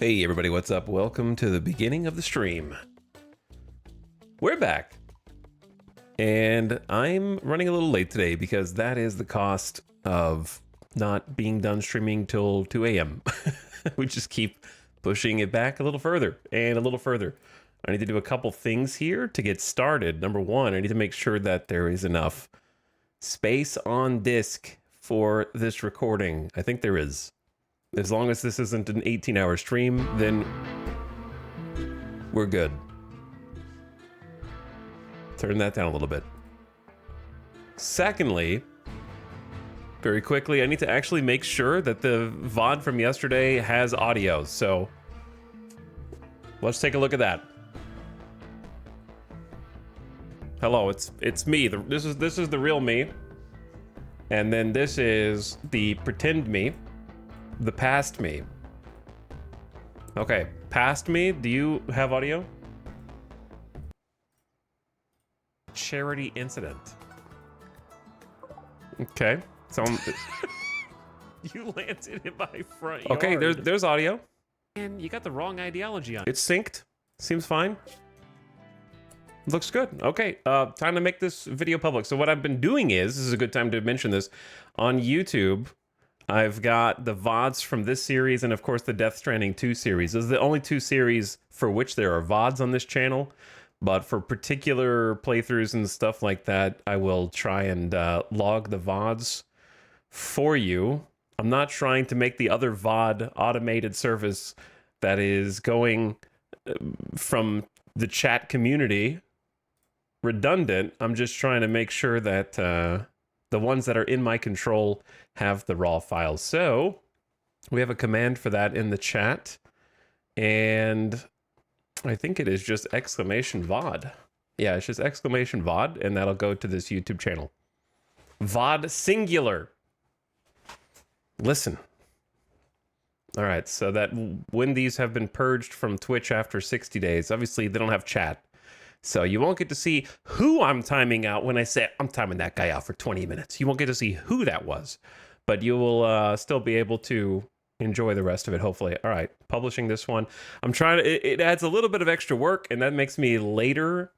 Hey everybody, what's up? Welcome to the beginning of the stream. We're back. And I'm running a little late today because that is the cost of not being done streaming till 2 a.m. We just keep pushing it back a little further and a little further. I need to do a couple things here to get started. Number one, I need to make sure that there is enough space on disk for this recording. I think there is. As long as this isn't an 18-hour stream, then we're good. Turn that down a little bit. Secondly, very quickly, I need to actually make sure that the VOD from yesterday has audio. So let's take a look at that. Hello, it's me. This is the real me, and then this is the pretend me. The past me. Okay, past me, do you have audio? Charity incident. Okay, so you landed in my front yard. Okay, there's audio. And you got the wrong ideology on it. It's synced. Seems fine. Looks good. Okay, time to make this video public. So what I've been doing is, this is a good time to mention this, on YouTube, I've got the VODs from this series and, of course, the Death Stranding 2 series. Those are the only two series for which there are VODs on this channel. But for particular playthroughs and stuff like that, I will try and log the VODs for you. I'm not trying to make the other VOD automated service that is going from the chat community redundant. I'm just trying to make sure that the ones that are in my control have the raw files. So we have a command for that in the chat, and I think it is just exclamation VOD. Yeah, it's just exclamation VOD, and that'll go to this YouTube channel. VOD singular. Listen. All right, so that when these have been purged from Twitch after 60 days, obviously they don't have chat. So you won't get to see who I'm timing out when I say I'm timing that guy out for 20 minutes. You won't get to see who that was, but you will still be able to enjoy the rest of it, hopefully. All right, publishing this one. I'm trying to, it adds a little bit of extra work, and that makes me later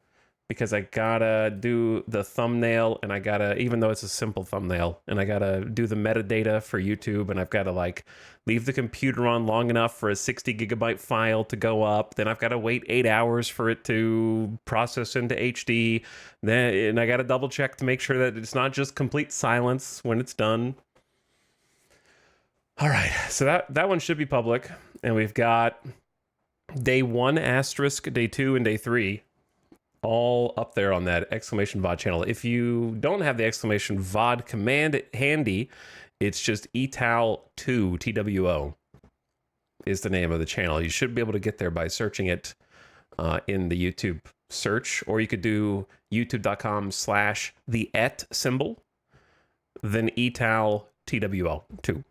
because I gotta do the thumbnail, and I gotta, even though it's a simple thumbnail, and I gotta do the metadata for YouTube, and I've gotta like leave the computer on long enough for a 60 gigabyte file to go up. Then I've gotta wait 8 hours for it to process into HD. Then, and I gotta double check to make sure that it's not just complete silence when it's done. All right, so that one should be public, and we've got day 1 asterisk, day 2, and day 3. All up there on that exclamation VOD channel. If you don't have the exclamation VOD command handy, it's just Etal2, TWO, is the name of the channel. You should be able to get there by searching it in the YouTube search, or you could do youtube.com/the et symbol, then Etal TWO 2.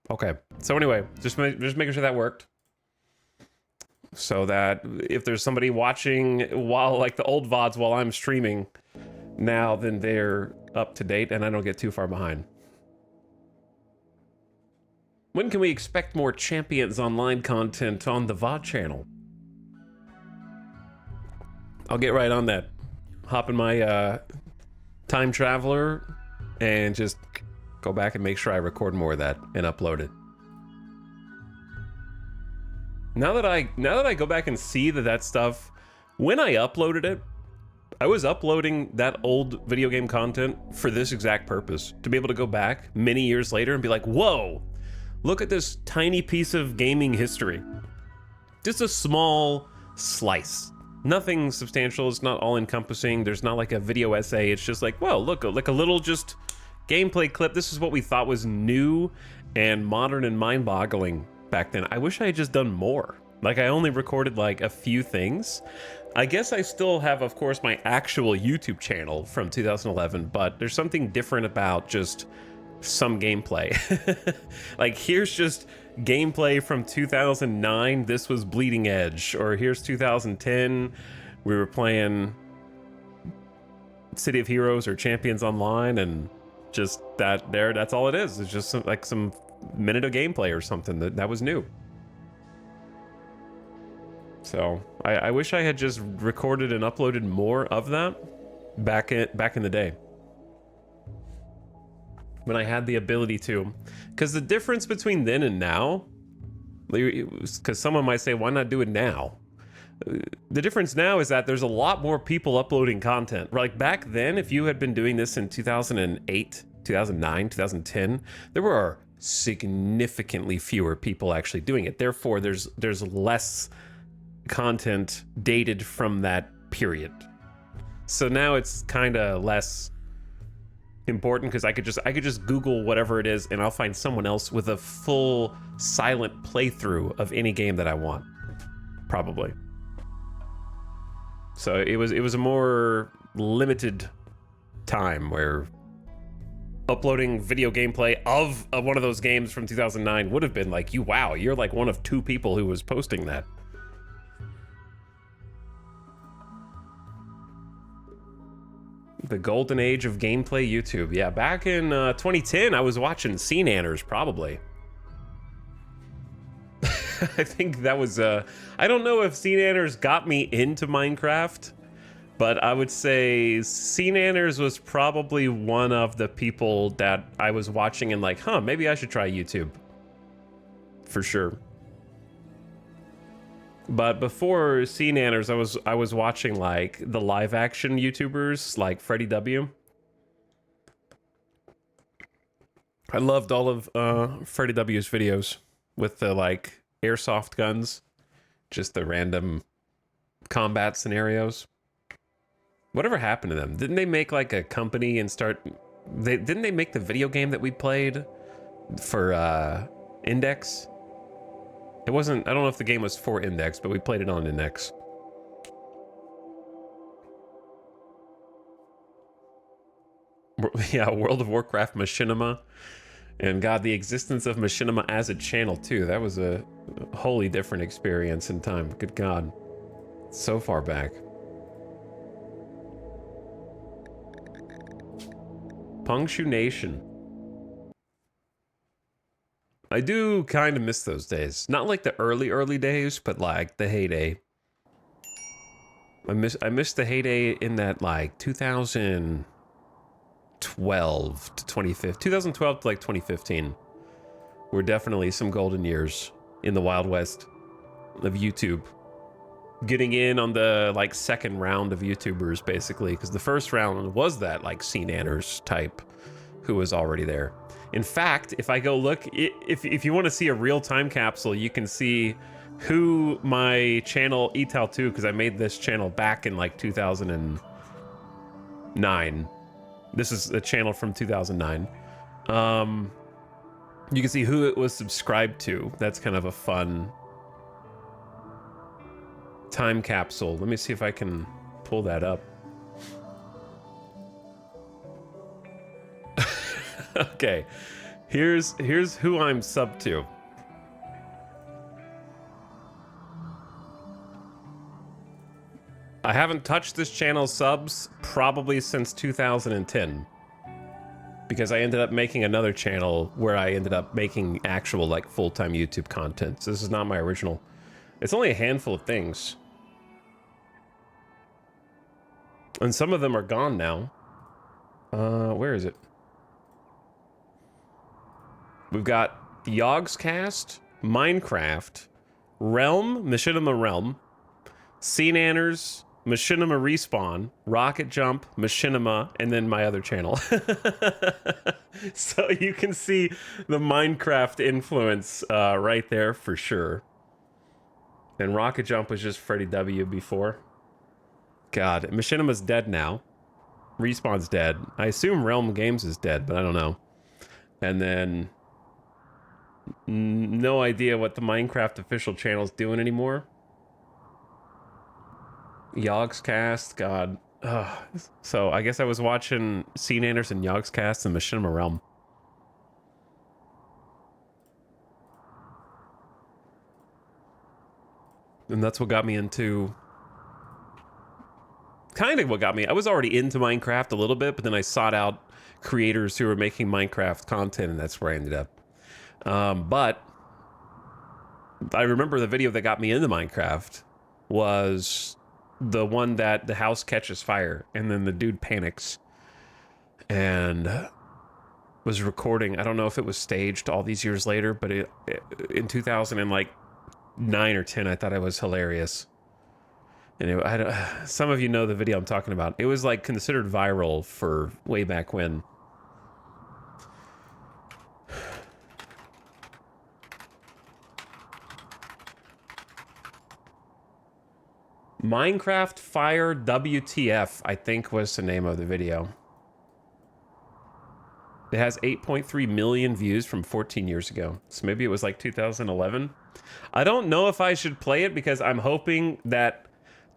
Okay, so anyway, just making sure that worked. So that if there's somebody watching while like the old VODs while I'm streaming now, then they're up to date and I don't get too far behind. When can we expect more Champions Online content on the VOD channel? I'll get right on that. Hop in my time traveler and just go back and make sure I record more of that and upload it. Now that I go back and see that stuff, when I uploaded it, I was uploading that old video game content for this exact purpose, to be able to go back many years later and be like, whoa, look at this tiny piece of gaming history. Just a small slice. Nothing substantial, it's not all encompassing, there's not like a video essay, it's just like, whoa, look, like a little just gameplay clip. This is what we thought was new and modern and mind-boggling back then. I wish I had just done more. Like, I only recorded like a few things. I guess I still have, of course, my actual YouTube channel from 2011, but there's something different about just some gameplay. Like, here's just gameplay from 2009. This was Bleeding Edge. Or here's 2010. We were playing City of Heroes or Champions Online, and just that there. That's all it is. It's just like some minute of gameplay or something that was new. So I wish I had just recorded and uploaded more of that back in the day when I had the ability to. Because the difference between then and now, because someone might say, why not do it now? The difference now is that there's a lot more people uploading content. Like back then, if you had been doing this in 2008, 2009, 2010, there were significantly fewer people actually doing it. Therefore, there's less content dated from that period. So now it's kind of less important because I could just Google whatever it is and I'll find someone else with a full silent playthrough of any game that I want, probably. So it was a more limited time where uploading video gameplay of one of those games from 2009 would have been like, wow, you're like one of 2 people who was posting that. The golden age of gameplay YouTube. Yeah, back in 2010, I was watching Sea Nanners, probably. I think that was, I don't know if Sea Nanners got me into Minecraft, but I would say Sea Nanners was probably one of the people that I was watching and like, huh, maybe I should try YouTube. For sure. But before Sea Nanners, I was watching like the live action YouTubers like Freddie W. I loved all of Freddie W's videos with the like airsoft guns, just the random combat scenarios. Whatever happened to them? Didn't they make like a company and start? Didn't they make the video game that we played for Index? It wasn't, I don't know if the game was for Index, but we played it on Index. Yeah, World of Warcraft Machinima. And God, the existence of Machinima as a channel too. That was a wholly different experience in time. Good God. So far back. Punctuation. I do kind of miss those days. Not like the early days, but like the heyday. I miss the heyday in that like 2012 to 2015. 2012 to like 2015 were definitely some golden years in the Wild West of YouTube. Getting in on the like second round of YouTubers basically, because the first round was that like Sea Nanners type who was already there. In fact, if I go look, if you want to see a real time capsule, you can see who my channel Etal 2, because I made this channel back in like 2009. This is a channel from 2009. You can see who it was subscribed to. That's kind of a fun time capsule. Let me see if I can pull that up. Okay, here's who I'm sub to. I haven't touched this channel's subs probably since 2010. Because I ended up making another channel where I ended up making actual like full-time YouTube content. So this is not my original. It's only a handful of things. And some of them are gone now. Where is it? We've got the Yogscast, Minecraft, Realm, Machinima Realm, Sea Nanners, Machinima Respawn, Rocket Jump, Machinima, and then my other channel. So you can see the Minecraft influence right there for sure. And Rocket Jump was just Freddie W before. God, Machinima's dead now. Respawn's dead. I assume Realm Games is dead, but I don't know. And then no idea what the Minecraft official channel's doing anymore. Yogscast, God. So I guess I was watching Sea Nanners and Yogscast and Machinima Realm. And that's what got me into... Kind of what got me... I was already into Minecraft a little bit, but then I sought out creators who were making Minecraft content, and that's where I ended up. But I remember the video that got me into Minecraft was the one that the house catches fire and then the dude panics and was recording. I don't know if it was staged all these years later, but in 2009 or 10, I thought it was hilarious. And some of you know the video I'm talking about. It was like considered viral for way back when. Minecraft Fire WTF, I think was the name of the video. It has 8.3 million views from 14 years ago. So maybe it was like 2011. I don't know if I should play it because I'm hoping that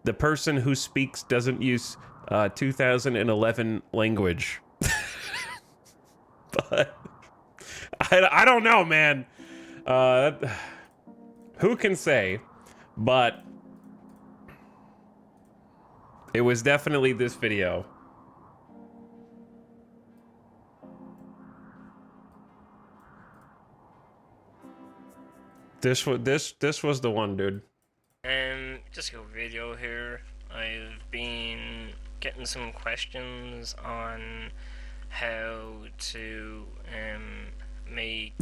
the person who speaks doesn't use 2011 language. But I don't know, man. Who can say? But it was definitely this video. This was the one, dude. Just a video here. I've been getting some questions on how to make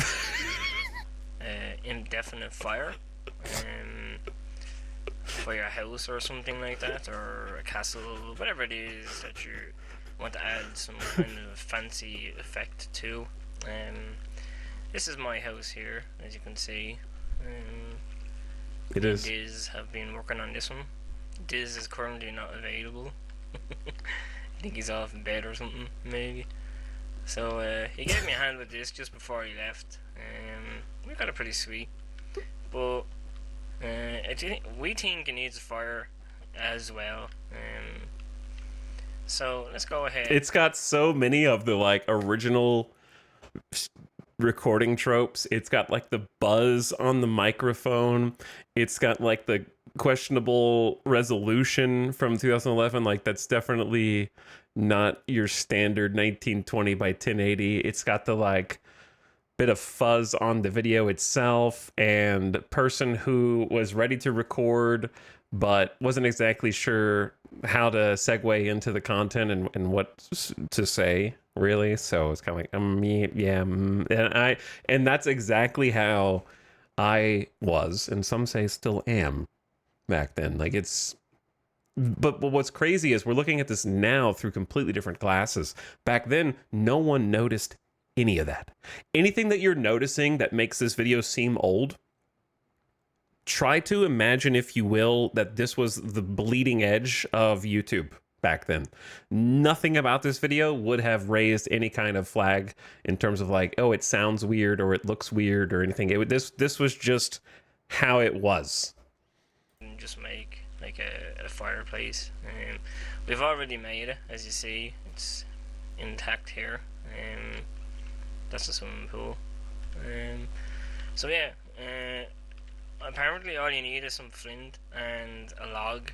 indefinite fire for your house or something like that, or a castle, whatever it is that you want to add some kind of fancy effect to. This is my house here, as you can see. It is. Diz have been working on this one. Diz is currently not available. I think he's off in bed or something, maybe. So he gave me a hand with this just before he left. We got it pretty sweet, but we think it needs a fire as well. So let's go ahead. It's got so many of the like original recording tropes. It's got like the buzz on the microphone. It's got like the questionable resolution from 2011. Like that's definitely not your standard 1920 by 1080. It's got the like bit of fuzz on the video itself, and person who was ready to record but wasn't exactly sure how to segue into the content and what to say, really. So it's kind of like and that's exactly how I was, and some say still am, back then. Like it's but what's crazy is we're looking at this now through completely different glasses. Back then, no one noticed any of that. Anything that you're noticing that makes this video seem old, try to imagine, if you will, that this was the bleeding edge of YouTube back then. Nothing about this video would have raised any kind of flag in terms of like, oh, it sounds weird or it looks weird or anything. This was just how it was. Just make like a fireplace. We've already made it, as you see. It's intact here. That's a swimming pool. So yeah, apparently all you need is some flint and a log,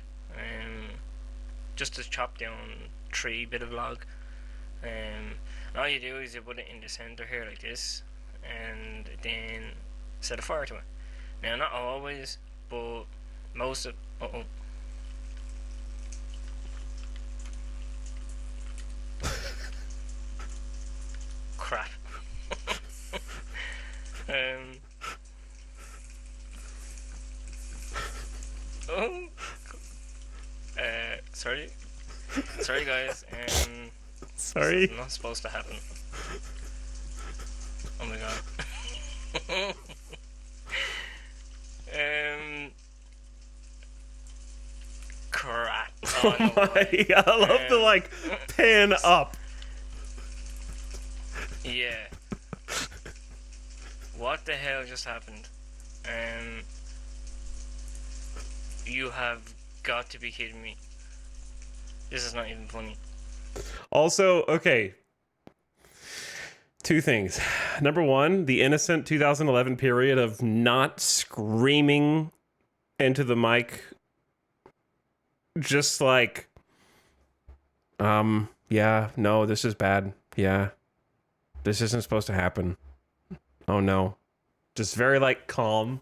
just to chop down tree bit of log. And all you do is you put it in the center here like this, and then set a fire to it. Now, not always, but most of crap. Sorry guys, sorry. It's not supposed to happen. Oh my god. Crap. Oh, no way. I love to like pan up. Yeah. What the hell just happened? You have got to be kidding me. This is not even funny. Also, okay. Two things. Number one, the innocent 2011 period of not screaming into the mic. Just like, yeah, no, this is bad. Yeah, this isn't supposed to happen. Oh no. Just very like calm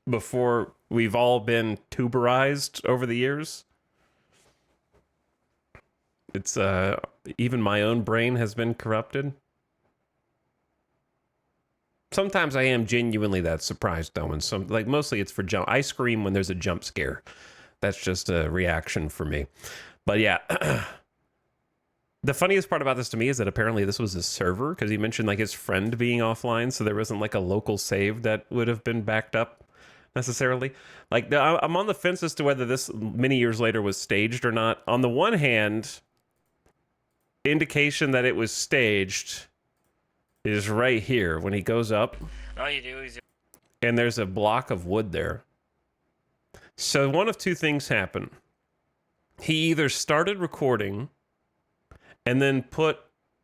before we've all been tuberized over the years. It's even my own brain has been corrupted. Sometimes I am genuinely that surprised though, and some like mostly it's for jump. I scream when there's a jump scare. That's just a reaction for me. But yeah. The funniest part about this to me is that apparently this was his server, because he mentioned like his friend being offline, so there wasn't like a local save that would have been backed up necessarily. Like I'm on the fence as to whether this many years later was staged or not. On the one hand, indication that it was staged is right here when he goes up. All you do is... And there's a block of wood there. So one of two things happen. He either started recording and then put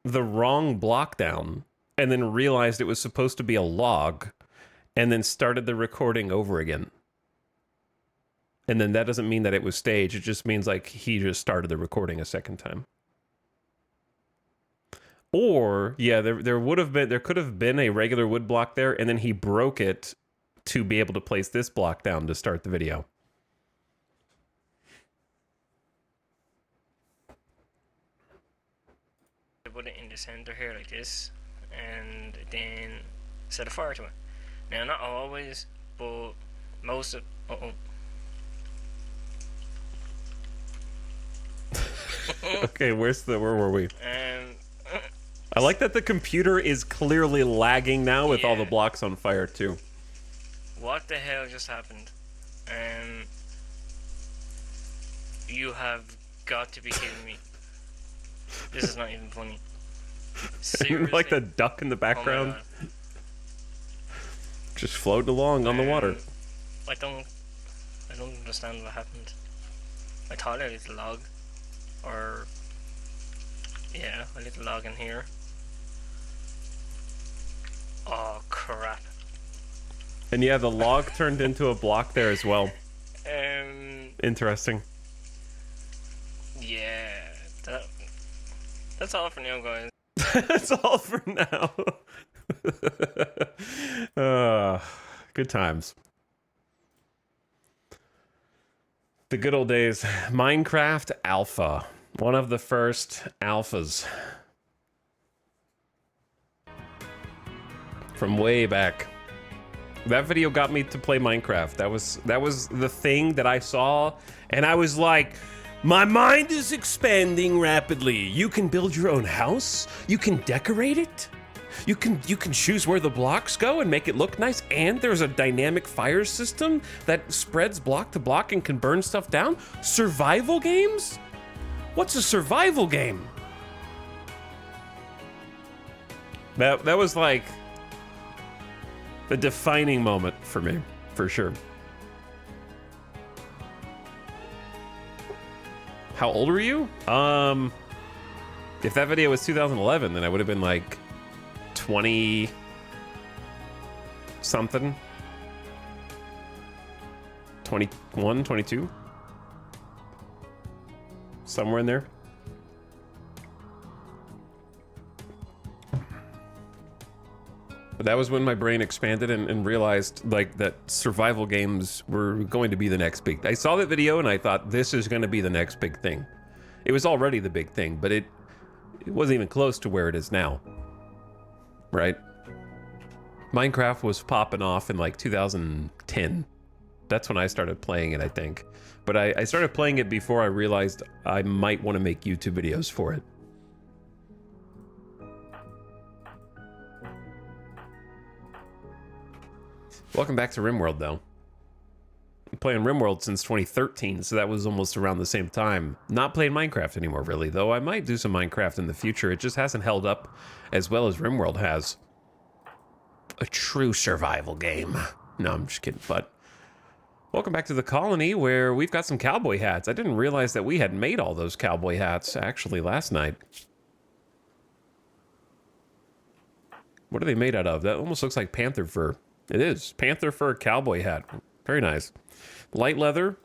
the wrong block down and then realized it was supposed to be a log and then started the recording over again. And then that doesn't mean that it was staged. It just means like he just started the recording a second time. Or, yeah, there could have been a regular wood block there and then he broke it to be able to place this block down to start the video. Put it in the center here like this, and then set a fire to it. Now, not always, but most of... Okay, where were we? I like that the computer is clearly lagging now with all the blocks on fire too. What the hell just happened? You have got to be kidding me. This is not even funny. Seriously? Like the duck in the background. Oh, just floating along on the water. I don't understand what happened. I thought a little log. Or... yeah, a little log in here. Oh, crap. And yeah, the log turned into a block there as well. Interesting. Yeah, that's all for now, guys. That's all for now. Good times. The good old days. Minecraft Alpha. One of the first alphas. From way back. That video got me to play Minecraft. That was the thing that I saw, and I was like, my mind is expanding rapidly. You can build your own house. You can decorate it. You can choose where the blocks go and make it look nice. And there's a dynamic fire system that spreads block to block and can burn stuff down. Survival games? What's a survival game? That was like the defining moment for me, for sure. How old were you? If that video was 2011, then I would have been like 20 something. 21, 22. Somewhere in there. But that was when my brain expanded and realized like that survival games were going to be the next big. I saw that video and I thought this is going to be the next big thing. It was already the big thing, but it wasn't even close to where it is now. Right? Minecraft was popping off in like 2010. That's when I started playing it, I think. But I started playing it before I realized I might want to make YouTube videos for it. Welcome back to RimWorld, though. I'm playing RimWorld since 2013, so that was almost around the same time. Not playing Minecraft anymore, really, though I might do some Minecraft in the future. It just hasn't held up as well as RimWorld has. A true survival game. No, I'm just kidding, but... Welcome back to the colony, where we've got some cowboy hats. I didn't realize that we had made all those cowboy hats, actually, last night. What are they made out of? That almost looks like panther fur. It is. Panther fur cowboy hat. Very nice. Light leather.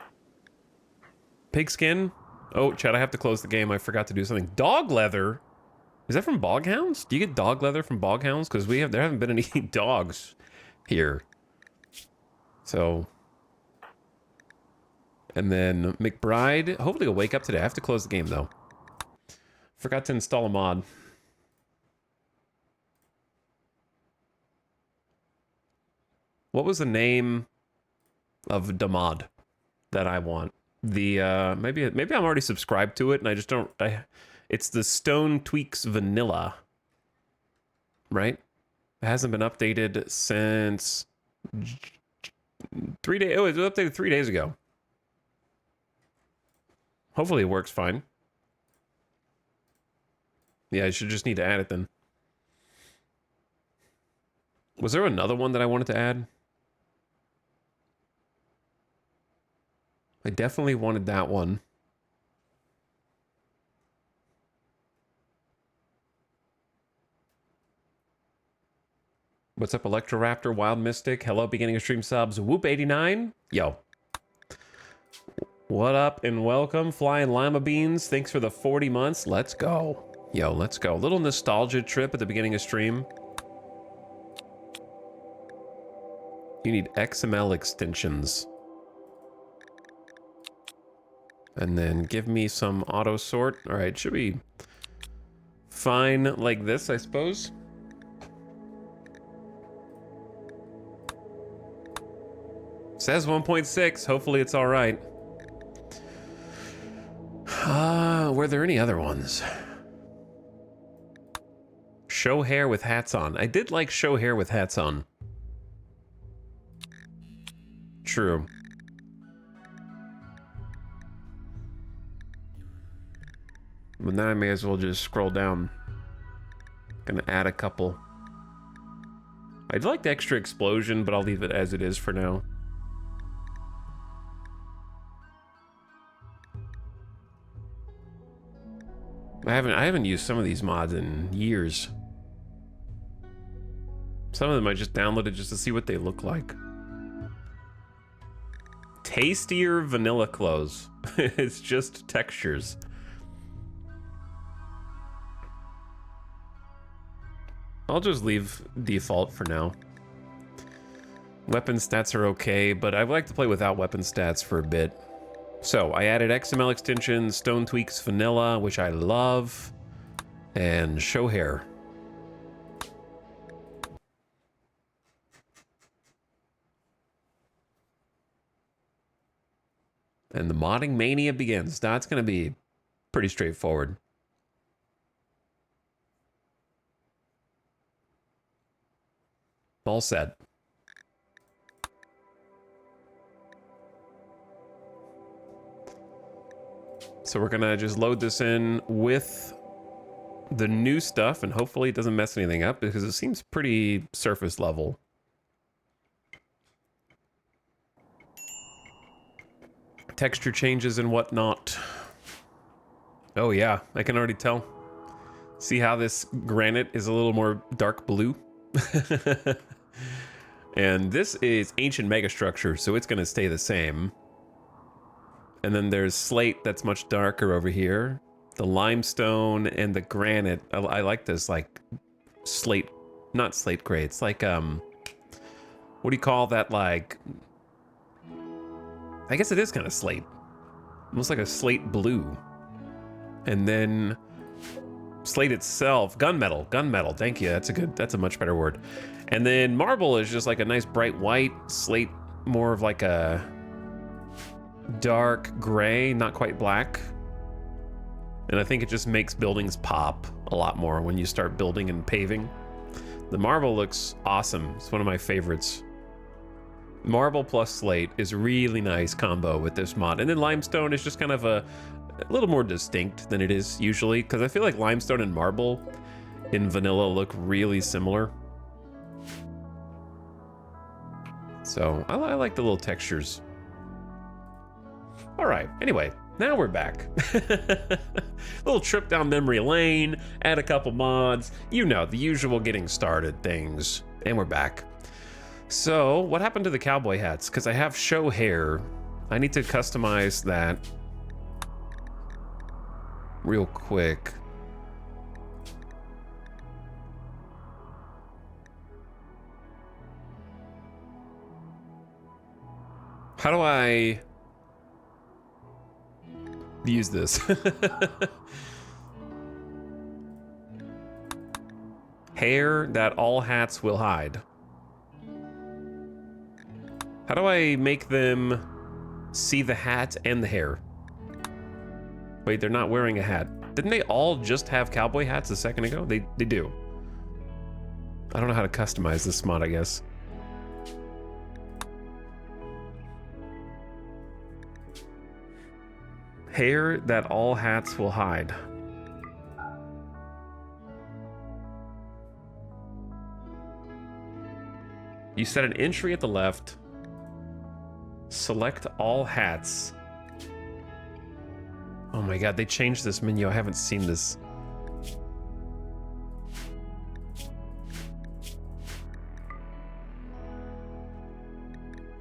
Pigskin. Oh, Chad, I have to close the game. I forgot to do something. Dog leather? Is that from Boghounds? Do you get dog leather from Boghounds? Because there haven't been any dogs here. So, and then McBride. Hopefully he'll wake up today. I have to close the game though. Forgot to install a mod. What was the name of the mod that I want? The maybe I'm already subscribed to it and I just don't. It's the Stone Tweaks Vanilla, right? It hasn't been updated since 3 days. Oh, it was updated 3 days ago. Hopefully it works fine. Yeah, I should just need to add it then. Was there another one that I wanted to add? I definitely wanted that one. What's up, Electroraptor, Wild Mystic? Hello, beginning of stream subs. Whoop89. Yo. What up and welcome, Flying Lima Beans. Thanks for the 40 months. Let's go. Yo, let's go. A little nostalgia trip at the beginning of stream. You need XML extensions. And then give me some auto sort. All right, should be fine like this, I suppose. Says 1.6. Hopefully it's all right. Were there any other ones? Show hair with hats on. I did like show hair with hats on. True. But now I may as well just scroll down. Gonna add a couple. I'd like the extra explosion, but I'll leave it as it is for now. I haven't used some of these mods in years. Some of them I just downloaded just to see what they look like. Tastier vanilla clothes. It's just textures. I'll just leave default for now. Weapon stats are okay, but I like to play without weapon stats for a bit. So I added XML extensions, Stone Tweaks Vanilla, which I love, and show hair. And the modding mania begins. Now it's going to be pretty straightforward. All set. So we're gonna just load this in with the new stuff and hopefully it doesn't mess anything up because it seems pretty surface level. Texture changes and whatnot. Oh yeah, I can already tell. See how this granite is a little more dark blue? And this is ancient megastructure, so it's gonna stay the same. And then there's slate that's much darker over here. The limestone and the granite. I like this, like, slate, not slate gray. It's like, what do you call that, like, I guess it is kind of slate. Almost like a slate blue. And then slate itself, gunmetal, thank you. That's a much better word. And then marble is just like a nice bright white. Slate, more of like a dark gray, not quite black. And I think it just makes buildings pop a lot more when you start building and paving. The marble looks awesome. It's one of my favorites. Marble plus slate is really nice combo with this mod. And then limestone is just kind of a little more distinct than it is usually, because I feel like limestone and marble in vanilla look really similar. So I like the little textures. All right, anyway, now we're back. Little trip down memory lane, add a couple mods, you know, the usual getting started things, and we're back. So what happened to the cowboy hats? Because I have show hair. I need to customize that real quick. How do I use this? Hair that all hats will hide. How do I make them see the hat and the hair? Wait, they're not wearing a hat. Didn't they all just have cowboy hats a second ago? They do. I don't know how to customize this mod, I guess. Hair that all hats will hide. You set an entry at the left. Select all hats. Oh my god, they changed this menu. I haven't seen this.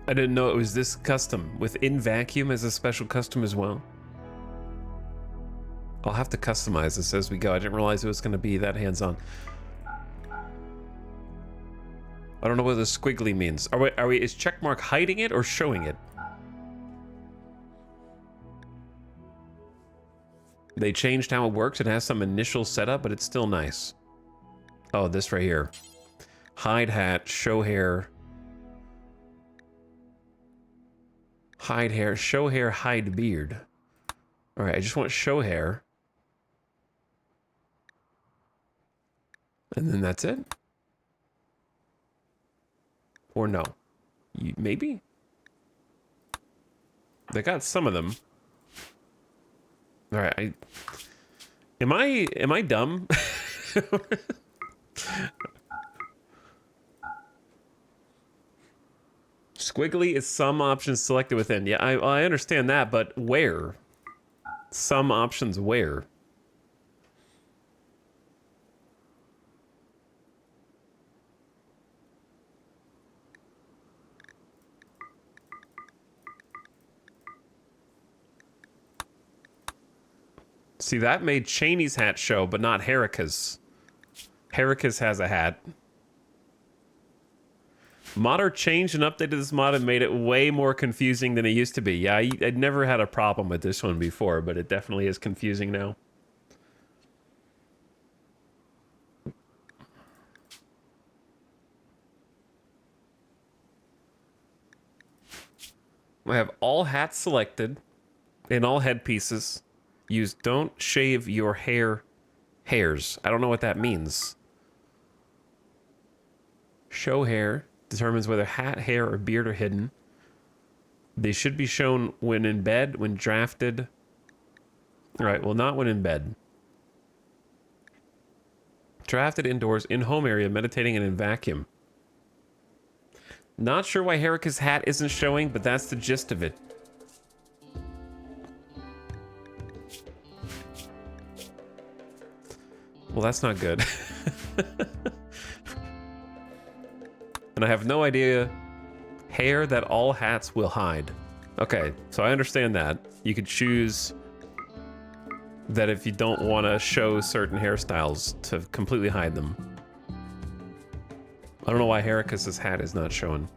I didn't know it was this custom, with in vacuum as a special custom as well. I'll have to customize this as we go. I didn't realize it was going to be that hands-on. I don't know what the squiggly means. Is checkmark hiding it or showing it? They changed how it works. It has some initial setup, but it's still nice. Oh, this right here. Hide hat, show hair. Hide hair, show hair, hide beard. All right, I just want show hair. And then that's it? Or no? Maybe? They got some of them. All right, am I dumb? Squiggly is some options selected within. Yeah, I understand that, but where? Some options where? See, that made Cheney's hat show, but not Herika's. Herika's has a hat. Modder changed and updated this mod and made it way more confusing than it used to be. Yeah, I'd never had a problem with this one before, but it definitely is confusing now. I have all hats selected and all headpieces. Use don't shave your hairs. I don't know what that means. Show hair determines whether hat, hair, or beard are hidden. They should be shown when in bed, when drafted. All right, well, not when in bed. Drafted indoors, in home area, meditating, and in vacuum. Not sure why Herika's hat isn't showing, but that's the gist of it. Well, that's not good. And I have no idea. Hair that all hats will hide. Okay, so I understand that. You could choose that if you don't want to show certain hairstyles to completely hide them. I don't know why Herika's hat is not showing.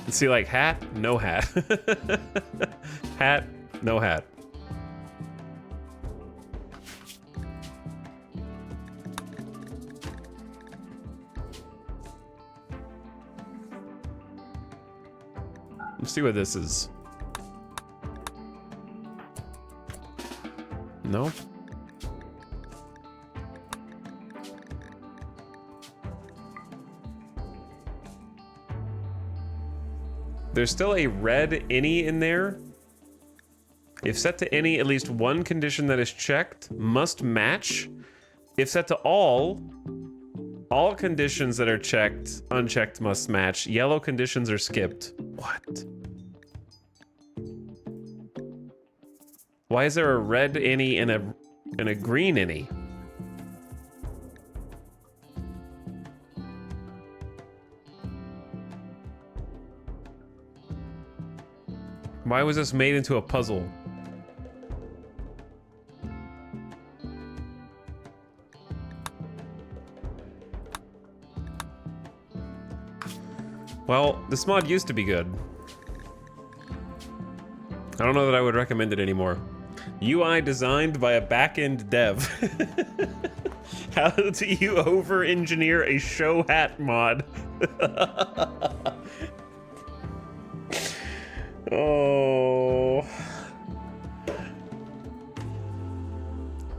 See, like, hat, no hat. Hat, no hat. Let's see what this is. No? There's still a red any in there. If set to any, at least one condition that is checked must match. If set to all conditions that are unchecked must match. Yellow conditions are skipped. What? Why is there a red any and a green any? Why was this made into a puzzle? Well, this mod used to be good. I don't know that I would recommend it anymore. UI designed by a back-end dev. How do you over-engineer a show hat mod? Oh.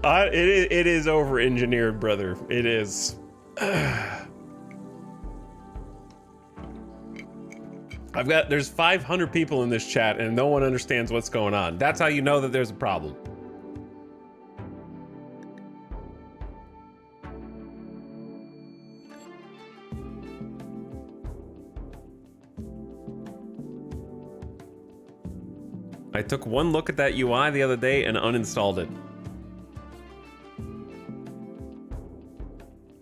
It is over-engineered, brother. It is. There's 500 people in this chat and no one understands what's going on. That's how you know that there's a problem. I took one look at that UI the other day and uninstalled it.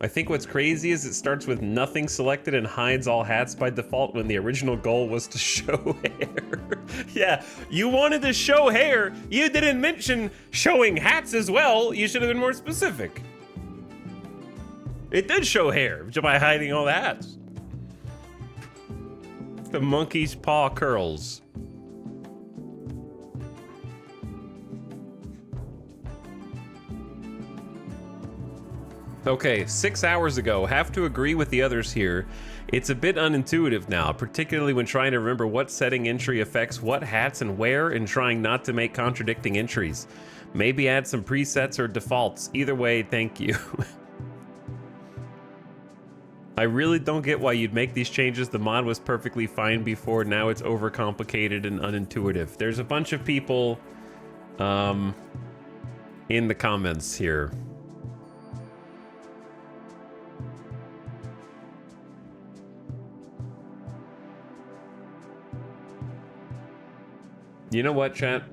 I think what's crazy is it starts with nothing selected and hides all hats by default when the original goal was to show hair. Yeah, you wanted to show hair. You didn't mention showing hats as well. You should have been more specific. It did show hair by hiding all the hats. The monkey's paw curls. Okay, 6 hours ago, have to agree with the others here. It's a bit unintuitive now, particularly when trying to remember what setting entry affects what hats and where and trying not to make contradicting entries. Maybe add some presets or defaults. Either way, thank you. I really don't get why you'd make these changes. The mod was perfectly fine before, now it's overcomplicated and unintuitive. There's a bunch of people in the comments here. You know what, chat?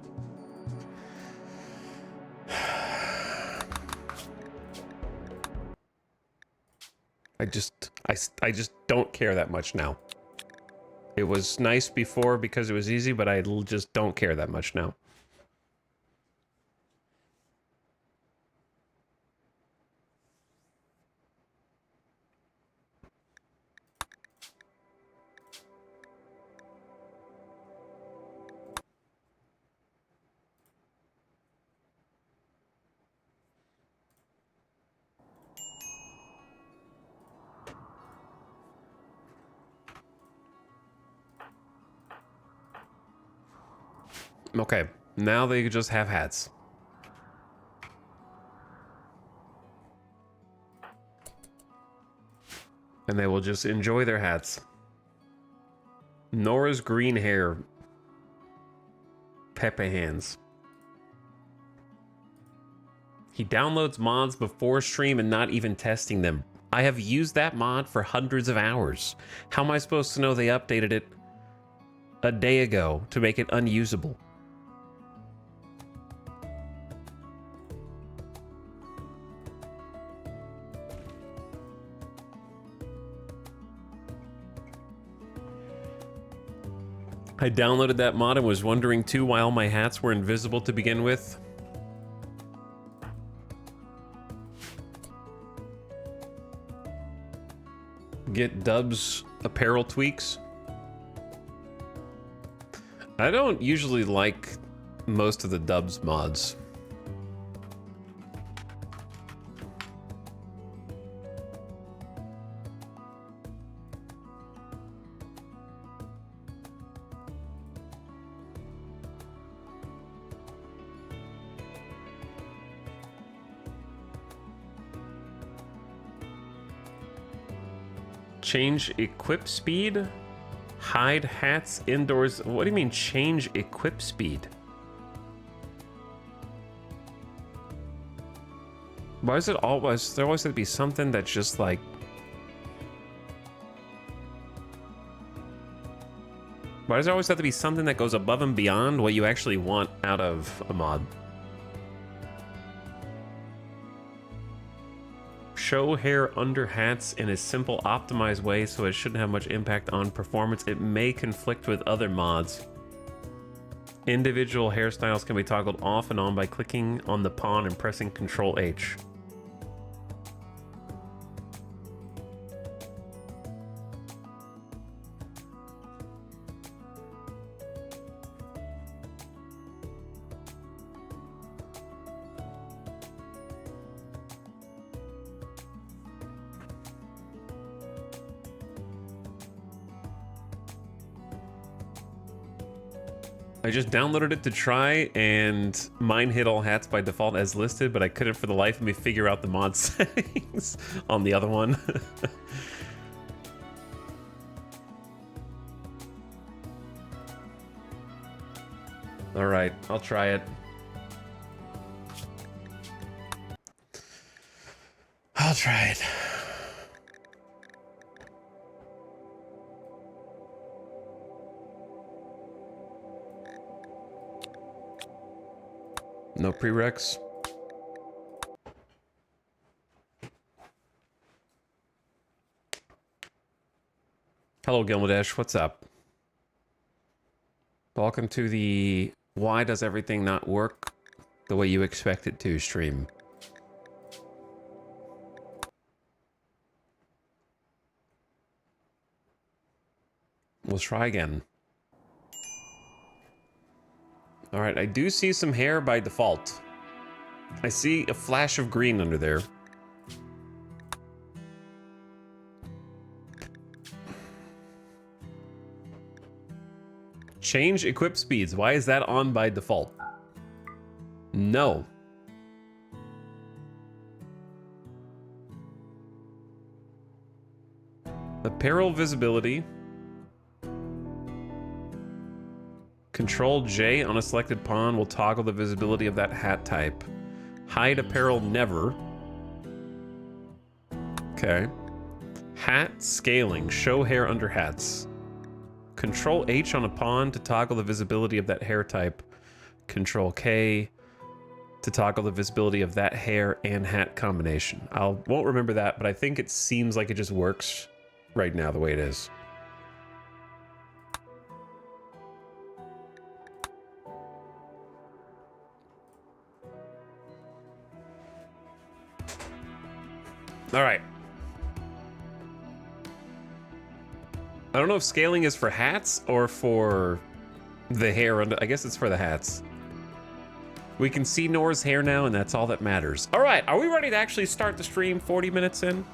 I just don't care that much now. It was nice before because it was easy, but I just don't care that much now. Okay, now they just have hats. And they will just enjoy their hats. Nora's green hair. Pepe hands. He downloads mods before stream and not even testing them. I have used that mod for hundreds of hours. How am I supposed to know they updated it a day ago to make it unusable? I downloaded that mod and was wondering too why all my hats were invisible to begin with. Get Dub's apparel tweaks. I don't usually like most of the Dubs mods. Change equip speed? Hide hats indoors? What do you mean change equip speed? Why is it always, there always have to be something that's just like... Why does there always have to be something that goes above and beyond what you actually want out of a mod? Show hair under hats in a simple, optimized way so it shouldn't have much impact on performance. It may conflict with other mods. Individual hairstyles can be toggled off and on by clicking on the pawn and pressing Ctrl H. I just downloaded it to try, and mine hit all hats by default as listed, but I couldn't for the life of me figure out the mod settings on the other one. All right, I'll try it. I'll try it. No prereqs. Hello, Gilmadesh. What's up? Welcome to the Why Does Everything Not Work the Way You Expect It to stream. Let's try again. All right, I do see some hair by default. I see a flash of green under there. Change equip speeds. Why is that on by default? No. Apparel visibility. Control J on a selected pawn will toggle the visibility of that hat type. Hide apparel never. Okay. Hat scaling. Show hair under hats. Control H on a pawn to toggle the visibility of that hair type. Control K to toggle the visibility of that hair and hat combination. I won't remember that, but I think it seems like it just works right now the way it is. All right. I don't know if scaling is for hats or for the hair. I guess it's for the hats. We can see Nora's hair now, and that's all that matters. All right, are we ready to actually start the stream 40 minutes in?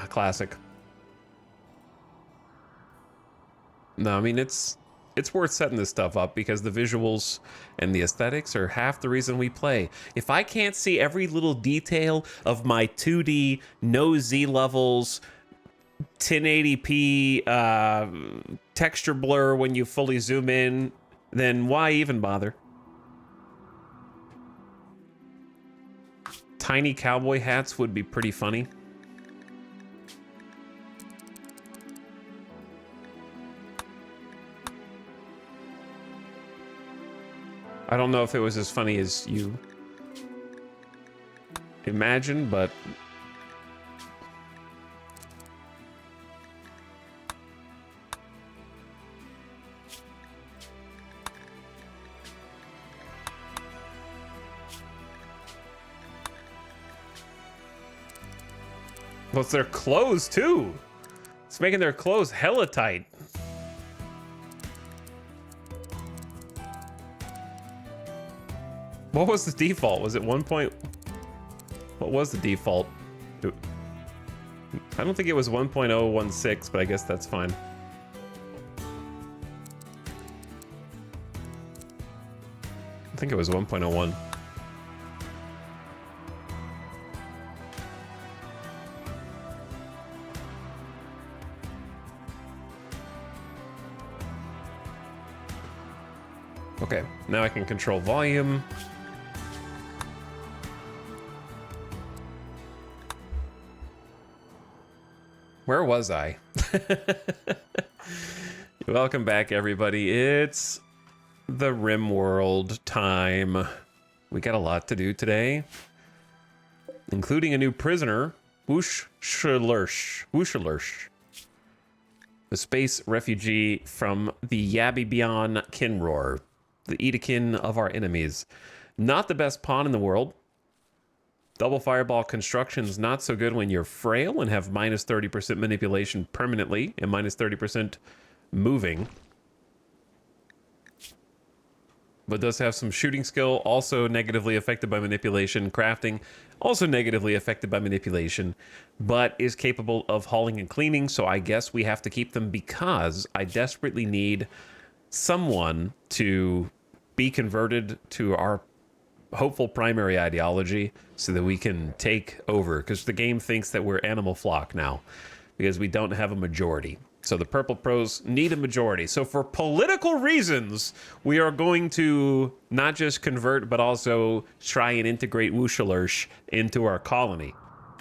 Classic. No, I mean, it's worth setting this stuff up because the visuals and the aesthetics are half the reason we play. If I can't see every little detail of my 2D, no Z levels, 1080p texture blur when you fully zoom in, then why even bother? Tiny cowboy hats would be pretty funny. I don't know if it was as funny as you imagine, but well, it's their clothes too. It's making their clothes hella tight. What was the default? Was it 1 point? What was the default? I don't think it was 1.016, but I guess that's fine. I think it was 1.01. Okay, now I can control volume. Where was I? Welcome back, everybody. It's the RimWorld time. We got a lot to do today, including a new prisoner, Wushalursh, the space refugee from the Yabibian Kinroar, the Edakin of our enemies. Not the best pawn in the world. Double fireball construction's not so good when you're frail and have minus 30% manipulation permanently and minus 30% moving. But does have some shooting skill, also negatively affected by manipulation. Crafting, also negatively affected by manipulation, but is capable of hauling and cleaning, so I guess we have to keep them because I desperately need someone to be converted to our hopeful primary ideology so that we can take over, because the game thinks that we're animal flock now because we don't have a majority. So the purple pros need a majority. So for political reasons, we are going to not just convert, but also try and integrate Wushalursh into our colony.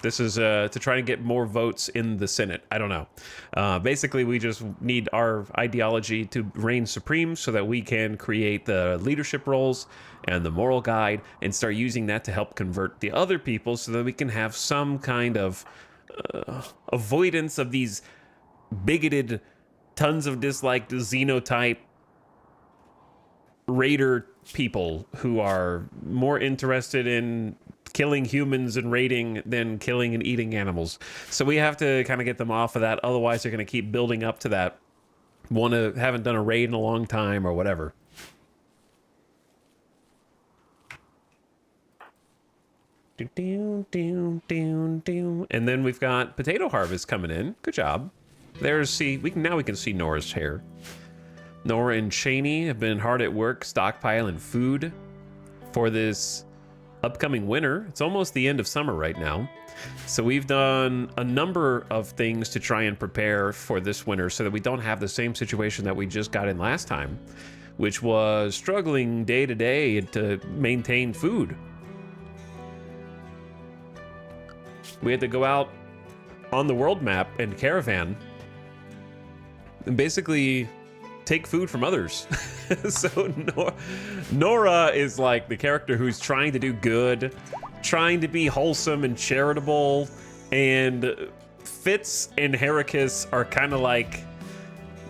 This is to try and get more votes in the Senate. I don't know. Basically, we just need our ideology to reign supreme so that we can create the leadership roles and the moral guide and start using that to help convert the other people so that we can have some kind of avoidance of these bigoted, tons of disliked xenotype raider people who are more interested in killing humans and raiding than killing and eating animals. So we have to kind of get them off of that. Otherwise, they're going to keep building up to that. Haven't done a raid in a long time or whatever. And then we've got potato harvest coming in. Good job. There's we can see Nora's hair. Nora and Cheney have been hard at work stockpiling food for this upcoming winter. It's almost the end of summer right now. So we've done a number of things to try and prepare for this winter so that we don't have the same situation that we just got in last time, which was struggling day to day to maintain food. We had to go out on the world map and caravan and basically take food from others. So Nora is like the character who's trying to do good, trying to be wholesome and charitable, and Fitz and Heracus are kind of like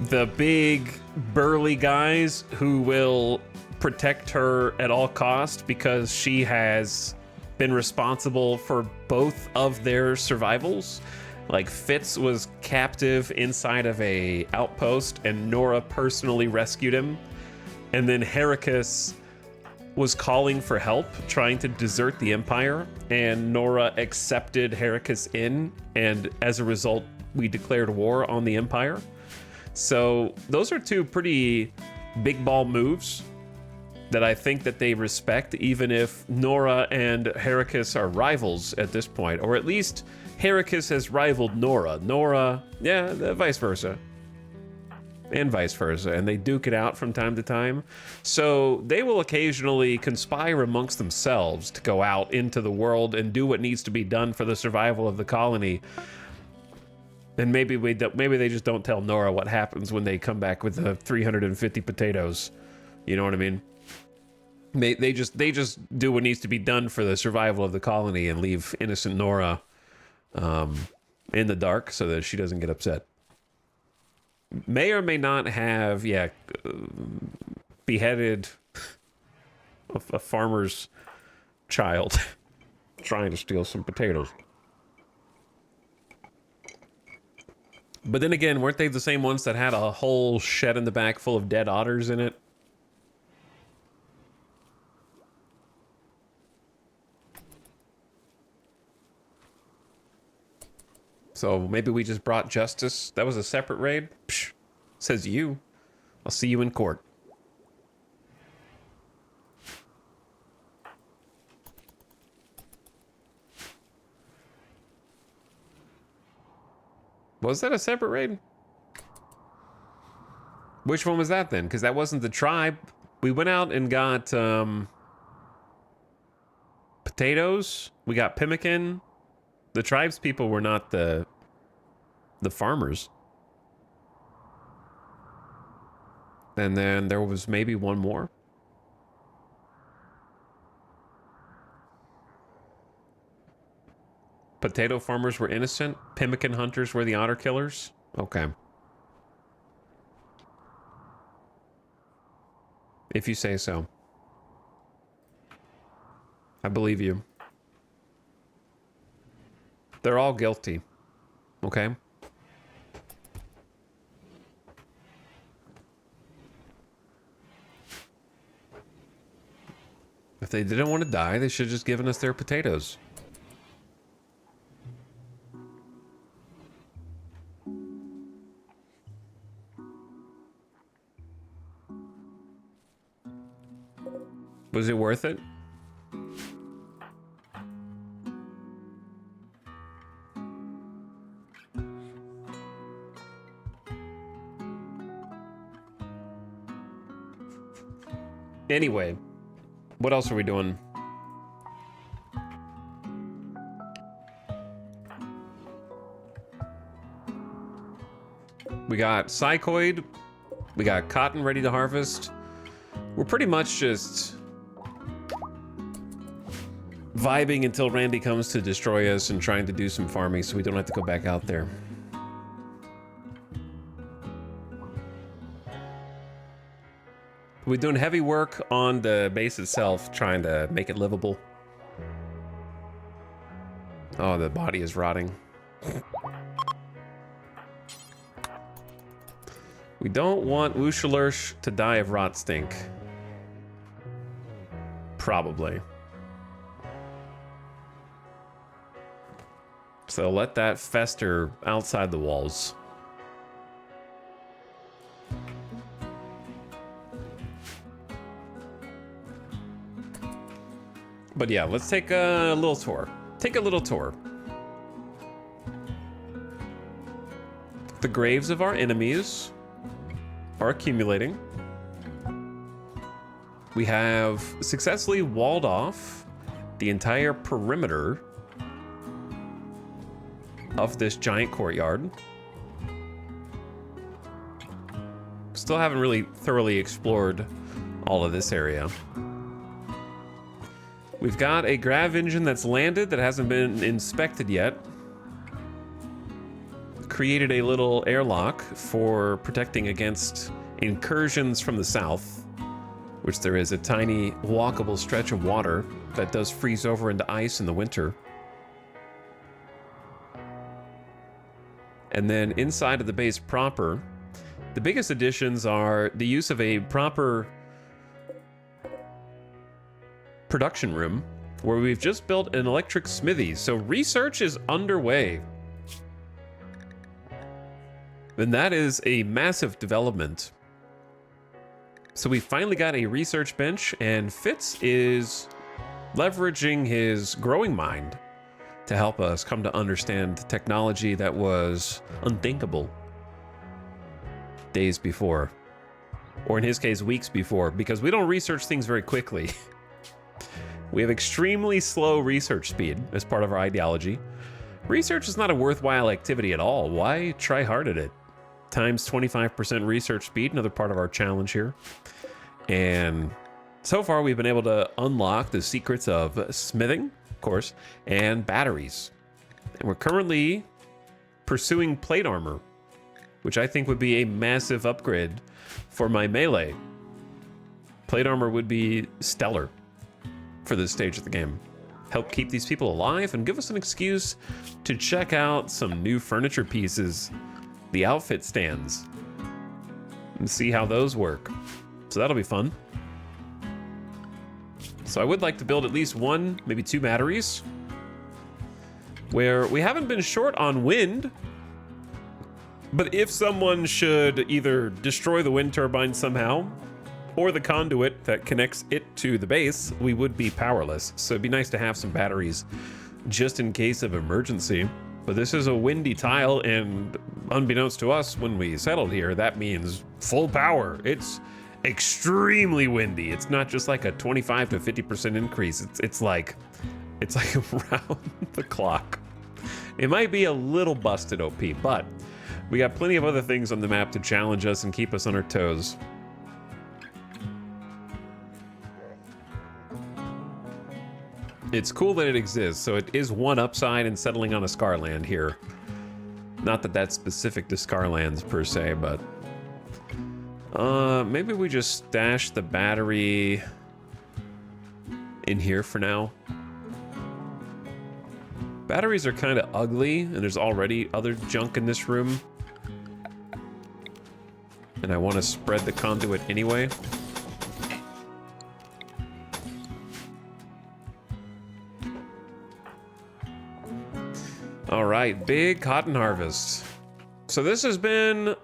the big burly guys who will protect her at all costs because she has been responsible for both of their survivals. Like Fitz was captive inside of a outpost and Nora personally rescued him. And then Heracus was calling for help, trying to desert the Empire, and Nora accepted Heracus in, and as a result, we declared war on the Empire. So those are two pretty big ball moves that I think that they respect, even if Nora and Heracus are rivals at this point, or at least Heracus has rivaled Nora. Nora, yeah, vice versa. And vice versa, and they duke it out from time to time. So they will occasionally conspire amongst themselves to go out into the world and do what needs to be done for the survival of the colony. And maybe they just don't tell Nora what happens when they come back with the 350 potatoes. You know what I mean? They just do what needs to be done for the survival of the colony and leave innocent Nora in the dark so that she doesn't get upset. May or may not have, beheaded a farmer's child trying to steal some potatoes. But then again, weren't they the same ones that had a whole shed in the back full of dead otters in it? So maybe we just brought justice. That was a separate raid? Psh, says you. I'll see you in court. Was that a separate raid? Which one was that then? Because that wasn't the tribe. We went out and got potatoes. We got pemmican. The tribes people were not the farmers. And then there was maybe one more. Potato farmers were innocent. Pemmican hunters were the otter killers. Okay. If you say so. I believe you. They're all guilty. Okay? If they didn't want to die, they should have just given us their potatoes. Was it worth it? Anyway, what else are we doing? We got Psychoid. We got cotton ready to harvest. We're pretty much just vibing until Randy comes to destroy us and trying to do some farming so we don't have to go back out there. We're doing heavy work on the base itself, trying to make it livable. Oh, the body is rotting. We don't want Wushalursh to die of rot stink. Probably. So let that fester outside the walls. But yeah, let's take a little tour. Take a little tour. The graves of our enemies are accumulating. We have successfully walled off the entire perimeter of this giant courtyard. Still haven't really thoroughly explored all of this area. We've got a grav engine that's landed that hasn't been inspected yet. Created a little airlock for protecting against incursions from the south, which there is a tiny walkable stretch of water that does freeze over into ice in the winter. And then inside of the base proper, the biggest additions are the use of a proper production room where we've just built an electric smithy. So research is underway. And that is a massive development. So we finally got a research bench, and Fitz is leveraging his growing mind to help us come to understand technology that was unthinkable days before. Or in his case, weeks before, because we don't research things very quickly. We have extremely slow research speed as part of our ideology. Research is not a worthwhile activity at all. Why try hard at it? Times 25% research speed, another part of our challenge here. And so far we've been able to unlock the secrets of smithing, of course, and batteries. And we're currently pursuing plate armor, which I think would be a massive upgrade for my melee. Plate armor would be stellar for this stage of the game. Help keep these people alive and give us an excuse to check out some new furniture pieces, the outfit stands, and see how those work. So that'll be fun. So I would like to build at least one, maybe two batteries, where we haven't been short on wind, but if someone should either destroy the wind turbine somehow, or the conduit that connects it to the base, we would be powerless. So it'd be nice to have some batteries just in case of emergency. But this is a windy tile, and unbeknownst to us when we settled here, that means full power. It's extremely windy. It's not just like a 25 to 50% increase. It's like around the clock. It might be a little busted OP, but we got plenty of other things on the map to challenge us and keep us on our toes. It's cool that it exists, so it is one upside in settling on a Scarland here. Not that that's specific to Scarlands per se, but maybe we just stash the battery in here for now. Batteries are kind of ugly, and there's already other junk in this room. And I want to spread the conduit anyway. All right, big cotton harvest. So this has been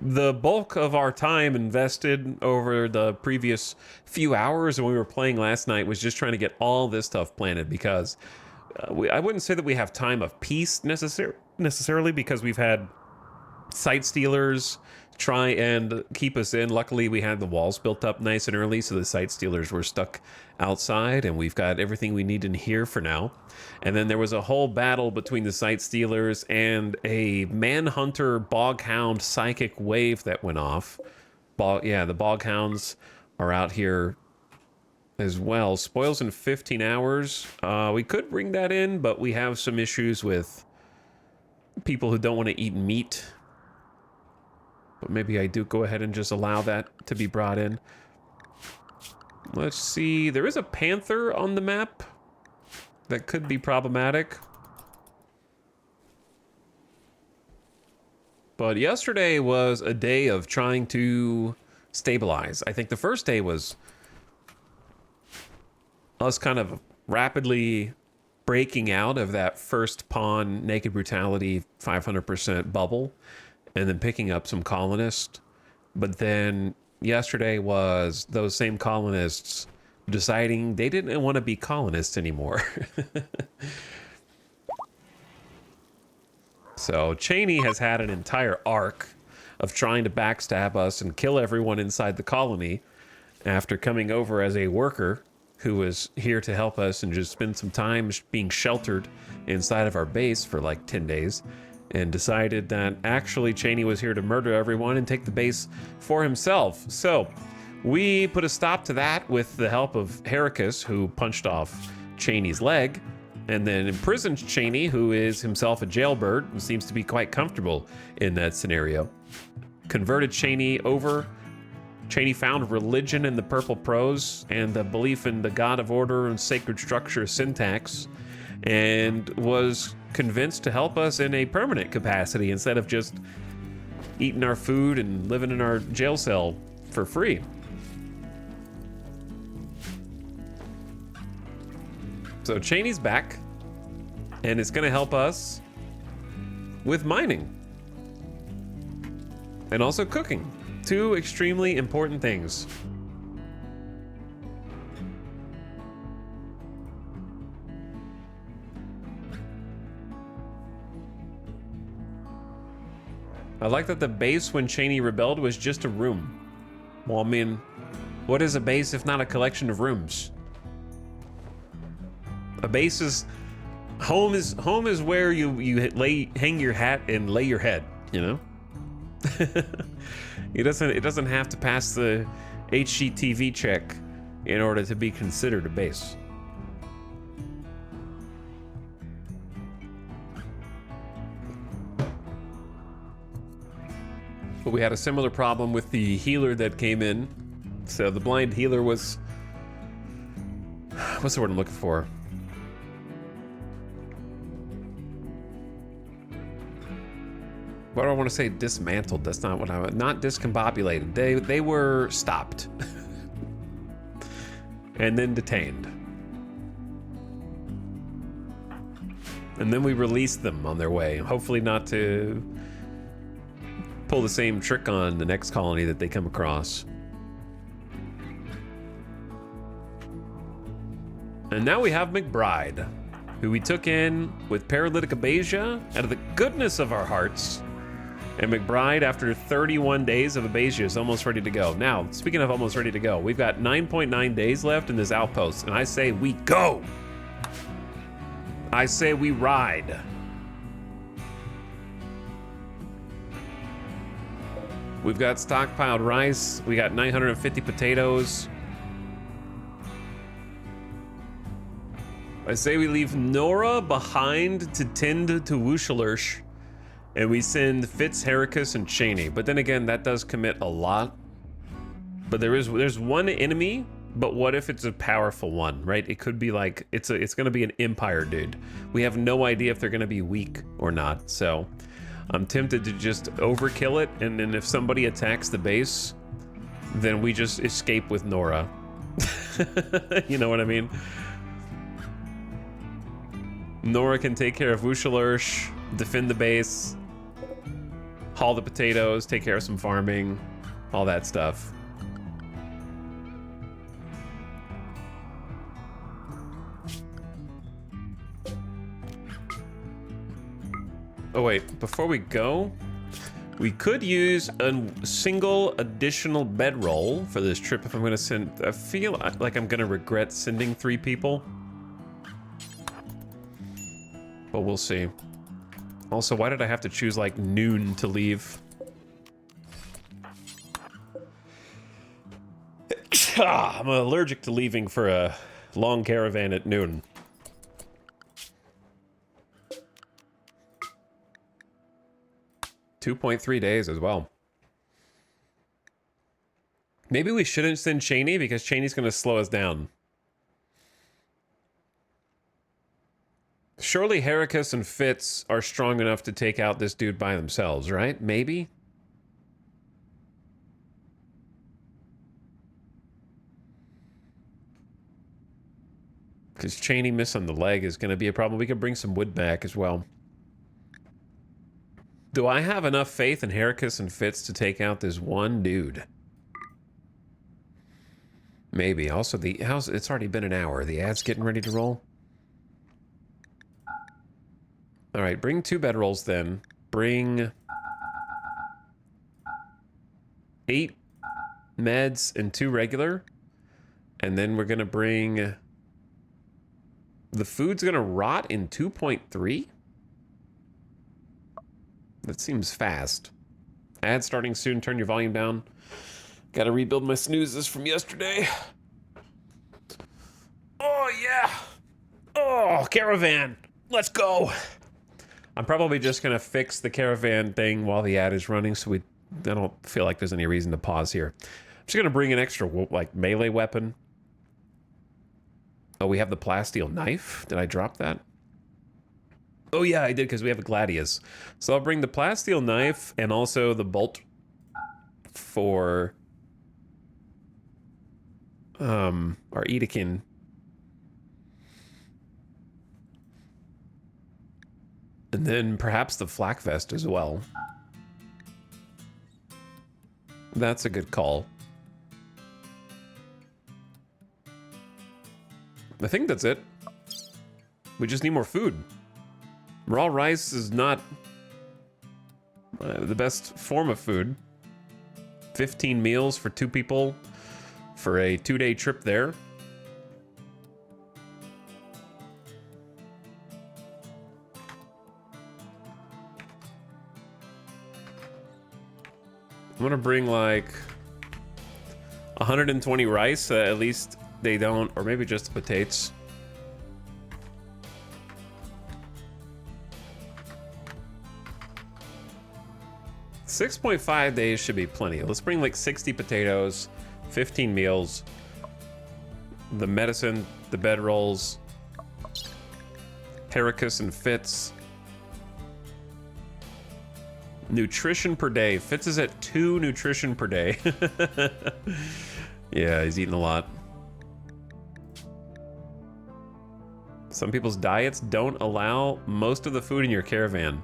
the bulk of our time invested over the previous few hours when we were playing last night was just trying to get all this stuff planted, because I wouldn't say that we have time of peace necessarily, because we've had site stealers try and keep us in. Luckily, we had the walls built up nice and early, so the site stealers were stuck outside, and we've got everything we need in here for now. And then there was a whole battle between the site stealers and a manhunter boghound psychic wave that went off. Yeah, the boghounds are out here as well. Spoils in 15 hours. We could bring that in, but we have some issues with people who don't want to eat meat. But maybe I do go ahead and just allow that to be brought in. Let's see. There is a panther on the map that could be problematic. But yesterday was a day of trying to stabilize. I think the first day was us kind of rapidly breaking out of that first pawn naked brutality 500% bubble, and then picking up some colonists. But then yesterday was those same colonists deciding they didn't want to be colonists anymore. So Cheney has had an entire arc of trying to backstab us and kill everyone inside the colony after coming over as a worker who was here to help us and just spend some time being sheltered inside of our base for like 10 days. And decided that actually Cheney was here to murder everyone and take the base for himself. So we put a stop to that with the help of Heracus, who punched off Cheney's leg, and then imprisoned Cheney, who is himself a jailbird and seems to be quite comfortable in that scenario. Converted Cheney over. Cheney found religion in the Purple Prose and the belief in the God of Order and sacred structure syntax, and was convinced to help us in a permanent capacity instead of just eating our food and living in our jail cell for free. So Cheney's back, and it's going to help us with mining and also cooking. Two extremely important things. I like that the base when Cheney rebelled was just a room. Well, I mean, what is a base if not a collection of rooms? A base is home is where you hang your hat and lay your head, you know? It doesn't have to pass the HGTV check in order to be considered a base. But we had a similar problem with the healer that came in. So the blind healer was... What's the word I'm looking for? What do I want to say? Dismantled. That's not what I... Not discombobulated. They were stopped. And then detained. And then we released them on their way. Hopefully not to pull the same trick on the next colony that they come across. And now we have McBride, who we took in with paralytic abasia out of the goodness of our hearts. And McBride, after 31 days of abasia, is almost ready to go. Now, speaking of almost ready to go, we've got 9.9 days left in this outpost, and I say we go. I say we ride. We've got stockpiled rice. We got 950 potatoes. I say we leave Nora behind to tend to Wushalursh, and we send Fitz, Heracus, and Cheney. But then again, that does commit a lot. But there's one enemy, but what if it's a powerful one, right? It could be like, it's gonna be an Empire dude. We have no idea if they're gonna be weak or not, so I'm tempted to just overkill it, and then if somebody attacks the base, then we just escape with Nora. You know what I mean? Nora can take care of Wushalursh, defend the base, haul the potatoes, take care of some farming, all that stuff. Oh wait, before we go, we could use a single additional bedroll for this trip if I'm gonna send, I feel like I'm gonna regret sending 3 people. But we'll see. Also, why did I have to choose like noon to leave? I'm allergic to leaving for a long caravan at noon. $2.3 days as well. Maybe we shouldn't send Cheney because Cheney's going to slow us down. Surely Heracus and Fitz are strong enough to take out this dude by themselves, right? Maybe? Because Cheney missing the leg is going to be a problem. We could bring some wood back as well. Do I have enough faith in Heracus and Fitz to take out this one dude? Maybe. Also, the house, it's already been an hour. The ad's getting ready to roll. All right, bring 2 bedrolls then. Bring 8 meds and 2 regular. And then we're going to bring... The food's going to rot in 2.3? That seems fast. Ad starting soon. Turn your volume down. Gotta rebuild my snoozes from yesterday. Oh, yeah. Oh, caravan. Let's go. I'm probably just gonna fix the caravan thing while the ad is running, so I don't feel like there's any reason to pause here. I'm just gonna bring an extra, like, melee weapon. Oh, we have the plasteel knife. Did I drop that? Oh yeah, I did, because we have a gladius. So I'll bring the plasteel knife and also the bolt for our Edekin. And then perhaps the flak vest as well. That's a good call. I think that's it. We just need more food. Raw rice is not the best form of food. 15 meals for 2 people for a 2-day trip there. I'm gonna bring like 120 rice, at least they don't, or maybe just the potatoes. $6.5 days should be plenty. Let's bring like 60 potatoes, 15 meals, the medicine, the bedrolls, Heracus and Fitz. Nutrition per day. Fitz is at 2 nutrition per day. Yeah, he's eating a lot. Some people's diets don't allow most of the food in your caravan.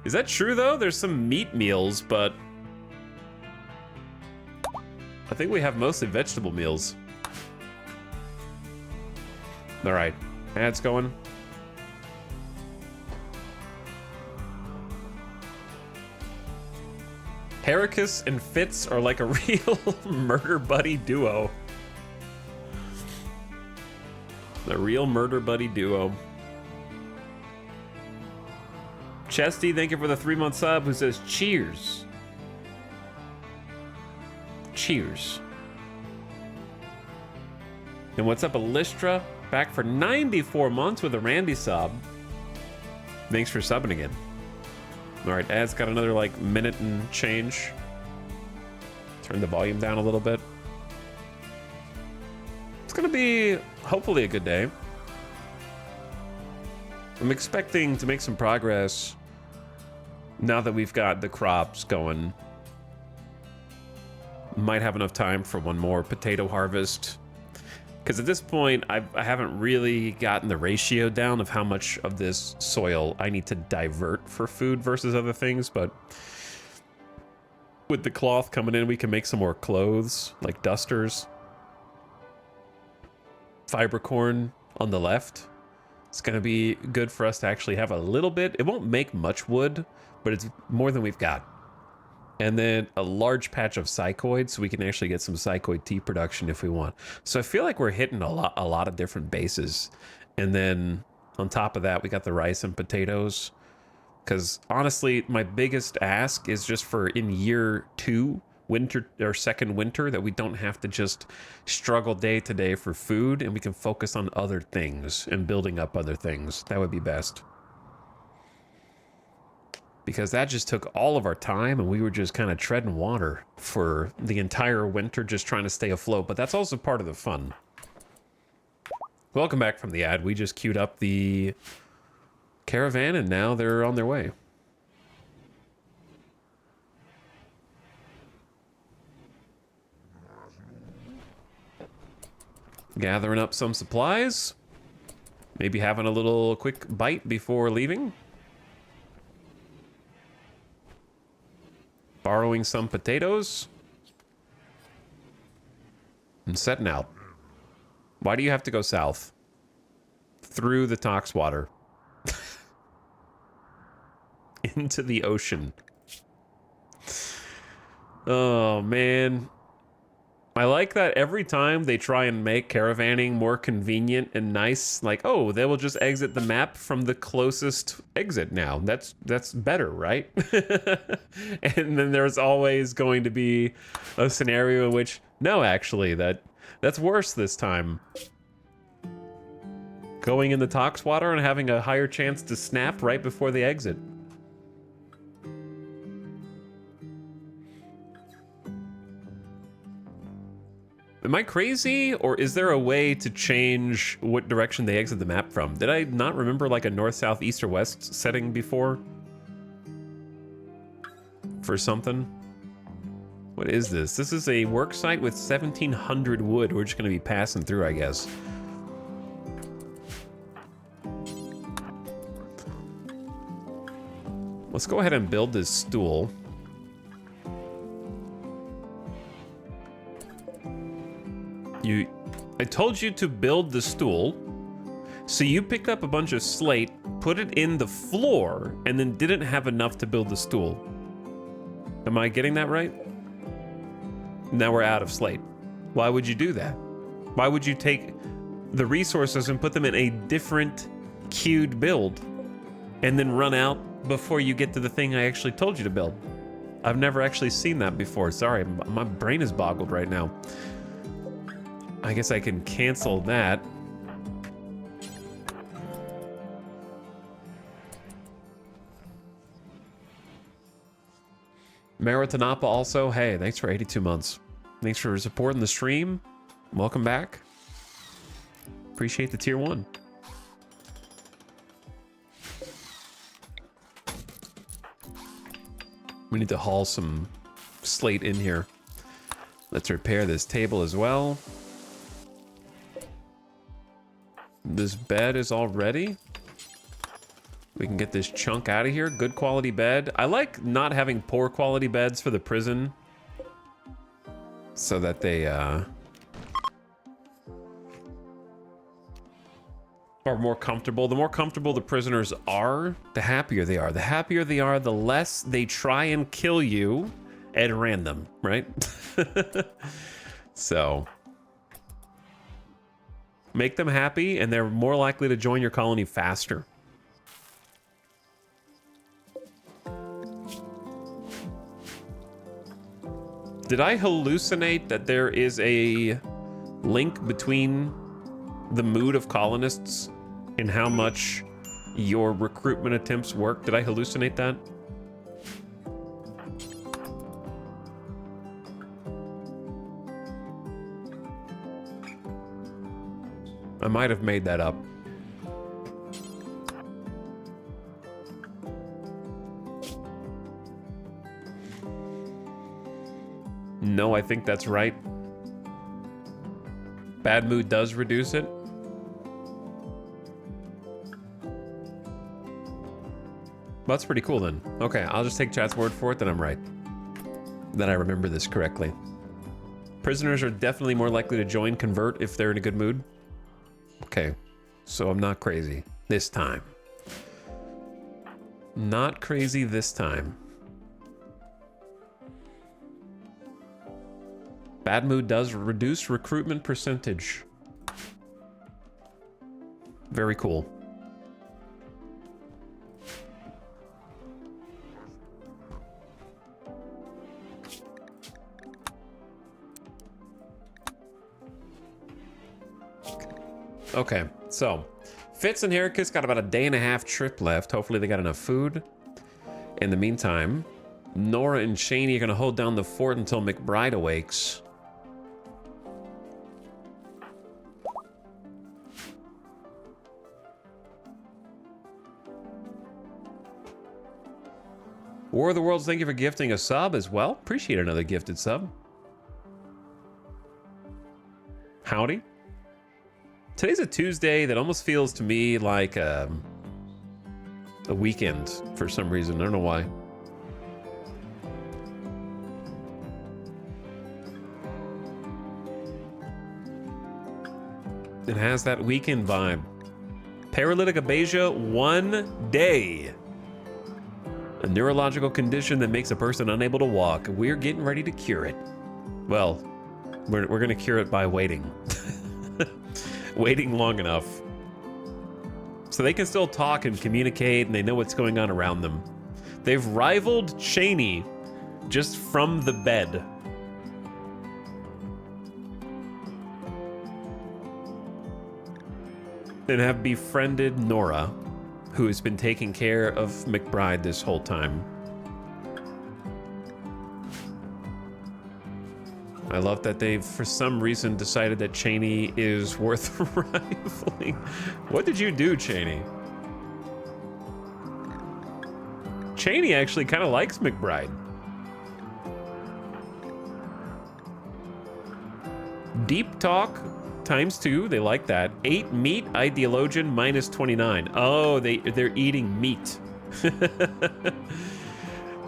Is that true, though? There's some meat meals, but I think we have mostly vegetable meals. All right, ad's going. Heracus and Fitz are like a real murder buddy duo. The real murder buddy duo. Chesty, thank you for the 3-month sub, who says cheers. Cheers. And what's up, Elistra? Back for 94 months with a Randy sub. Thanks for subbing again. All right, Ad's got another like minute and change. Turn the volume down a little bit. It's gonna be hopefully a good day. I'm expecting to make some progress now that we've got the crops going. Might have enough time for one more potato harvest. Because at this point, I haven't really gotten the ratio down of how much of this soil I need to divert for food versus other things, but with the cloth coming in, we can make some more clothes, like dusters. Fiber corn on the left. It's going to be good for us to actually have a little bit. It won't make much wood, but it's more than we've got. And then a large patch of psychoid, so we can actually get some psychoid tea production if we want. So I feel like we're hitting a lot of different bases. And then on top of that, we got the rice and potatoes. Because honestly, my biggest ask is just for in year 2, winter or second winter, that we don't have to just struggle day to day for food, and we can focus on other things and building up other things. That would be best. Because that just took all of our time, and we were just kind of treading water for the entire winter, just trying to stay afloat. But that's also part of the fun. Welcome back from the ad. We just queued up the caravan, and now they're on their way. Gathering up some supplies. Maybe having a little quick bite before leaving. Borrowing some potatoes. And setting out. Why do you have to go south? Through the Tox water. Into the ocean. Oh, man. I like that every time they try and make caravanning more convenient and nice, like, oh, they will just exit the map from the closest exit now. That's better, right? And then there's always going to be a scenario in which, no, actually, that's worse this time. Going in the Tox water and having a higher chance to snap right before the exit. Am I crazy, or is there a way to change what direction they exit the map from? Did I not remember like a north, south, east, or west setting before? For something? What is this? This is a work site with 1,700 wood. We're just going to be passing through, I guess. Let's go ahead and build this stool. I told you to build the stool, so you picked up a bunch of slate, put it in the floor, and then didn't have enough to build the stool. Am I getting that right? Now we're out of slate. Why would you do that? Why would you take the resources and put them in a different queued build and then run out before you get to the thing I actually told you to build? I've never actually seen that before. Sorry, my brain is boggled right now. I guess I can cancel that. Maritanapa also, hey, thanks for 82 months. Thanks for supporting the stream. Welcome back. Appreciate the tier 1. We need to haul some slate in here. Let's repair this table as well. This bed is all ready. We can get this chunk out of here. Good quality bed. I like not having poor quality beds for the prison, so that they are more comfortable. The more comfortable the prisoners are, the happier they are. The happier they are, the less they try and kill you at random, right? So make them happy, and they're more likely to join your colony faster. Did I hallucinate that there is a link between the mood of colonists and how much your recruitment attempts work? Did I hallucinate that? I might have made that up. No, I think that's right. Bad mood does reduce it. Well, that's pretty cool then. Okay, I'll just take chat's word for it that I'm right. That I remember this correctly. Prisoners are definitely more likely to join convert if they're in a good mood. Okay, so I'm not crazy this time. Not crazy this time. Bad mood does reduce recruitment percentage. Very cool. Okay, so Fitz and Heracus got about a day-and-a-half trip left. Hopefully they got enough food. In the meantime, Nora and Shaney are going to hold down the fort until McBride awakes. War of the Worlds, thank you for gifting a sub as well. Appreciate another gifted sub. Howdy. Today's a Tuesday that almost feels to me like a weekend for some reason. I don't know why. It has that weekend vibe. Paralytic abasia, 1 day. A neurological condition that makes a person unable to walk. We're getting ready to cure it. Well, we're going to cure it by waiting. Waiting long enough. So they can still talk and communicate and they know what's going on around them. They've rivaled Cheney just from the bed. And have befriended Nora, who has been taking care of McBride this whole time. I love that they've, for some reason, decided that Cheney is worth rivaling. What did you do, Cheney? Cheney actually kind of likes McBride. Deep talk ×2, they like that. 8 meat, ideologian minus 29. Oh, they're eating meat.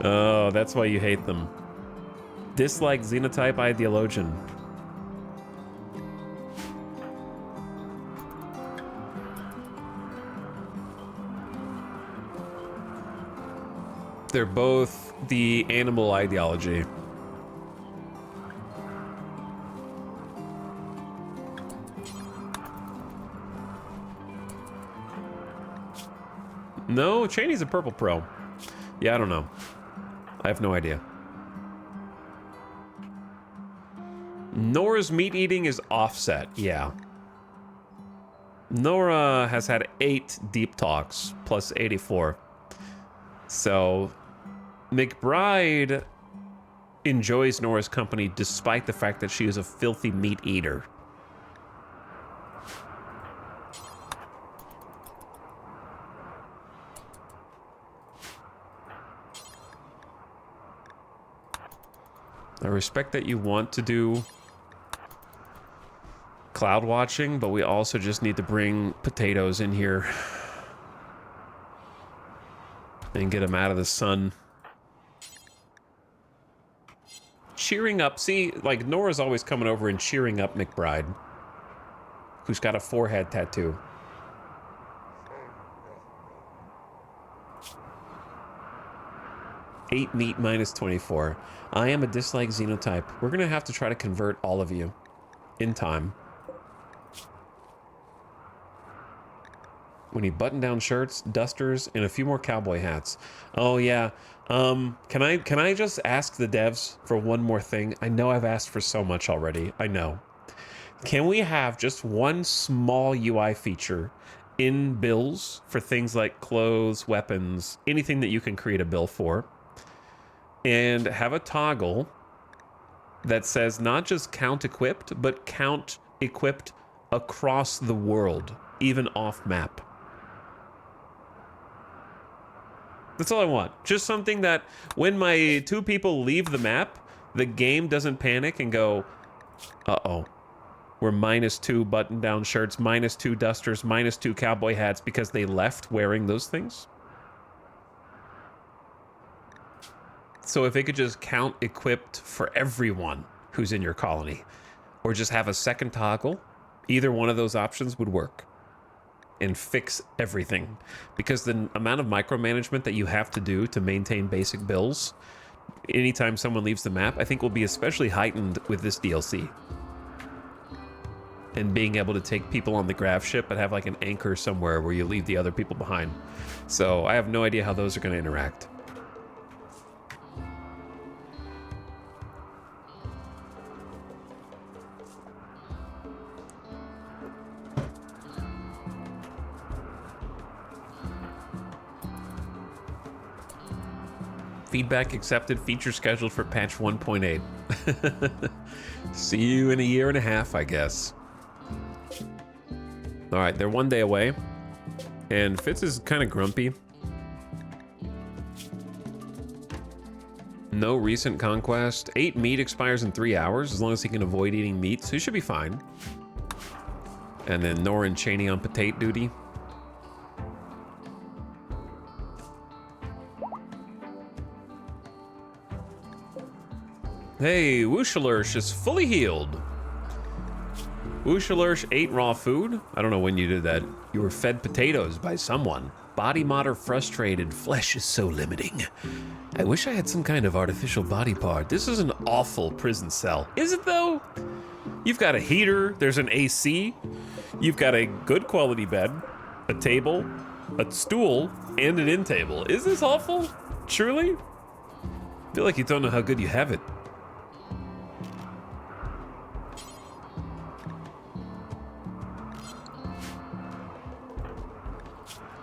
Oh, that's why you hate them. Dislike xenotype ideologian. They're both the animal ideology. No, Cheney's a purple pro. Yeah, I don't know. I have no idea. Nora's meat eating is offset, yeah. Nora has had 8 deep talks, plus 84. So, McBride enjoys Nora's company despite the fact that she is a filthy meat eater. I respect that you want to do cloud watching, but we also just need to bring potatoes in here and get them out of the sun. Cheering up. See, like, Nora's always coming over and cheering up McBride, who's got a forehead tattoo. Eight meat minus 24. I am a dislike xenotype. We're going to have to try to convert all of you in time. We need button-down shirts, dusters, and a few more cowboy hats. Oh, yeah. Can I just ask the devs for one more thing? I know I've asked for so much already. I know. Can we have just one small UI feature in bills for things like clothes, weapons, anything that you can create a bill for, and have a toggle that says not just count equipped, but count equipped across the world, even off map? That's all I want. Just something that when my 2 people leave the map, the game doesn't panic and go, uh-oh. were -2 button-down shirts, -2 dusters, -2 cowboy hats because they left wearing those things. So if it could just count equipped for everyone who's in your colony, or just have a second toggle, either one of those options would work and fix everything. Because the amount of micromanagement that you have to do to maintain basic bills anytime someone leaves the map, I think will be especially heightened with this DLC. And being able to take people on the grav ship and have like an anchor somewhere where you leave the other people behind. So I have no idea how those are going to interact. Feedback accepted, feature scheduled for patch 1.8. See you in a year and a half, I guess. All right, they're 1 day away. And Fitz is kind of grumpy. No recent conquest. 8 meat expires in 3 hours, as long as he can avoid eating meat, so he should be fine. And then Nora and Cheney on potato duty. Hey, Wushalursh is fully healed. Wushalursh ate raw food. I don't know when you did that. You were fed potatoes by someone. Body modder frustrated. Flesh is so limiting. I wish I had some kind of artificial body part. This is an awful prison cell. Is it though? You've got a heater. There's an AC. You've got a good quality bed, a table, a stool, and an end table. Is this awful? Truly? I feel like you don't know how good you have it.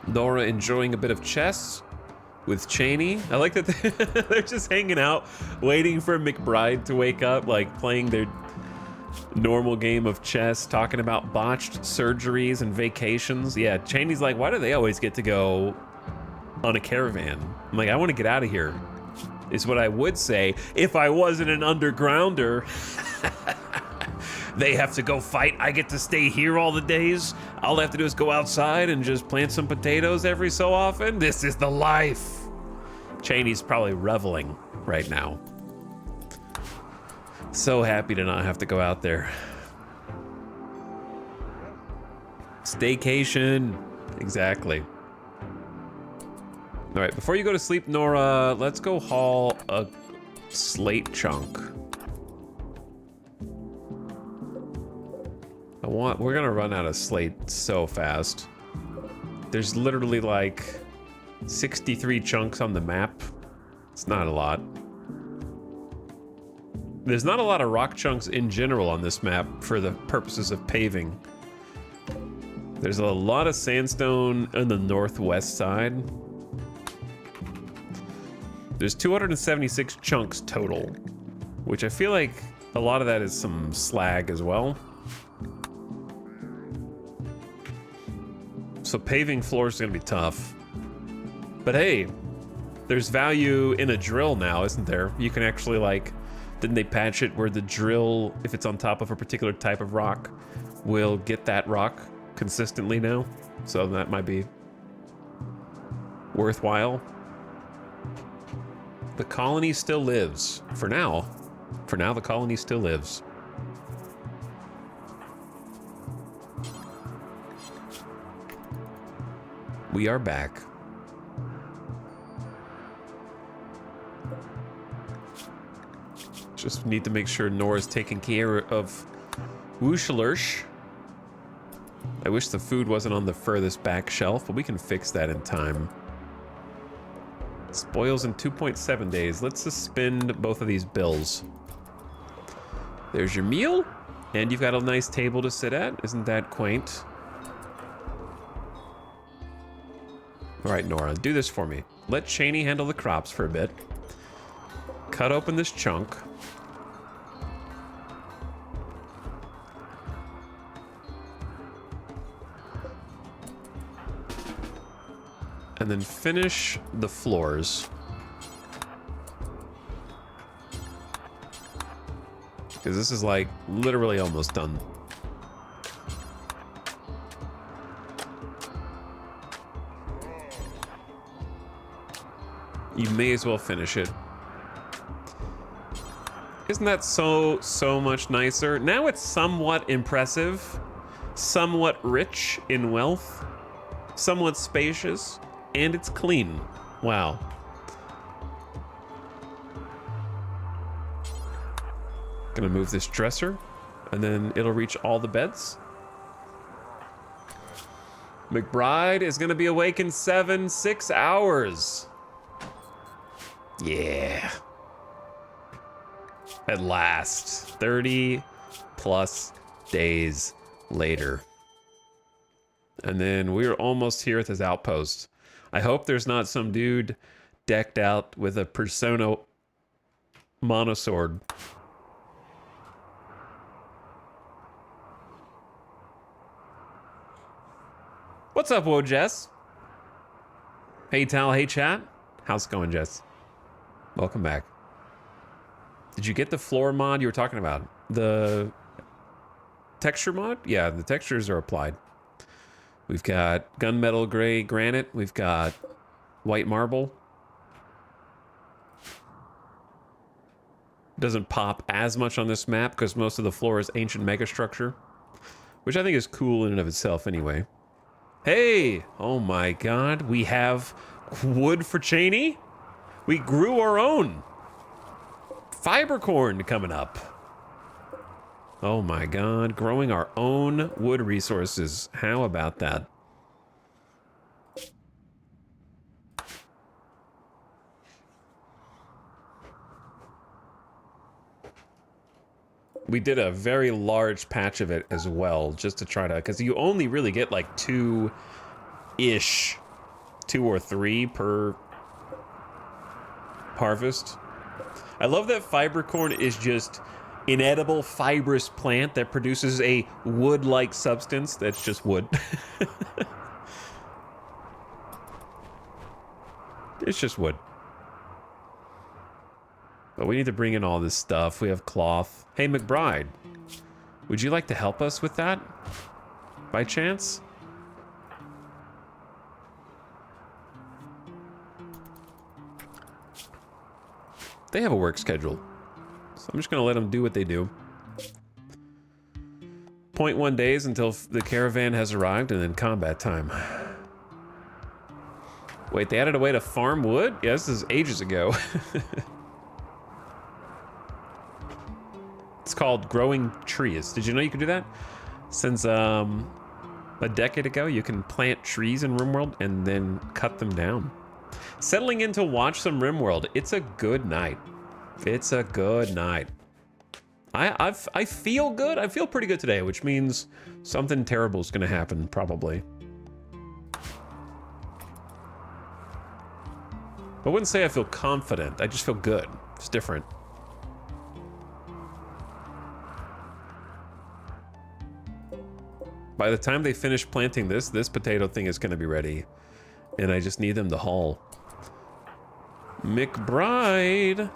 Nora enjoying a bit of chess with Cheney. I like that they're just hanging out, waiting for McBride to wake up, like playing their normal game of chess, talking about botched surgeries and vacations. Yeah, Cheney's like, why do they always get to go on a caravan? I'm like, I want to get out of here, is what I would say if I wasn't an undergrounder. They have to go fight. I get to stay here all the days. All I have to do is go outside and just plant some potatoes every so often. This is the life. Cheney's probably reveling right now. So happy to not have to go out there. Staycation. Exactly. All right, before you go to sleep, Nora, let's go haul a slate chunk. We're gonna run out of slate so fast. There's literally like 63 chunks on the map. It's not a lot. There's not a lot of rock chunks in general on this map for the purposes of paving. There's a lot of sandstone on the northwest side. There's 276 chunks total, which I feel like a lot of that is some slag as well. So paving floors is gonna be tough. But hey, there's value in a drill now, isn't there? You can actually, like, didn't they patch it where the drill, if it's on top of a particular type of rock, will get that rock consistently now? So that might be worthwhile. The colony still lives. For now. For now, the colony still lives. We are back. Just need to make sure Nora's taking care of Wushalursh. I wish the food wasn't on the furthest back shelf, but we can fix that in time. Spoils in 2.7 days. Let's suspend both of these bills. There's your meal, and you've got a nice table to sit at. Isn't that quaint? All right, Nora, do this for me. Let Cheney handle the crops for a bit. Cut open this chunk. And then finish the floors. Because this is like literally almost done. You may as well finish it. Isn't that so much nicer? Now it's somewhat impressive, somewhat rich in wealth, somewhat spacious, and it's clean. Wow. Gonna move this dresser, and then it'll reach all the beds. McBride is gonna be awake in 6 hours. Yeah. At last, 30 plus days later. And then we're almost here at this outpost. I hope there's not some dude decked out with a Persona monosword. What's up, Whoa, Jess? Hey, Tal. Hey, chat. How's it going, Jess? Welcome back. Did you get the floor mod you were talking about? The texture mod? Yeah, the textures are applied. We've got gunmetal gray granite. We've got white marble. Doesn't pop as much on this map because most of the floor is ancient megastructure, which I think is cool in and of itself anyway. Hey! Oh my god, we have wood for Cheney? We grew our own. Fiber corn coming up. Oh my god, growing our own wood resources. How about that? We did a very large patch of it as well, just to try to, because you only really get like 2-ish, 2 or 3 per harvest. I love that fiber corn is just inedible fibrous plant that produces a wood-like substance that's just wood. It's just wood. But we need to bring in all this stuff. We have cloth. Hey, McBride, would you like to help us with that? By chance? They have a work schedule, so I'm just gonna let them do what they do. 0.1 days until the caravan has arrived, and then combat time. Wait, they added a way to farm wood? Yeah, this is ages ago. It's called growing trees. Did you know you could do that? Since a decade ago, you can plant trees in RimWorld and then cut them down. Settling in to watch some RimWorld. It's a good night. It's a good night. I feel good. I feel pretty good today, which means something terrible is going to happen, probably. I wouldn't say I feel confident. I just feel good. It's different. By the time they finish planting this potato thing is going to be ready. And I just need them to haul. McBride.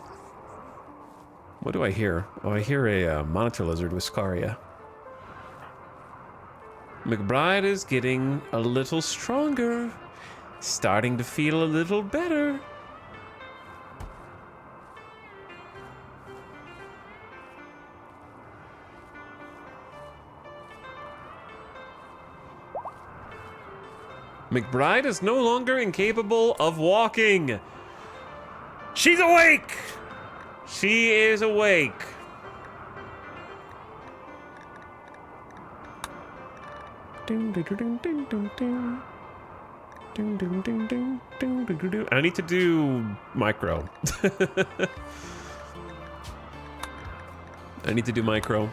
What do I hear? Oh, I hear a monitor lizard with Scaria. McBride is getting a little stronger. Starting to feel a little better. McBride is no longer incapable of walking. She's awake! She is awake. I need to do micro. I need to do micro.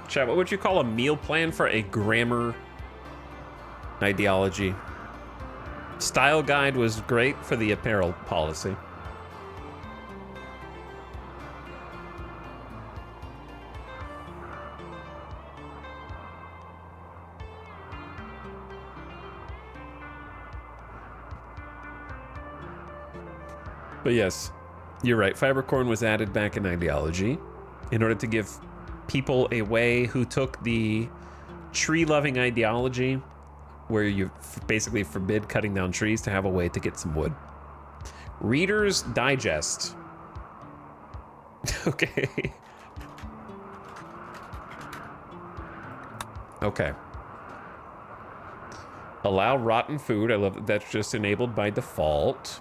Chat, what would you call a meal plan for a grammar ideology? Style guide was great for the apparel policy. But yes, you're right. Fibercorn was added back in ideology in order to give people a way who took the tree-loving ideology, where you basically forbid cutting down trees, to have a way to get some wood. Reader's Digest. Okay. Okay. Allow rotten food. I love that that's just enabled by default.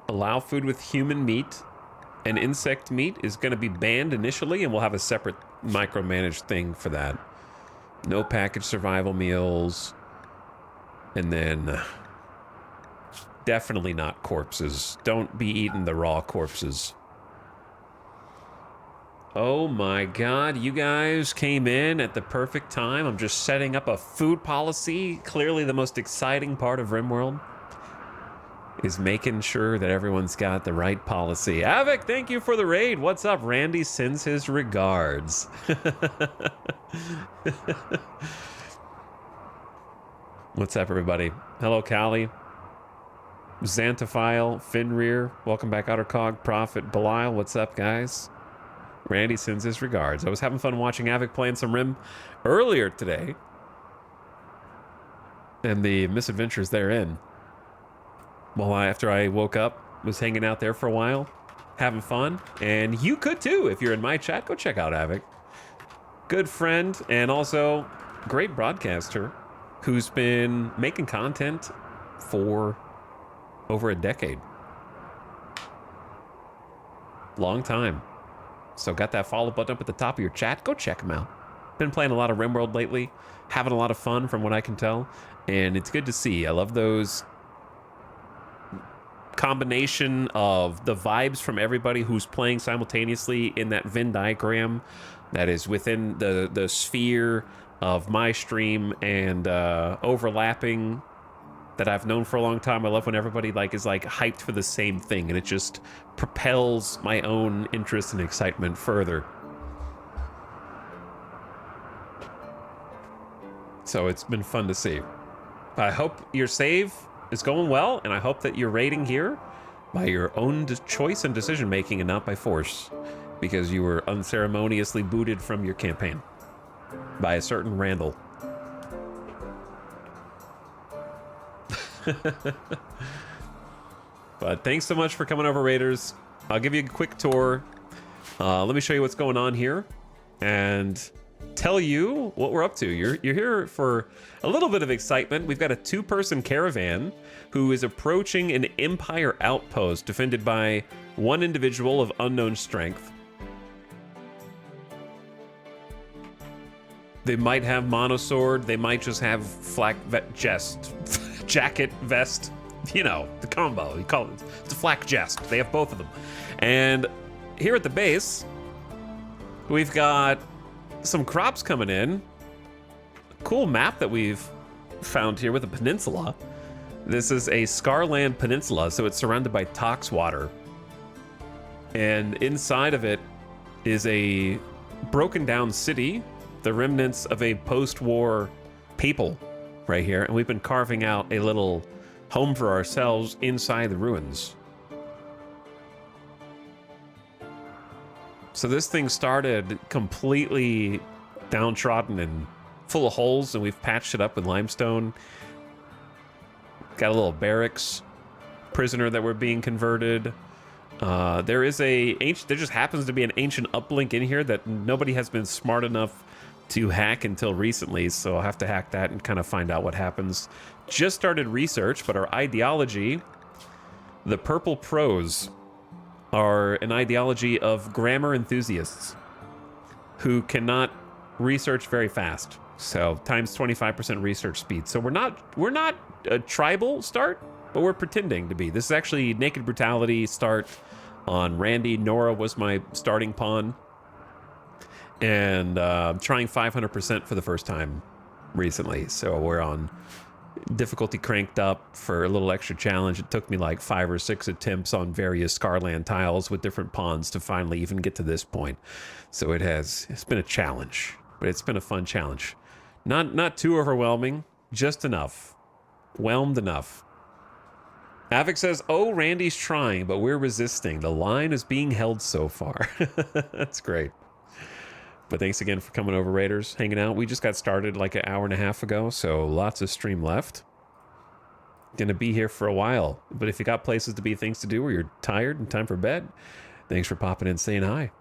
Allow food with human meat. And insect meat is going to be banned initially, and we'll have a separate micromanaged thing for that. No packaged survival meals. And then definitely not corpses. Don't be eating the raw corpses. Oh my god, you guys came in at the perfect time. I'm just setting up a food policy. Clearly the most exciting part of RimWorld is making sure that everyone's got the right policy. Avic, thank you for the raid. What's up? Randy sends his regards. What's up, everybody? Hello, Callie. Xantophile, Finrear, welcome back, Outercog, Prophet, Belial, what's up, guys? Randy sends his regards. I was having fun watching Avic playing some Rim earlier today, and the misadventures therein. Well, after I woke up, was hanging out there for a while, having fun, and you could too. If you're in my chat, go check out Avic. Good friend, and also great broadcaster, who's been making content for over a decade. Long time. So got that follow button up at the top of your chat. Go check him out. Been playing a lot of RimWorld lately. Having a lot of fun from what I can tell. And it's good to see. I love those combination of the vibes from everybody who's playing simultaneously in that Venn diagram that is within the sphere of my stream and overlapping that I've known for a long time. I love when everybody is hyped for the same thing, and it just propels my own interest and excitement further. So it's been fun to see. I hope your save is going well, and I hope that you're raiding here by your own choice and decision making and not by force, because you were unceremoniously booted from your campaign by a certain Randall. But thanks so much for coming over, Raiders. I'll give you a quick tour. Let me show you what's going on here and tell you what we're up to. You're here for a little bit of excitement. We've got a 2-person caravan who is approaching an Empire outpost defended by one individual of unknown strength. They might have monosword. They might just have flak jacket, vest, you know, the combo. You call it, it's a flak jest. They have both of them. And here at the base, we've got some crops coming in. Cool map that we've found here with a peninsula. This is a Scarland Peninsula, so it's surrounded by Tox water. And inside of it is a broken down city, the remnants of a post-war papal right here, and we've been carving out a little home for ourselves inside the ruins. So this thing started completely downtrodden and full of holes, and we've patched it up with limestone. Got a little barracks, prisoner that we're being converted. There just happens to be an ancient uplink in here that nobody has been smart enough to hack until recently, so I'll have to hack that and kind of find out what happens. Just started research, but our ideology, the Purple Prose, are an ideology of grammar enthusiasts who cannot research very fast. So times 25% research speed. So we're not a tribal start, but we're pretending to be. This is actually Naked Brutality start on Randy. Nora was my starting pawn. And trying 500% for the first time recently. So we're on difficulty cranked up for a little extra challenge. It took me like 5 or 6 attempts on various Scarland tiles with different pawns to finally even get to this point. So it's been a challenge, but it's been a fun challenge. Not too overwhelming, just enough. Whelmed enough. Avic says, oh, Randy's trying, but we're resisting. The line is being held so far. That's great. But thanks again for coming over, Raiders, hanging out. We just got started like an hour and a half ago, so lots of stream left. Gonna be here for a while. But if you got places to be, things to do, or you're tired and time for bed, thanks for popping in and saying hi.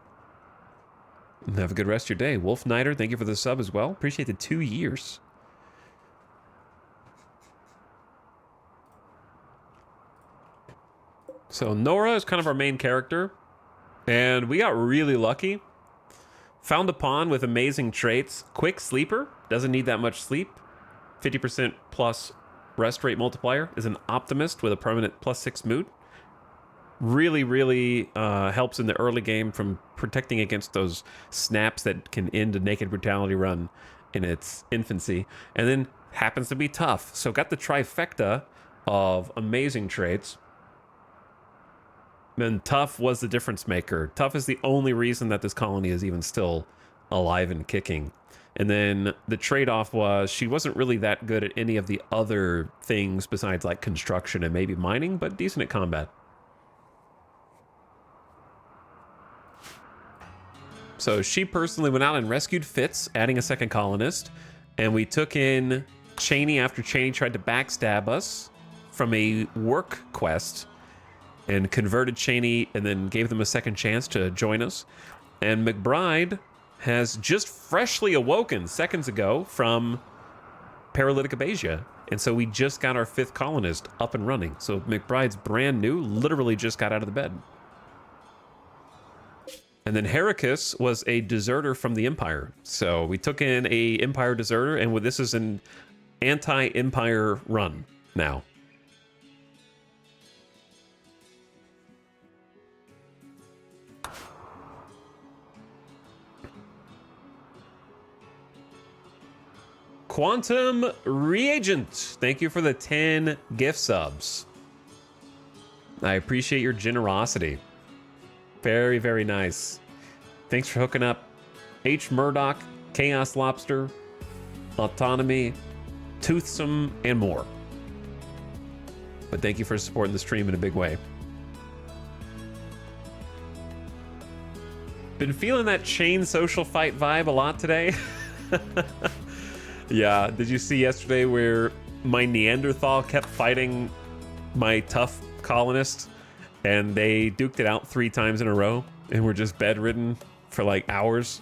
And have a good rest of your day. Wolf Nighter, thank you for the sub as well. Appreciate the 2 years. So Nora is kind of our main character, and we got really lucky. Found a pawn with amazing traits. Quick sleeper, doesn't need that much sleep. 50% plus rest rate multiplier. Is an optimist with a permanent +6 mood. Really, really helps in the early game from protecting against those snaps that can end a naked brutality run in its infancy. And then happens to be tough. So got the trifecta of amazing traits. Then tough was the difference maker. Tough is the only reason that this colony is even still alive and kicking. And then the trade-off was she wasn't really that good at any of the other things besides like construction and maybe mining, but decent at combat. So she personally went out and rescued Fitz, adding a second colonist. And we took in Cheney after Cheney tried to backstab us from a work quest, and converted Cheney and then gave them a second chance to join us. And McBride has just freshly awoken seconds ago from paralytic abasia. And so we just got our 5th colonist up and running. So McBride's brand new, literally just got out of the bed. And then Heracus was a deserter from the Empire. So we took in a Empire deserter, and this is an anti-Empire run now. Quantum Reagent, thank you for the 10 gift subs. I appreciate your generosity. Very, very nice. Thanks for hooking up H. Murdoch, Chaos Lobster, Autonomy, Toothsome, and more. But thank you for supporting the stream in a big way. Been feeling that chain social fight vibe a lot today. Yeah, did you see yesterday where my Neanderthal kept fighting my tough colonist, and they duked it out 3 times in a row, and were just bedridden for like hours?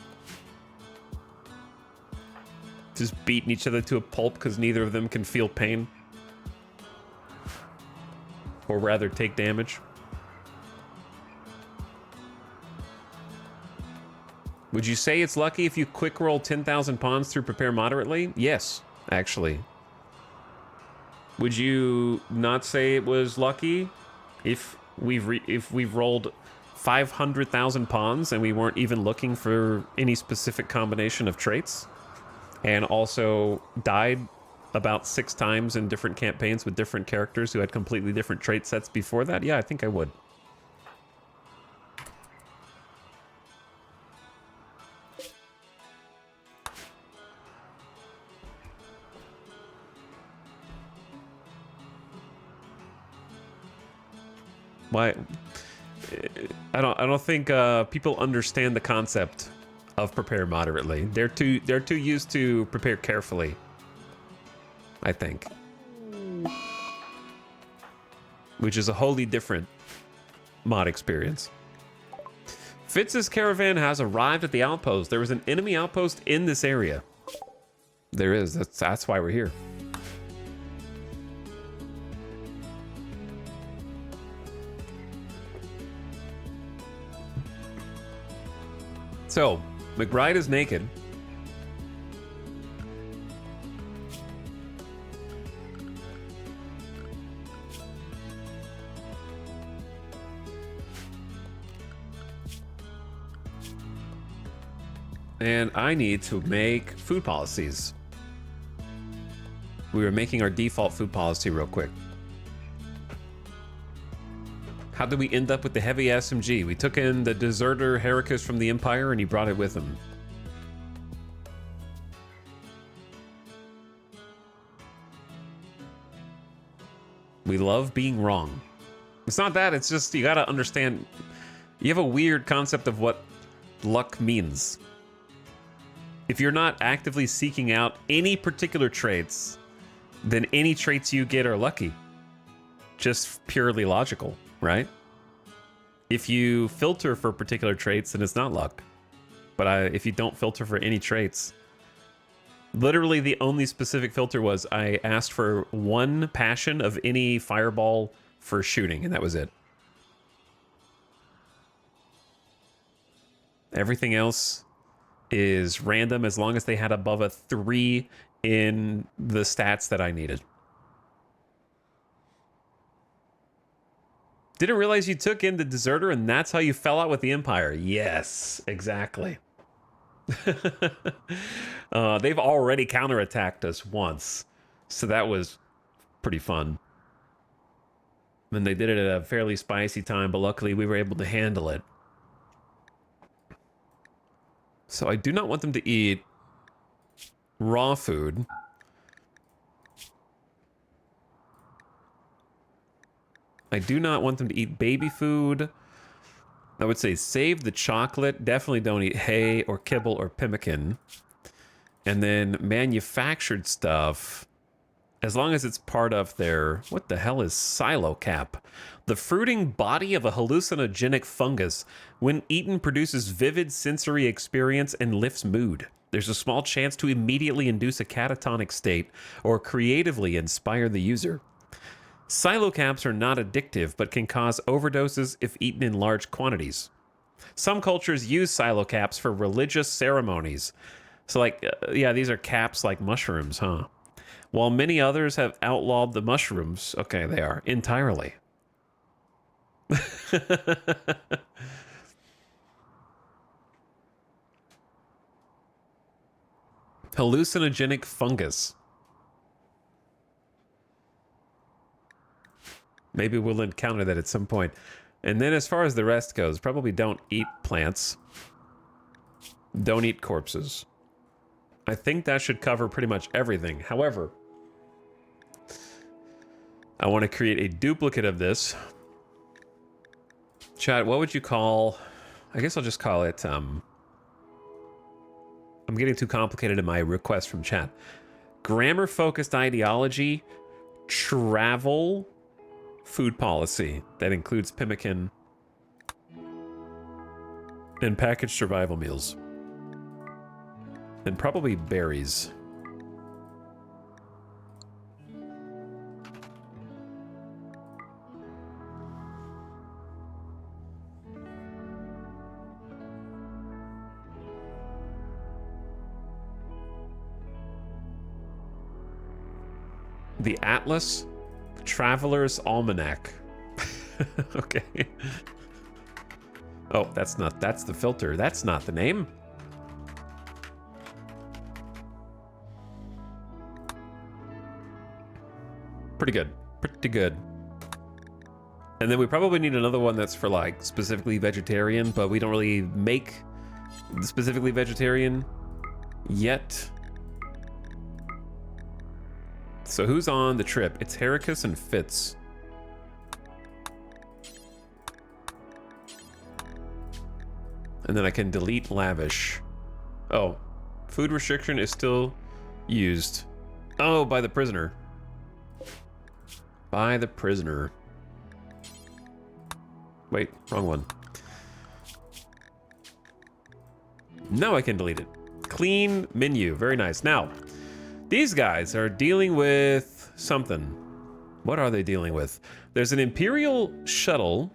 Just beating each other to a pulp because neither of them can feel pain. Or rather, take damage. Would you say it's lucky if you quick roll 10,000 pawns through prepare moderately? Yes, actually. Would you not say it was lucky if we've rolled 500,000 pawns and we weren't even looking for any specific combination of traits, and also died about 6 times in different campaigns with different characters who had completely different trait sets before that? Yeah, I think I would. Why? I don't think people understand the concept of prepare moderately. They're too used to prepare carefully, I think. Which is a wholly different mod experience. Fitz's caravan has arrived at the outpost. There was an enemy outpost in this area. There is. That's why we're here. So, McBride is naked. And I need to make food policies. We were making our default food policy real quick. How did we end up with the heavy SMG? We took in the deserter Heracus from the Empire and he brought it with him. We love being wrong. It's not that, it's just you gotta understand. You have a weird concept of what luck means. If you're not actively seeking out any particular traits, then any traits you get are lucky. Just purely logical, right? If you filter for particular traits, then it's not luck. But if you don't filter for any traits, literally the only specific filter was I asked for 1 passion of any fireball for shooting, and that was it. Everything else is random as long as they had above a 3 in the stats that I needed. Didn't realize you took in the deserter and that's how you fell out with the Empire. Yes, exactly. They've already counterattacked us once, so that was pretty fun. And they did it at a fairly spicy time, but luckily we were able to handle it. So I do not want them to eat raw food. I do not want them to eat baby food. I would say save the chocolate. Definitely don't eat hay or kibble or pemmican. And then manufactured stuff, as long as it's part of their... What the hell is silo cap? The fruiting body of a hallucinogenic fungus. When eaten, produces vivid sensory experience and lifts mood. There's a small chance to immediately induce a catatonic state or creatively inspire the user. Silo caps are not addictive, but can cause overdoses if eaten in large quantities. Some cultures use silo caps for religious ceremonies. So like, yeah, these are caps like mushrooms, huh? While many others have outlawed the mushrooms, okay, they are, entirely. Hallucinogenic fungus. Maybe we'll encounter that at some point. And then as far as the rest goes, probably don't eat plants. Don't eat corpses. I think that should cover pretty much everything. However, I want to create a duplicate of this. Chat, what would you call... I guess I'll just call it... I'm getting too complicated in my request from chat. Grammar-focused ideology, travel... food policy that includes pemmican and packaged survival meals and probably berries. The Atlas Traveler's Almanac. Okay. Oh, that's the filter. That's not the name. Pretty good. Pretty good. And then we probably need another one that's for like specifically vegetarian, but we don't really make specifically vegetarian yet. So who's on the trip? It's Heracus and Fitz. And then I can delete Lavish. Oh, food restriction is still used. Oh, by the prisoner. By the prisoner. Wait, wrong one. Now I can delete it. Clean menu, very nice. Now, these guys are dealing with something. What are they dealing with? There's an Imperial shuttle.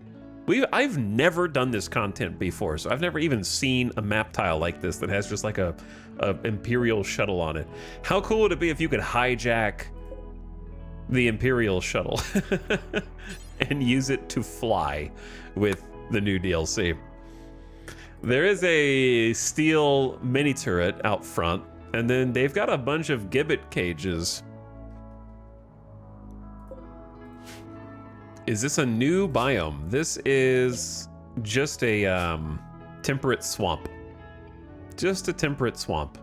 I've never done this content before, so I've never even seen a map tile like this that has just like a Imperial shuttle on it. How cool would it be if you could hijack the Imperial shuttle and use it to fly with the new DLC? There is a steel mini turret out front. And then they've got a bunch of gibbet cages. Is this a new biome? This is just a temperate swamp. Just a temperate swamp.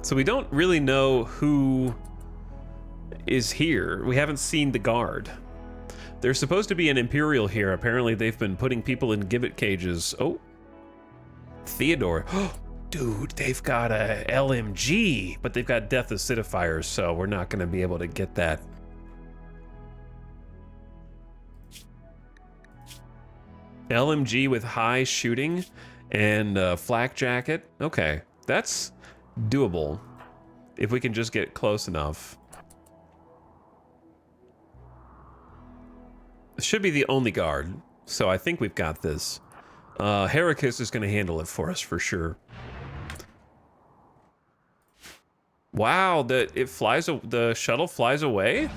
So we don't really know who is here. We haven't seen the guard. There's supposed to be an Imperial here. Apparently they've been putting people in gibbet cages. Oh, Theodore. Oh, dude, they've got a LMG, but they've got Death Acidifiers, so we're not gonna be able to get that. LMG with high shooting and flak jacket. Okay, that's doable if we can just get close enough. This should be the only guard, so I think we've got this. Heracus is going to handle it for us for sure. Wow, the shuttle flies away?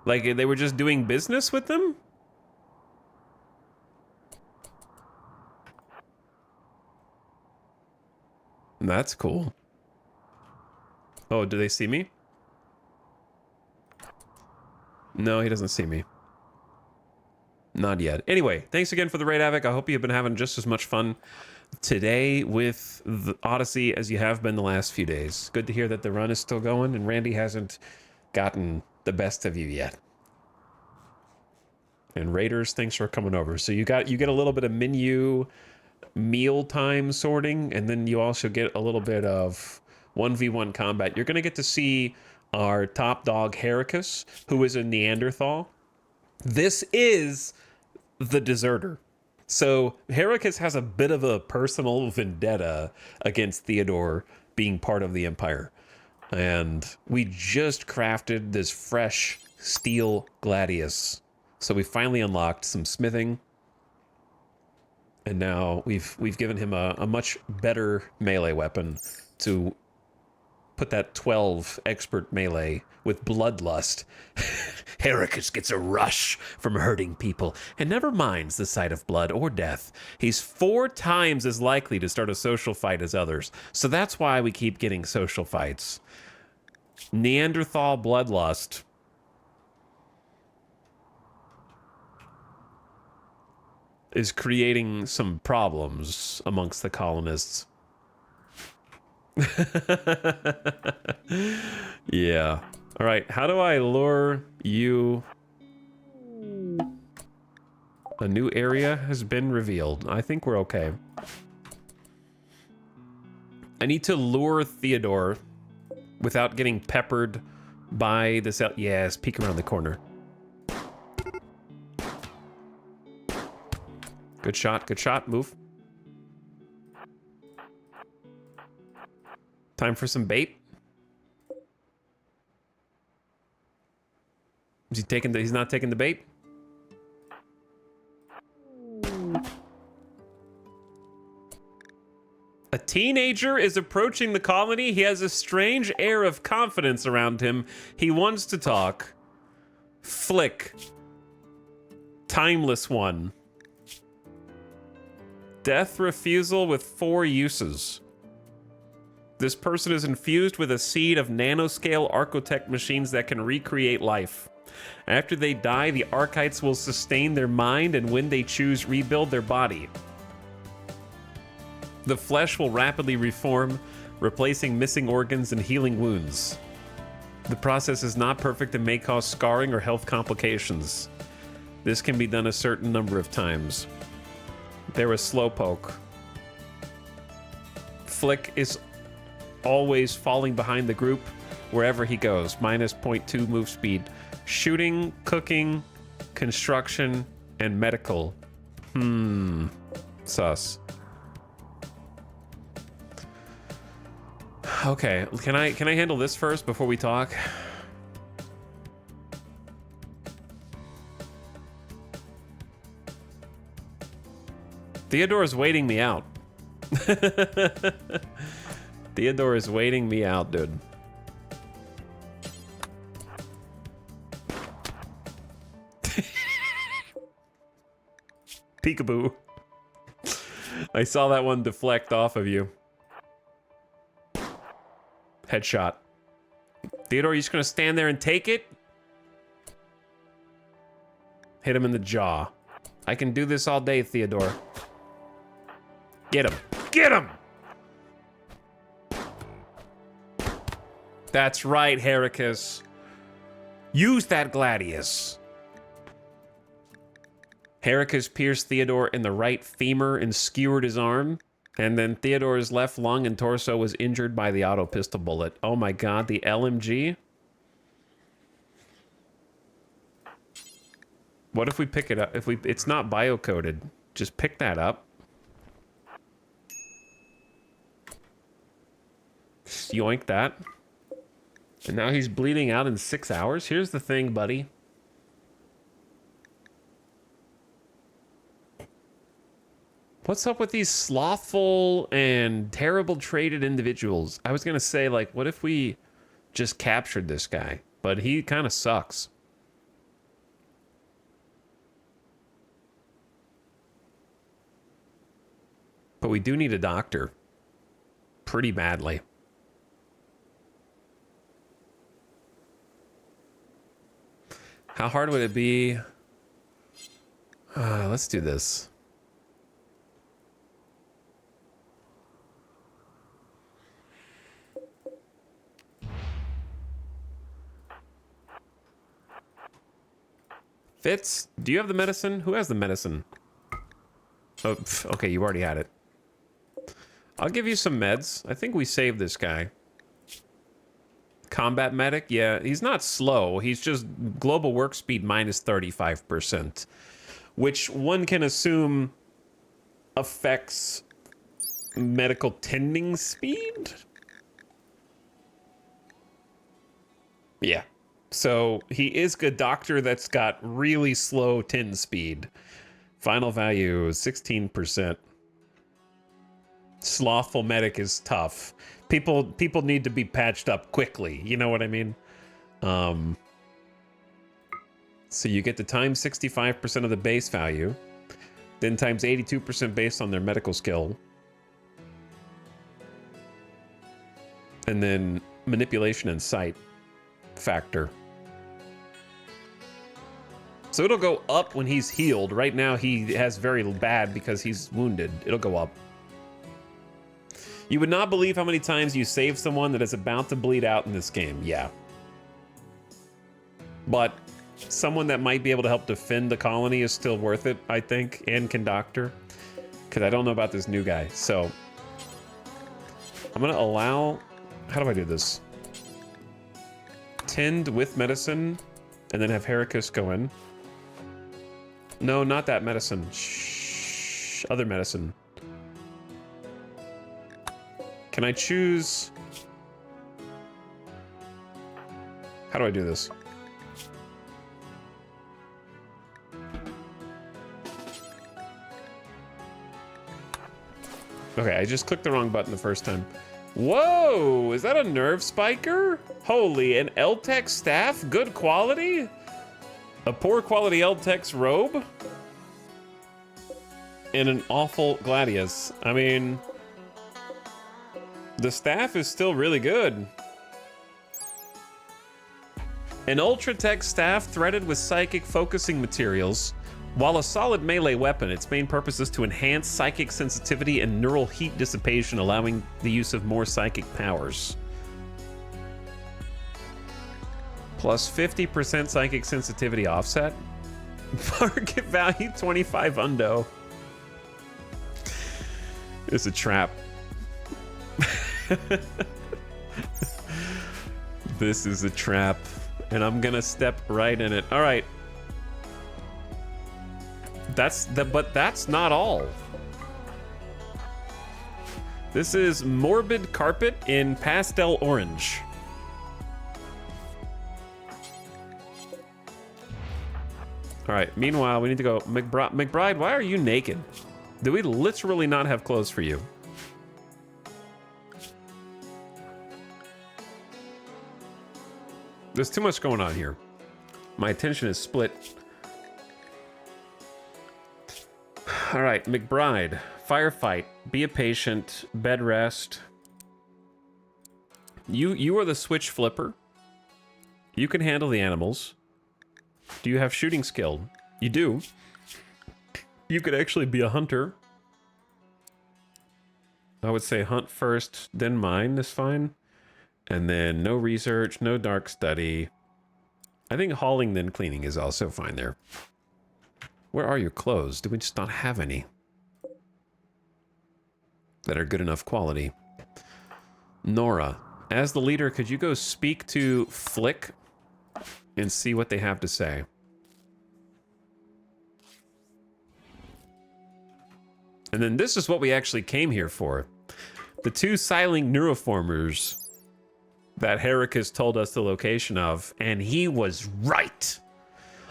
Like they were just doing business with them? That's cool. Oh, do they see me? No, he doesn't see me. Not yet. Anyway, thanks again for the raid, Havoc. I hope you've been having just as much fun today with the Odyssey as you have been the last few days. Good to hear that the run is still going and Randy hasn't gotten the best of you yet. And Raiders, thanks for coming over. So you get a little bit of menu mealtime sorting, and then you also get a little bit of 1v1 combat. You're going to get to see our top dog Heracus, who is a Neanderthal. This is the deserter. So Heracus has a bit of a personal vendetta against Theodore being part of the Empire. And we just crafted this fresh steel gladius. So we finally unlocked some smithing. And now we've given him a much better melee weapon to put that 12 expert melee with bloodlust. Heracus gets a rush from hurting people and never minds the sight of blood or death. He's 4 times as likely to start a social fight as others. So that's why we keep getting social fights. Neanderthal bloodlust. Is creating some problems amongst the colonists. Yeah. All right, how do I lure you? A new area has been revealed. I think we're okay. I need to lure Theodore without getting peppered by this. Yes, peek around the corner. Good shot, move. Time for some bait. Is he taking he's not taking the bait? A teenager is approaching the colony. He has a strange air of confidence around him. He wants to talk. Flick. Timeless one. Death refusal with 4 uses. This person is infused with a seed of nanoscale architect machines that can recreate life. After they die, the archites will sustain their mind and when they choose, rebuild their body. The flesh will rapidly reform, replacing missing organs and healing wounds. The process is not perfect and may cause scarring or health complications. This can be done a certain number of times. They're a slowpoke. Flick is always falling behind the group wherever he goes. Minus 0.2 move speed. Shooting, cooking, construction, and medical. Sus. Okay, can I handle this first before we talk? Theodore is waiting me out. Theodore is waiting me out, dude. Peekaboo. I saw that one deflect off of you. Headshot. Theodore, you just gonna stand there and take it? Hit him in the jaw. I can do this all day, Theodore. Get him. Get him! That's right, Heracus. Use that gladius. Heracus pierced Theodore in the right femur and skewered his arm. And then Theodore's left lung and torso was injured by the auto pistol bullet. Oh my god, the LMG? What if we pick it up? It's not biocoded. Just pick that up. Yoink that. And now he's bleeding out in 6 hours? Here's the thing, buddy. What's up with these slothful and terrible traded individuals? I was gonna say, like, what if we just captured this guy? But he kind of sucks. But we do need a doctor. Pretty badly. How hard would it be? Let's do this. Fitz, do you have the medicine? Who has the medicine? Oh, okay, you already had it. I'll give you some meds. I think we saved this guy. Combat medic? Yeah, he's not slow. He's just global work speed minus 35%. Which one can assume affects medical tending speed? Yeah. So he is a doctor that's got really slow tend speed. Final value is 16%. Slothful medic is tough. People need to be patched up quickly. You know what I mean? So you get to times 65% of the base value, then times 82% based on their medical skill, and then manipulation and sight factor. So it'll go up when he's healed. Right now he has very bad because he's wounded. It'll go up. You would not believe how many times you save someone that is about to bleed out in this game. Yeah. But someone that might be able to help defend the colony is still worth it, I think, and can doctor. Because I don't know about this new guy. So I'm going to allow... How do I do this? Tend with medicine, and then have Heracus go in. No, not that medicine. Shh. Other medicine. Can I choose... How do I do this? Okay, I just clicked the wrong button the first time. Whoa! Is that a nerve spiker? Holy, an Eltex staff? Good quality? A poor quality Eltex robe? And an awful gladius. I mean... The staff is still really good. An Ultratech staff threaded with psychic focusing materials. While a solid melee weapon, its main purpose is to enhance psychic sensitivity and neural heat dissipation, allowing the use of more psychic powers. Plus 50% psychic sensitivity offset. Market value 25 hundo. It's a trap. This is a trap, and I'm gonna step right in it. All right. But that's not all. This is Morbid Carpet in pastel orange. All right, meanwhile, we need to go. McBride, why are you naked? Do we literally not have clothes for you? There's too much going on here. My attention is split. All right, McBride. Firefight. Be a patient. Bed rest. You are the switch flipper. You can handle the animals. Do you have shooting skill? You do. You could actually be a hunter. I would say hunt first, then mine is fine. And then no research, no dark study. I think hauling then cleaning is also fine there. Where are your clothes? Do we just not have any that are good enough quality? Nora, as the leader, could you go speak to Flick and see what they have to say? And then this is what we actually came here for. The two Siling neuroformers that Heracus told us the location of, and he was right.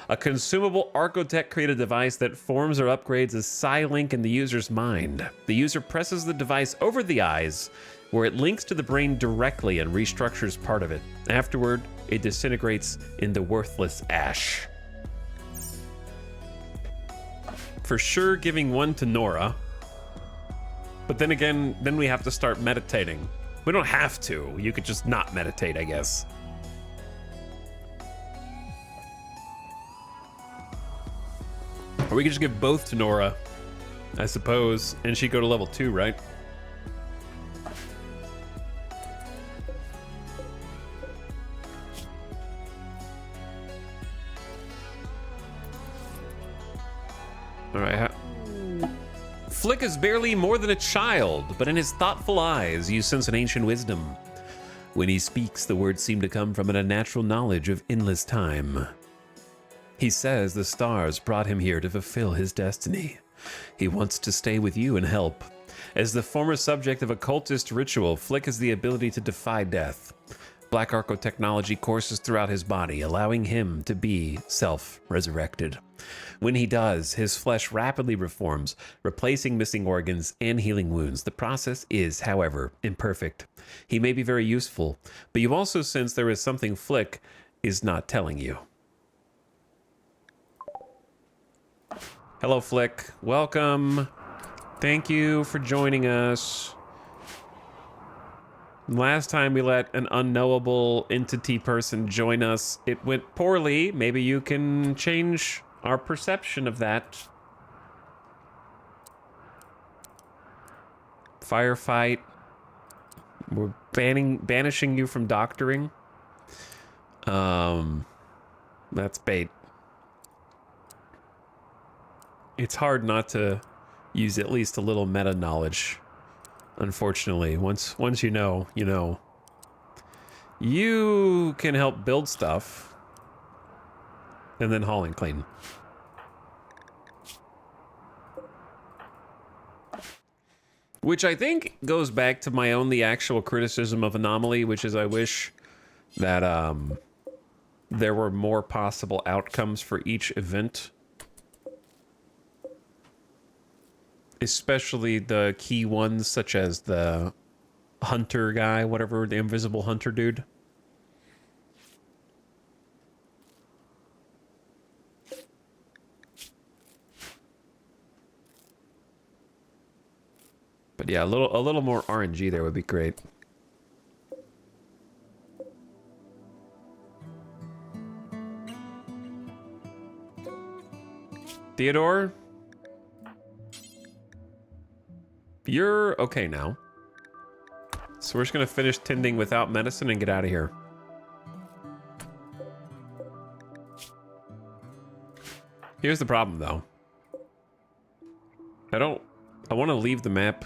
A consumable Archotech created device that forms or upgrades a Psi-link in the user's mind. The user presses the device over the eyes, where it links to the brain directly and restructures part of it. Afterward, it disintegrates into worthless ash. For sure giving one to Nora. But then again, then we have to start meditating. We don't have to. You could just not meditate, I guess. Or we could just give both to Nora, I suppose, and she'd go to level 2, right? All right. Flick is barely more than a child, but in his thoughtful eyes you sense an ancient wisdom. When he speaks, the words seem to come from an unnatural knowledge of endless time. He says the stars brought him here to fulfill his destiny. He wants to stay with you and help. As the former subject of occultist ritual, Flick has the ability to defy death. Black Arco technology courses throughout his body, allowing him to be self-resurrected. When he does, his flesh rapidly reforms, replacing missing organs and healing wounds. The process is, however, imperfect. He may be very useful, but you also sense there is something Flick is not telling you. Hello, Flick. Welcome. Thank you for joining us. Last time we let an unknowable entity person join us, it went poorly. Maybe you can change our perception of that. Firefight. We're banishing you from doctoring. That's bait. It's hard not to use at least a little meta knowledge. Unfortunately, once you know, you know. You can help build stuff. And then haul and clean. Which I think goes back to my only actual criticism of Anomaly, which is I wish that there were more possible outcomes for each event. Especially the key ones, such as the hunter guy, whatever, the invisible hunter dude. But yeah, a little more RNG there would be great. Theodore? You're okay now. So we're just gonna finish tending without medicine and get out of here. Here's the problem though. I want to leave the map.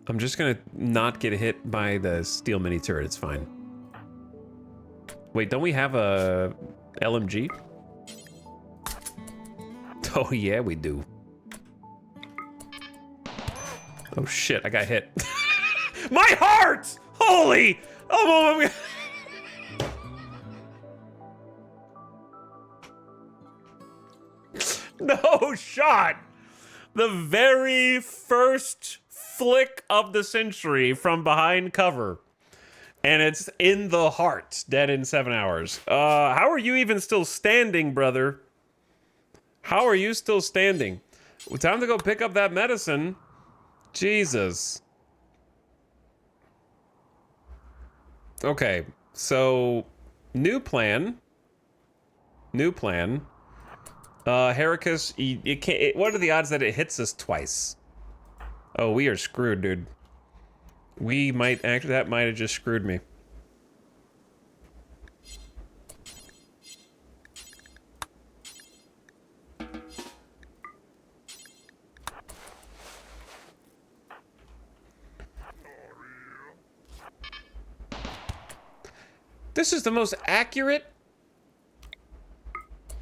I'm just gonna not get hit by the steel mini turret, it's fine. Wait, don't we have a LMG? Oh yeah, we do. Oh shit, I got hit. My heart! Holy! Oh my... No shot! The very first flick of the century from behind cover. And it's in the heart, dead in 7 hours. How are you even still standing, brother? How are you still standing? Well, time to go pick up that medicine. Jesus. Okay, so new plan. New plan. Heracus, it can't. What are the odds that it hits us twice? Oh, we are screwed, dude. We might actually. That might have just screwed me. This is the most accurate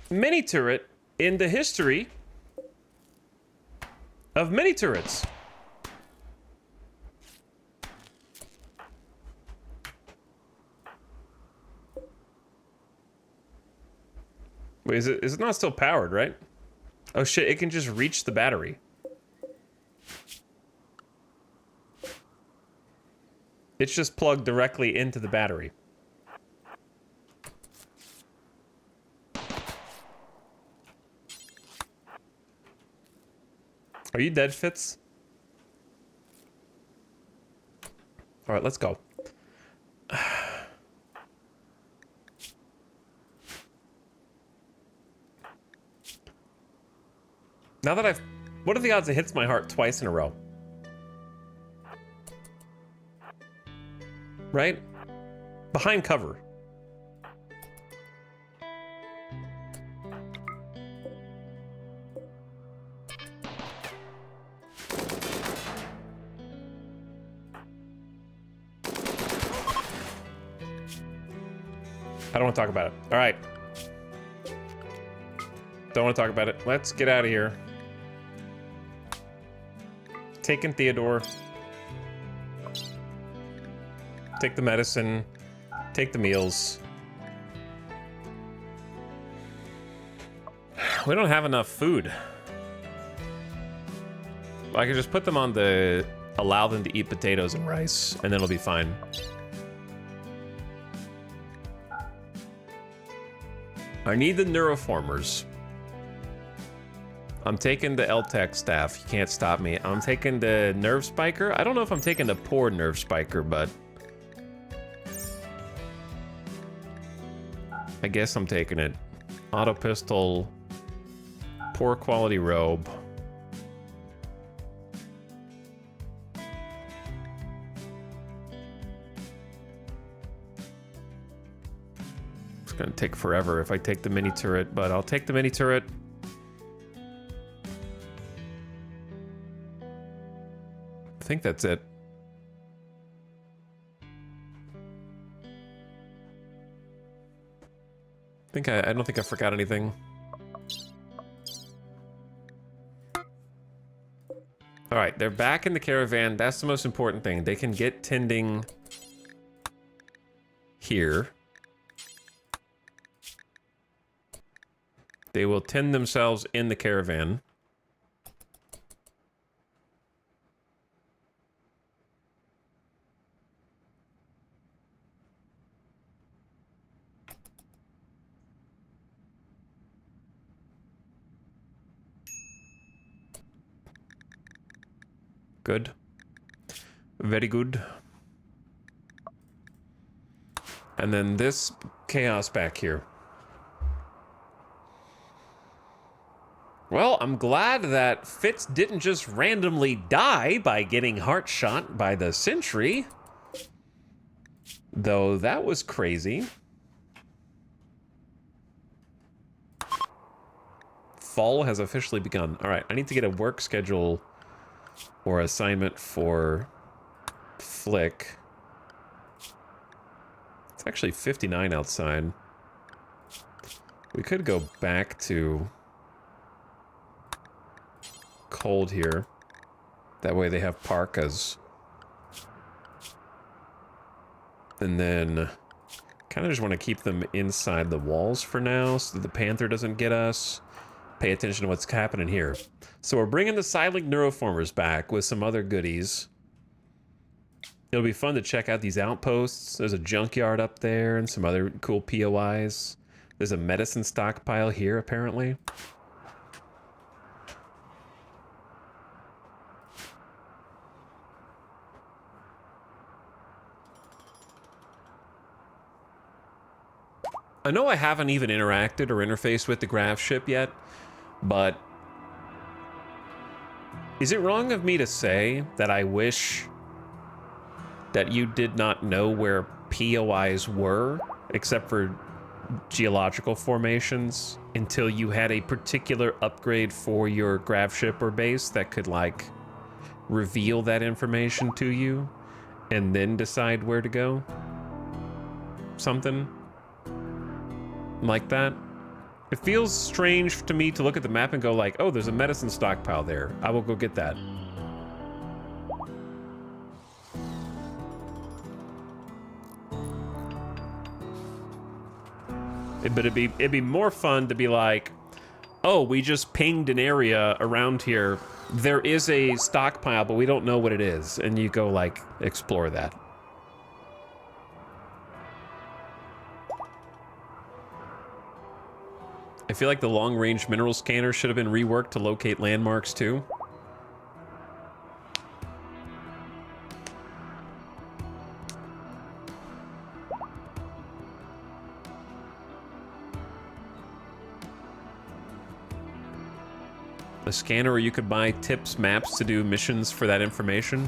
mini turret in the history of mini turrets. Wait, is it not still powered, right? Oh shit, it can just reach the battery. It's just plugged directly into the battery. Are you dead, Fitz? All right, let's go. Now that I've... What are the odds it hits my heart twice in a row? Right? Behind cover. I don't want to talk about it. All right. Don't want to talk about it. Let's get out of here. Taking Theodore. Take the medicine. Take the meals. We don't have enough food. I could just put them on the... Allow them to eat potatoes and rice, and then it'll be fine. I need the neuroformers. I'm taking the LTech staff. You can't stop me. I'm taking the nerve spiker. I don't know if I'm taking the poor nerve spiker, but... I guess I'm taking it. Auto pistol. Poor quality robe. It's gonna take forever if I take the mini turret, but I'll take the mini turret. I think that's it. I don't think I forgot anything. All right, they're back in the caravan. That's the most important thing. They can get tending here. They will tend themselves in the caravan. Good. Very good. And then this chaos back here. Well, I'm glad that Fitz didn't just randomly die by getting heart shot by the sentry. Though that was crazy. Fall has officially begun. All right, I need to get a work schedule or assignment for Flick. It's actually 59 outside. We could go back to cold here. That way they have parkas. And then kind of just want to keep them inside the walls for now so that the Panther doesn't get us. Pay attention to what's happening here. So we're bringing the Silent Neuroformers back with some other goodies. It'll be fun to check out these outposts. There's a junkyard up there and some other cool POIs. There's a medicine stockpile here, apparently. I know I haven't even interacted or interfaced with the graph ship yet, But is it wrong of me to say that I wish that you did not know where POIs were, except for geological formations, until you had a particular upgrade for your grav ship or base that could, like, reveal that information to you and then decide where to go? Something like that. It feels strange to me to look at the map and go like, oh, there's a medicine stockpile there. I will go get that. But it'd be more fun to be like, oh, we just pinged an area around here. There is a stockpile, but we don't know what it is. And you go, like, explore that. I feel like the long-range mineral scanner should have been reworked to locate landmarks, too. A scanner where you could buy tips, maps to do missions for that information.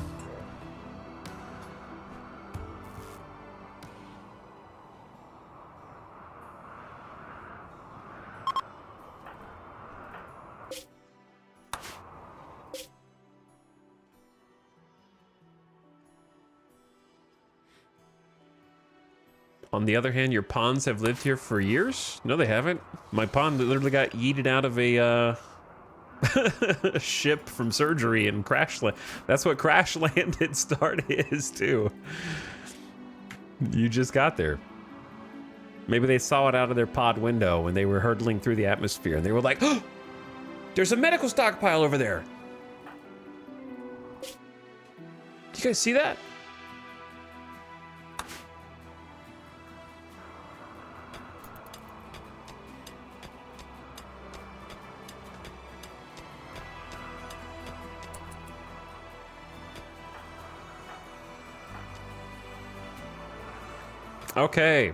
On the other hand, your pawns have lived here for years? No, they haven't. My pawn literally got yeeted out of a ship from surgery and crash land. That's what crash landed start is too. You just got there. Maybe they saw it out of their pod window when they were hurtling through the atmosphere and they were like, oh, there's a medical stockpile over there. Do you guys see that? Okay.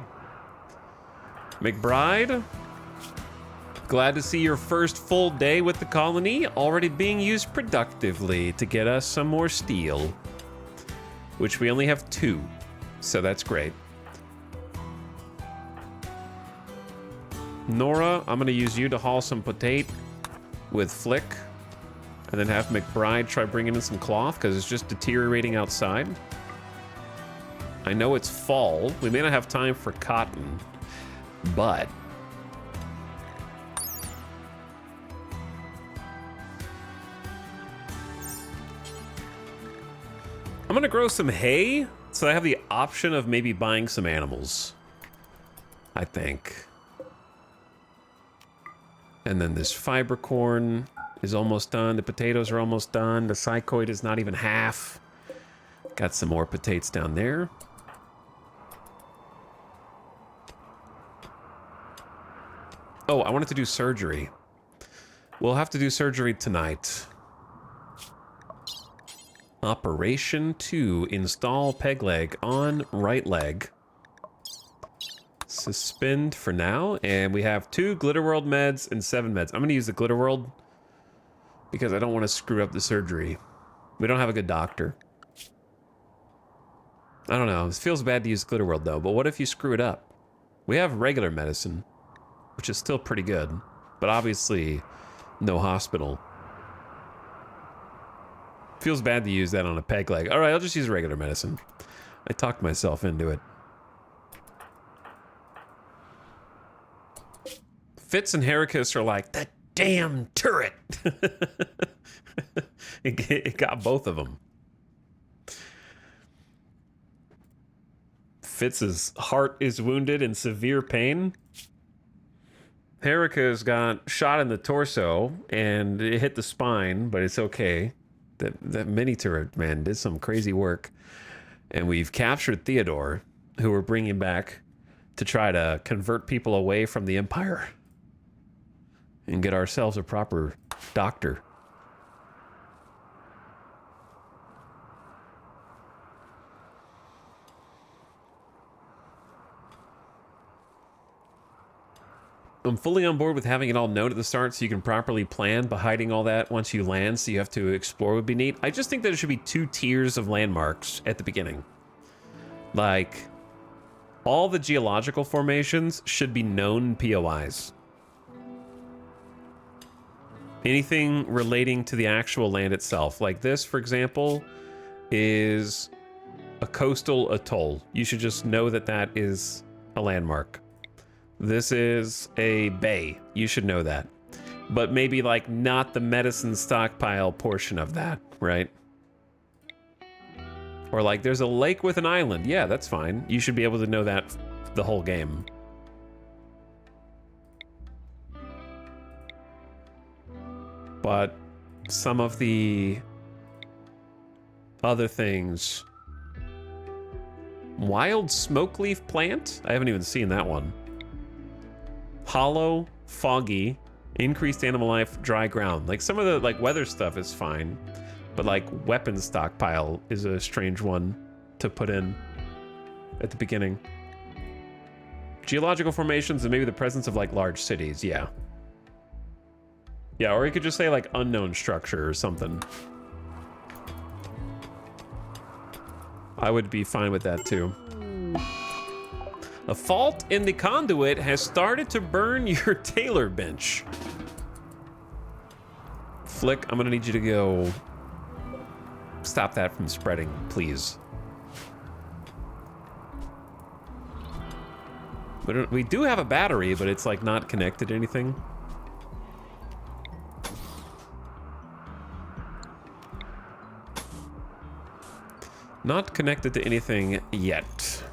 McBride, glad to see your first full day with the colony already being used productively to get us some more steel, which we only have 2, so that's great. Nora, I'm gonna use you to haul some potato with Flick, and then have McBride try bringing in some cloth because it's just deteriorating outside. I know it's fall. We may not have time for cotton, but I'm gonna grow some hay, so I have the option of maybe buying some animals, I think. And then this fiber corn is almost done. The potatoes are almost done. The psychoid is not even half. Got some more potatoes down there. Oh, I wanted to do surgery. We'll have to do surgery tonight. Operation 2. Install peg leg on right leg. Suspend for now. And we have 2 Glitter World meds and 7 meds. I'm going to use the Glitter World because I don't want to screw up the surgery. We don't have a good doctor. I don't know. It feels bad to use Glitter World though, but what if you screw it up? We have regular medicine, which is still pretty good, but obviously no hospital. Feels bad to use that on a peg leg. All right, I'll just use regular medicine. I talked myself into it. Fitz and Heracus are like, that damn turret. It got both of them. Fitz's heart is wounded in severe pain. Heracus got shot in the torso and it hit the spine, but it's okay. That mini turret, man, did some crazy work. And we've captured Theodore, who we're bringing back to try to convert people away from the Empire and get ourselves a proper doctor. I'm fully on board with having it all known at the start so you can properly plan, but hiding all that once you land so you have to explore would be neat. I just think that it should be 2 tiers of landmarks at the beginning. Like, all the geological formations should be known POIs. Anything relating to the actual land itself. Like this, for example, is a coastal atoll. You should just know that that is a landmark. This is a bay. You should know that. But maybe like not the medicine stockpile portion of that, right? Or like there's a lake with an island. Yeah, that's fine. You should be able to know that the whole game. But some of the other things... Wild smoke leaf plant? I haven't even seen that one. Hollow, foggy, increased animal life, dry ground. Like some of the like weather stuff is fine, but like weapon stockpile is a strange one to put in at the beginning. Geological formations and maybe the presence of like large cities, yeah. Yeah, or you could just say like unknown structure or something. I would be fine with that too. A fault in the conduit has started to burn your tailor bench. Flick, I'm gonna need you to go stop that from spreading, please. We do have a battery, but it's like not connected to anything. Not connected to anything yet.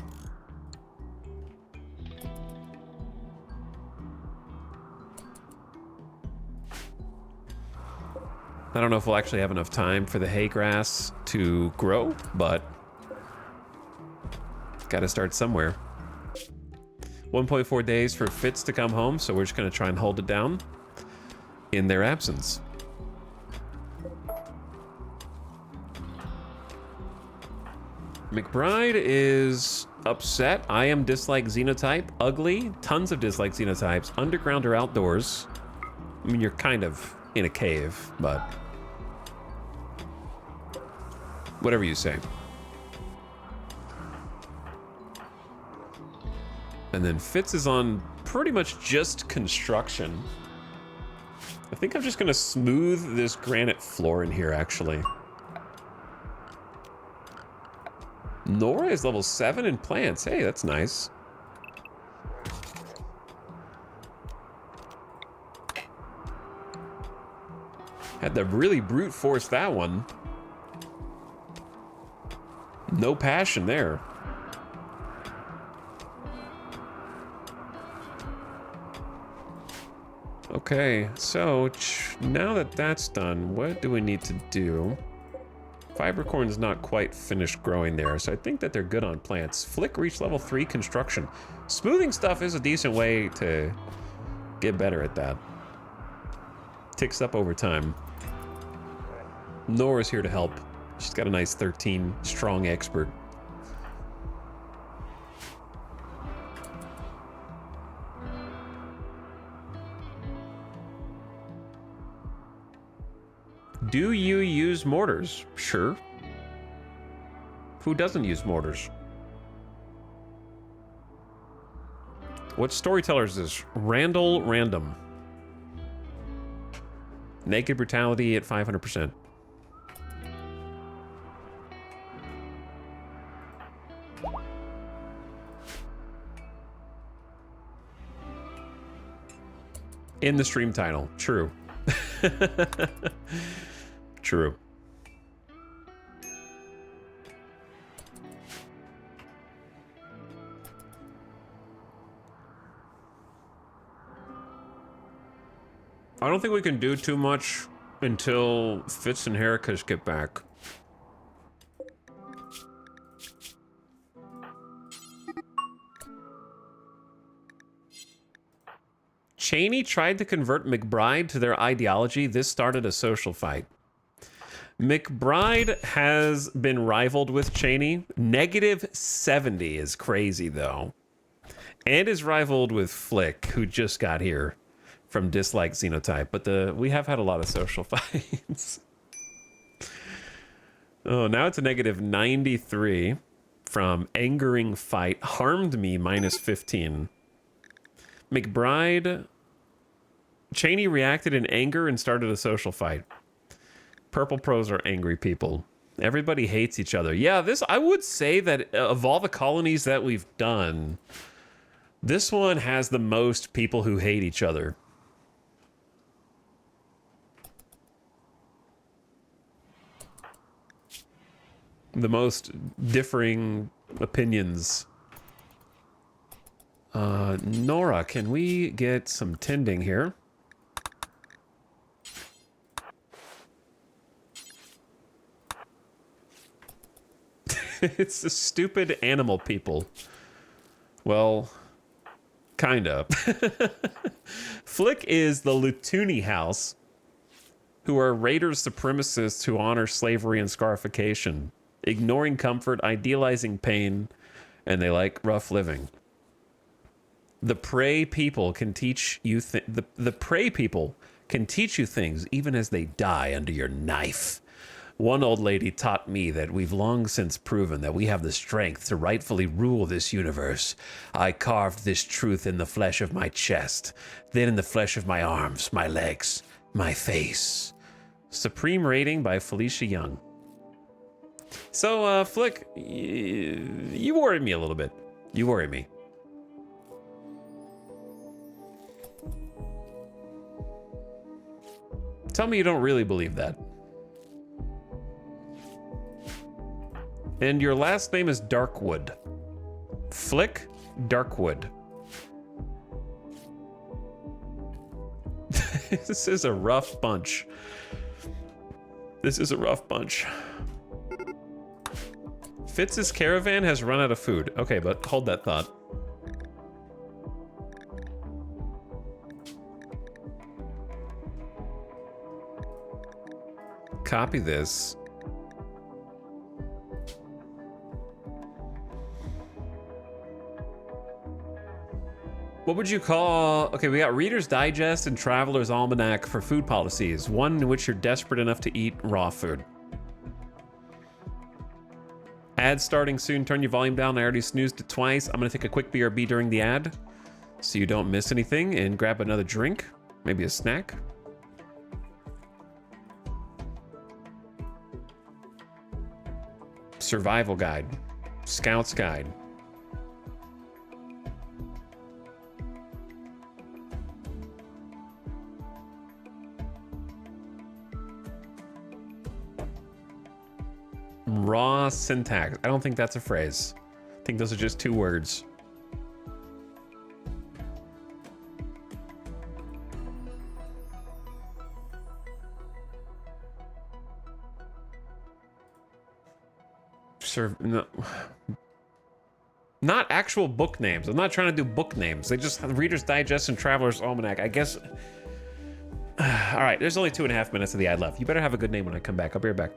I don't know if we'll actually have enough time for the hay grass to grow, but gotta start somewhere. 1.4 days for Fitz to come home, so we're just gonna try and hold it down in their absence. McBride is upset. I am dislike xenotype. Ugly. Tons of dislike xenotypes. Underground or outdoors. I mean, you're kind of in a cave, but whatever you say. And then Fitz is on pretty much just construction. I think I'm just gonna smooth this granite floor in here, actually. Nora is level 7 in plants. Hey, that's nice. Had to really brute force that one. No passion there. Okay, so now that that's done, what do we need to do? Fibercorn's not quite finished growing there, so I think that they're good on plants. Flick reached level 3 construction. Smoothing stuff is a decent way to get better at that. Ticks up over time. Nora's here to help. She's got a nice 13 strong expert. Do you use mortars? Sure. Who doesn't use mortars? What storyteller is this? Randall Random. Naked brutality at 500%. In the stream title. True. True. I don't think we can do too much until Fitz and Heracus get back. Cheney tried to convert McBride to their ideology. This started a social fight. McBride has been rivaled with Cheney. -70 is crazy, though. and is rivaled with Flick, who just got here from Dislike Xenotype. But we have had a lot of social fights. Oh, now it's a negative 93 from Angering Fight. Harmed me, minus 15. McBride. Cheney reacted in anger and started a social fight. Purple pros are angry people. Everybody hates each other. Yeah, I would say that of all the colonies that we've done, this one has the most people who hate each other. The most differing opinions. Nora, can we get some tending here? It's the stupid animal people. Well, kinda. Flick is the Lutuni House, who are raiders supremacists who honor slavery and scarification, ignoring comfort, idealizing pain, and they like rough living. The prey people can teach you the prey people can teach you things even as they die under your knife. One old lady taught me that we've long since proven that we have the strength to rightfully rule this universe. I carved this truth in the flesh of my chest, then in the flesh of my arms, my legs, my face. Supreme rating by Felicia Young. So, Flick, you worry me a little bit. You worry me. Tell me you don't really believe that. And your last name is Darkwood. Flick Darkwood. This is a rough bunch. This is a rough bunch. Fitz's caravan has run out of food. Okay, but hold that thought. Copy this. What would you call... Okay, we got Reader's Digest and Traveler's Almanac for food policies. One in which you're desperate enough to eat raw food. Ad starting soon. Turn your volume down. I already snoozed it twice. I'm going to take a quick BRB during the ad so you don't miss anything and grab another drink. Maybe a snack. Survival Guide. Scout's Guide. Raw syntax. I don't think that's a phrase. I think those are just two words. No, not actual book names. I'm not trying to do book names. They just have Reader's Digest and Traveler's Almanac. I guess. All right, there's only 2.5 minutes of the ad left. You better have a good name when I come back. I'll be right back.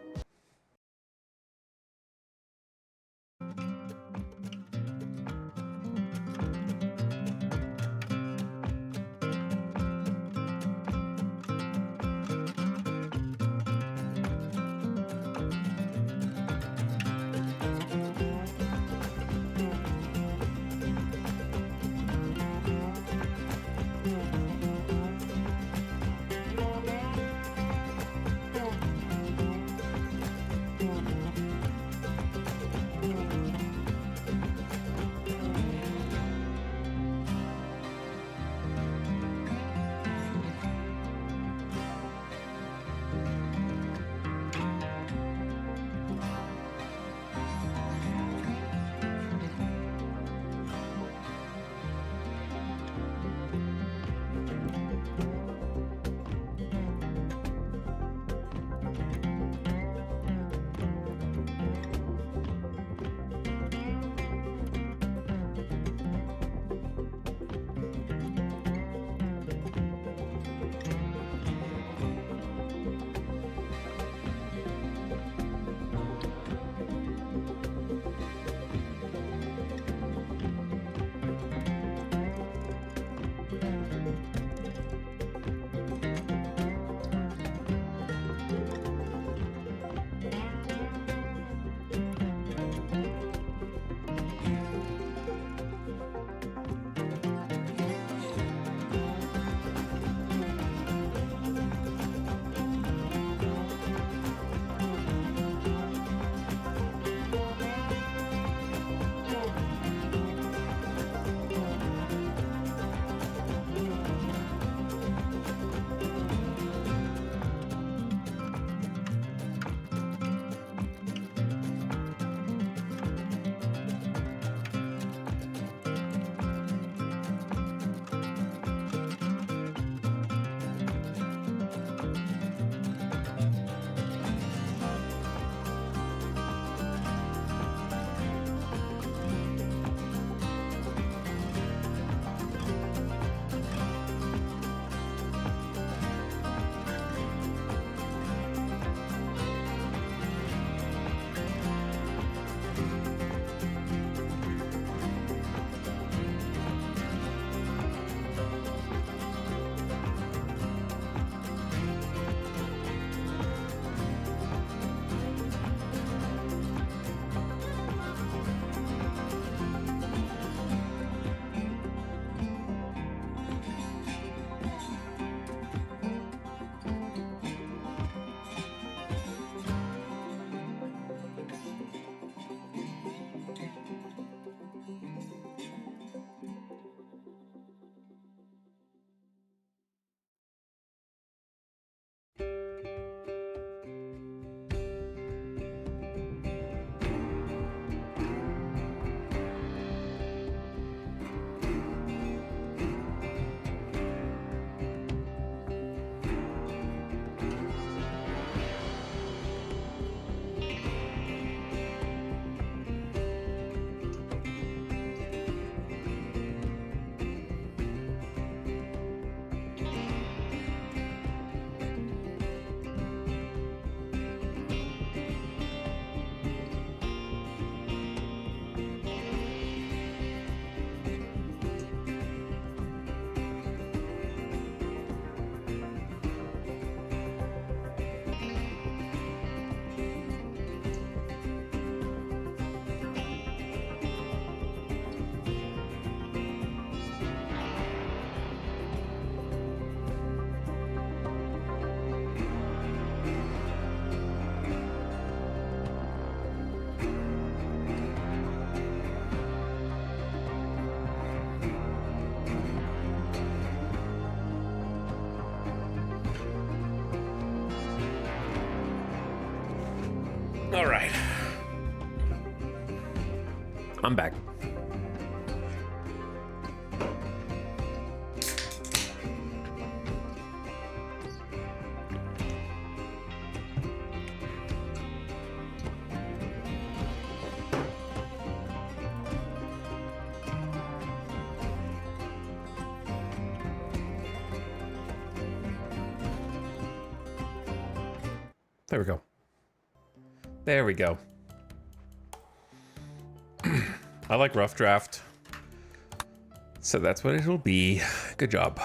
All right. I'm back. There we go. There we go. I like rough draft. So that's what it'll be. Good job.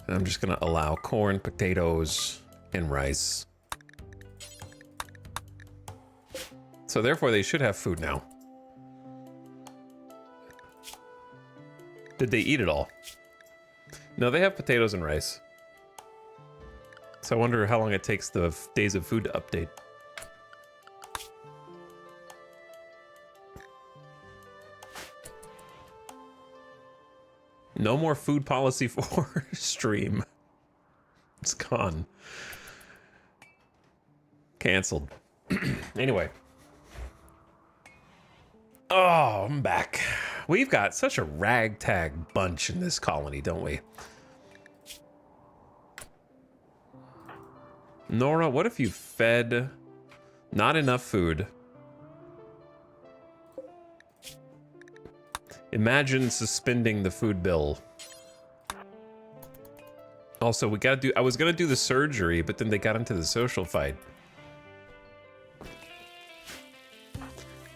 And I'm just gonna allow corn, potatoes, and rice. So therefore they should have food now. Did they eat it all? No, they have potatoes and rice. So I wonder how long it takes the days of food to update. No more food policy for stream. It's gone. Canceled. Anyway. Oh, I'm back. We've got such a ragtag bunch in this colony, don't we? Nora, what if you fed not enough food? Imagine suspending the food bill. Also, we gotta do, I was gonna do the surgery, but then they got into the social fight.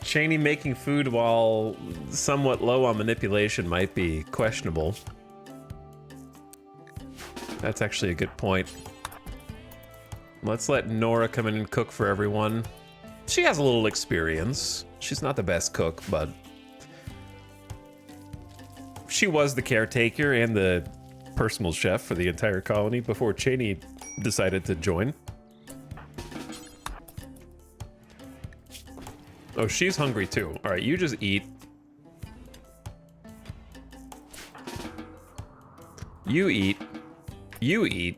Cheney making food while somewhat low on manipulation might be questionable. That's actually a good point. Let's let Nora come in and cook for everyone. She has a little experience. She's not the best cook, but she was the caretaker and the personal chef for the entire colony before Cheney decided to join. Oh, she's hungry too. All right, you just eat. You eat. You eat.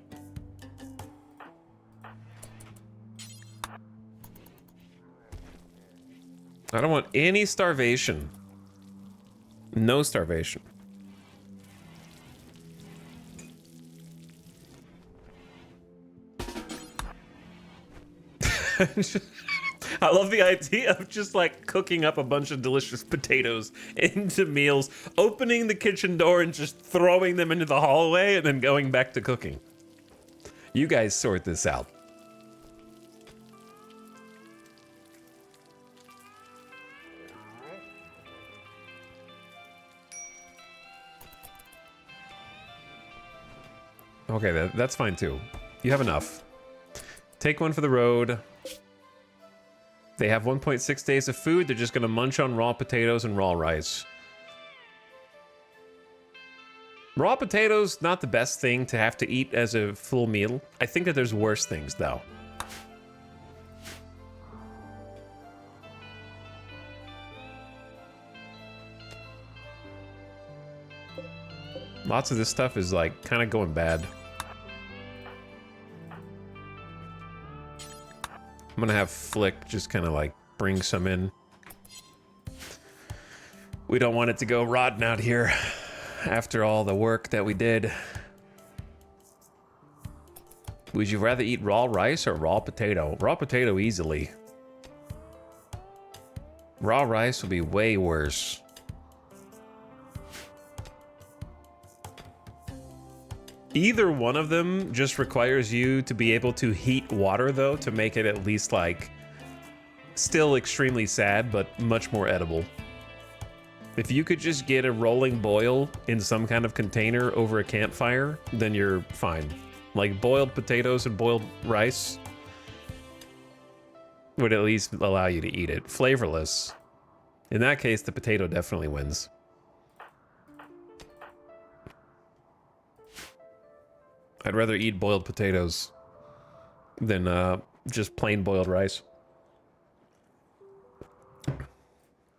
I don't want any starvation. No starvation. I love the idea of just like cooking up a bunch of delicious potatoes into meals, opening the kitchen door and just throwing them into the hallway and then going back to cooking. You guys sort this out. Okay, that's fine too. You have enough. Take one for the road. They have 1.6 days of food. They're just gonna munch on raw potatoes and raw rice. Raw potatoes, not the best thing to have to eat as a full meal. I think that there's worse things though. Lots of this stuff is like kind of going bad. I'm gonna have Flick just kind of like bring some in. We don't want it to go rotten out here after all the work that we did. Would you rather eat raw rice or raw potato? Raw potato easily. Raw rice would be way worse. Either one of them just requires you to be able to heat water, though, to make it at least, like, still extremely sad, but much more edible. If you could just get a rolling boil in some kind of container over a campfire, then you're fine. Like, boiled potatoes and boiled rice would at least allow you to eat it. Flavorless. In that case, the potato definitely wins. I'd rather eat boiled potatoes than just plain boiled rice.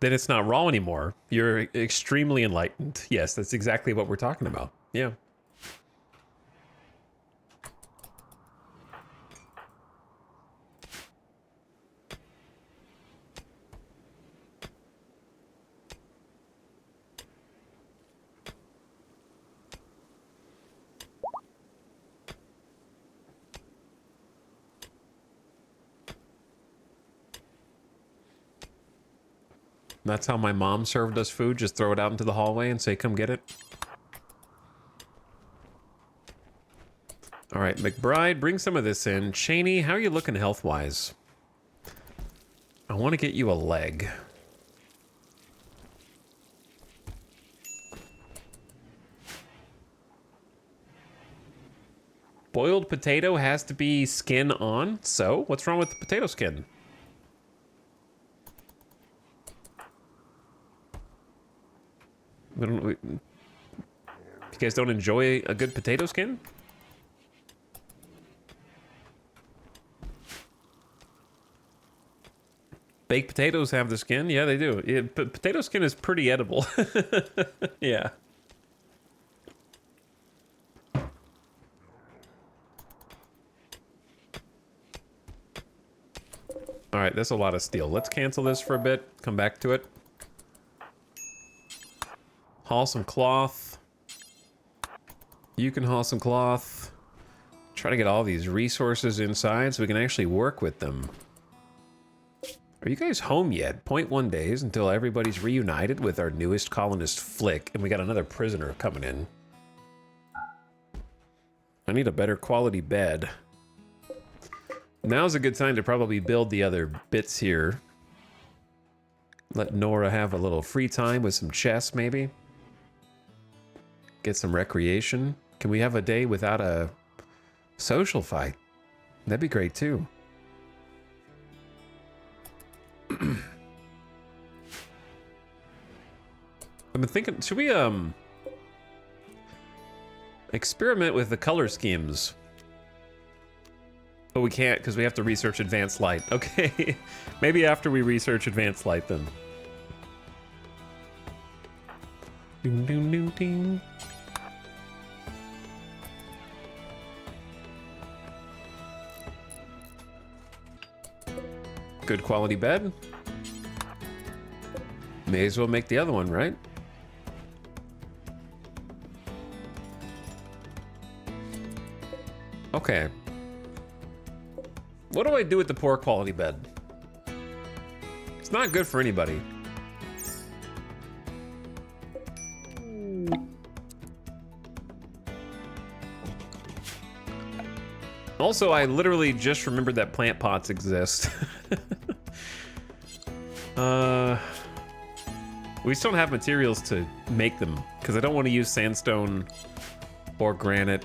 Then it's not raw anymore. You're extremely enlightened. Yes, that's exactly what we're talking about. Yeah. That's how my mom served us food. Just throw it out into the hallway and say, come get it. All right, McBride, bring some of this in. Cheney, how are you looking health-wise? I want to get you a leg. Boiled potato has to be skin on. So, what's wrong with the potato skin? You guys don't enjoy a good potato skin? Baked potatoes have the skin. Yeah, they do. Yeah, potato skin is pretty edible. Yeah. All right, that's a lot of steel. Let's cancel this for a bit. Come back to it. Haul some cloth. You can haul some cloth. Try to get all these resources inside so we can actually work with them. Are you guys home yet? 0.1 days until everybody's reunited with our newest colonist, Flick, and we got another prisoner coming in. I need a better quality bed. Now's a good time to probably build the other bits here. Let Nora have a little free time with some chess, maybe. Get some recreation. Can we have a day without a social fight? That'd be great, too. I've been thinking, should we, experiment with the color schemes? But we can't because we have to research advanced light. Okay, maybe after we research advanced light then. Ding, ding, ding, ding. Good quality bed. May as well make the other one, right? Okay. What do I do with the poor quality bed? It's not good for anybody. Also, I literally just remembered that plant pots exist. We just don't have materials to make them because I don't want to use sandstone or granite.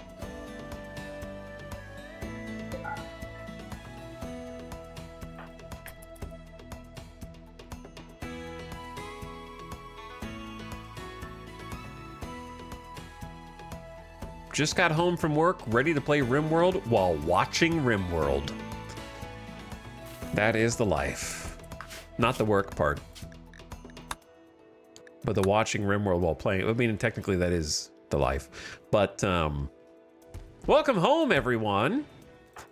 Just got home from work, ready to play RimWorld while watching RimWorld. That is the life. Not the work part. But the watching RimWorld while playing. I mean, technically that is the life. But, welcome home, everyone.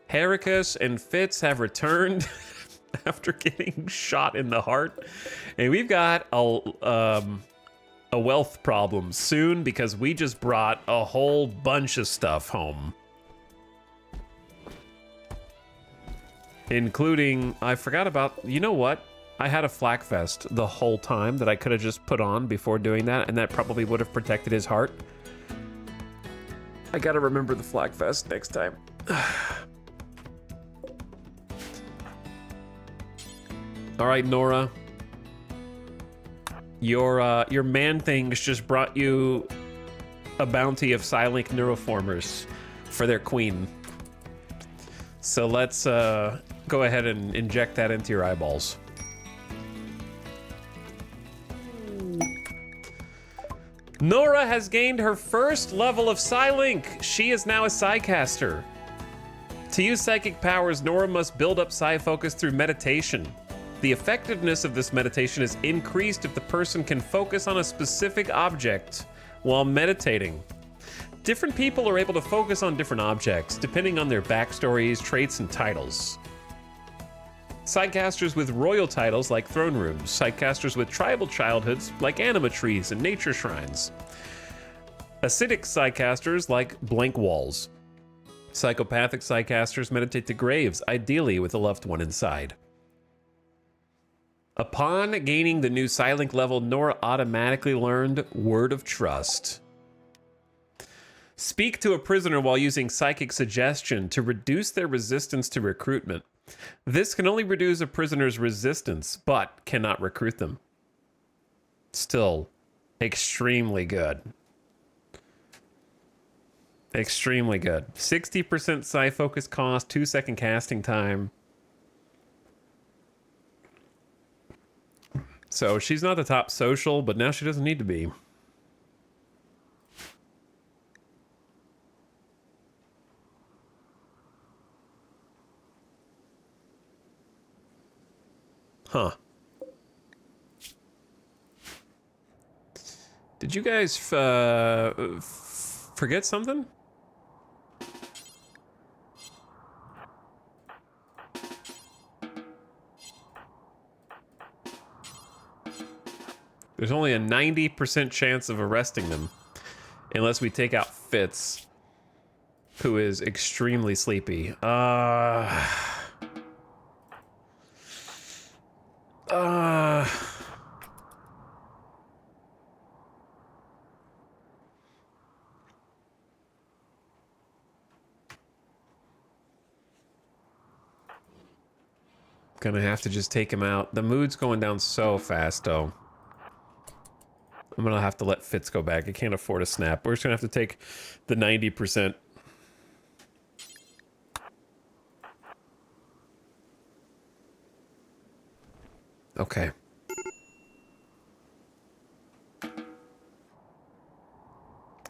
Heracus and Fitz have returned after getting shot in the heart. And we've got a wealth problem soon because we just brought a whole bunch of stuff home. Including, I forgot about, you know what? I had a flak vest the whole time that I could have just put on before doing that, and that probably would have protected his heart. I gotta remember the flak vest next time. All right, Nora. Your man things just brought you a bounty of Psylink neuroformers for their queen. So let's go ahead and inject that into your eyeballs. Nora has gained her first level of Psylink. She is now a Psycaster. To use psychic powers, Nora must build up Psy focus through meditation. The effectiveness of this meditation is increased if the person can focus on a specific object while meditating. Different people are able to focus on different objects, depending on their backstories, traits, and titles. Psycasters with royal titles like throne rooms, Psycasters with tribal childhoods like anima trees and nature shrines. Acidic Psycasters like blank walls. Psychopathic Psycasters meditate to graves, ideally with a loved one inside. Upon gaining the new Psylink level, Nora automatically learned Word of Trust. Speak to a prisoner while using Psychic Suggestion to reduce their resistance to recruitment. This can only reduce a prisoner's resistance, but cannot recruit them. Still, extremely good. Extremely good. 60% Psi focus cost, 2-second casting time. So she's not the top social, but now she doesn't need to be. Huh. Did you guys forget something? There's only a 90% chance of arresting them, unless we take out Fitz, who is extremely sleepy. Gonna have to just take him out. The mood's going down so fast, though. I'm gonna have to let Fitz go back. I can't afford a snap. We're just gonna have to take the 90%. Okay.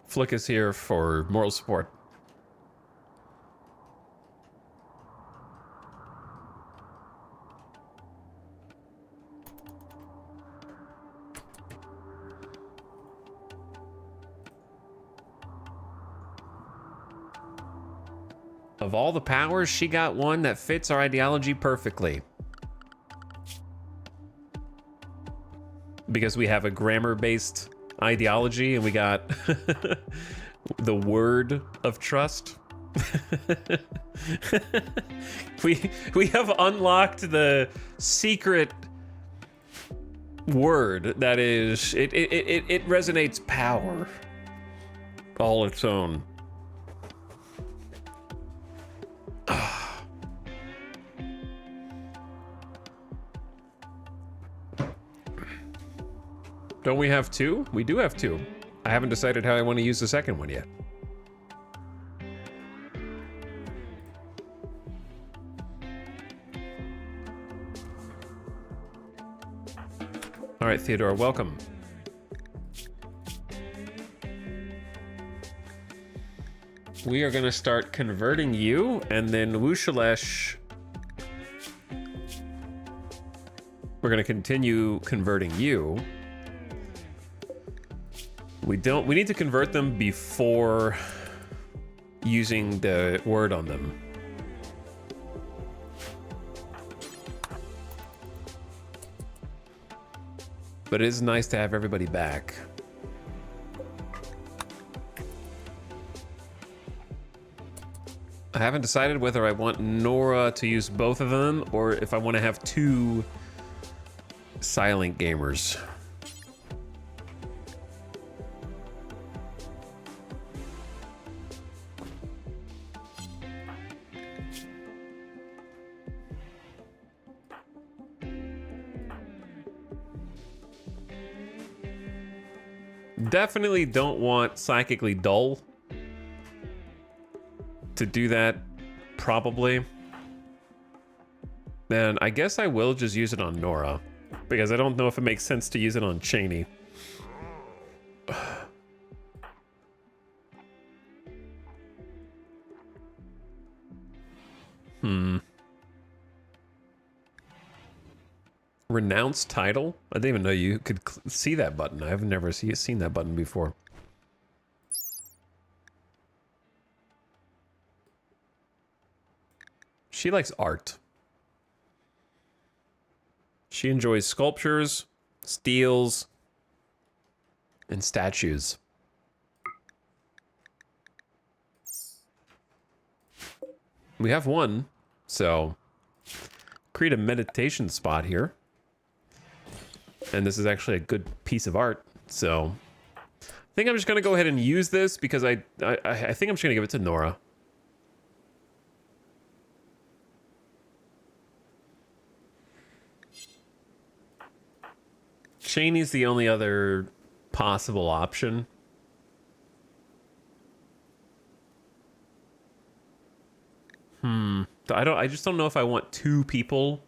Flick is here for moral support. Of all the powers, she got one that fits our ideology perfectly. Because we have a grammar-based ideology and we got the word of trust. we have unlocked the secret word that is it resonates power all its own. Don't we have two? We do have two. I haven't decided how I want to use the second one yet. All right, Theodore, welcome. We are going to start converting you, and then Wushalesh, we're going to continue converting you. We need to convert them before using the word on them. But it is nice to have everybody back. I haven't decided whether I want Nora to use both of them or if I want to have two silent gamers. Definitely don't want Psychically Dull to do that, probably. Man, I guess I will just use it on Nora, because I don't know if it makes sense to use it on Cheney. Renounce title? I didn't even know you could see that button. I've never seen that button before. She likes art. She enjoys sculptures, steels, and statues. We have one, so create a meditation spot here. And this is actually a good piece of art. So I think I'm just going to go ahead and use this because I think I'm just going to give it to Nora. Cheney's the only other possible option. I just don't know if I want two people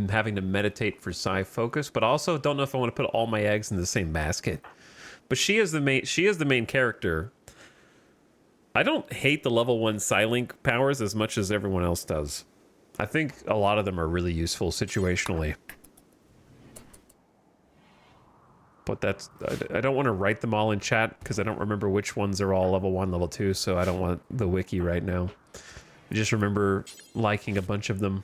having to meditate for psi focus, but also don't know if I want to put all my eggs in the same basket. But she is the main character. I don't hate the level 1 Psi-Link powers as much as everyone else does. I think a lot of them are really useful situationally. But that's, I don't want to write them all in chat because I don't remember which ones are all level 1, level 2, so I don't want the wiki right now. I just remember liking a bunch of them.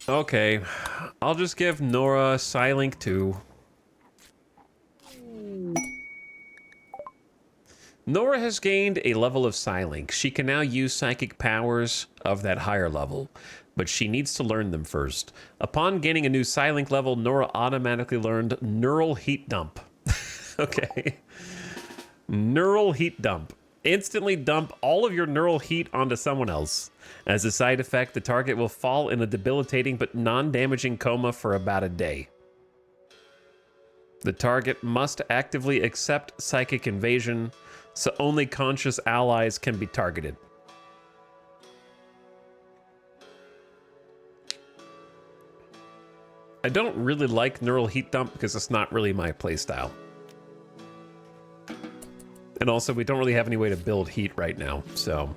Okay, I'll just give Nora Psi-Link 2. Nora has gained a level of Psi-Link. She can now use psychic powers of that higher level, but she needs to learn them first. Upon gaining a new Psi-Link level, Nora automatically learned Neural Heat Dump. Okay. Neural Heat Dump. Instantly dump all of your neural heat onto someone else. As a side effect, the target will fall in a debilitating but non-damaging coma for about a day. The target must actively accept psychic invasion, so only conscious allies can be targeted. I don't really like Neural Heat Dump because it's not really my playstyle. And also, we don't really have any way to build heat right now, so...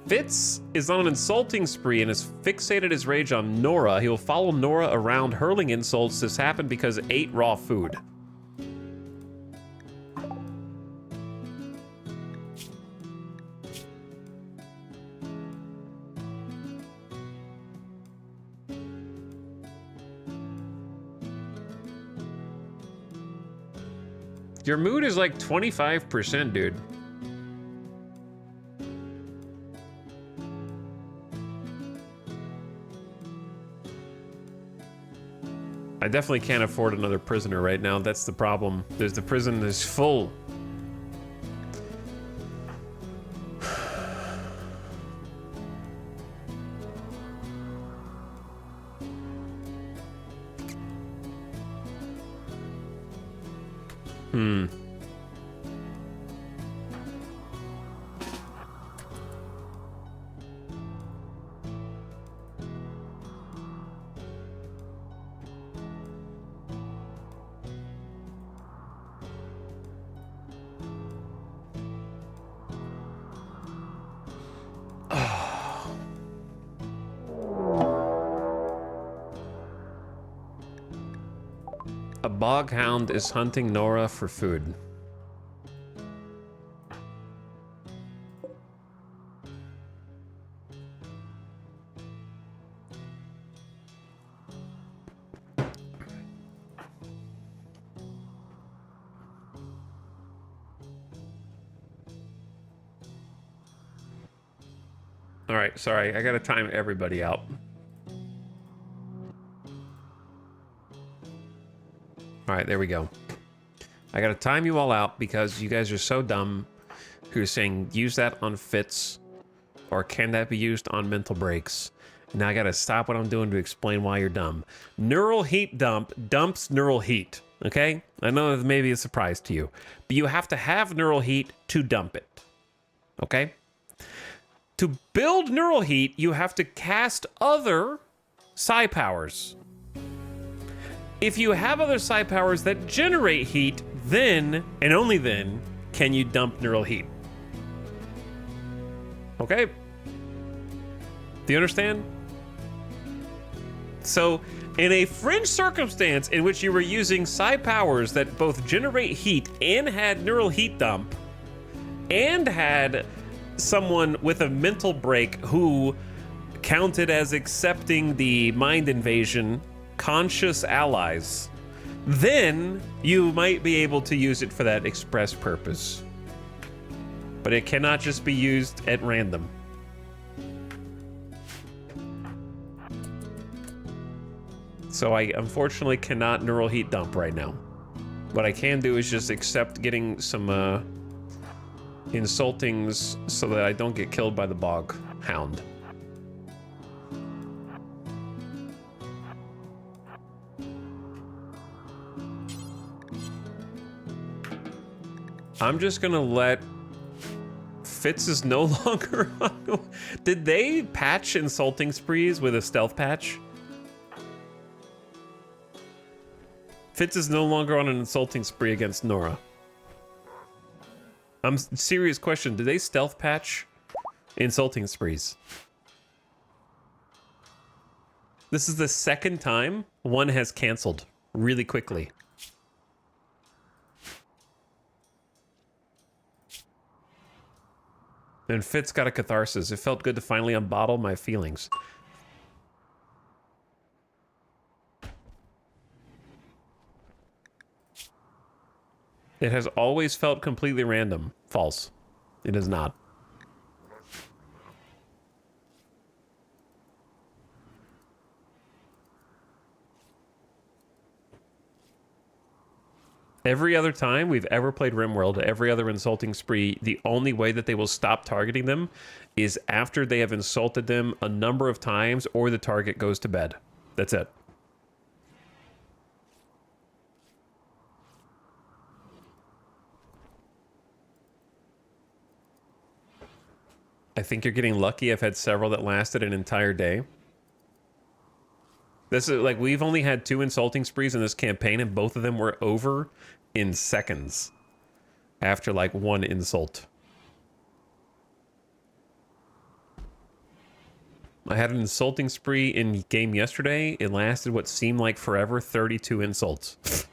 Fitz is on an insulting spree and has fixated his rage on Nora. He will follow Nora around hurling insults. This happened because it ate raw food. Your mood is like 25%, dude. I definitely can't afford another prisoner right now. That's the problem. The prison is full. A boghound is hunting Nora for food. All right, sorry, I gotta time everybody out. All right, there we go. I gotta time you all out because you guys are so dumb. Who's saying use that on Fitz, or can that be used on mental breaks? Now I gotta stop what I'm doing to explain why you're dumb. Neural heat dump dumps neural heat. Okay, I know that may be a surprise to you, but you have to have neural heat to dump it. Okay. To build neural heat, you have to cast other psi powers. If you have other psi powers that generate heat, then, and only then, can you dump neural heat. Okay? Do you understand? So, in a fringe circumstance in which you were using psi powers that both generate heat and had neural heat dump, and had someone with a mental break who counted as accepting the mind invasion, conscious allies, then you might be able to use it for that express purpose. But it cannot just be used at random. So I unfortunately cannot neural heat dump right now. What I can do is just accept getting some insultings so that I don't get killed by the bog hound. I'm just gonna let Fitz is no longer on. Did they patch insulting sprees with a stealth patch? Fitz is no longer on an insulting spree against Nora. Serious question. Did they stealth patch insulting sprees? This is the second time one has canceled really quickly. And Fitz got a catharsis. It felt good to finally unbottle my feelings. It has always felt completely random. False. It is not. Every other time we've ever played RimWorld, every other insulting spree, the only way that they will stop targeting them is after they have insulted them a number of times or the target goes to bed. That's it. I think you're getting lucky. I've had several that lasted an entire day. This is like, we've only had 2 insulting sprees in this campaign, and both of them were over in seconds after like 1 insult. I had an insulting spree in game yesterday. It lasted what seemed like forever, 32 insults.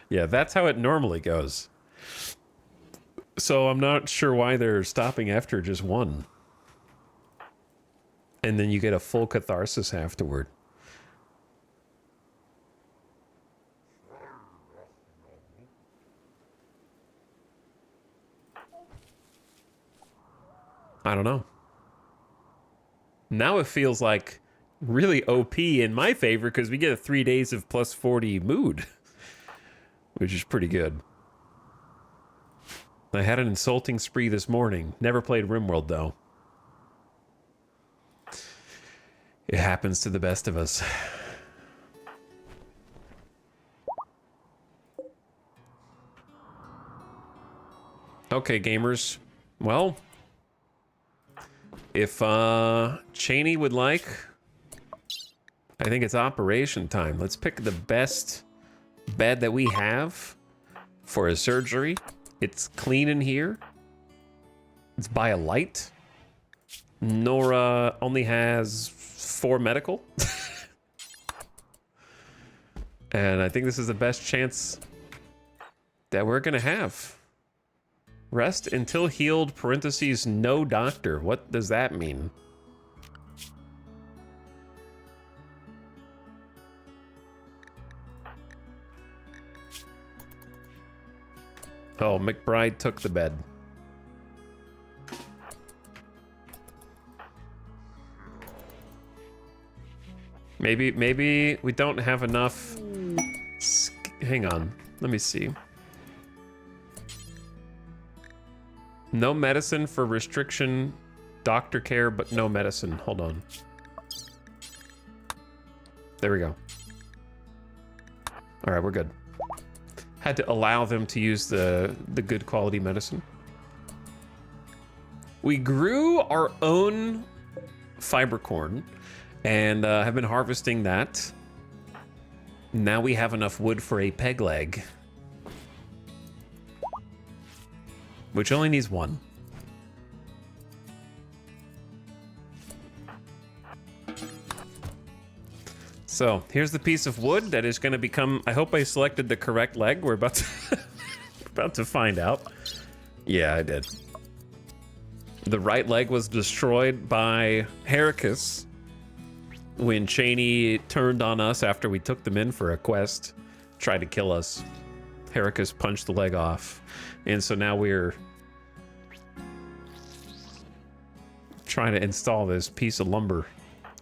Yeah, that's how it normally goes. So I'm not sure why they're stopping after just 1. And then you get a full catharsis afterward. I don't know. Now it feels like really OP in my favor because we get a 3 days of plus 40 mood, which is pretty good. I had an insulting spree this morning. Never played RimWorld though. It happens to the best of us. Okay, gamers. Well, if Cheney would like, I think it's operation time. Let's pick the best bed that we have for a surgery. It's clean in here. It's by a light. Nora only has 4 medical. And I think this is the best chance that we're gonna have. Rest until healed, parentheses, no doctor. What does that mean? Oh, McBride took the bed. Maybe we don't have enough. Hang on, let me see. No medicine for restriction, doctor care, but no medicine. Hold on. There we go. All right, we're good. Had to allow them to use the good quality medicine. We grew our own fiber corn and have been harvesting that. Now we have enough wood for a peg leg, which only needs 1. So here's the piece of wood that is going to become. I hope I selected the correct leg. We're about to about to find out. Yeah, I did. The right leg was destroyed by Heracus, when Cheney turned on us after we took them in for a quest, tried to kill us. Heracus punched the leg off. And so now we're trying to install this piece of lumber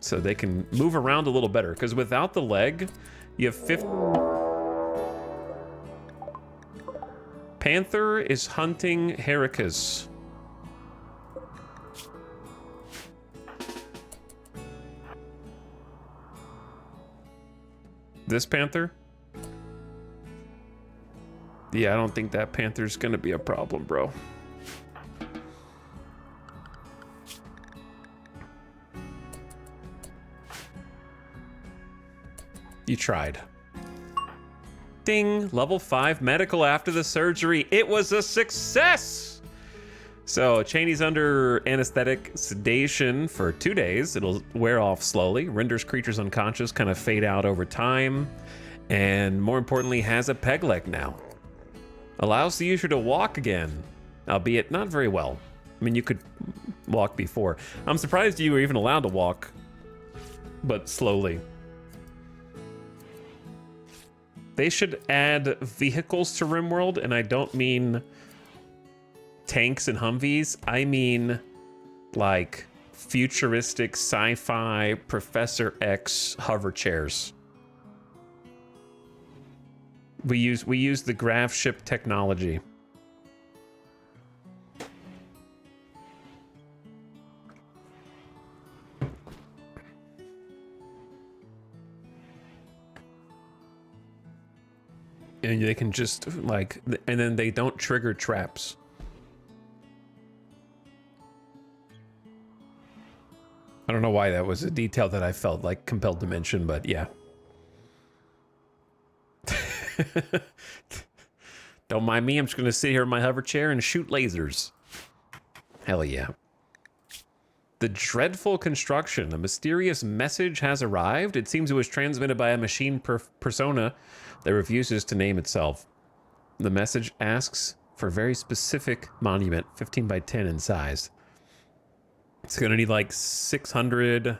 so they can move around a little better. Because without the leg, you have 50... Panther is hunting Heracus. This panther? Yeah, I don't think that panther's gonna be a problem, bro. You tried. Ding! Level 5 medical after the surgery. It was a success! So, Cheney's under anesthetic sedation for 2 days. It'll wear off slowly, renders creatures unconscious, kind of fade out over time, and more importantly, has a peg leg now. Allows the user to walk again, albeit not very well. I mean, you could walk before. I'm surprised you were even allowed to walk, but slowly. They should add vehicles to RimWorld, and I don't mean tanks and Humvees. I mean, like, futuristic sci-fi Professor X hover chairs. We use the graph ship technology. And they can just, like, and then they don't trigger traps. I don't know why that was a detail that I felt like compelled to mention, but yeah. Don't mind me, I'm just gonna sit here in my hover chair and shoot lasers. Hell yeah. The dreadful construction. A mysterious message has arrived. It seems it was transmitted by a machine persona that refuses to name itself. The message asks for a very specific monument, 15 by 10 in size. It's gonna need like 600...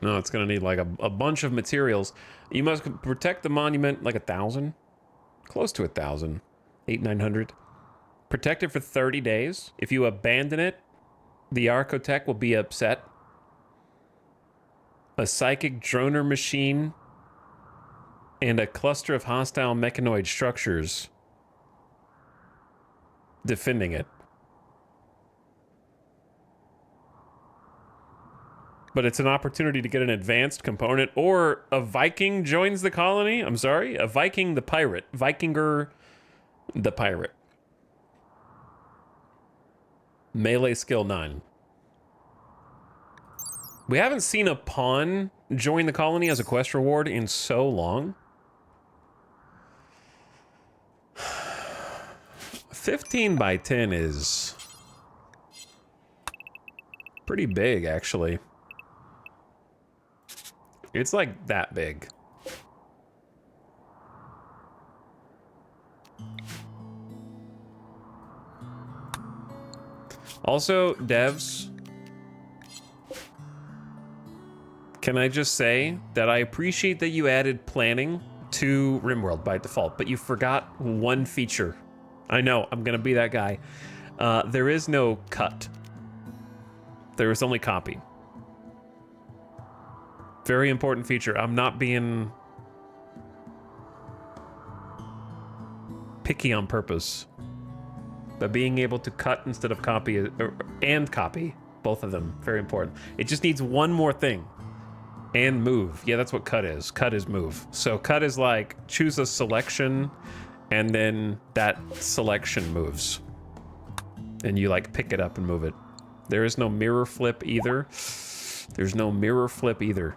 No, it's gonna need like a bunch of materials. You must protect the monument like 1,000. Close to 1,000. 800-900. Protect it for 30 days. If you abandon it, the Architect will be upset. A psychic droner machine and a cluster of hostile mechanoid structures defending it. But it's an opportunity to get an advanced component, or a Viking joins the colony. I'm sorry, a Viking the pirate. Vikinger the pirate. Melee skill 9. We haven't seen a pawn join the colony as a quest reward in so long. 15 by 10 is pretty big, actually. It's like that big. Also, devs, can I just say that I appreciate that you added planning to RimWorld by default, but you forgot one feature. I know, I'm gonna be that guy. There is no cut. There is only copy. Very important feature. I'm not being picky on purpose. But being able to cut instead of copy, and copy, both of them, very important. It just needs one more thing. And move. Yeah, that's what cut is. Cut is move. So cut is like, choose a selection, and then that selection moves. And you like pick it up and move it. There is no mirror flip either. There's no mirror flip either.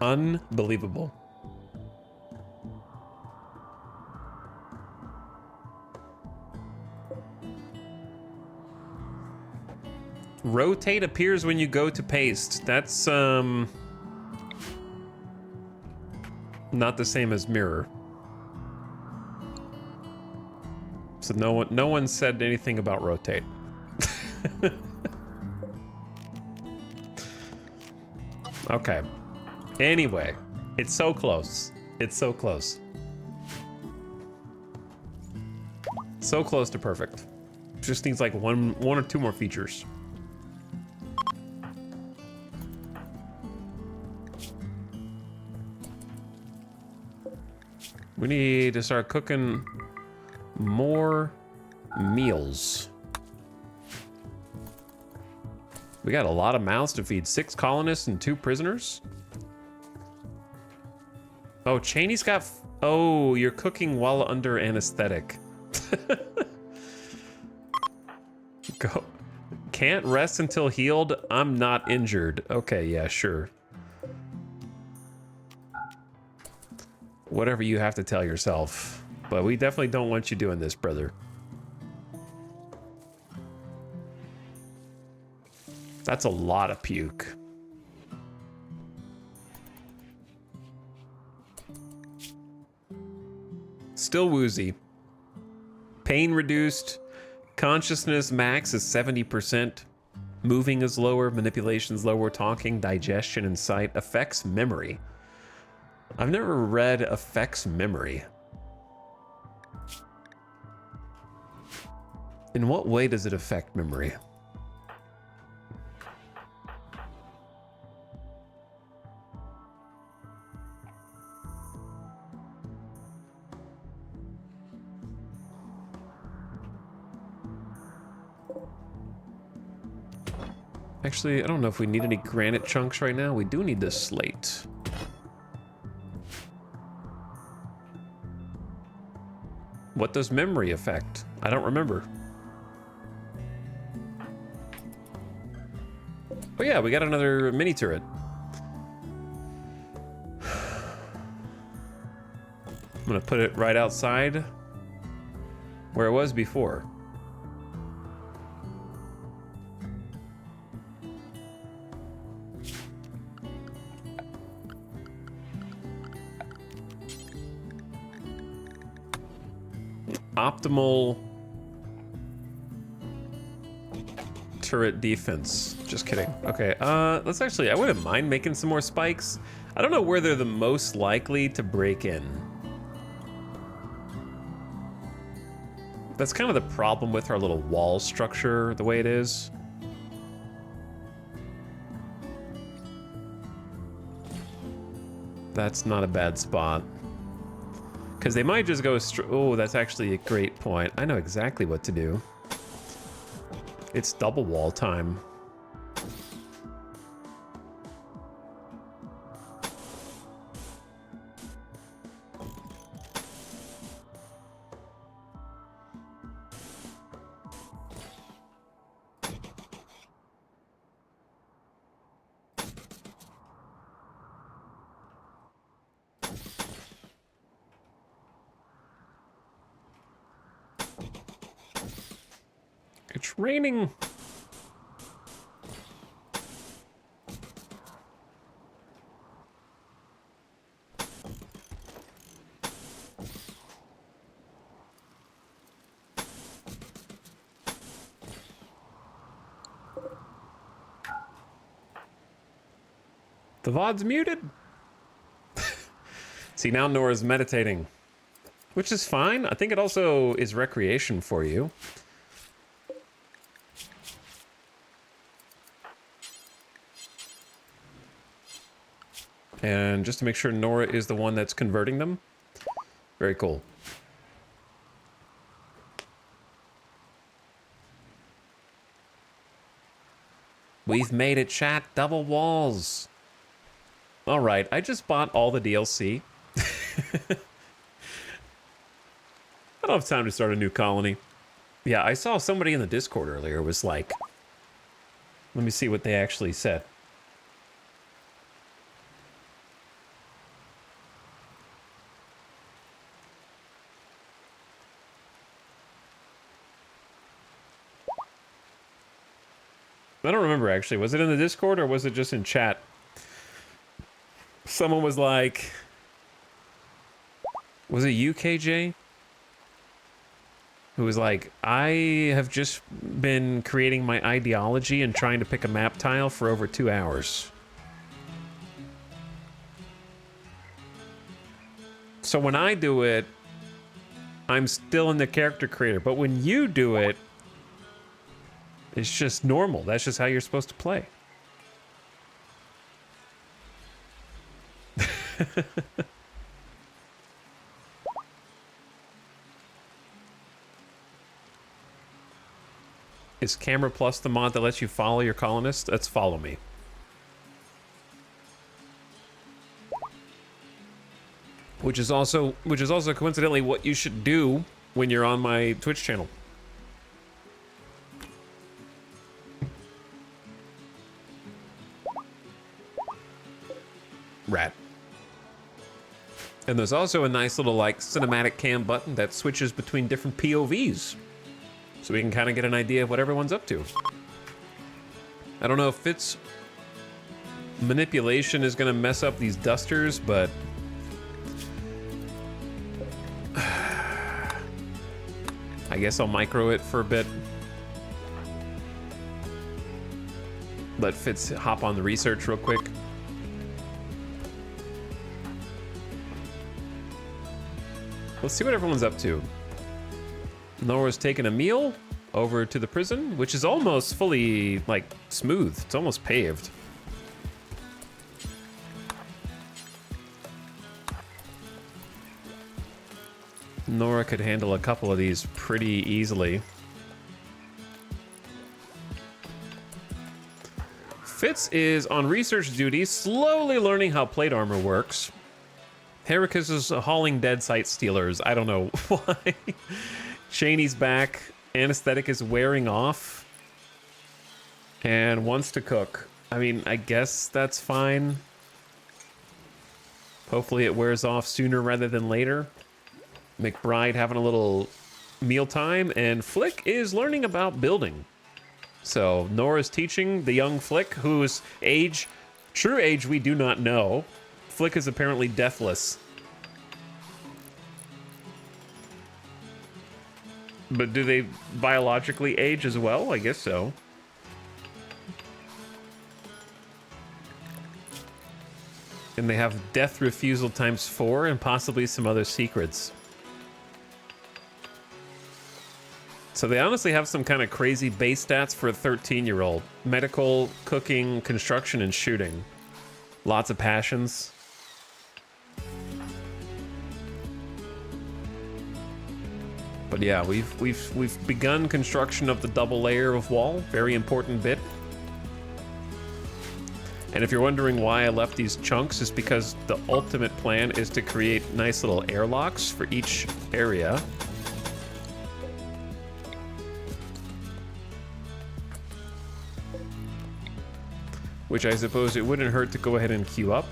Unbelievable. Rotate appears when you go to paste. That's, not the same as mirror. So no one said anything about rotate. Okay. Anyway, it's so close. It's so close. So close to perfect. Just needs like one or two more features. We need to start cooking more meals. We got a lot of mouths to feed. 6 colonists and 2 prisoners. Oh, Cheney's got... Oh, you're cooking while under anesthetic. Go. Can't rest until healed. I'm not injured. Okay, yeah, sure. Whatever you have to tell yourself. But we definitely don't want you doing this, brother. That's a lot of puke. Still woozy. Pain reduced. Consciousness max is 70%. Moving is lower. Manipulation's lower. Talking, digestion, and sight. Affects memory. I've never read affects memory. In what way does it affect memory? Actually, I don't know if we need any granite chunks right now. We do need this slate. What does memory affect? I don't remember. Oh yeah, we got another mini turret. I'm gonna put it right outside where it was before. Optimal turret defense. Just kidding. Okay, let's actually, I wouldn't mind making some more spikes. I don't know where they're the most likely to break in. That's kind of the problem with our little wall structure, the way it is. That's not a bad spot. Because they might just go straight. Oh, that's actually a great point. I know exactly what to do. It's double wall time. It's raining. The VOD's muted. See, now Nora's meditating, which is fine. I think it also is recreation for you. And just to make sure Nora is the one that's converting them. Very cool. We've made it, chat. Double walls. All right, I just bought all the DLC. I don't have time to start a new colony. Yeah, I saw somebody in the Discord earlier was like, let me see what they actually said. I don't remember, actually. Was it in the Discord or was it just in chat? Someone was like... Was it UKJ? who was like, I have just been creating my ideology and trying to pick a map tile for over 2 hours. So when I do it, I'm still in the character creator, but when you do it, it's just normal. That's just how you're supposed to play. Is Camera Plus the mod that lets you follow your colonists? That's Follow Me. Which is also coincidentally what you should do when you're on my Twitch channel. Rat. And there's also a nice little like cinematic cam button that switches between different POVs. So we can kind of get an idea of what everyone's up to. I don't know if Fitz manipulation is going to mess up these dusters, but I guess I'll micro it for a bit. Let Fitz hop on the research real quick. Let's see what everyone's up to. Nora's taking a meal over to the prison, which is almost fully, like, smooth. It's almost paved. Nora could handle a couple of these pretty easily. Fitz is on research duty, slowly learning how plate armor works. Heracus is hauling dead site stealers. I don't know why. Cheney's back. Anesthetic is wearing off. And wants to cook. I mean, I guess that's fine. Hopefully it wears off sooner rather than later. McBride having a little mealtime. And Flick is learning about building. So Nora's teaching the young Flick, whose age, true age we do not know. Flick is apparently deathless. But do they biologically age as well? I guess so. And they have death refusal ×4 and possibly some other secrets. So they honestly have some kind of crazy base stats for a 13-year-old. Medical, cooking, construction, and shooting. Lots of passions. But yeah, we've begun construction of the double layer of wall. Very important bit. And if you're wondering why I left these chunks, it's because the ultimate plan is to create nice little airlocks for each area. Which I suppose it wouldn't hurt to go ahead and queue up.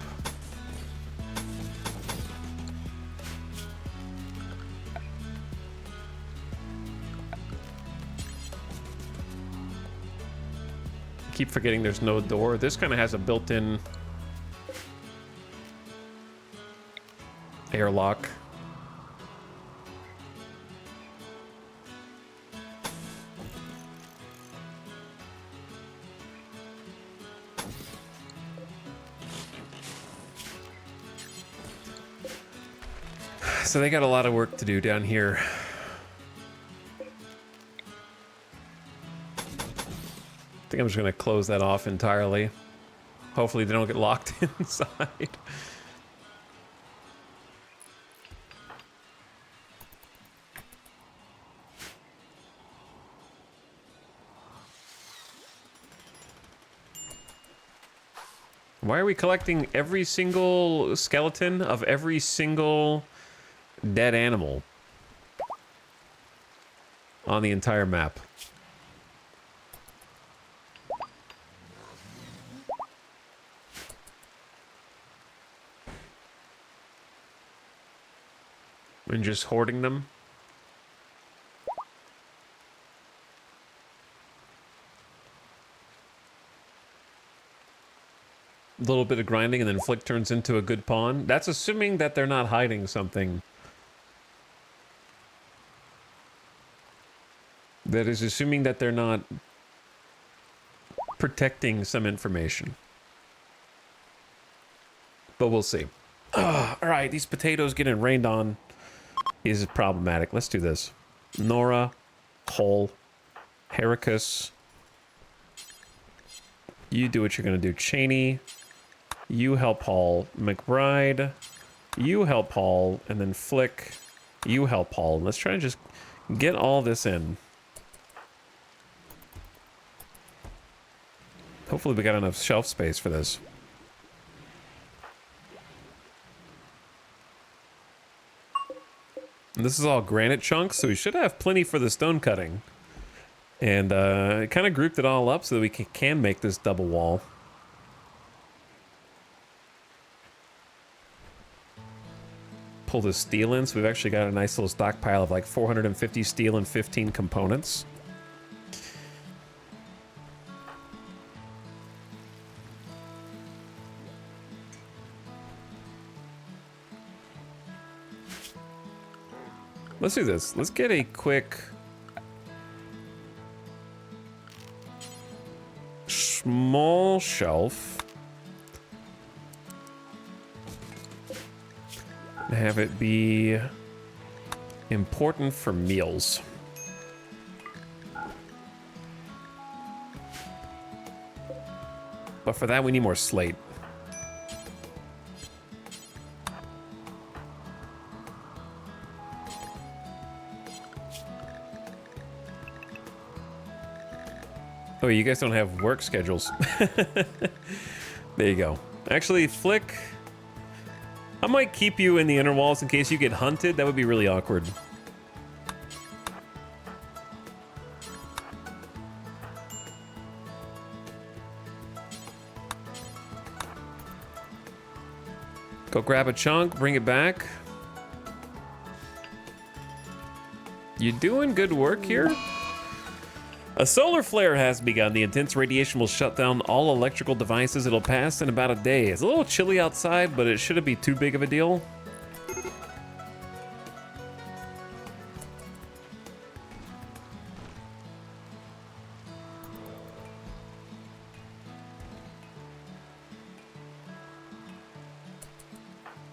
Keep forgetting there's no door. This kind of has a built-in airlock. So they got a lot of work to do down here. I think I'm just going to close that off entirely. Hopefully they don't get locked inside. Why are we collecting every single skeleton of every single dead animal on the entire map? And just hoarding them? A little bit of grinding and then Flick turns into a good pawn. That's assuming that they're not hiding something. That is assuming that they're not protecting some information. But we'll see. All right, these potatoes getting rained on is problematic. Let's do this. Nora, Hull, Heracus. You do what you're going to do. Cheney, you help Paul. McBride, you help Paul. And then Flick, you help Paul. Let's try and just get all this in. Hopefully we got enough shelf space for this. And this is all granite chunks, so we should have plenty for the stone cutting. And kind of grouped it all up so that we can make this double wall. Pull the steel in, so we've actually got a nice little stockpile of like 450 steel and 15 components. Let's do this. Let's get a quick small shelf. Have it be important for meals. But for that, we need more slate. Oh, you guys don't have work schedules. There you go. Actually, Flick, I might keep you in the inner walls in case you get hunted. That would be really awkward. Go grab a chunk, bring it back. You doing good work here? A solar flare has begun. The intense radiation will shut down all electrical devices. It'll pass in about a day. It's a little chilly outside, but it shouldn't be too big of a deal.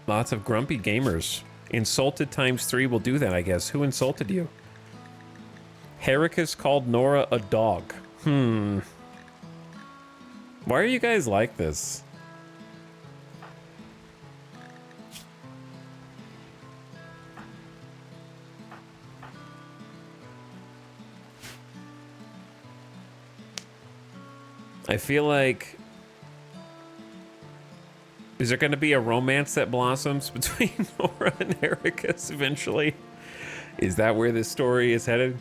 Lots of grumpy gamers. Insulted ×3 will do that, I guess. Who insulted you? Heracus called Nora a dog. Why are you guys like this? I feel like... Is there going to be a romance that blossoms between Nora and Heracus eventually? Is that where this story is headed?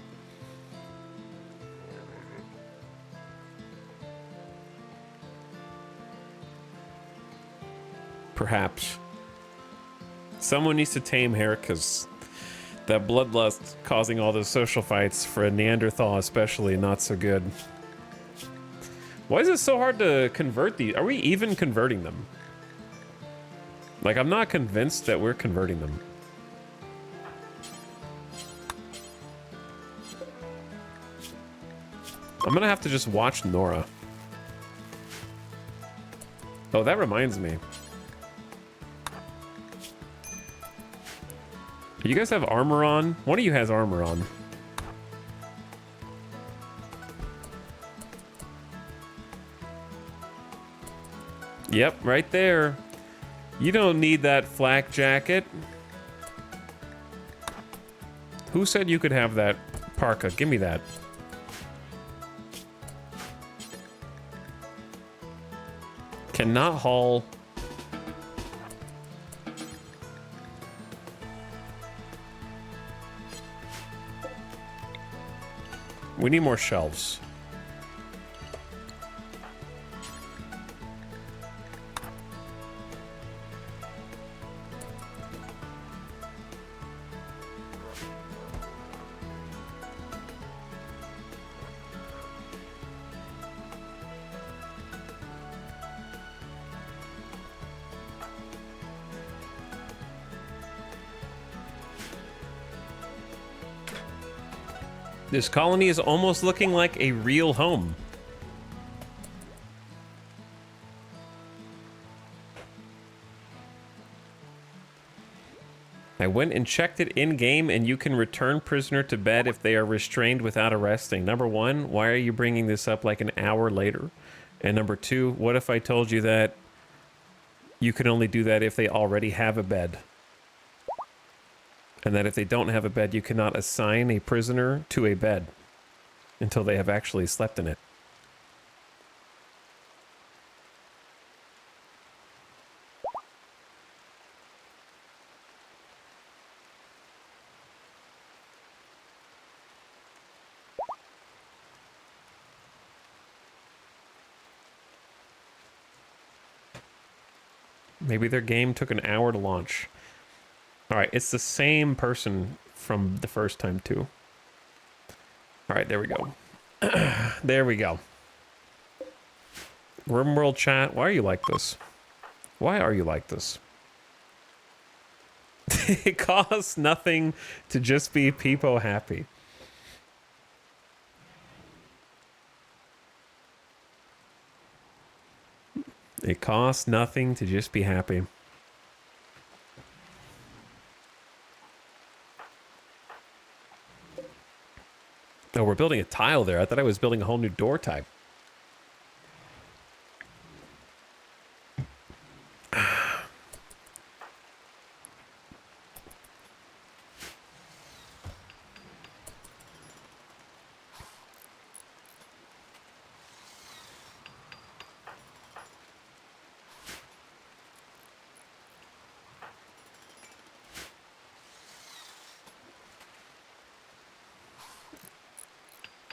Perhaps. Someone needs to tame Heracus. That bloodlust causing all those social fights for a Neanderthal especially, not so good. Why is it so hard to convert these? Are we even converting them? Like, I'm not convinced that we're converting them. I'm gonna have to just watch Nora. Oh, that reminds me. You guys have armor on? One of you has armor on. Yep, right there. You don't need that flak jacket. Who said you could have that parka? Give me that. Cannot haul. We need more shelves. This colony is almost looking like a real home. I went and checked it in-game, and you can return prisoner to bed if they are restrained without arresting. Number one, why are you bringing this up like an hour later? And number two, what if I told you that you can only do that if they already have a bed? And that if they don't have a bed, you cannot assign a prisoner to a bed until they have actually slept in it. Maybe their game took an hour to launch. All right, it's the same person from the first time too. All right, there we go. There we go. RimWorld chat, why are you like this? Why are you like this? It costs nothing to just be peepo happy. It costs nothing to just be happy. Oh, we're building a tile there. I thought I was building a whole new door type.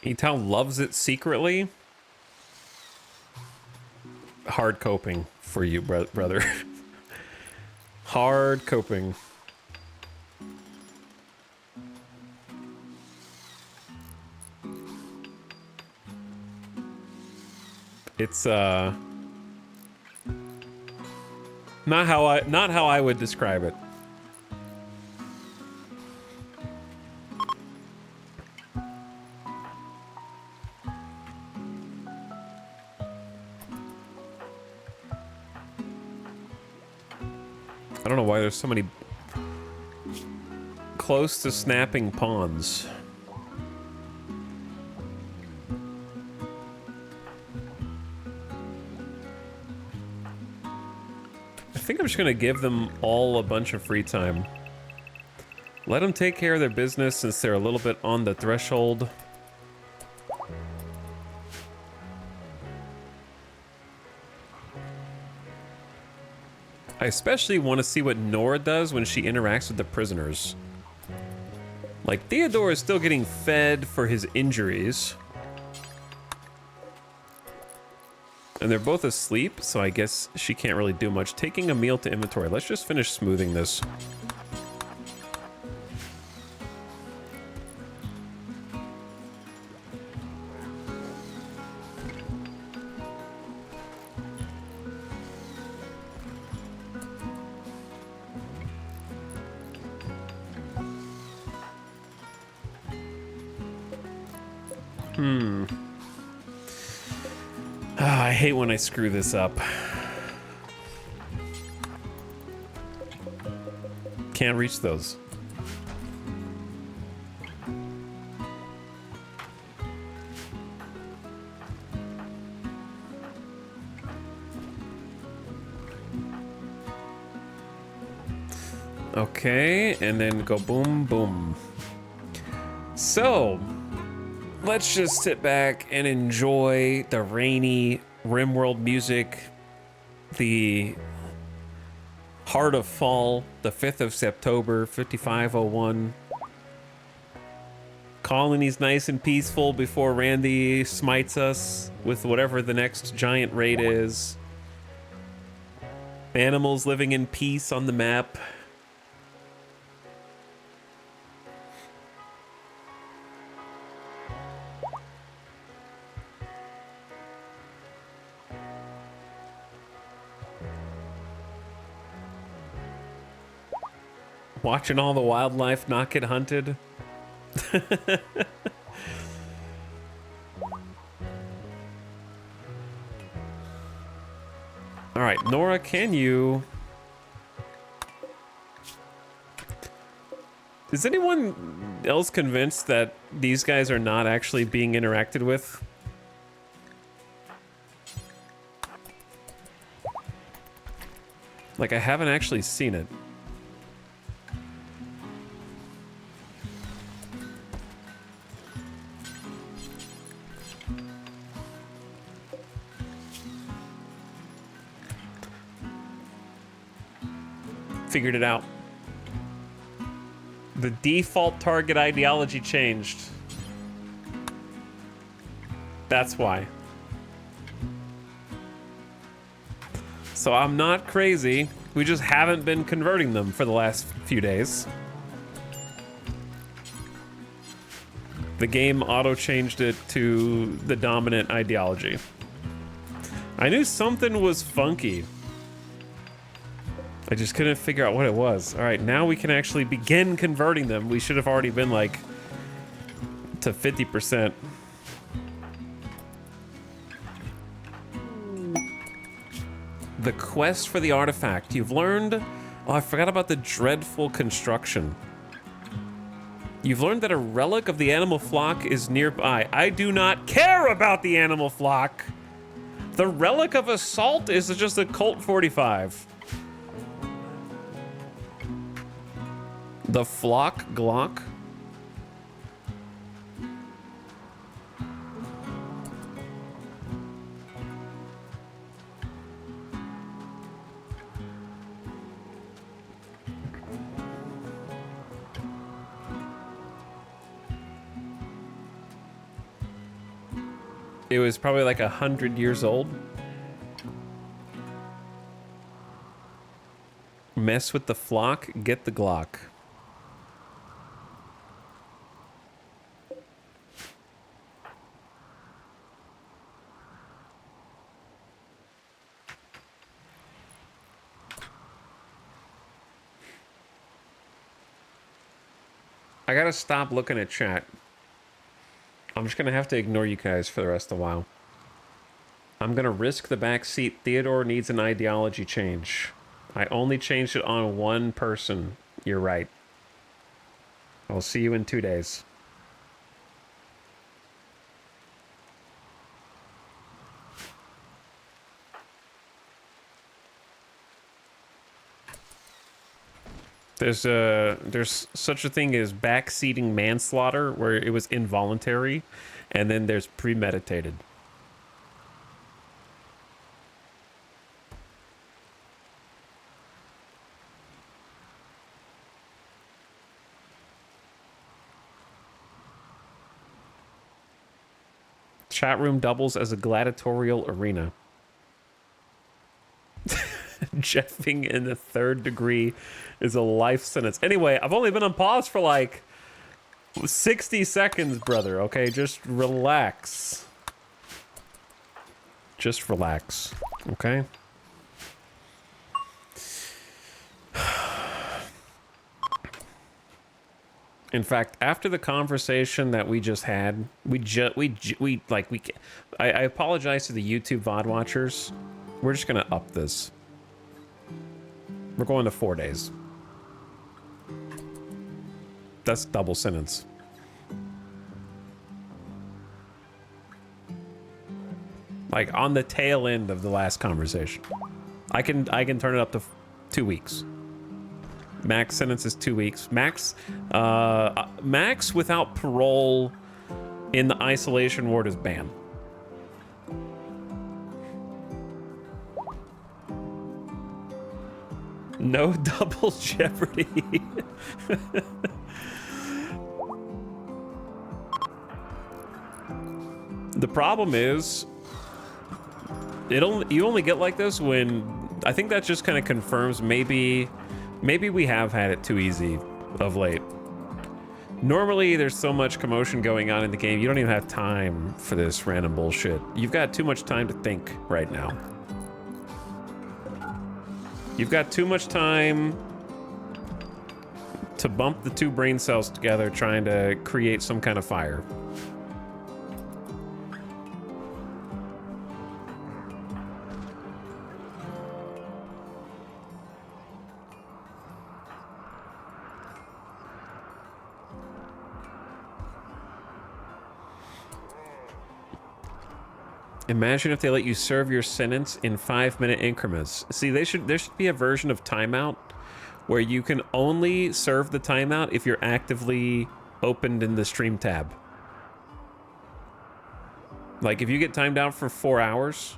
Etal loves it secretly. Hard coping for you, brother. Hard coping. It's not how I would describe it. I don't know why there's so many close to snapping pawns. I think I'm just gonna give them all a bunch of free time. Let them take care of their business since they're a little bit on the threshold. I especially want to see what Nora does when she interacts with the prisoners. Like, Theodore is still getting fed for his injuries. And they're both asleep, so I guess she can't really do much. Taking a meal to inventory. Let's just finish smoothing this. I hate when I screw this up. Can't reach those. Okay, and then go boom, boom. So, let's just sit back and enjoy the rainy RimWorld music, the heart of fall, the 5th of September, 5501. Colony's nice and peaceful before Randy smites us with whatever the next giant raid is. Animals living in peace on the map. Watching all the wildlife not get hunted. All right, Nora, can you... Is anyone else convinced that these guys are not actually being interacted with? Like, I haven't actually seen it. Figured it out. The default target ideology changed. That's why. So I'm not crazy. We just haven't been converting them for the last few days. The game auto-changed it to the dominant ideology. I knew something was funky. I just couldn't figure out what it was. All right, now we can actually begin converting them. We should have already been like to 50%. The quest for the artifact. You've learned... Oh, I forgot about the dreadful construction. You've learned that a relic of the animal flock is nearby. I do not care about the animal flock. The relic of assault is just a Colt 45. The flock Glock. It was probably like 100 years old. Mess with the flock, get the Glock. I gotta stop looking at chat. I'm just gonna have to ignore you guys for the rest of the while. I'm gonna risk the backseat. Theodore needs an ideology change. I only changed it on one person. You're right. I'll see you in 2 days. There's such a thing as backseating manslaughter, where it was involuntary, and then there's premeditated. Chat room doubles as a gladiatorial arena. Jeffing in the 3rd degree is a life sentence. Anyway, I've only been on pause for like 60 seconds, brother. Okay, just relax. Just relax. Okay? In fact, after the conversation that we just had, I apologize to the YouTube VOD watchers. We're just gonna up this. We're going to 4 days. That's double sentence. Like on the tail end of the last conversation. I can turn it up to 2 weeks. Max sentence is 2 weeks. Max without parole in the isolation ward is banned. No double jeopardy. The problem is, you only get like this when, I think that just kind of confirms maybe we have had it too easy of late. Normally there's so much commotion going on in the game, you don't even have time for this random bullshit. You've got too much time to think right now. You've got too much time to bump the two brain cells together, trying to create some kind of fire. Imagine if they let you serve your sentence in 5-minute increments. See, there should be a version of timeout where you can only serve the timeout if you're actively opened in the stream tab. Like if you get timed out for 4 hours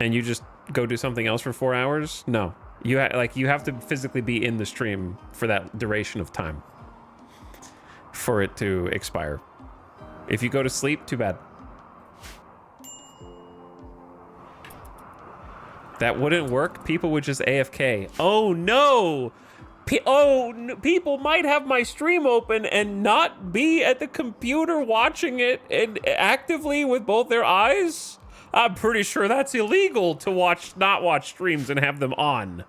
and you just go do something else for 4 hours, no. You have to physically be in the stream for that duration of time for it to expire. If you go to sleep, too bad. That wouldn't work. People would just AFK. Oh no! People might have my stream open and not be at the computer watching it and actively with both their eyes. I'm pretty sure that's illegal to not watch streams and have them on.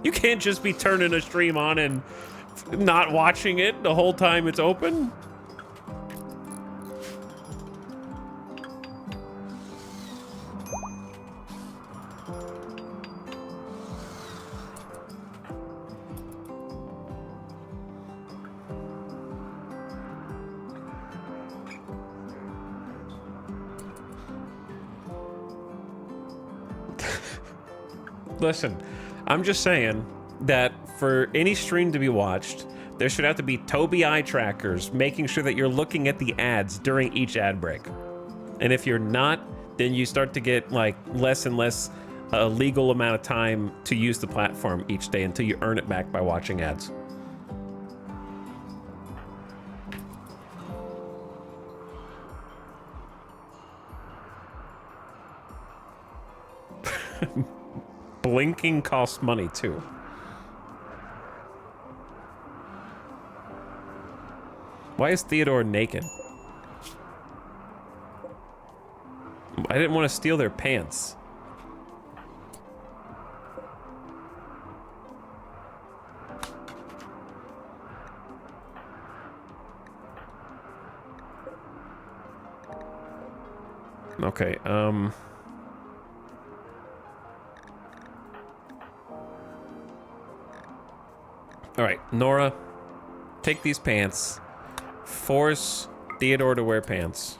You can't just be turning a stream on and not watching it the whole time it's open. Listen, I'm just saying that for any stream to be watched, there should have to be Tobii eye trackers making sure that you're looking at the ads during each ad break. And if you're not, then you start to get like less and less a legal amount of time to use the platform each day until you earn it back by watching ads. Blinking costs money too. Why is Theodore naked? I didn't want to steal their pants. Okay, all right, Nora, take these pants. Force Theodore to wear pants.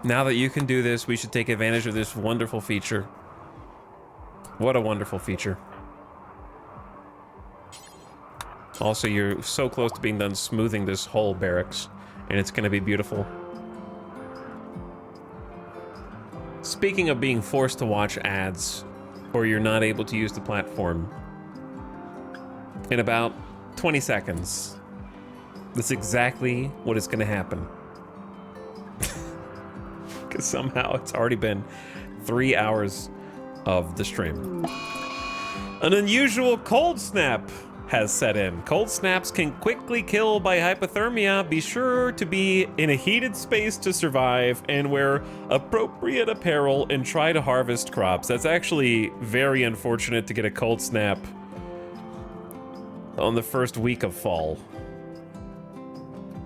Now that you can do this, we should take advantage of this wonderful feature. What a wonderful feature. Also, you're so close to being done smoothing this whole barracks, and it's going to be beautiful. Speaking of being forced to watch ads, or you're not able to use the platform, in about 20 seconds, that's exactly what is going to happen. Because somehow it's already been 3 hours of the stream. An unusual cold snap has set in. Cold snaps can quickly kill by hypothermia. Be sure to be in a heated space to survive and wear appropriate apparel and try to harvest crops. That's actually very unfortunate to get a cold snap on the first week of fall.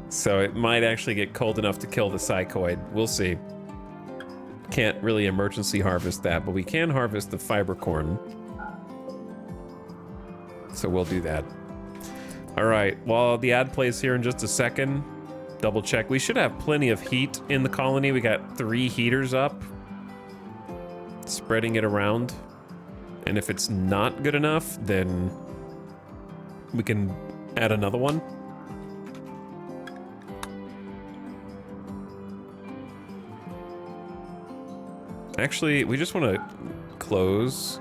So it might actually get cold enough to kill the psychoid. We'll see. Can't really emergency harvest that, but we can harvest the fiber corn. So we'll do that. All right, while the ad plays here in just a second, double check. We should have plenty of heat in the colony. We got 3 heaters up, spreading it around. And if it's not good enough, then we can add another one. Actually, we just want to close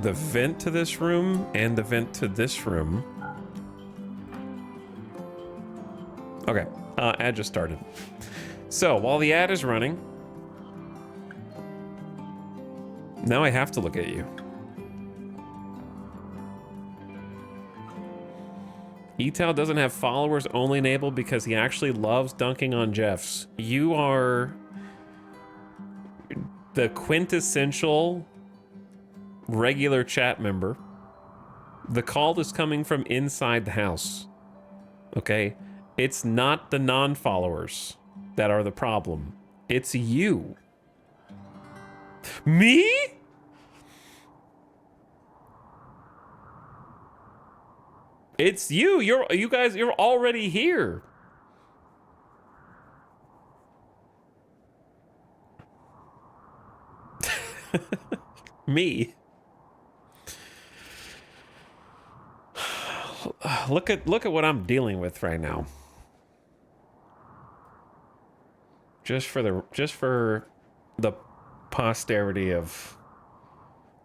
the vent to this room and the vent to this room. Okay, ad just started. So while the ad is running, now I have to look at you. Etal doesn't have followers only enabled because he actually loves dunking on Jeffs. You are the quintessential regular chat member. The call is coming from inside the house. Okay? It's not the non-followers that are the problem. It's you. Me? It's you. You guys, you're already here. Me. Look at what I'm dealing with right now. Just for the posterity of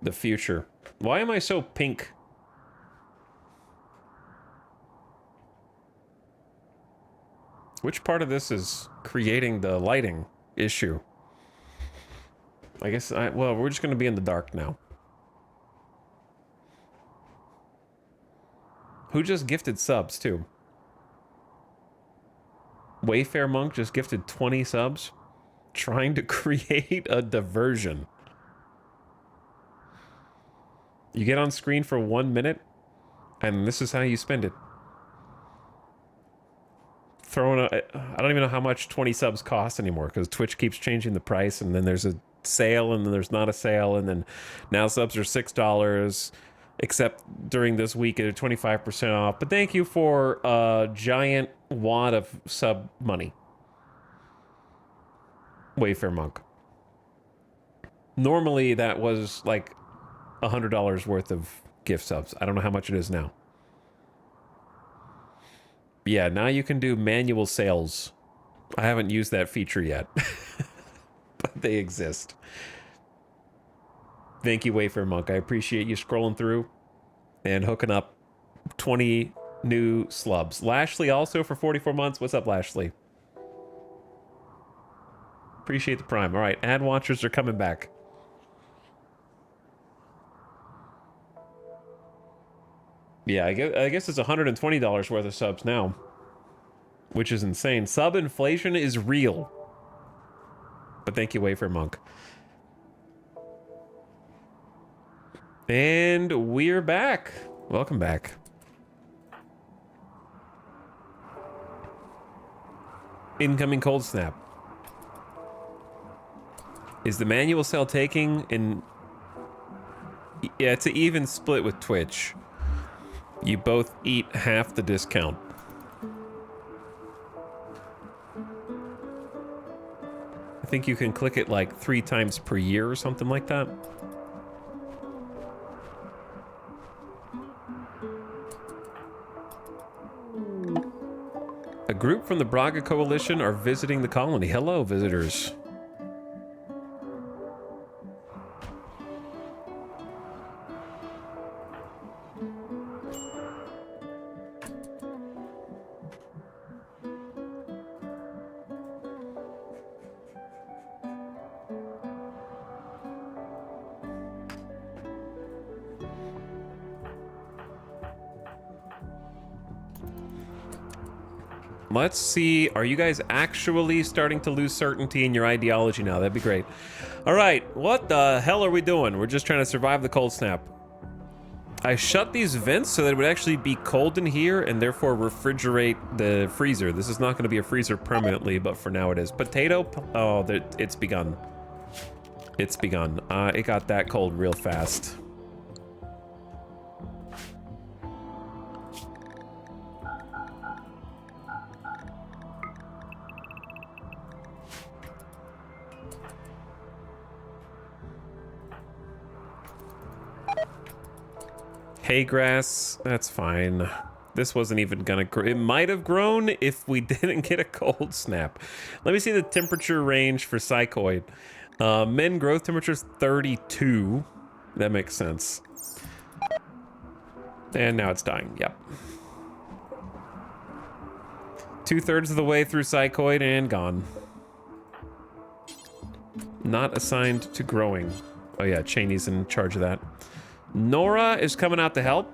the future. Why am I so pink? Which part of this is creating the lighting issue? I guess well, we're just going to be in the dark now. Who just gifted subs too? Wayfair Monk just gifted 20 subs, trying to create a diversion. You get on screen for 1 minute, and this is how you spend it. I don't even know how much 20 subs cost anymore, because Twitch keeps changing the price, and then there's a sale, and then there's not a sale, and then now subs are $6, except during this week at 25% off. But thank you for a giant wad of sub money. Wayfair Monk. Normally that was like $100 worth of gift subs. I don't know how much it is now. Yeah, now you can do manual sales. I haven't used that feature yet, but they exist. Thank you, Wayfair Monk. I appreciate you scrolling through and hooking up 20 new slubs. Lashley also for 44 months. What's up, Lashley? Appreciate the prime. All right, ad watchers are coming back. Yeah, I guess it's $120 worth of subs now, which is insane. Sub inflation is real. But thank you, Wayfair Monk. And we're back. Welcome back. Incoming cold snap. Is the manual sale taking in... Yeah, it's an even split with Twitch. You both eat half the discount. I think you can click it like 3 times per year or something like that. A group from the Braga Coalition are visiting the colony. Hello, visitors. Let's see, are you guys actually starting to lose certainty in your ideology now? That'd be great. All right, what the hell are we doing? We're just trying to survive the cold snap. I shut these vents so that it would actually be cold in here and therefore refrigerate the freezer. This is not going to be a freezer permanently, but for now it is. Potato, oh, it's begun. It's begun. It got that cold real fast. Hay grass, that's fine. This wasn't even gonna grow. It might have grown if we didn't get a cold snap. Let me see the temperature range for psychoid. Men growth temperature is 32. That makes sense. And now it's dying, yep. 2/3 of the way through psychoid and gone. Not assigned to growing. Oh yeah, Cheney's in charge of that. Nora is coming out to help.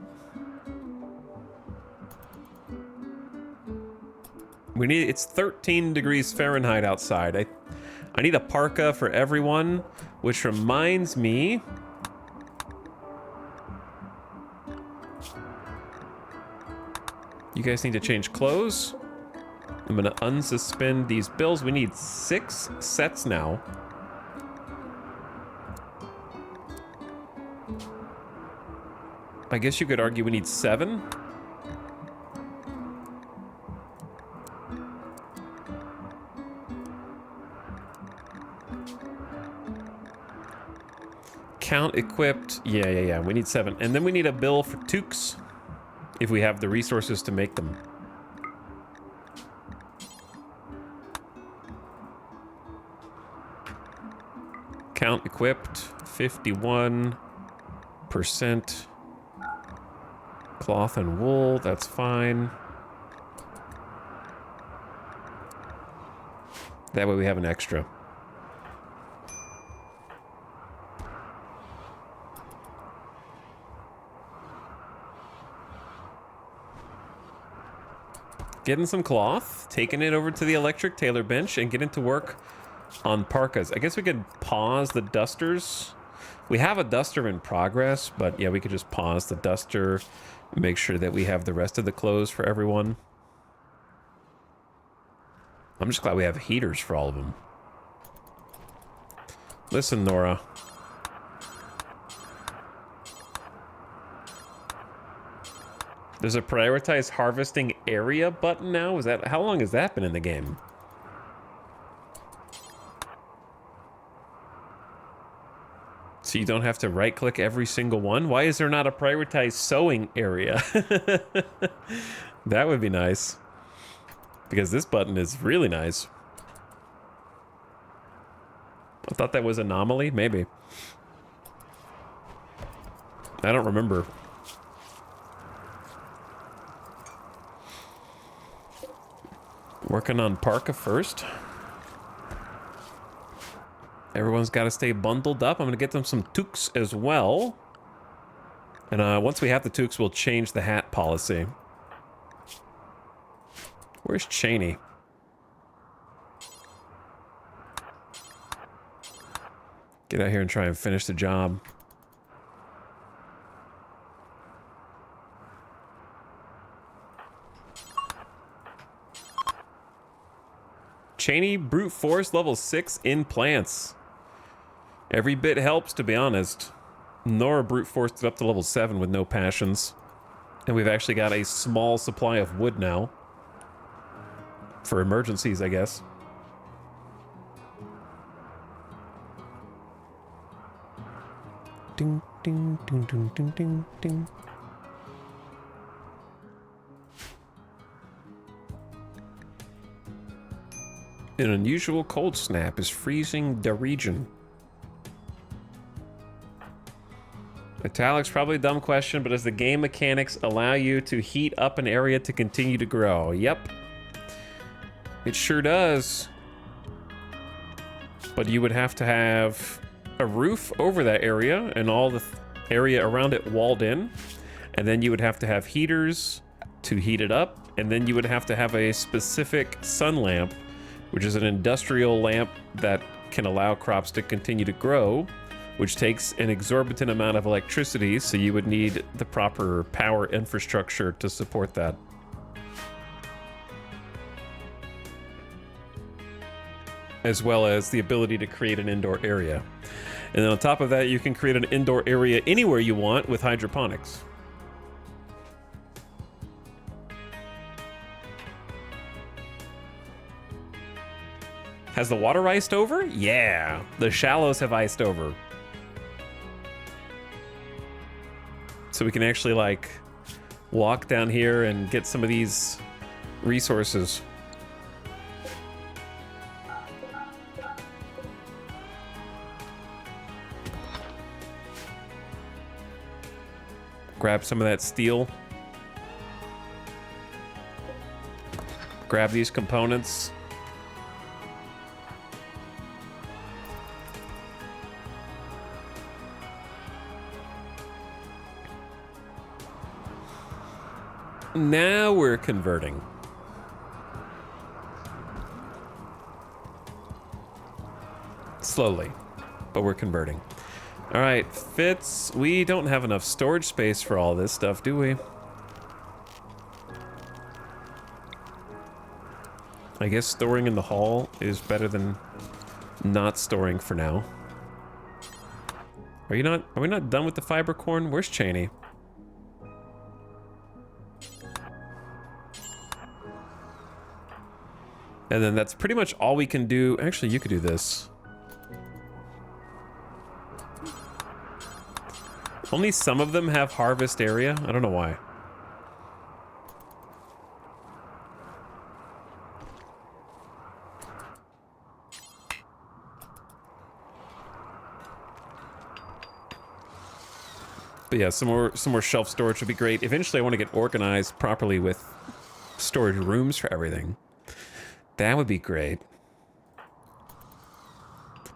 We need, it's 13 degrees Fahrenheit outside. I need a parka for everyone, which reminds me. You guys need to change clothes. I'm gonna unsuspend these bills. We need 6 sets now. I guess you could argue we need 7. Count equipped. Yeah. We need 7. And then we need a bill for toques if we have the resources to make them. Count equipped 51%. Cloth and wool, that's fine. That way we have an extra. Getting some cloth, taking it over to the electric tailor bench, and getting to work on parkas. I guess we could pause the dusters. We have a duster in progress, but yeah, we could just pause the duster, make sure that we have the rest of the clothes for everyone. I'm just glad we have heaters for all of them. Listen, Nora. There's a prioritize harvesting area button now? Is that, how long has that been in the game? So you don't have to right click every single one? Why is there not a prioritize sewing area? That would be nice. Because this button is really nice. I thought that was anomaly, maybe. I don't remember. Working on parka first. Everyone's got to stay bundled up. I'm going to get them some toques as well. And once we have the toques, we'll change the hat policy. Where's Cheney? Get out here and try and finish the job. Cheney, brute force level 6 in plants. Every bit helps, to be honest. Nora brute forced it up to level 7 with no passions. And we've actually got a small supply of wood now. For emergencies, I guess. Ding, ding, ding, ding, ding, ding, ding. An unusual cold snap is freezing the region. Etalyx, probably a dumb question, but does the game mechanics allow you to heat up an area to continue to grow? Yep. It sure does. But you would have to have a roof over that area and all the area around it walled in. And then you would have to have heaters to heat it up. And then you would have to have a specific sun lamp, which is an industrial lamp that can allow crops to continue to grow, which takes an exorbitant amount of electricity, so you would need the proper power infrastructure to support that. As well as the ability to create an indoor area. And then on top of that, you can create an indoor area anywhere you want with hydroponics. Has the water iced over? Yeah, the shallows have iced over. So we can actually like walk down here and get some of these resources. Grab some of that steel. Grab these components. Now we're converting. Slowly, but we're converting. All right, Fitz, we don't have enough storage space for all this stuff, do we? I guess storing in the hall is better than not storing for now. Are we not done with the fiber corn? Where's Cheney? And then that's pretty much all we can do. Actually, you could do this. Only some of them have harvest area. I don't know why. But yeah, some more shelf storage would be great. Eventually I want to get organized properly with storage rooms for everything. That would be great.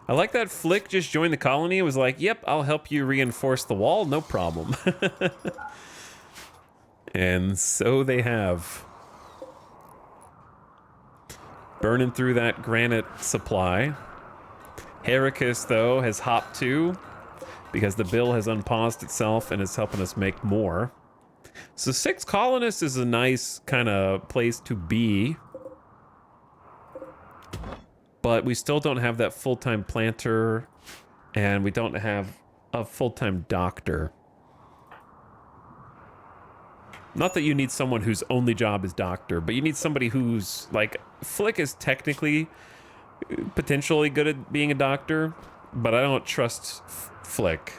I like that Flick just joined the colony and was like, yep, I'll help you reinforce the wall, no problem. And so they have. Burning through that granite supply. Heracus, though, has hopped too, because the bill has unpaused itself and is helping us make more. So 6 colonists is a nice kind of place to be. But we still don't have that full-time planter, and we don't have a full-time doctor. Not that you need someone whose only job is doctor, but you need somebody who's, like, Flick is technically potentially good at being a doctor, but I don't trust Flick.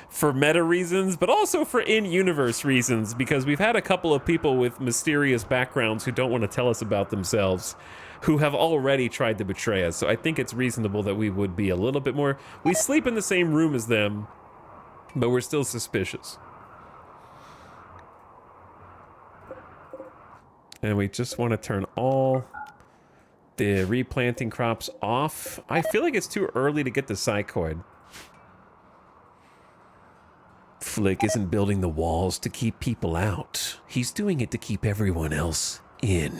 For meta reasons, but also for in-universe reasons, because we've had a couple of people with mysterious backgrounds who don't want to tell us about themselves, who have already tried to betray us. So I think it's reasonable that we would be a little bit more... We sleep in the same room as them, but we're still suspicious. And we just want to turn all the replanting crops off. I feel like it's too early to get the psychoid. Flick isn't building the walls to keep people out. He's doing it to keep everyone else in.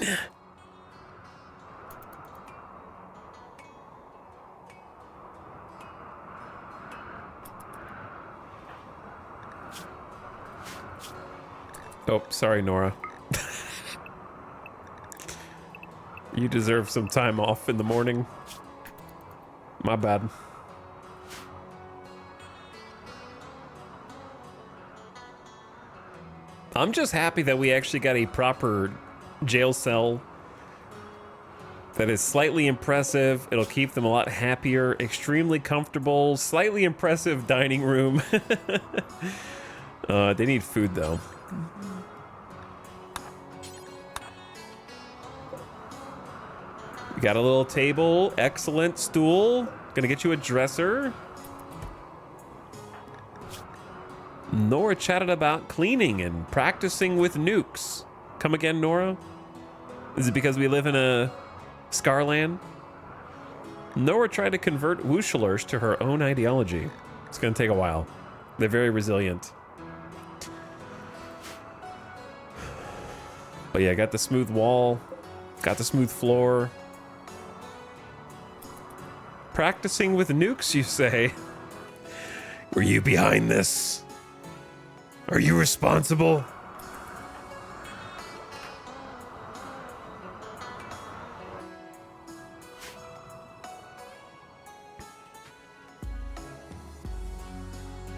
Oh, sorry, Nora. You deserve some time off in the morning. My bad. I'm just happy that we actually got a proper jail cell that is slightly impressive. It'll keep them a lot happier, extremely comfortable, slightly impressive dining room. They need food, though. We got a little table, excellent stool. Gonna get you a dresser. Nora chatted about cleaning and practicing with nukes. Come again, Nora? Is it because we live in a Scarland? Nora tried to convert Wushlers to her own ideology. It's gonna take a while. They're very resilient. But yeah, got the smooth wall, got the smooth floor. Practicing with nukes, you say? Were you behind this? Are you responsible?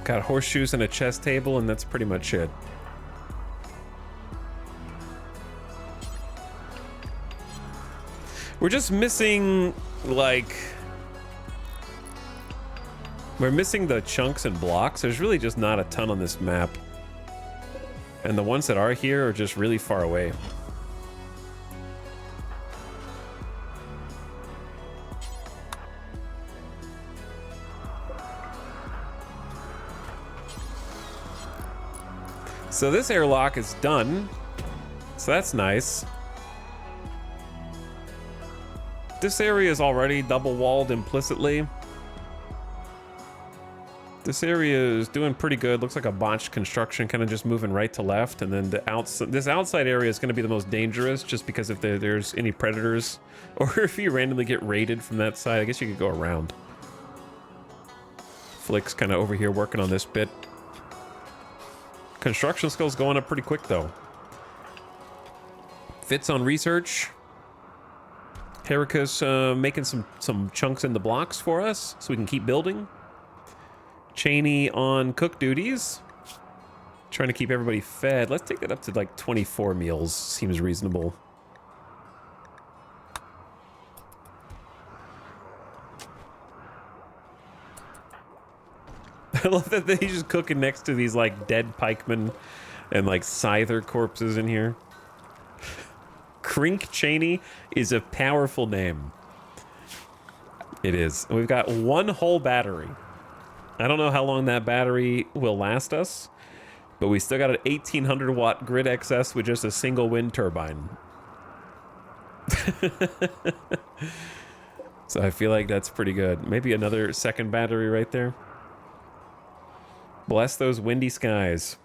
Got horseshoes and a chess table, and that's pretty much it. We're just missing, like... We're missing the chunks and blocks. There's really just not a ton on this map. And the ones that are here are just really far away. So this airlock is done. So that's nice. This area is already double walled implicitly. This area is doing pretty good. Looks like a botched construction, kind of just moving right to left. And then this outside area is going to be the most dangerous, just because if there's any predators, or if you randomly get raided from that side, I guess you could go around. Flick's kind of over here working on this bit. Construction skills going up pretty quick though. Fits on research. Herika's making some chunks in the blocks for us, so we can keep building. Cheney on cook duties. Trying to keep everybody fed. Let's take that up to like 24 meals. Seems reasonable. I love that he's just cooking next to these like dead pikemen and like scyther corpses in here. Crink Cheney is a powerful name. It is. We've got one whole battery. I don't know how long that battery will last us, but we still got an 1800 watt grid excess with just a single wind turbine. So I feel like that's pretty good. Maybe another second battery right there. Bless those windy skies.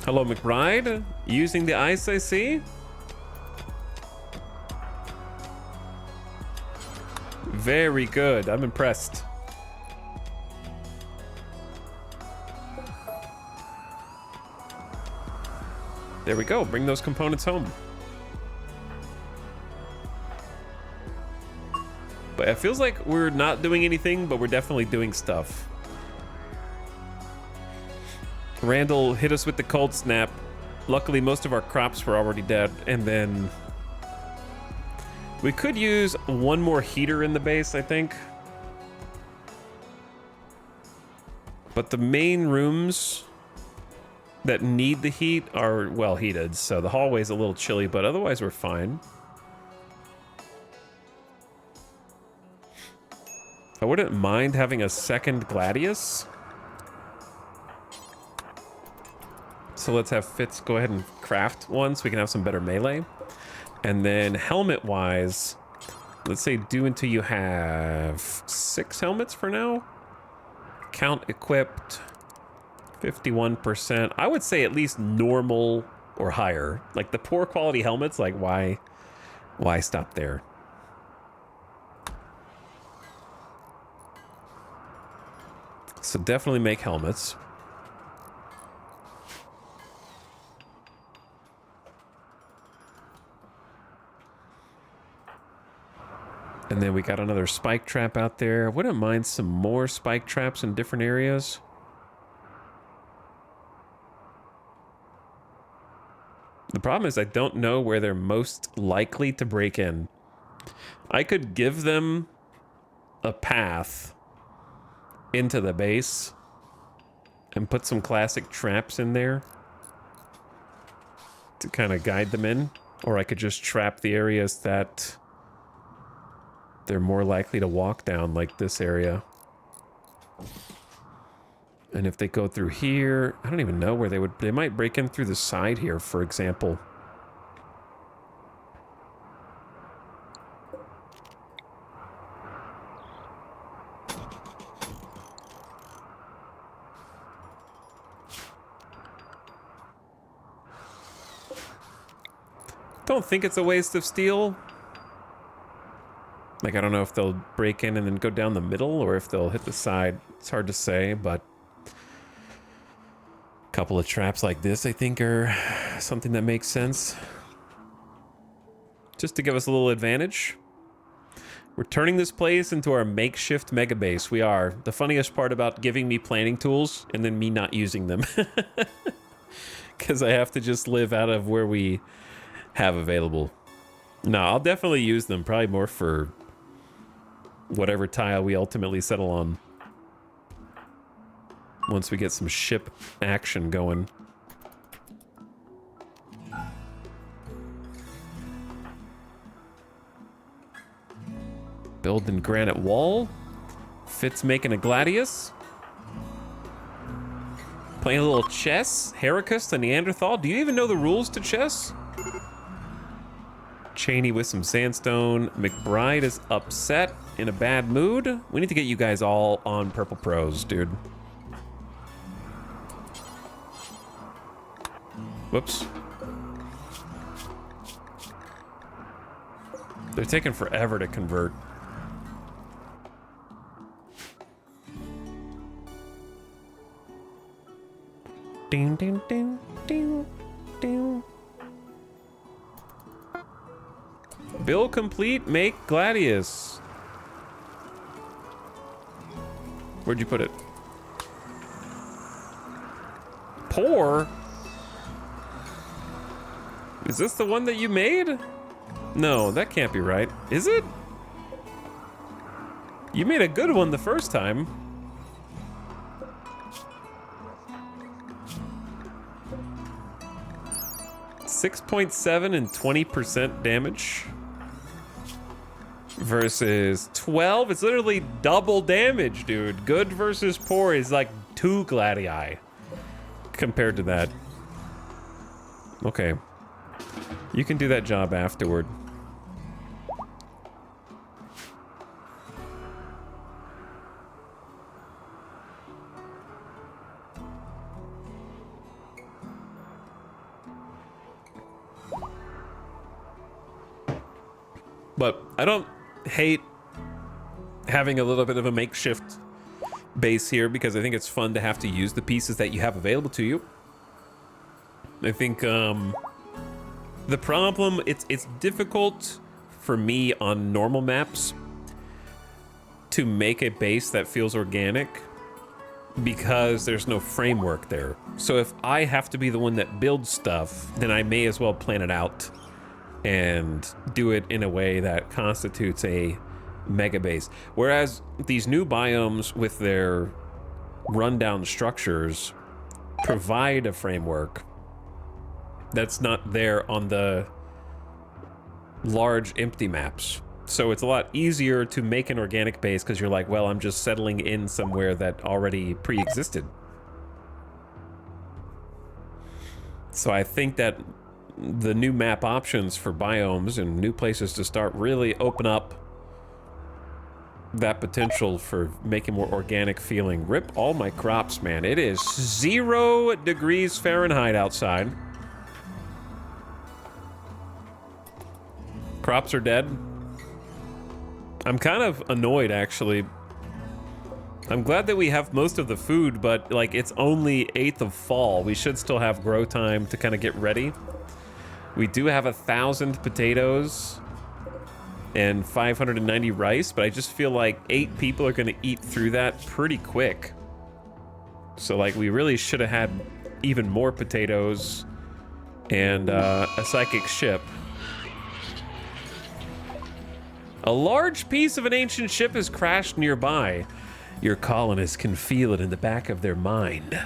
Hello, McBride. Using the ice, I see. Very good. I'm impressed. There we go. Bring those components home. But it feels like we're not doing anything, but we're definitely doing stuff. Randall hit us with the cold snap. Luckily, most of our crops were already dead. And then we could use one more heater in the base, I think. But the main rooms that need the heat are well heated. So the hallway's a little chilly, but otherwise we're fine. I wouldn't mind having a second Gladius. So let's have Fitz go ahead and craft one so we can have some better melee. And then helmet-wise, let's say do until you have 6 helmets for now. Count equipped, 51%. I would say at least normal or higher. Like the poor quality helmets, like why stop there? So definitely make helmets. And then we got another spike trap out there. Wouldn't mind some more spike traps in different areas. The problem is I don't know where they're most likely to break in. I could give them a path into the base and put some classic traps in there to kind of guide them in. Or I could just trap the areas that they're more likely to walk down, like this area. And if they go through here, I don't even know where they might break in through the side here, for example. Don't think it's a waste of steel. Like, I don't know if they'll break in and then go down the middle or if they'll hit the side. It's hard to say, but a couple of traps like this, I think, are something that makes sense. Just to give us a little advantage. We're turning this place into our makeshift mega base. We are. The funniest part about giving me planning tools and then me not using them. Because I have to just live out of where we have available. No, I'll definitely use them. Probably more for whatever tile we ultimately settle on. Once we get some ship action going. Building granite wall. Fitz making a gladius. Playing a little chess. Heracus the Neanderthal. Do you even know the rules to chess? Cheney with some sandstone. McBride is upset, in a bad mood. We need to get you guys all on purple pros, dude. Whoops. They're taking forever to convert. Ding, ding, ding, ding, ding. Bill complete, make Gladius. Where'd you put it? Poor? Is this the one that you made? No, that can't be right. Is it? You made a good one the first time. .7 and 20% damage versus 12. It's literally double damage, dude. Good versus poor is like 2 Gladii compared to that. Okay. You can do that job afterward. But I don't hate having a little bit of a makeshift base here because I think it's fun to have to use the pieces that you have available to you. I think the problem, it's difficult for me on normal maps to make a base that feels organic because there's no framework there. So if I have to be the one that builds stuff, then I may as well plan it out and do it in a way that constitutes a mega base. Whereas these new biomes with their rundown structures provide a framework that's not there on the large empty maps. So it's a lot easier to make an organic base because you're like, well, I'm just settling in somewhere that already pre-existed. So I think that the new map options for biomes and new places to start really open up that potential for making more organic feeling. Rip all my crops, man. It is 0 degrees Fahrenheit outside. Crops are dead. I'm kind of annoyed, actually. I'm glad that we have most of the food, but like it's only 8th of fall. We should still have grow time to kind of get ready. We do have 1,000 potatoes and 590 rice, but I just feel like 8 people are gonna eat through that pretty quick. So like we really should have had even more potatoes and a psychic ship. A large piece of an ancient ship has crashed nearby. Your colonists can feel it in the back of their mind,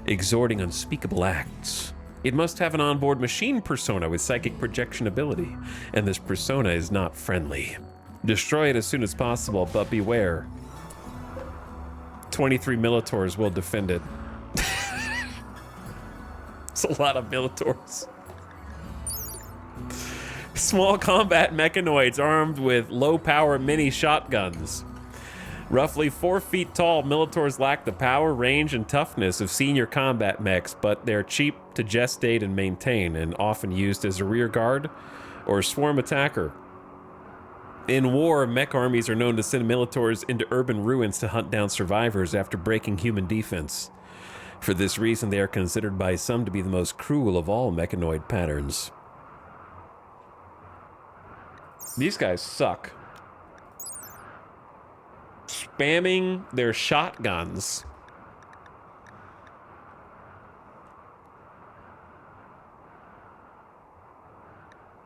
exhorting unspeakable acts. It must have an onboard machine persona with psychic projection ability, and this persona is not friendly. Destroy it as soon as possible, but beware. 23 Militors will defend it. It's a lot of Militors. Small combat mechanoids armed with low-power mini shotguns. Roughly 4 feet tall, Militors lack the power, range, and toughness of senior combat mechs, but they're cheap to gestate and maintain, and often used as a rear guard or swarm attacker. In war, mech armies are known to send Militors into urban ruins to hunt down survivors after breaking human defense. For this reason, they are considered by some to be the most cruel of all mechanoid patterns. These guys suck. Spamming their shotguns.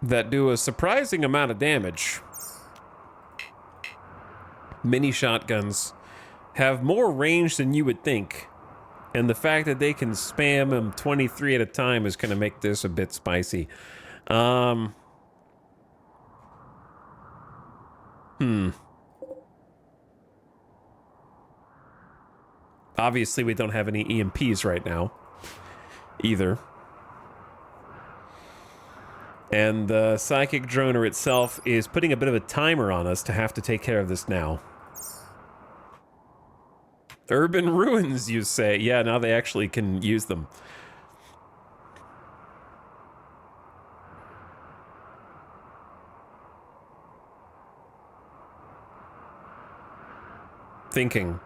That do a surprising amount of damage. Mini shotguns have more range than you would think. And the fact that they can spam them 23 at a time is going to make this a bit spicy. Obviously, we don't have any EMPs right now. either. And the psychic droner itself is putting a bit of a timer on us to have to take care of this now. Urban ruins, you say? Yeah, now they actually can use them. Thinking.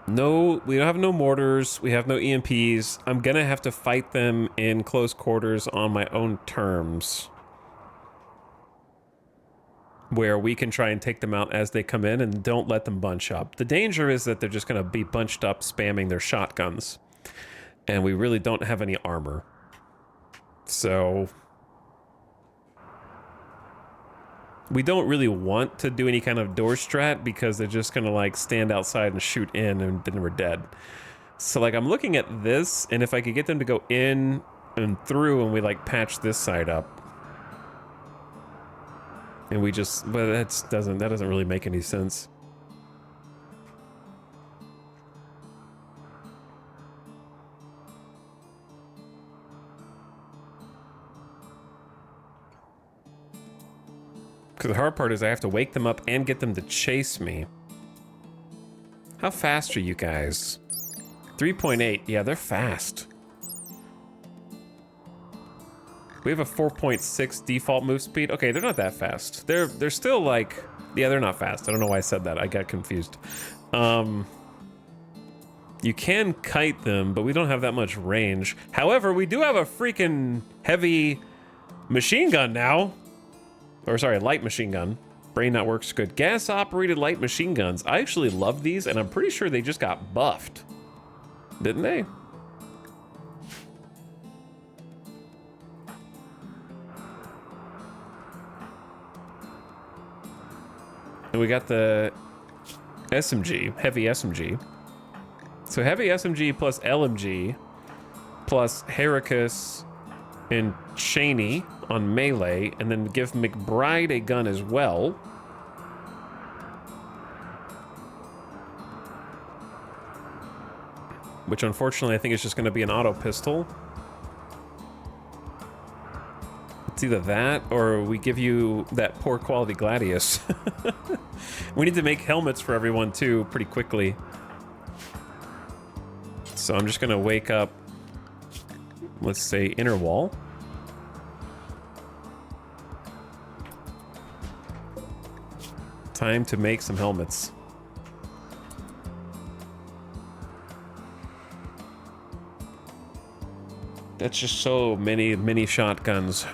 No, we don't have no mortars. We have no EMPs. I'm gonna have to fight them in close quarters on my own terms. Where we can try and take them out as they come in and don't let them bunch up. The danger is that they're just gonna be bunched up spamming their shotguns. And we really don't have any armor. So... we don't really want to do any kind of door strat because they're just gonna like stand outside and shoot in and then we're dead. So like I'm looking at this, and if I could get them to go in and through and we like patch this side up. And we just, but that doesn't really make any sense. Because the hard part is I have to wake them up and get them to chase me. How fast are you guys? 3.8. Yeah, they're fast. We have a 4.6 default move speed. Okay, they're not that fast. They're still like... yeah, they're not fast. I don't know why I said that. I got confused. You can kite them, but we don't have that much range. However, we do have a freaking heavy machine gun now. Or sorry, light machine gun. Brain that works good. Gas-operated light machine guns. I actually love these, and I'm pretty sure they just got buffed. Didn't they? And we got the SMG, heavy SMG. So heavy SMG plus LMG plus Heracus and Cheney on melee, and then give McBride a gun as well. Which unfortunately I think is just going to be an auto pistol. It's either that or we give you that poor quality Gladius. We need to make helmets for everyone too pretty quickly. So I'm just going to wake up, let's say, inner wall. Time to make some helmets. That's just so many shotguns.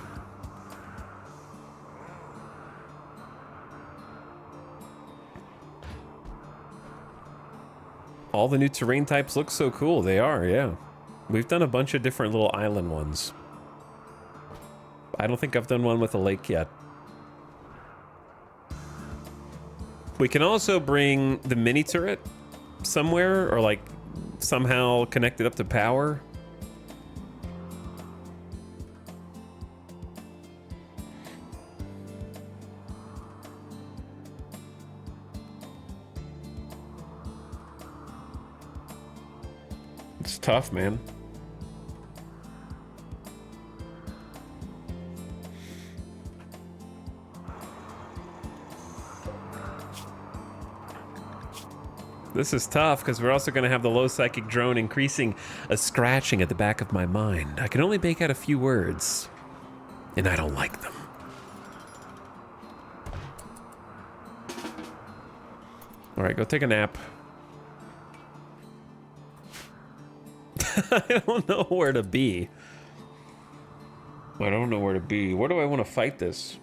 All the new terrain types look so cool. They are, yeah. We've done a bunch of different little island ones. I don't think I've done one with a lake yet. We can also bring the mini turret somewhere, or like somehow connect it up to power. It's tough, man. This is tough because we're also going to have the low psychic drone increasing a scratching at the back of my mind. I can only make out a few words, and I don't like them. All right, go take a nap. I don't know where to be. I don't know where to be. Where do I want to fight this?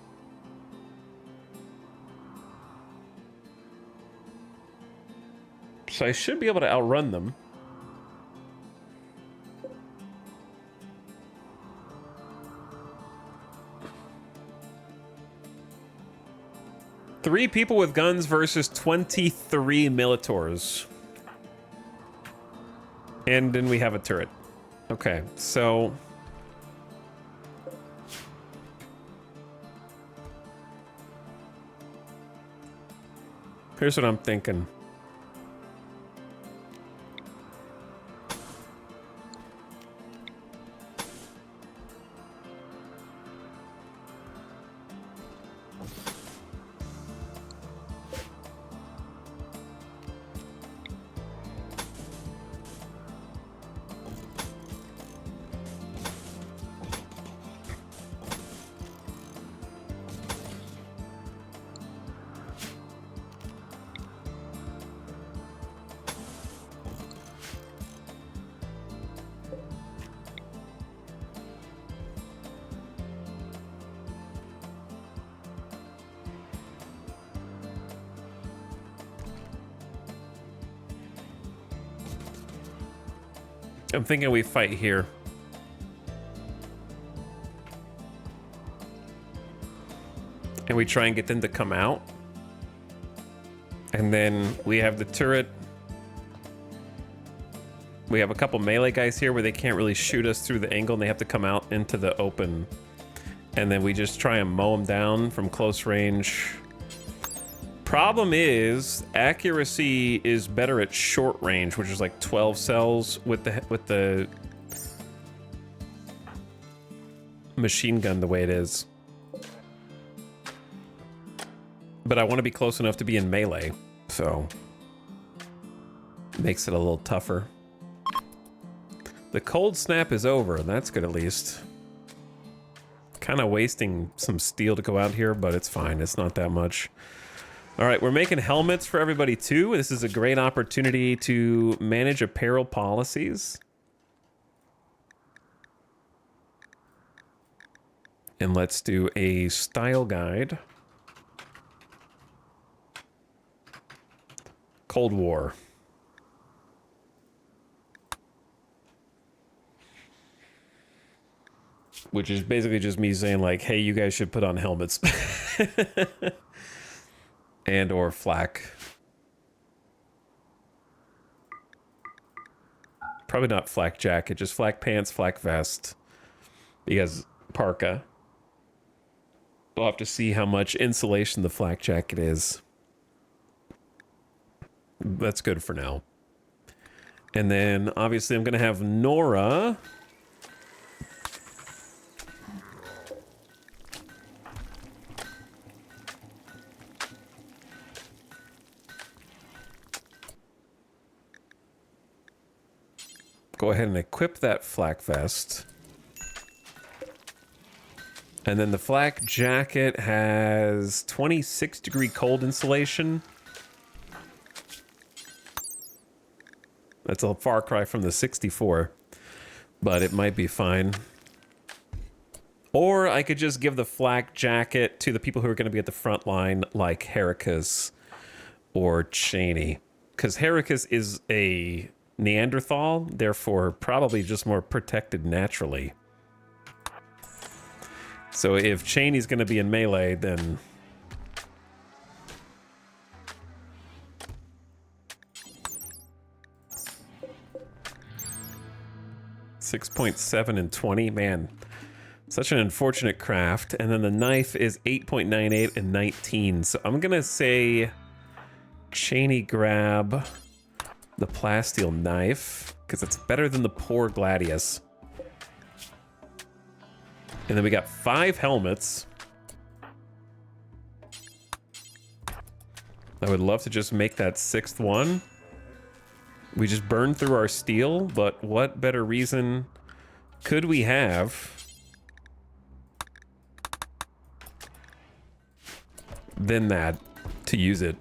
So I should be able to outrun them. Three people with guns versus 23 Militors. And then we have a turret. Okay, so... here's what I'm thinking. I'm thinking we fight here. And we try and get them to come out. And then we have the turret. We have a couple melee guys here where they can't really shoot us through the angle and they have to come out into the open. And then we just try and mow them down from close range. Problem is, accuracy is better at short range, which is like 12 cells with the machine gun the way it is. But I want to be close enough to be in melee, so makes it a little tougher. The cold snap is over, that's good at least. Kind of wasting some steel to go out here, but it's fine, it's not that much. All right, we're making helmets for everybody too. This is a great opportunity to manage apparel policies. And let's do a style guide. Cold War. Which is basically just me saying like, hey, you guys should put on helmets. And or flak. Probably not flak jacket, just flak pants, flak vest. Because parka. We'll have to see how much insulation the flak jacket is. That's good for now. And then obviously I'm gonna have Nora. Go ahead and equip that flak vest. And then the flak jacket has 26-degree cold insulation. That's a far cry from the 64, but it might be fine. Or I could just give the flak jacket to the people who are going to be at the front line, like Heracus or Cheney. Because Heracus is a Neanderthal, therefore probably just more protected naturally. So if Cheney's going to be in melee, then... .7 and 20, man, such an unfortunate craft. And then the knife is 8.98 and 19. So I'm gonna say Cheney grab the plasteel knife because it's better than the poor Gladius. And then we got 5 helmets. I would love to just make that 6th one. We just burned through our steel, but what better reason could we have than that to use it?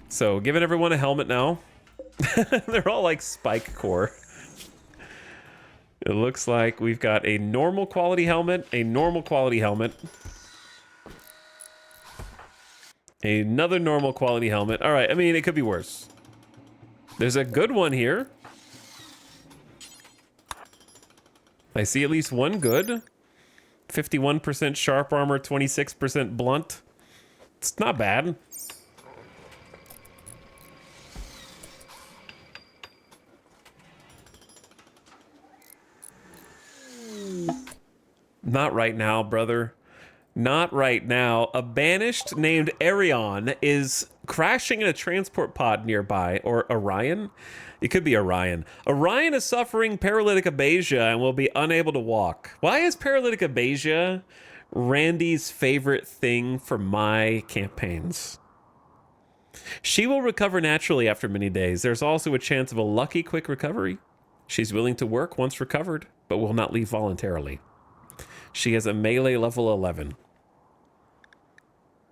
So giving everyone a helmet now. They're all like spike core. It looks like we've got a normal quality helmet, a normal quality helmet, another normal quality helmet. All right, I mean, it could be worse. There's a good one here. I see at least one good. 51% sharp armor, 26% blunt. It's not bad. Not right now, brother. Not right now. A banished named Arion is crashing in a transport pod nearby, or Orion. It could be Orion. Orion is suffering paralytic abasia and will be unable to walk. Why is paralytic abasia Randy's favorite thing for my campaigns? She will recover naturally after many days. There's also a chance of a lucky quick recovery. She's willing to work once recovered, but will not leave voluntarily. She has a melee level 11.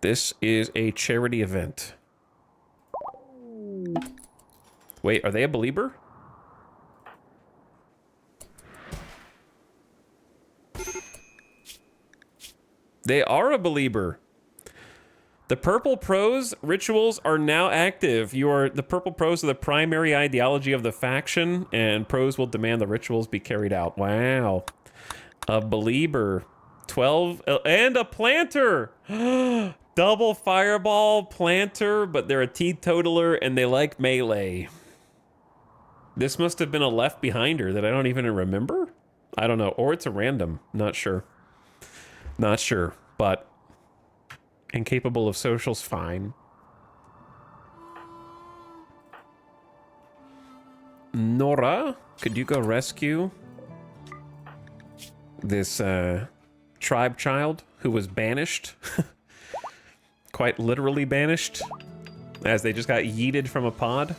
This is a charity event. Wait, are they a believer? They are a believer. The Purple Prose rituals are now active. The Purple Prose are the primary ideology of the faction, and Prose will demand the rituals be carried out. Wow. A Believer. 12, and a Planter! Double Fireball Planter, but they're a teetotaler and they like melee. This must have been a Left Behinder that I don't even remember? I don't know. Or it's a random. Not sure. Not sure, but incapable of social's fine. Nora, could you go rescue this tribe child who was banished? Quite literally banished, as they just got yeeted from a pod.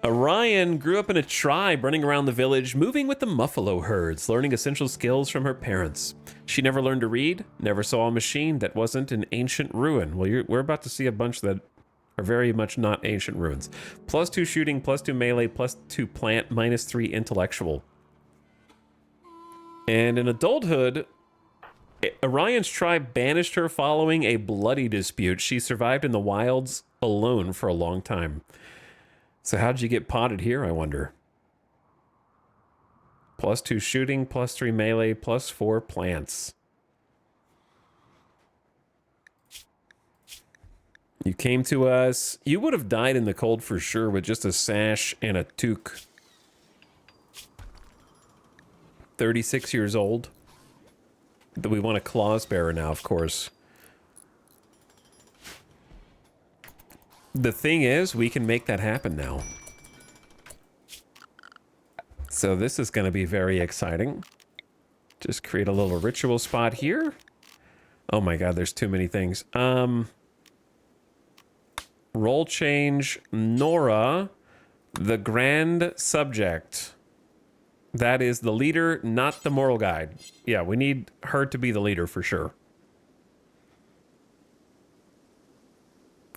Orion grew up in a tribe running around the village, moving with the muffalo herds, learning essential skills from her parents. She never learned to read, never saw a machine that wasn't an ancient ruin. Well, we're about to see a bunch that are very much not ancient ruins. +2 shooting, +2 melee, +2 plant, -3 intellectual. And in adulthood, Orion's tribe banished her following a bloody dispute. She survived in the wilds alone for a long time. So how did you get potted here, I wonder? +2 shooting, +3 melee, +4 plants. You came to us. You would have died in the cold for sure with just a sash and a toque. 36 years old. We want a claws bearer now, of course. The thing is, we can make that happen now. So this is going to be very exciting. Just create a little ritual spot here. Oh my god, there's too many things. Role change. Nora, the Grand Subject. That is the leader, not the moral guide. Yeah, we need her to be the leader for sure.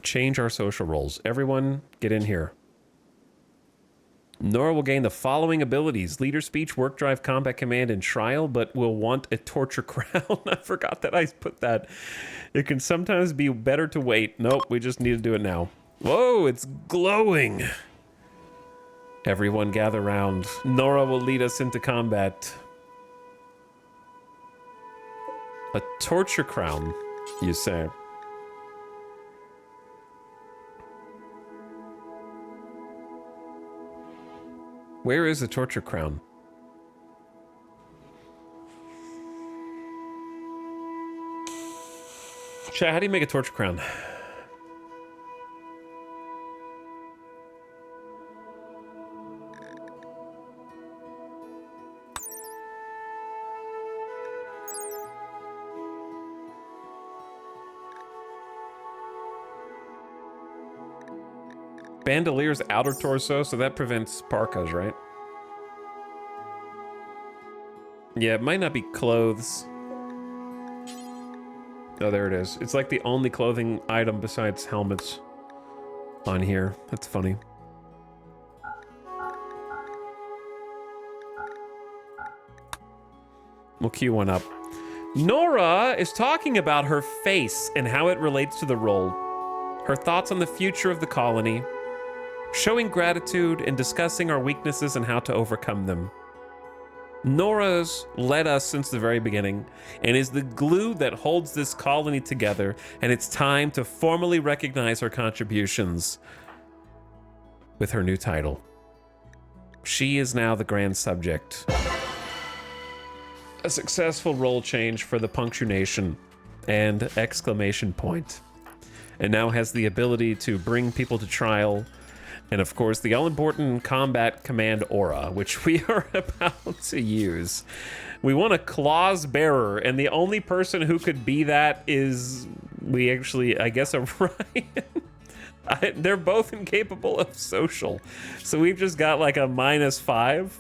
Change our social roles. Everyone, get in here. Nora will gain the following abilities: leader speech, work drive, combat command, and trial, but will want a torture crown. I forgot that I put that. It can sometimes be better to wait. Nope, we just need to do it now. Whoa, it's glowing. Everyone gather round. Nora will lead us into combat. A torture crown, you say? Where is the torture crown? Chat, how do you make a torture crown? Bandelier's outer torso, so that prevents parkas, right? Yeah, it might not be clothes. Oh, there it is. It's like the only clothing item besides helmets on here. That's funny. We'll queue one up. Nora is talking about her face and how it relates to the role. Her thoughts on the future of the colony. Showing gratitude and discussing our weaknesses and how to overcome them. Nora's led us since the very beginning and is the glue that holds this colony together, and it's time to formally recognize her contributions with her new title. She is now the Grand Subject. A successful role change for the punctuation and exclamation point. And now has the ability to bring people to trial. And of course, the all-important combat command aura, which we are about to use. We want a claws bearer, and the only person who could be that is, I guess, Orion. They're both incapable of social. So we've just got like a -5.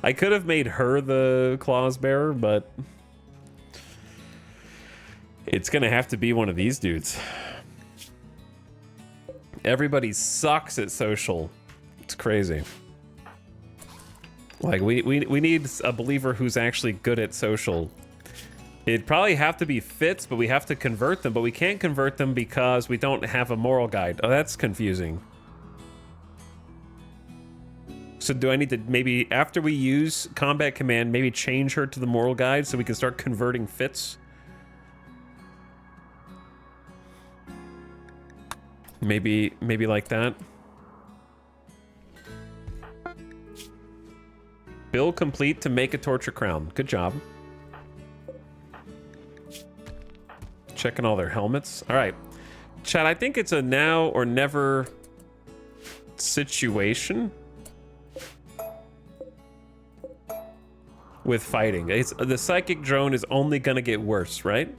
I could have made her the claws bearer, but it's gonna have to be one of these dudes. Everybody sucks at social. It's crazy. Like, we need a believer who's actually good at social. It'd probably have to be fits, but we have to convert them, but we can't convert them because we don't have a moral guide. Oh, that's confusing. So do I need to maybe, after we use combat command, maybe change her to the moral guide so we can start converting fits? Maybe like that. Build complete to make a torture crown. Good job. Checking all their helmets. All right. Chat, I think it's a now or never situation with fighting. The psychic drone is only gonna get worse, right?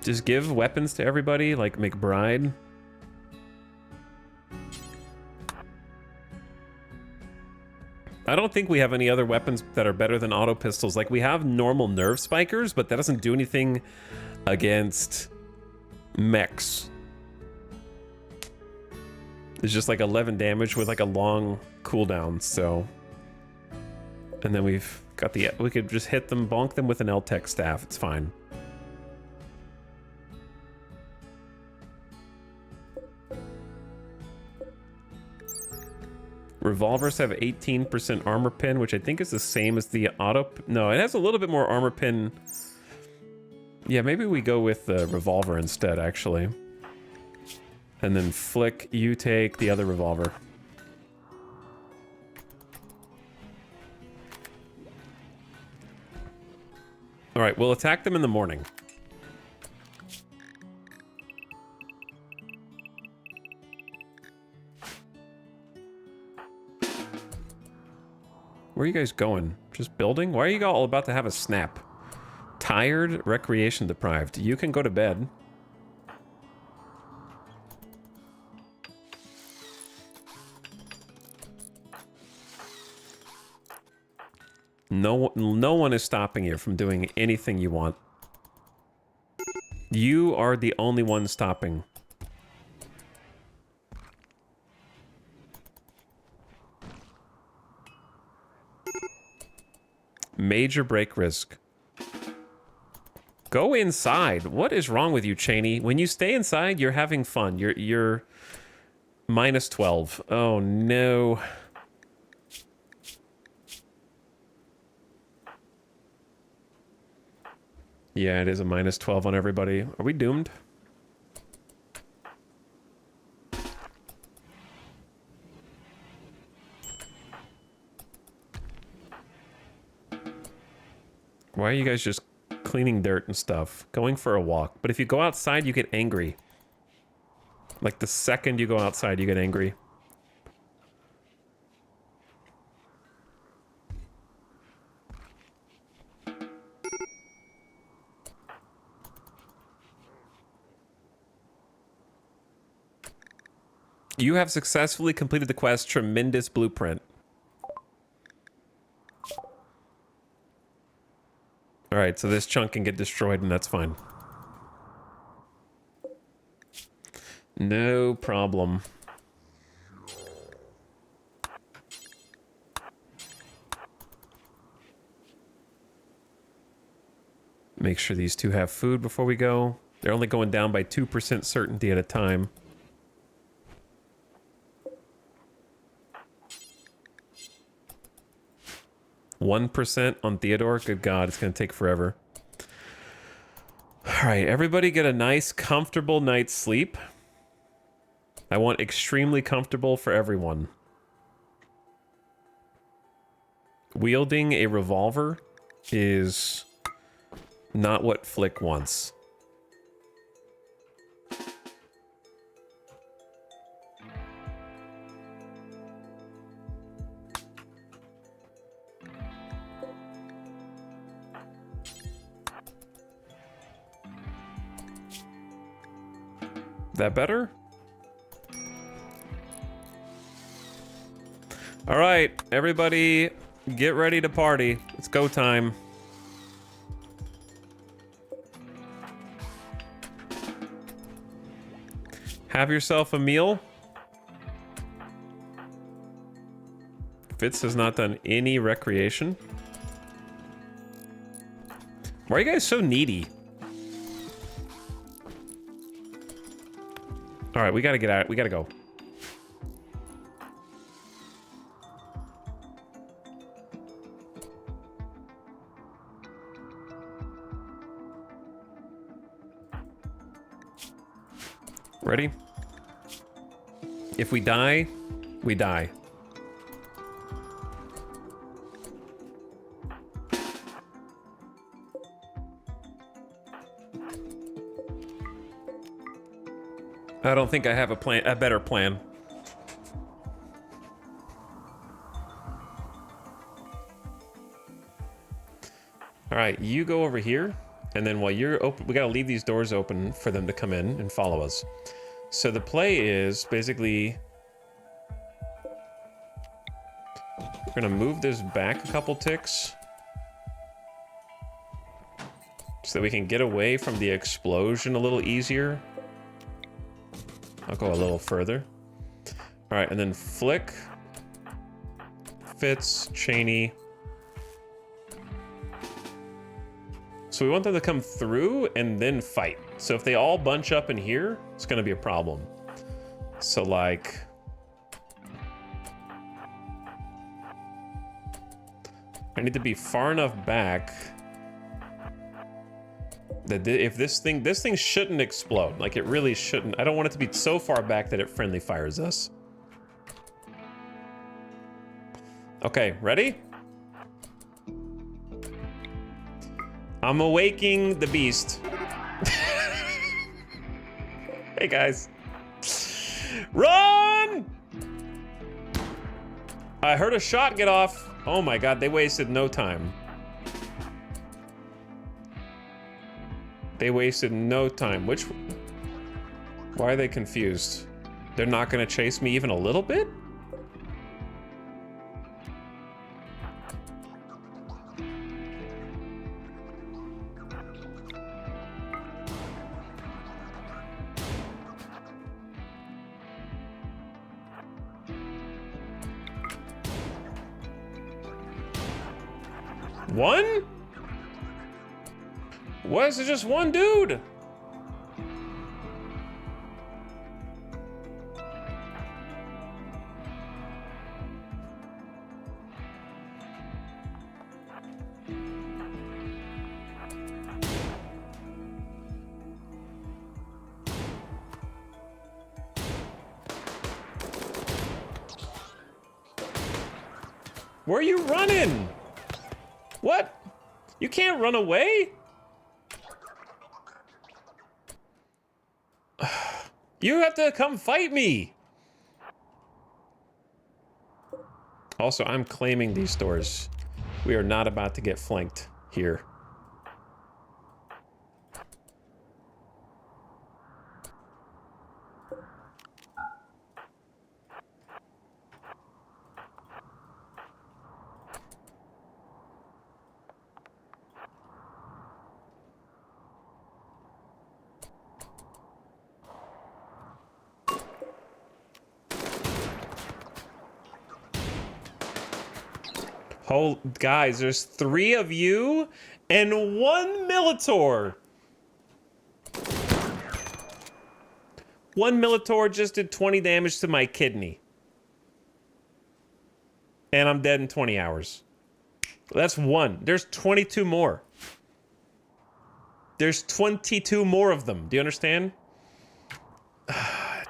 Just give weapons to everybody, like McBride. I don't think we have any other weapons that are better than auto pistols. Like, we have normal nerve spikers, but that doesn't do anything against mechs. It's just like 11 damage with like a long cooldown, so... And then we've got the... We could just hit them, bonk them with an L-Tech staff. It's fine. Revolvers have 18% armor pin, which I think is the same as the auto... No, it has a little bit more armor pin. Yeah, maybe we go with the revolver instead, actually. And then Flick, you take the other revolver. All right, we'll attack them in the morning. Where are you guys going? Just building? Why are you all about to have a snap? Tired, recreation deprived. You can go to bed. No one is stopping you from doing anything you want. You are the only one stopping. Major break risk. Go inside. What is wrong with you, Cheney? When you stay inside, you're having fun. You're minus 12. Oh no. Yeah, it is a minus 12 on everybody. Are we doomed? Why are you guys just cleaning dirt and stuff? Going for a walk. But if you go outside, you get angry. Like the second you go outside, you get angry. You have successfully completed the quest Tremendous Blueprint. Alright, so this chunk can get destroyed and that's fine. No problem. Make sure these two have food before we go. They're only going down by 2% certainty at a time. %1 on Theodore. Good God, it's going to take forever. All right, everybody get a nice, comfortable night's sleep. I want extremely comfortable for everyone. Wielding a revolver is not what Flick wants. That better? All right, everybody get ready to party. It's go time. Have yourself a meal. Fitz has not done any recreation. Why are you guys so needy? All right, we gotta get out. We gotta go. Ready? If we die, we die. I don't think I have a better plan. All right, you go over here, and then while you're open, we gotta leave these doors open for them to come in and follow us. So the play is basically we're gonna move this back a couple ticks so that we can get away from the explosion a little easier. I'll go a little further. All right, and then flick, Fitz, Cheney. So we want them to come through and then fight. So if they all bunch up in here, it's gonna be a problem. So like, I need to be far enough back that if this thing shouldn't explode. Like it really shouldn't. I don't want it to be so far back that it friendly fires us. Okay, ready? I'm awaking the beast. Hey guys. Run! I heard a shot get off. Oh my god, they wasted no time. They wasted no time. Why are they confused? They're not gonna chase me even a little bit? One? Why is it just one dude? Where are you running? What? You can't run away? You have to come fight me. Also, I'm claiming these doors. We are not about to get flanked here. Oh, guys, there's 3 of you and 1 Militor. 1 Militor just did 20 damage to my kidney. And I'm dead in 20 hours. That's 1. There's 22 more. There's 22 more of them. Do you understand?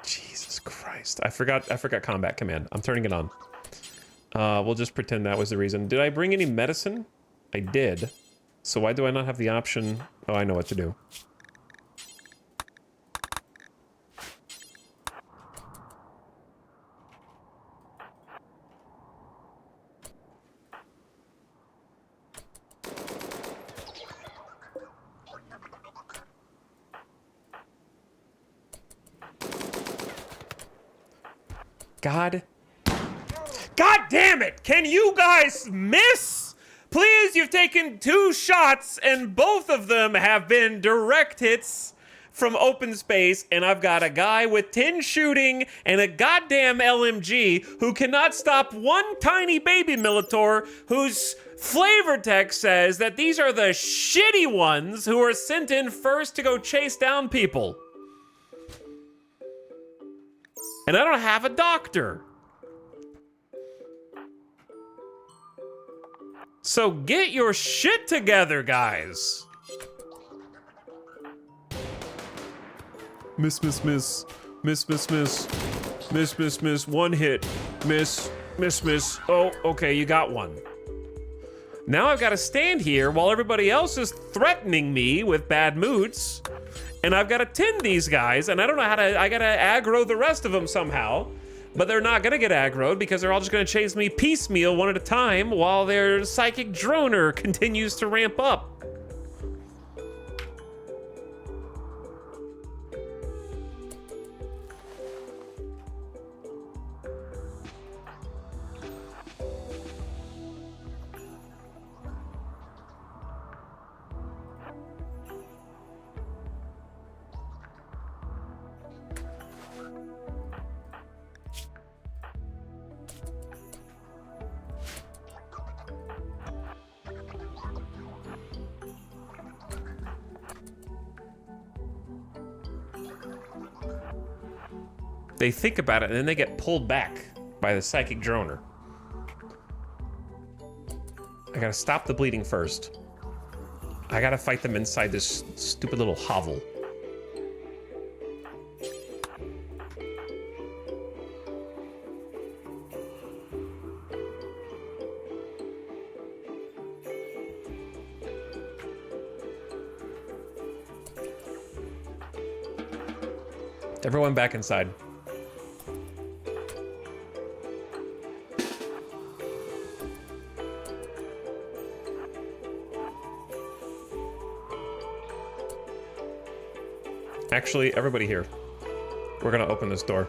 Jesus Christ. I forgot combat command. I'm turning it on. We'll just pretend that was the reason. Did I bring any medicine? I did. So why do I not have the option? Oh, I know what to do. God damn it! Can you guys miss? Please, you've taken 2 shots and both of them have been direct hits. from open space, and I've got a guy with tin shooting and a goddamn LMG who cannot stop one tiny baby Militor whose flavor text says that these are the shitty ones who are sent in first to go chase down people. And I don't have a doctor. So get your shit together, guys. Miss. One hit. Miss. Oh, okay, you got one. Now I've got to stand here while everybody else is threatening me with bad moods. And I've got to tin these guys, and I don't know how to, I got to aggro the rest of them somehow. But they're not gonna get aggroed because they're all just gonna chase me piecemeal one at a time while their psychic droner continues to ramp up. They think about it and then they get pulled back by the psychic droner. I gotta stop the bleeding first. I gotta fight them inside this stupid little hovel. Everyone back inside. Actually, everybody here. We're gonna open this door.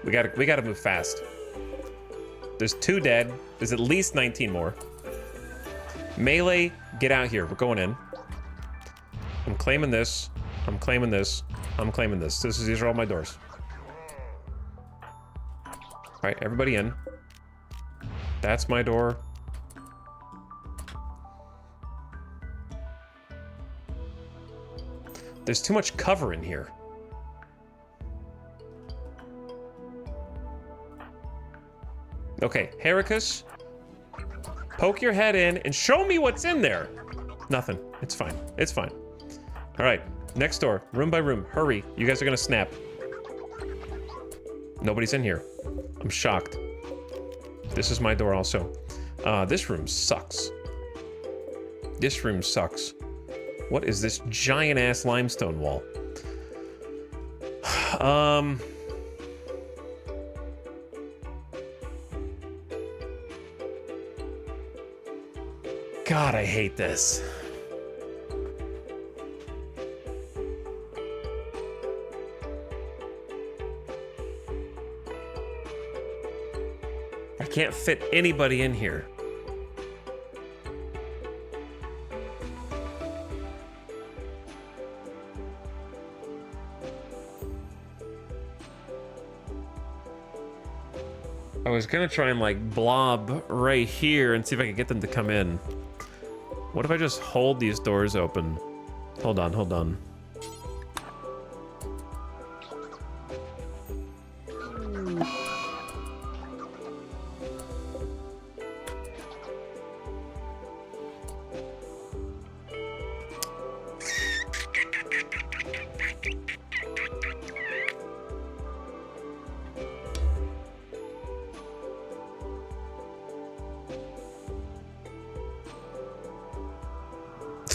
We gotta move fast. There's 2 dead. There's at least 19 more. Melee, get out here. We're going in. I'm claiming this. I'm claiming this. I'm claiming this. These are all my doors. All right, everybody in. That's my door. There's too much cover in here. Okay, Heracus, poke your head in and show me what's in there. Nothing. It's fine. It's fine. All right, next door, room by room. Hurry. You guys are gonna snap. Nobody's in here. I'm shocked. This is my door also. This room sucks. This room sucks. What is this giant ass limestone wall? God, I hate this. I can't fit anybody in here. I was gonna try and like blob right here and see if I could get them to come in. What if I just hold these doors open? Hold on, hold on.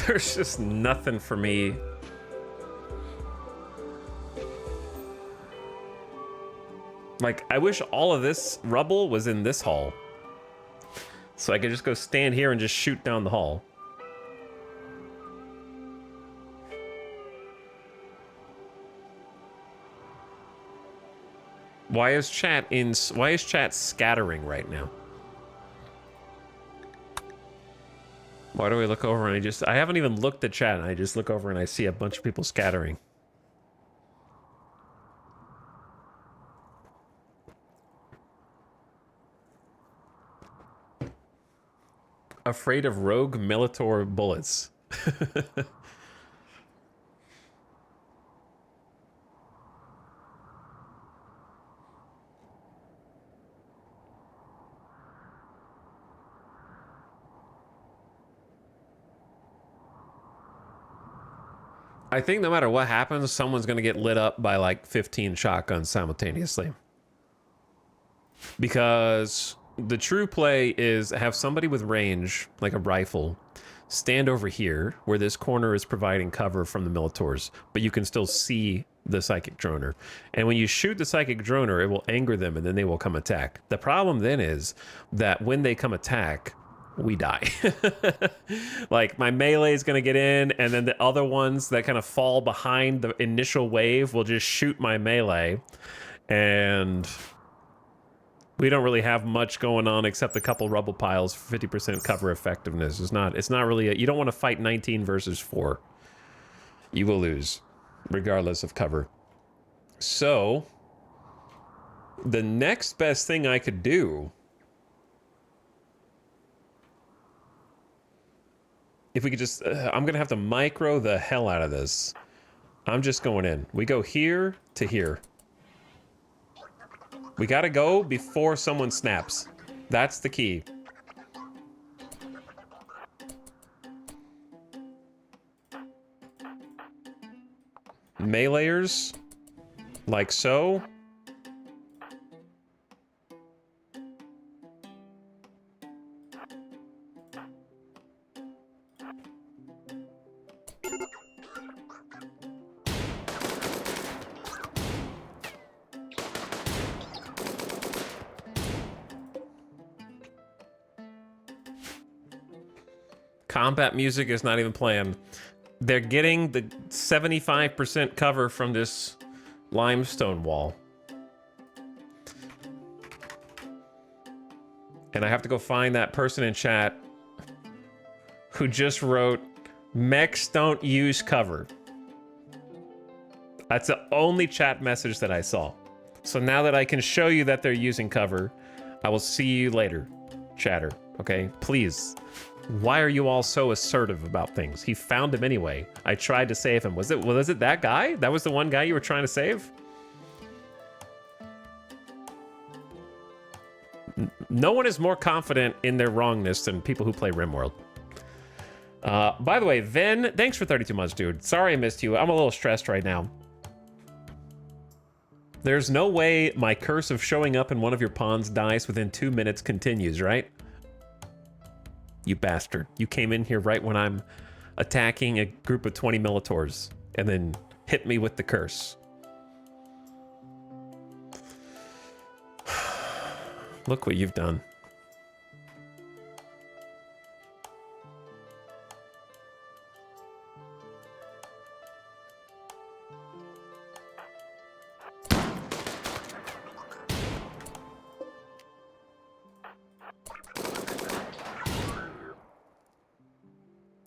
There's just nothing for me. Like, I wish all of this rubble was in this hall. So I could just go stand here and just shoot down the hall. Why is chat scattering right now? Why do I look over and I haven't even looked at chat and I just look over and I see a bunch of people scattering. Afraid of rogue Militor bullets. I think no matter what happens, someone's going to get lit up by like 15 shotguns simultaneously. Because the true play is have somebody with range, like a rifle, stand over here where this corner is providing cover from the Militors, but you can still see the psychic droner. And when you shoot the psychic droner, it will anger them and then they will come attack. The problem then is that when they come attack, we die. Like my melee is going to get in, and then the other ones that kind of fall behind the initial wave will just shoot my melee, and we don't really have much going on except a couple rubble piles for 50% cover effectiveness. It's not really you don't want to fight 19 versus 4. You will lose regardless of cover. So the next best thing I could do, if we could just, I'm going to have to micro the hell out of this. I'm just going in. We go here to here. We got to go before someone snaps. That's the key. Meleeers, like so. Combat music is not even playing. They're getting the 75% cover from this limestone wall. And I have to go find that person in chat who just wrote, mechs don't use cover. That's the only chat message that I saw. So now that I can show you that they're using cover, I will see you later, chatter, okay? Please. Why are you all so assertive about things? He found him anyway. I tried to save him. Was it that guy? That was the one guy you were trying to save? No one is more confident in their wrongness than people who play RimWorld. By the way, Ven, thanks for 32 months, dude. Sorry I missed you. I'm a little stressed right now. There's no way my curse of showing up in one of your pawns dies within 2 minutes continues, right? You bastard. You came in here right when I'm attacking a group of 20 Militors and then hit me with the curse. Look what you've done.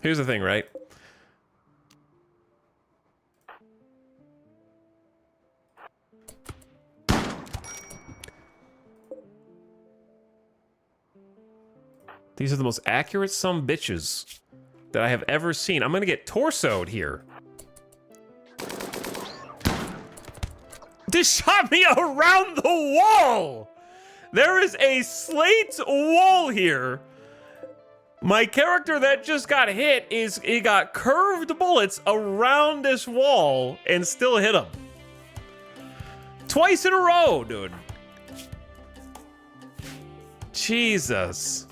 Here's the thing, right? These are the most accurate sumbitches that I have ever seen. I'm gonna get torsoed here. They shot me around the wall! There is a slate wall here. My character that just got hit he got curved bullets around this wall and still hit him. Twice in a row, dude. Jesus.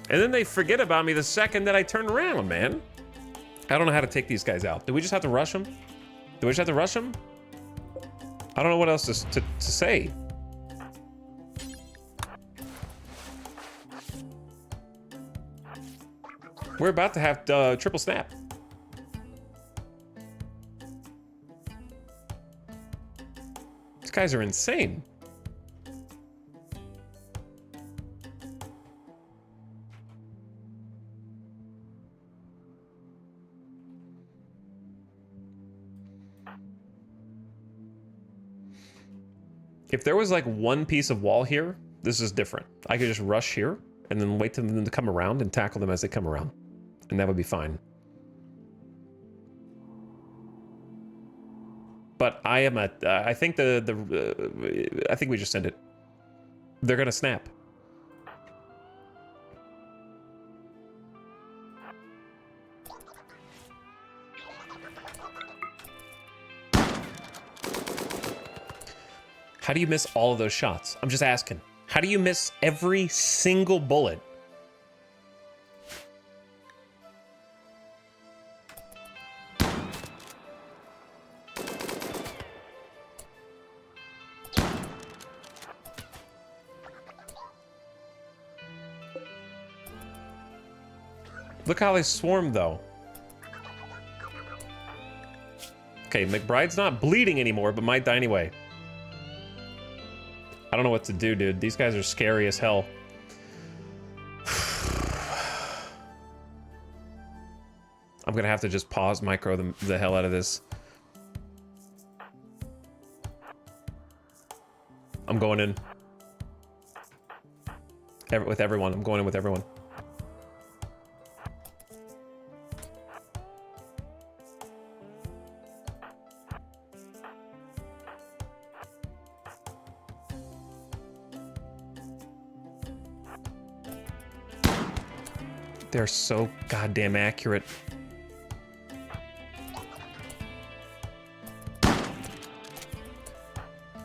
And then they forget about me the second that I turn around, man. I don't know how to take these guys out. Do we just have to rush them? Do we just have to rush them? I don't know what else to say. We're about to have triple snap. These guys are insane. If there was like one piece of wall here This is different. I could just rush here and then wait for them to come around and tackle them as they come around. And that would be fine. But I am at, I think I think we just send it. They're gonna snap. How do you miss all of those shots? I'm just asking. How do you miss every single bullet? Look how they swarm, though. Okay, McBride's not bleeding anymore, but might die anyway. I don't know what to do, dude. These guys are scary as hell. I'm gonna have to just pause micro the hell out of this. I'm going in. With everyone. I'm going in with everyone. They're so goddamn accurate.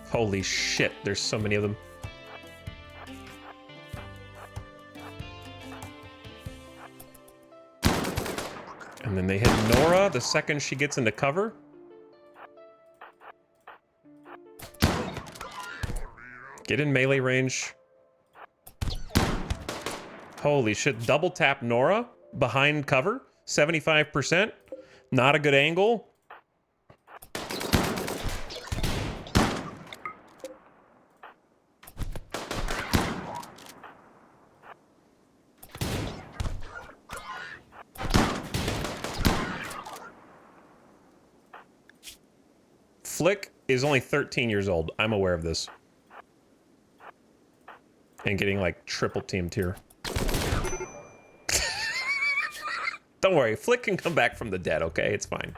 Holy shit, there's so many of them. And then they hit Nora the second she gets into cover. Get in melee range. Holy shit, double tap Nora behind cover, 75%. Not a good angle. Flick is only 13 years old. I'm aware of this. And getting like triple teamed here. Don't worry, Flick can come back from the dead, okay? It's fine.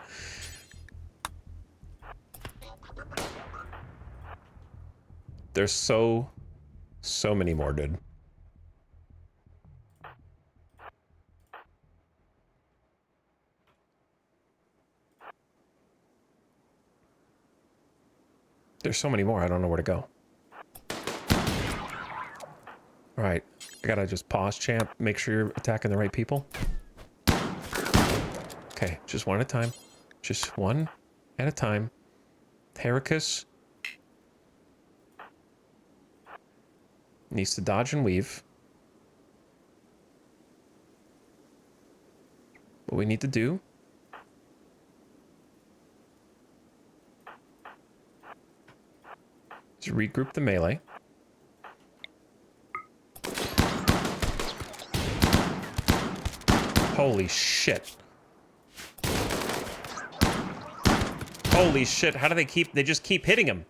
There's so many more, dude. There's so many more, I don't know where to go. All right, I gotta just pause, champ. Make sure you're attacking the right people. Okay, just one at a time. Just one at a time. Heracus needs to dodge and weave. What we need to do is regroup the melee. Holy shit. Holy shit, how do they just keep hitting him?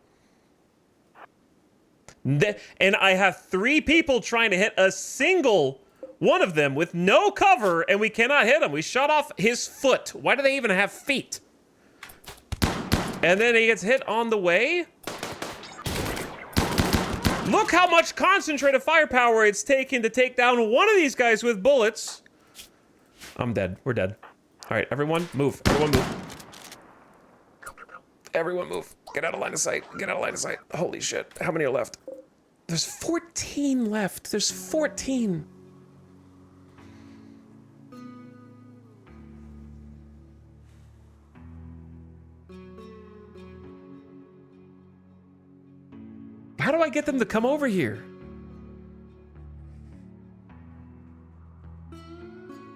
And I have 3 people trying to hit a single one of them with no cover, and we cannot hit him. We shot off his foot. Why do they even have feet? And then he gets hit on the way. Look how much concentrated firepower it's taken to take down one of these guys with bullets. I'm dead. We're dead. All right, everyone move. Everyone move. Everyone move. Get out of line of sight. Get out of line of sight. Holy shit. How many are left? There's 14 left. There's 14. How do I get them to come over here?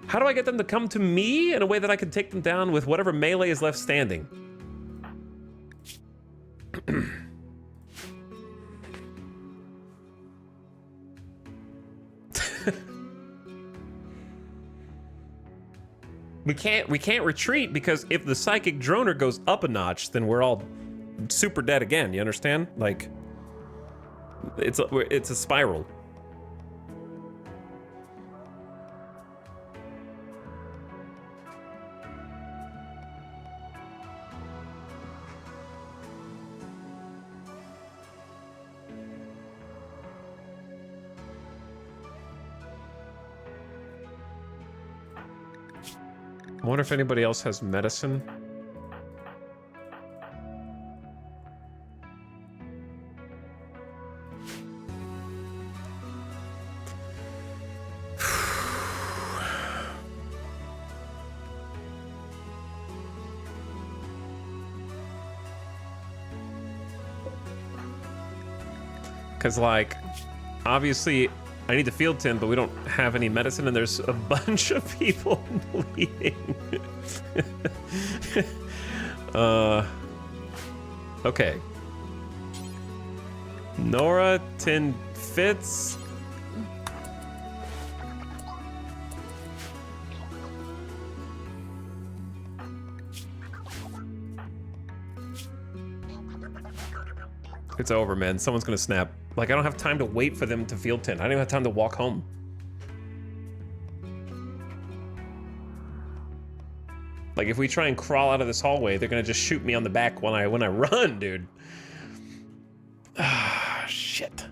How do I get them to come to me in a way that I can take them down with whatever melee is left standing? We can't retreat because if the psychic droner goes up a notch, then we're all super dead again. You understand? Like, It's a spiral. I wonder if anybody else has medicine. Because, like, obviously, I need the field tin, but we don't have any medicine, and there's a bunch of people bleeding. Okay. Nora, tin fits. It's over, man. Someone's gonna snap. Like, I don't have time to wait for them to field tin. I don't even have time to walk home. Like, if we try and crawl out of this hallway, they're gonna just shoot me on the back when I run, dude. Ah, shit.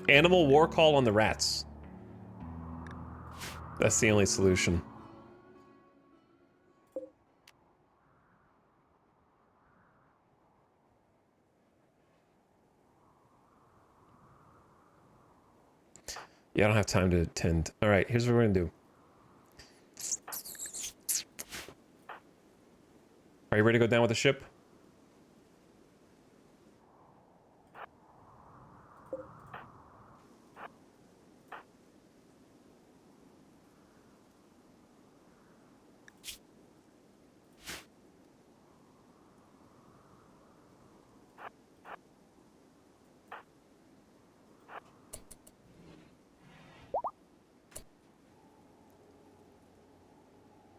Animal war call on the rats. That's the only solution. Yeah, I don't have time to attend. All right, here's what we're gonna do. Are you ready to go down with the ship?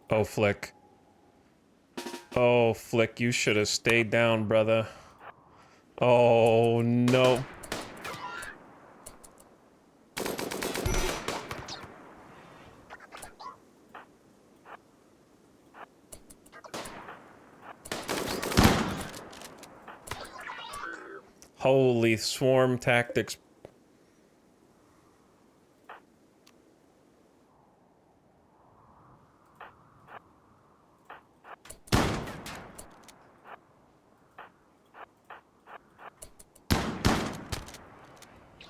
Oh, Flick. Oh, Flick, you should have stayed down, brother. Oh, no. Holy swarm tactics.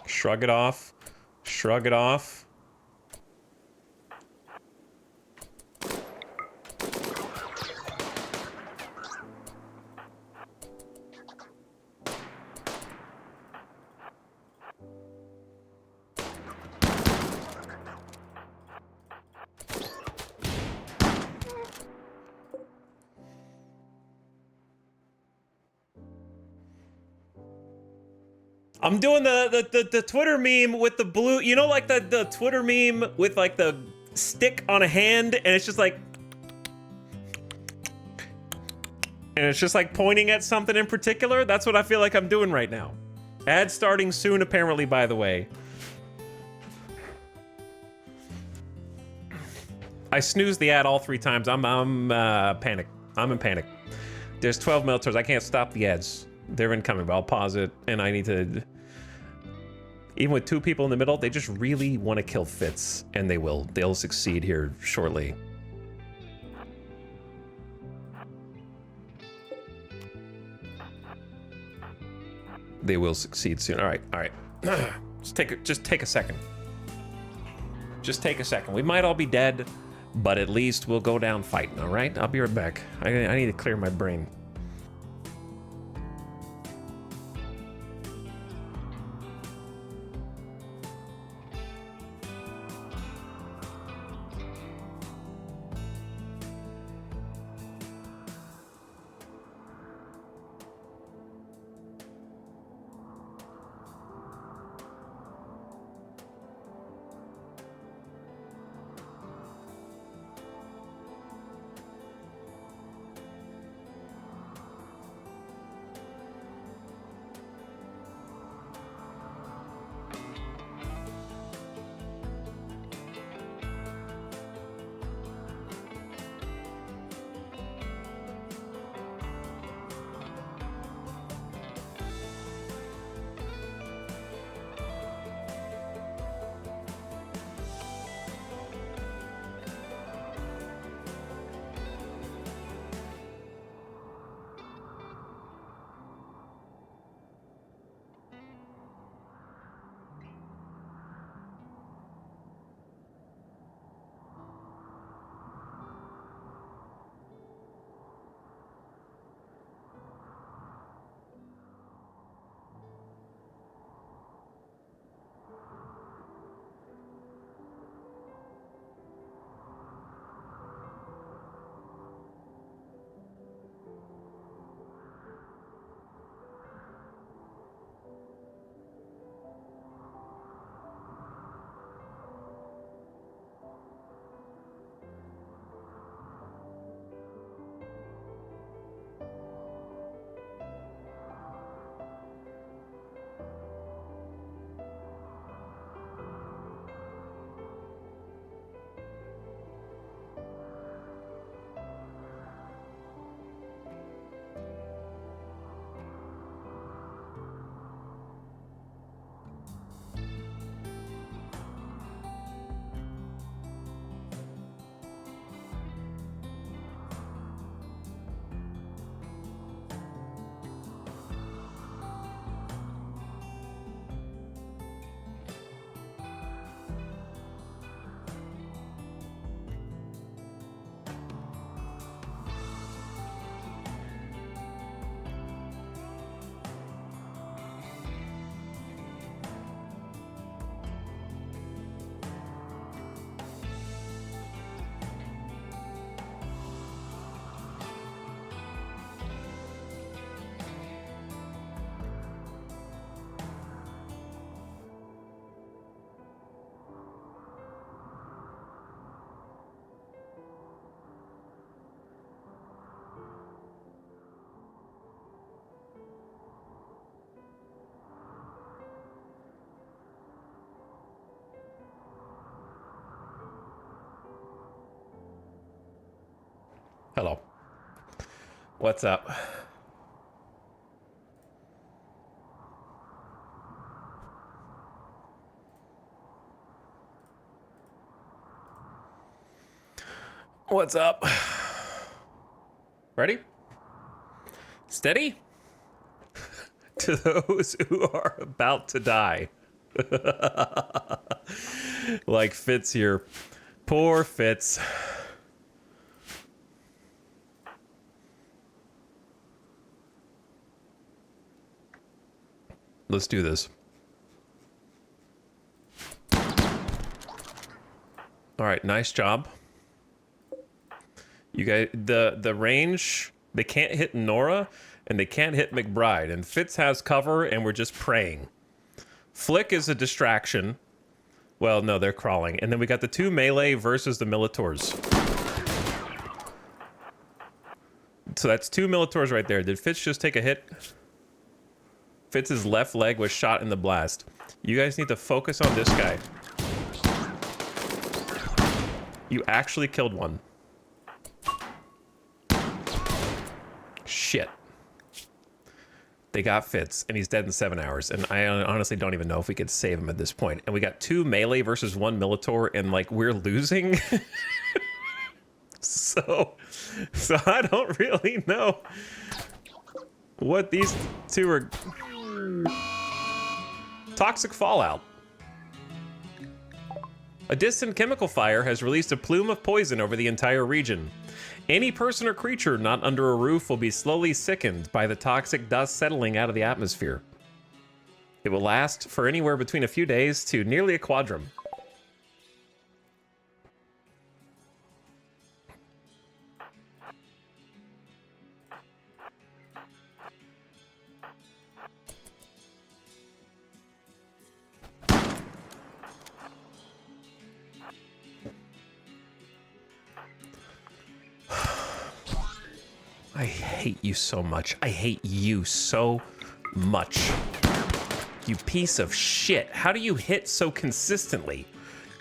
Shrug it off. Shrug it off. I'm doing the Twitter meme with the blue, you know, like the Twitter meme with like the stick on a hand and it's just like, and it's just like pointing at something in particular. That's what I feel like I'm doing right now. Ad starting soon, apparently, by the way. I snoozed the ad all 3 times. I'm panic. I'm in panic. There's 12 Meltors. I can't stop the ads. They're incoming, but I'll pause it, and I need to... Even with 2 people in the middle, they just really want to kill Fitz, and they will. They'll succeed here shortly. They will succeed soon. All right, all right. Just take a second. Just take a second. We might all be dead, but at least we'll go down fighting, all right? I'll be right back. I need to clear my brain. Hello. What's up? What's up? Ready? Steady? To those who are about to die. Like Fitz here. Poor Fitz. Let's do this. All right, nice job. You guys, the range, they can't hit Nora and they can't hit McBride, and Fitz has cover and we're just praying. Flick is a distraction. Well, no, they're crawling. And then we got the 2 melee versus the Militors. So that's 2 Militors right there. Did Fitz just take a hit? Fitz's left leg was shot in the blast. You guys need to focus on this guy. You actually killed one. Shit. They got Fitz, and he's dead in 7 hours. And I honestly don't even know if we could save him at this point. And we got 2 melee versus 1 Militor, and like we're losing. so I don't really know what these two are. Toxic fallout. A distant chemical fire has released a plume of poison over the entire region. Any person or creature not under a roof will be slowly sickened by the toxic dust settling out of the atmosphere. It will last for anywhere between a few days to nearly a quadrum. I hate you so much. I hate you so much. You piece of shit. How do you hit so consistently?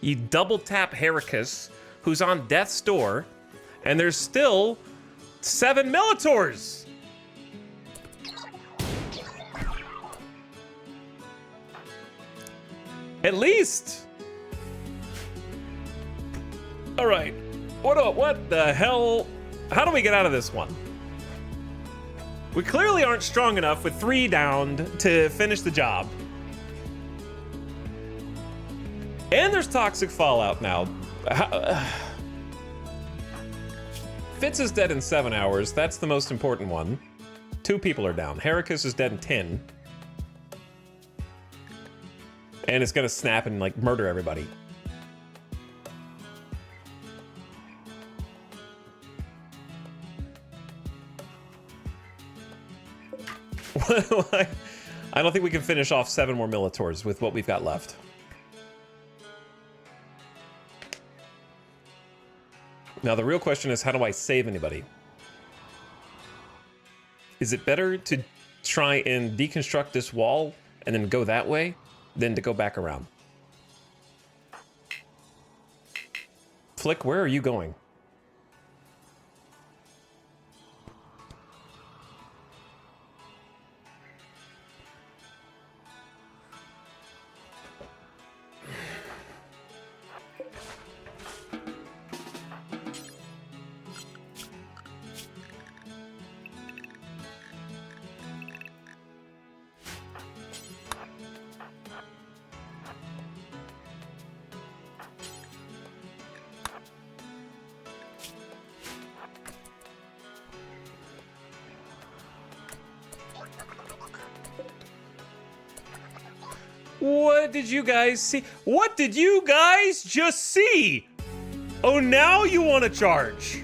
You double tap Heracus, who's on death's door, and there's still 7 Militors. At least. All right. What the hell? How do we get out of this one? We clearly aren't strong enough with 3 downed to finish the job. And there's toxic fallout now. Fitz is dead in 7 hours. That's the most important one. 2 people are down. Heracus is dead in 10. And it's gonna snap and like murder everybody. I don't think we can finish off 7 more Militors with what we've got left. Now the real question is, how do I save anybody? Is it better to try and deconstruct this wall and then go that way than to go back around? Flick, where are you going? What did you guys see? What did you guys just see? Oh, now you want to charge.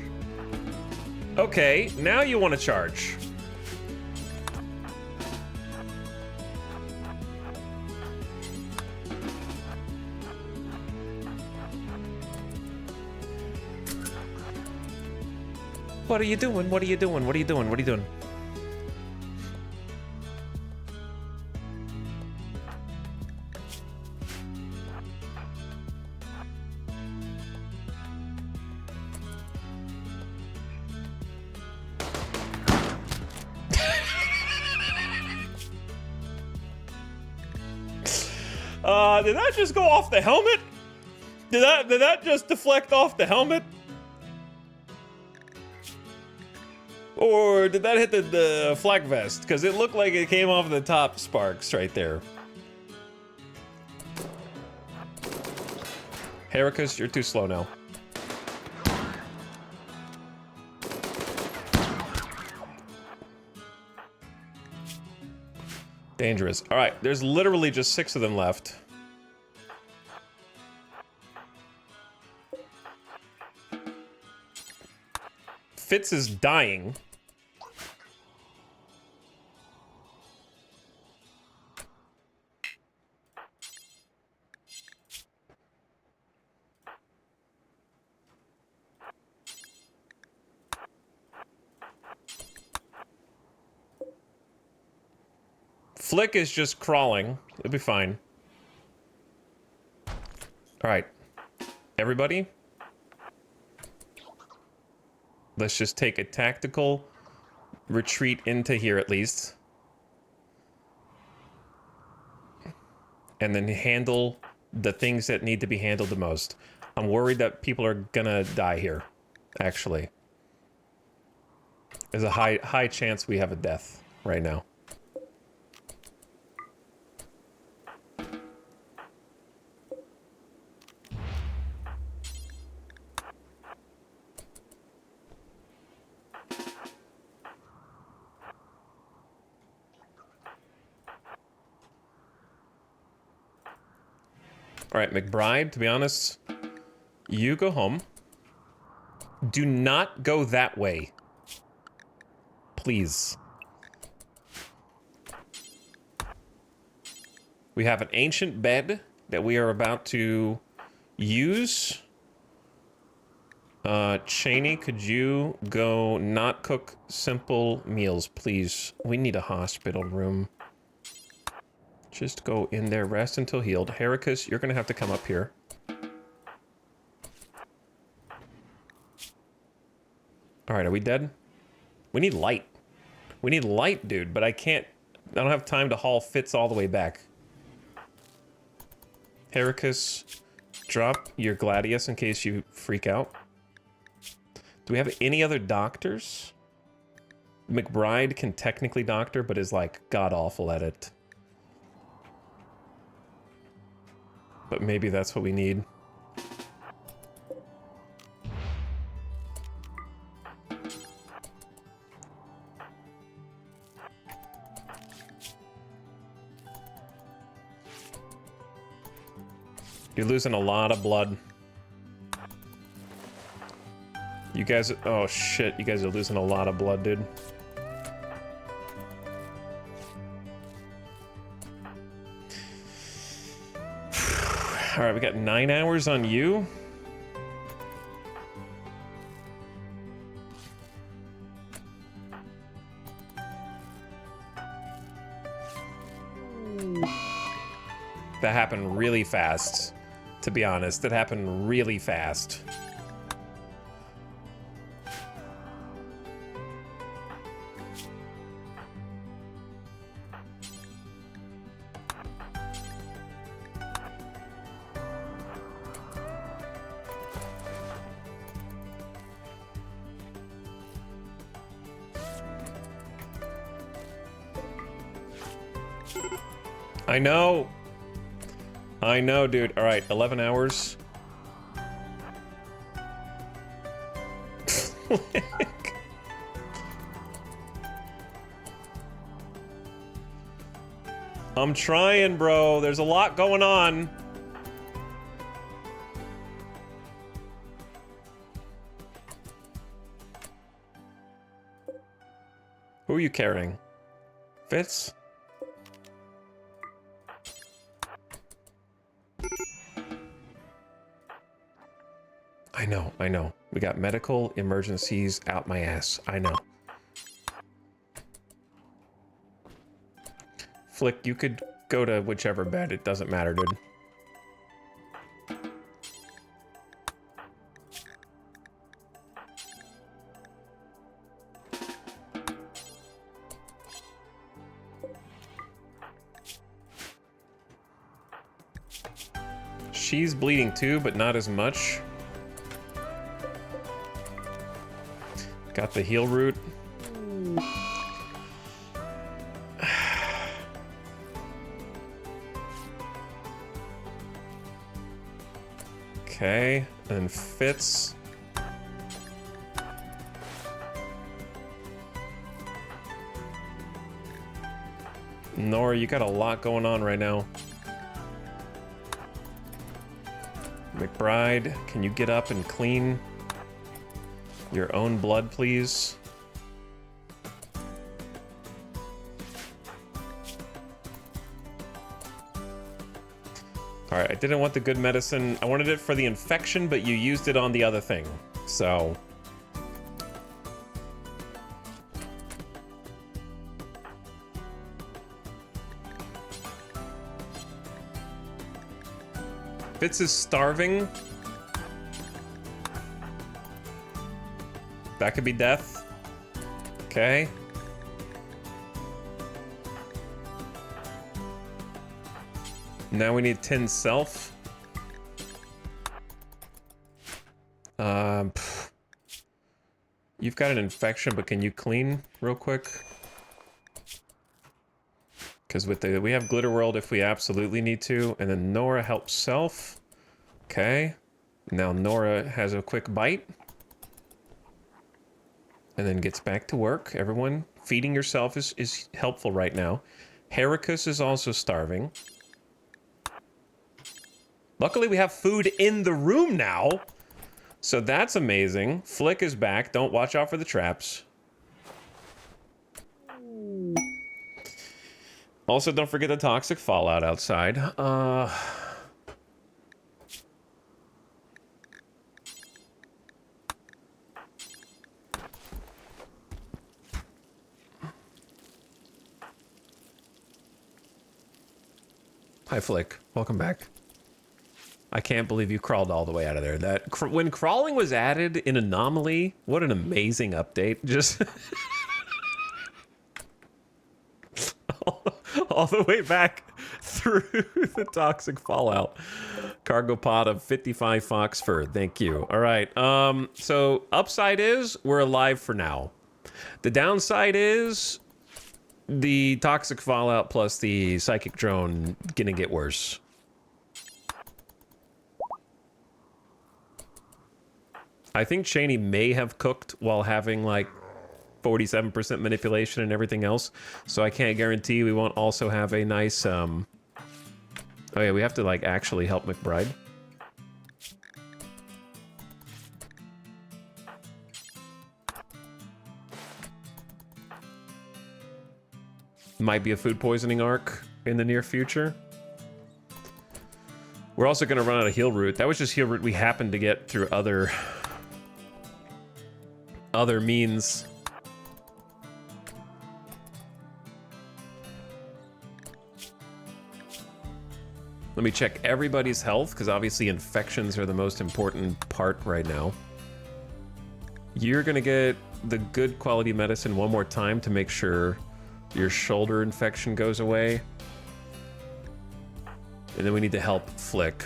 Okay, now you want to charge. What are you doing? What are you doing? What are you doing? What are you doing? Did that just go off the helmet? Did that just deflect off the helmet? Or did that hit the flak vest? Because it looked like it came off the top sparks right there. Heracus, you're too slow now. Dangerous. All right, there's literally just 6 of them left. Fitz is dying. Flick is just crawling. It'll be fine. All right, everybody. Let's just take a tactical retreat into here at least. And then handle the things that need to be handled the most. I'm worried that people are gonna die here, actually. There's a high chance we have a death right now. All right, McBride, to be honest, you go home. Do not go that way. Please. We have an ancient bed that we are about to use. Cheney, could you go not cook simple meals, please? We need a hospital room. Just go in there, rest until healed. Heracus, you're gonna have to come up here. All right, are we dead? We need light. We need light, dude, but I don't have time to haul Fitz all the way back. Heracus, drop your Gladius in case you freak out. Do we have any other doctors? McBride can technically doctor, but is like god-awful at it. But maybe that's what we need. You're losing a lot of blood. You guys, oh shit, you guys are losing a lot of blood, dude. All right, we got 9 hours on you. That happened really fast, to be honest. That happened really fast. I know, dude. All right, 11 hours. I'm trying, bro. There's a lot going on. Who are you carrying? Fitz? I know. We got medical emergencies out my ass. I know. Flick, you could go to whichever bed. It doesn't matter, dude. She's bleeding too, but not as much. Got the heal root. Okay, and Fitz. Nora, you got a lot going on right now. McBride, can you get up and clean your own blood, please? Alright, I didn't want the good medicine. I wanted it for the infection, but you used it on the other thing. So... Fitz is starving. That could be death. Okay. Now we need Tin Self. You've got an infection, but can you clean real quick? Because with the we have Glitter World if we absolutely need to, and then Nora helps self. Okay. Now Nora has a quick bite. And then gets back to work. Everyone, feeding yourself is helpful right now. Heracus is also starving. Luckily, we have food in the room now. So that's amazing. Flick is back. Don't watch out for the traps. Also, don't forget the toxic fallout outside. Hi, Flick. Welcome back. I can't believe you crawled all the way out of there. That when crawling was added in Anomaly, what an amazing update. Just all the way back through the toxic fallout. Cargo pod of 55 fox fur. Thank you. All right. So upside is we're alive for now. The downside is the toxic fallout plus the psychic drone gonna get worse. I think Cheney may have cooked while having like 47% manipulation and everything else, so I can't guarantee we won't also have a nice oh yeah, we have to like actually help McBride. Might be a food poisoning arc in the near future. We're also going to run out of heal root. That was just heal root we happened to get through other means. Let me check everybody's health, because obviously infections are the most important part right now. You're going to get the good quality medicine one more time to make sure your shoulder infection goes away. And then we need to help Flick.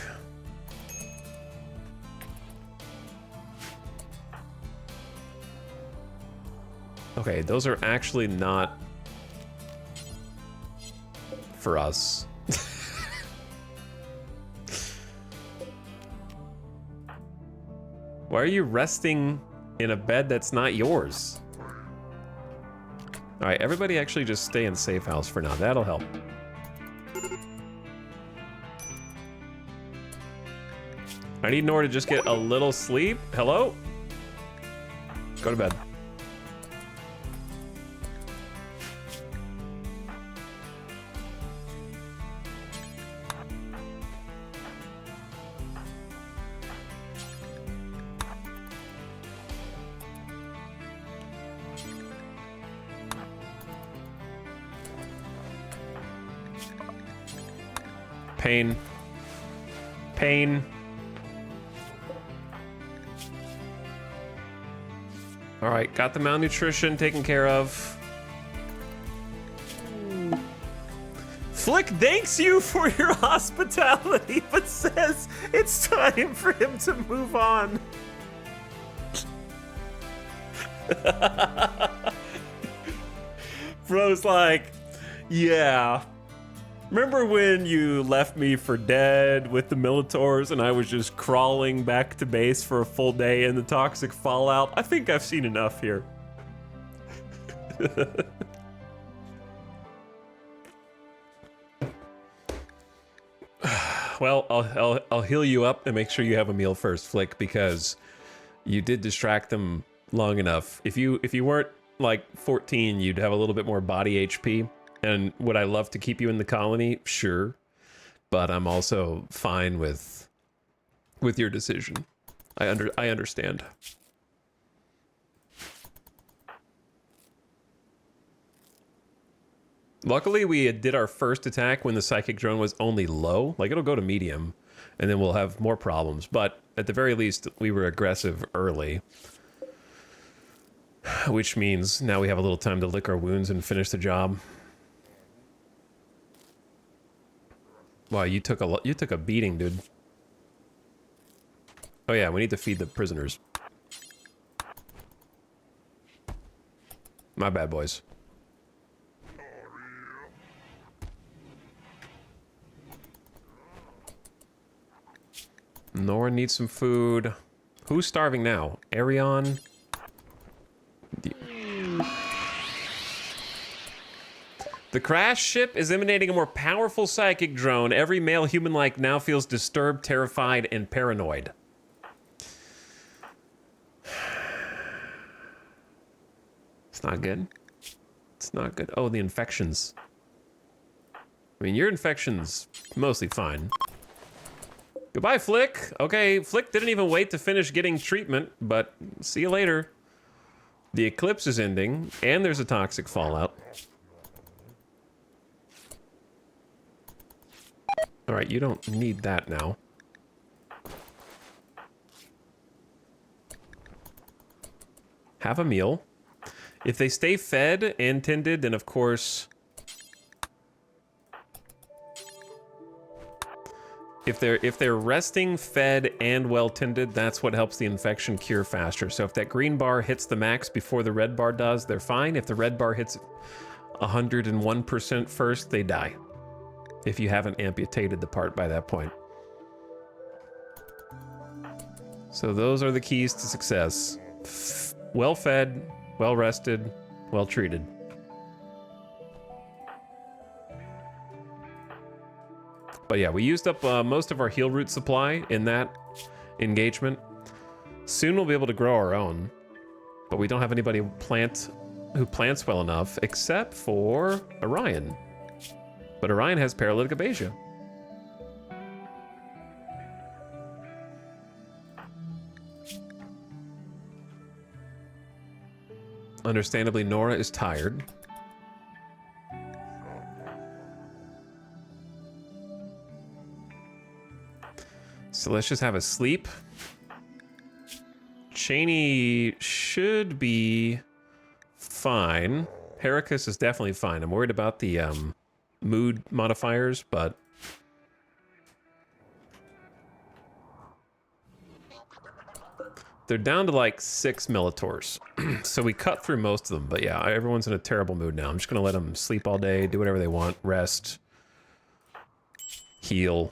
Okay, those are actually not for us. Why are you resting in a bed that's not yours? All right, everybody actually just stay in safe house for now. That'll help. I need Nora to just get a little sleep. Hello? Go to bed. Pain. Pain. All right, got the malnutrition taken care of. Flick thanks you for your hospitality, but says it's time for him to move on. Bro's like, yeah. Remember when you left me for dead with the Militors and I was just crawling back to base for a full day in the toxic fallout? I think I've seen enough here. Well, I'll heal you up and make sure you have a meal first, Flick, because you did distract them long enough. If you weren't like 14, you'd have a little bit more body HP. And would I love to keep you in the colony? Sure, but I'm also fine with your decision. I understand. Luckily, we did our first attack when the psychic drone was only low. Like, it'll go to medium, and then we'll have more problems. But at the very least, we were aggressive early. Which means now we have a little time to lick our wounds and finish the job. Wow, you took a beating, dude. Oh yeah, we need to feed the prisoners. My bad, boys. Nora needs some food. Who's starving now? Arion? The crash ship is emanating a more powerful psychic drone. Every male human-like now feels disturbed, terrified, and paranoid. It's not good. It's not good. Oh, the infections. I mean, your infection's mostly fine. Goodbye, Flick. Okay, Flick didn't even wait to finish getting treatment, but see you later. The eclipse is ending, and there's a toxic fallout. Alright, you don't need that now. Have a meal. If they stay fed and tended, then of course... If they're resting, fed, and well-tended, that's what helps the infection cure faster. So if that green bar hits the max before the red bar does, they're fine. If the red bar hits 101% first, they die. If you haven't amputated the part by that point. So those are the keys to success. Well-fed, well-rested, well-treated. But yeah, we used up most of our heal root supply in that engagement. Soon we'll be able to grow our own, but we don't have anybody who plants well enough, except for Orion. But Orion has paralytic abasia. Understandably, Nora is tired. So let's just have a sleep. Cheney should be fine. Heracus is definitely fine. I'm worried about the mood modifiers, but... They're down to like 6 Militors. So we cut through most of them, but yeah, everyone's in a terrible mood now. I'm just gonna let them sleep all day, do whatever they want, rest, heal.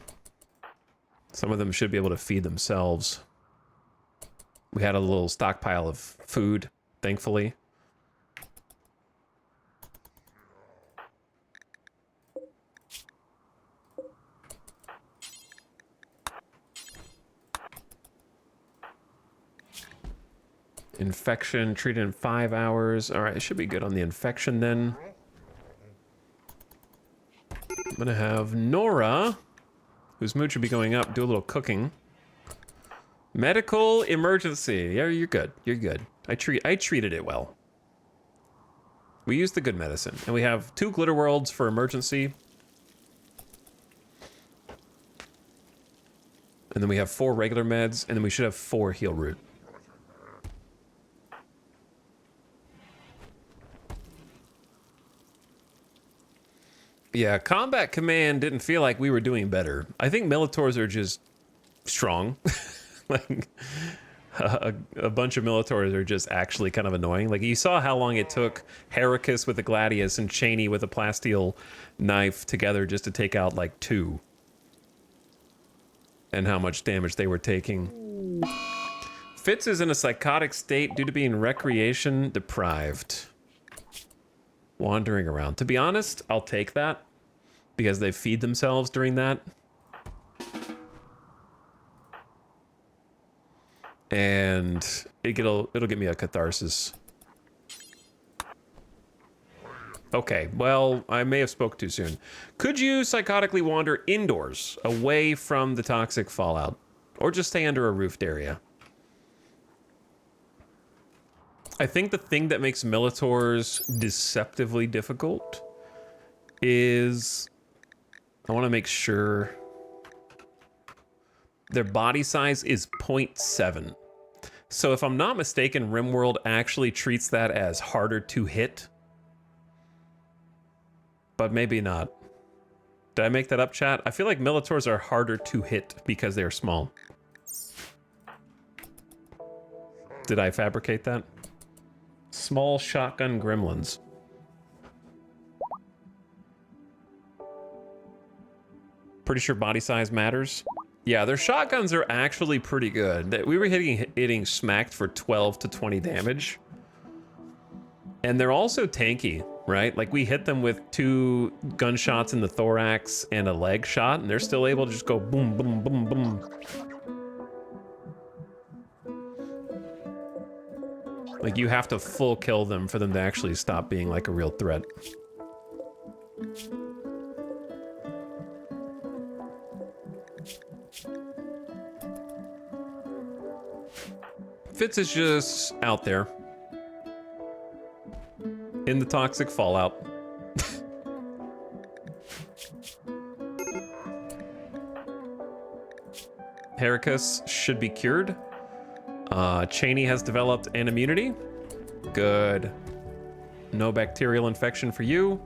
Some of them should be able to feed themselves. We had a little stockpile of food, thankfully. Infection treated in 5 hours. All right, it should be good on the infection then. I'm gonna have Nora, whose mood should be going up, do a little cooking. Medical emergency. Yeah, you're good. You're good. I treated it well. We used the good medicine, and we have 2 glitter worlds for emergency. And then we have 4 regular meds, and then we should have 4 heal root. Yeah, Combat Command didn't feel like we were doing better. I think Militors are just strong. Like, a bunch of Militors are just actually kind of annoying. Like, you saw how long it took Heracus with the Gladius and Cheney with a plasteel knife together just to take out, like, 2. And how much damage they were taking. Fitz is in a psychotic state due to being recreation deprived. Wandering around. To be honest, I'll take that. Because they feed themselves during that. And it'll get me a catharsis. Okay, well, I may have spoke too soon. Could you psychotically wander indoors, away from the toxic fallout? Or just stay under a roofed area? I think the thing that makes Militors deceptively difficult is... I want to make sure... Their body size is 0.7. So if I'm not mistaken, RimWorld actually treats that as harder to hit. But maybe not. Did I make that up, chat? I feel like Militors are harder to hit because they're small. Did I fabricate that? Small shotgun gremlins. Pretty sure body size matters. Yeah, their shotguns are actually pretty good. We were hitting smacked for 12 to 20 damage. And they're also tanky, right? Like, we hit them with 2 gunshots in the thorax and a leg shot, and they're still able to just go boom, boom, boom, boom. Like, you have to full kill them for them to actually stop being, like, a real threat. Fitz is just out there. In the toxic fallout. Heracus should be cured. Cheney has developed an immunity. Good. No bacterial infection for you.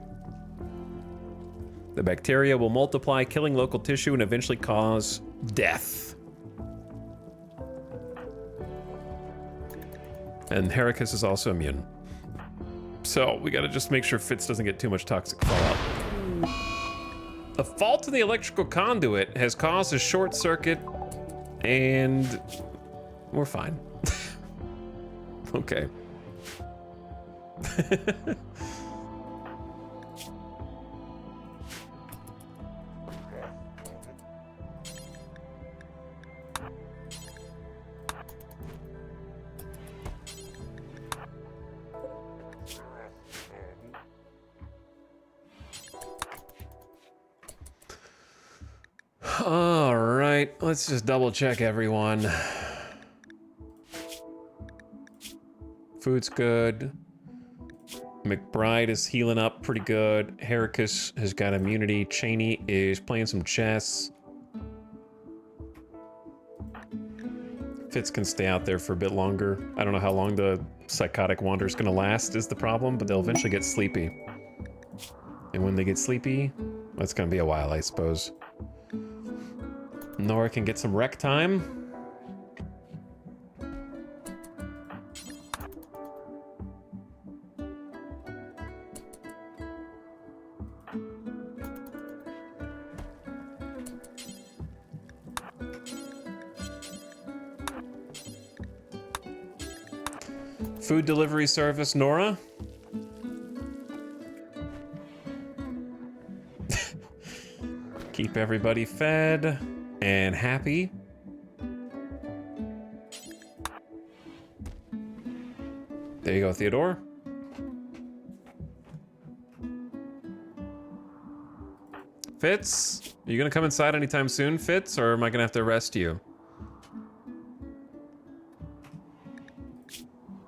The bacteria will multiply, killing local tissue and eventually cause death. And Heracus is also immune. So we gotta just make sure Fitz doesn't get too much toxic fallout. A fault in the electrical conduit has caused a short circuit, and we're fine. Okay. All right, let's just double check everyone. Food's good. McBride is healing up pretty good. Heracus has got immunity. Cheney is playing some chess. Fitz can stay out there for a bit longer. I don't know how long the psychotic wander is gonna last is the problem, but they'll eventually get sleepy. And when they get sleepy, that's gonna be a while, I suppose. Nora can get some rec time. Food delivery service, Nora. Keep everybody fed and happy. There you go, Theodore. Fitz, are you gonna come inside anytime soon, Fitz, or am I gonna have to arrest you?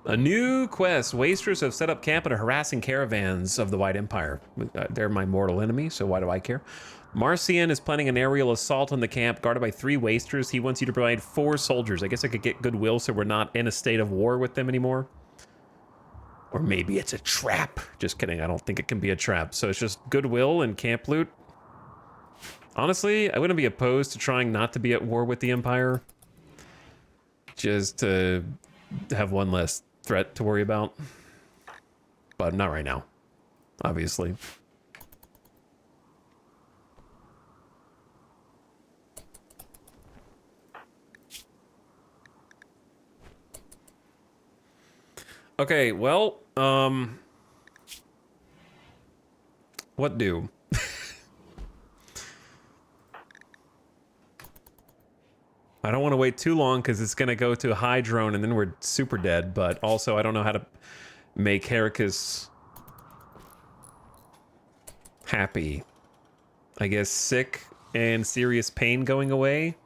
A new quest. Wasters have set up camp and are harassing caravans of the White Empire. They're my mortal enemy, so why do I care? Marcian is planning an aerial assault on the camp, guarded by 3 wasters. He wants you to provide 4 soldiers. I guess I could get goodwill so we're not in a state of war with them anymore. Or maybe it's a trap. Just kidding, I don't think it can be a trap. So it's just goodwill and camp loot. Honestly, I wouldn't be opposed to trying not to be at war with the Empire. Just to have one less threat to worry about. But not right now, obviously. Okay, well, what do? I don't want to wait too long because it's going to go to a high drone and then we're super dead, but also I don't know how to make Heracus happy. I guess sick and serious pain going away.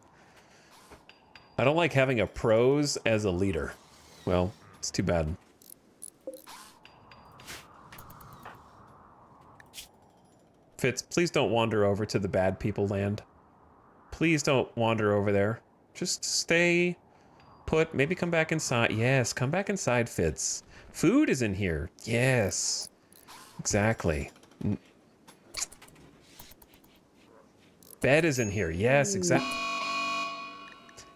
I don't like having a prose as a leader. Well, it's too bad. Fitz, please don't wander over to the bad people land. Please don't wander over there. Just stay put. Maybe come back inside. Yes, come back inside, Fitz. Food is in here. Yes. Exactly. Bed is in here. Yes, exactly.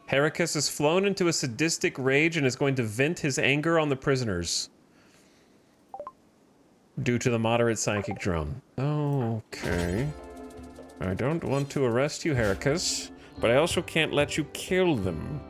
Heracus has flown into a sadistic rage and is going to vent his anger on the prisoners. Due to the moderate psychic drone. Okay. I don't want to arrest you, Heracus, but I also can't let you kill them.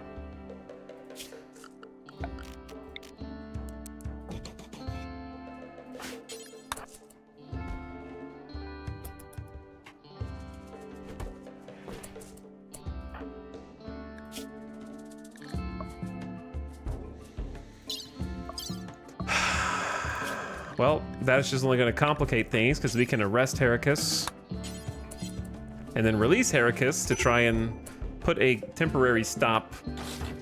Well, that's just only going to complicate things because we can arrest Heracus and then release Heracus to try and put a temporary stop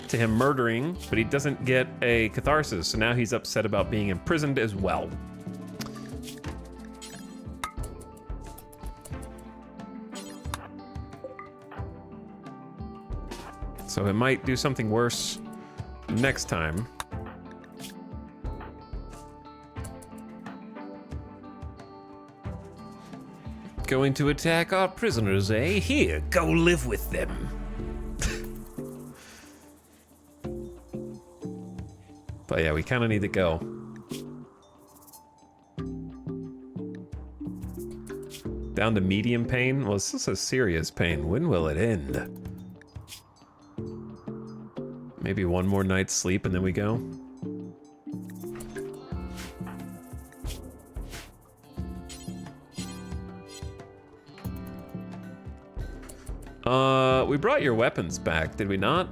to him murdering, but he doesn't get a catharsis, so now he's upset about being imprisoned as well. So it might do something worse next time. Going to attack our prisoners, eh? Here, go live with them. But yeah, we kind of need to go. Down to medium pain? Well, this is a serious pain. When will it end? Maybe one more night's sleep and then we go? We brought your weapons back, did we not?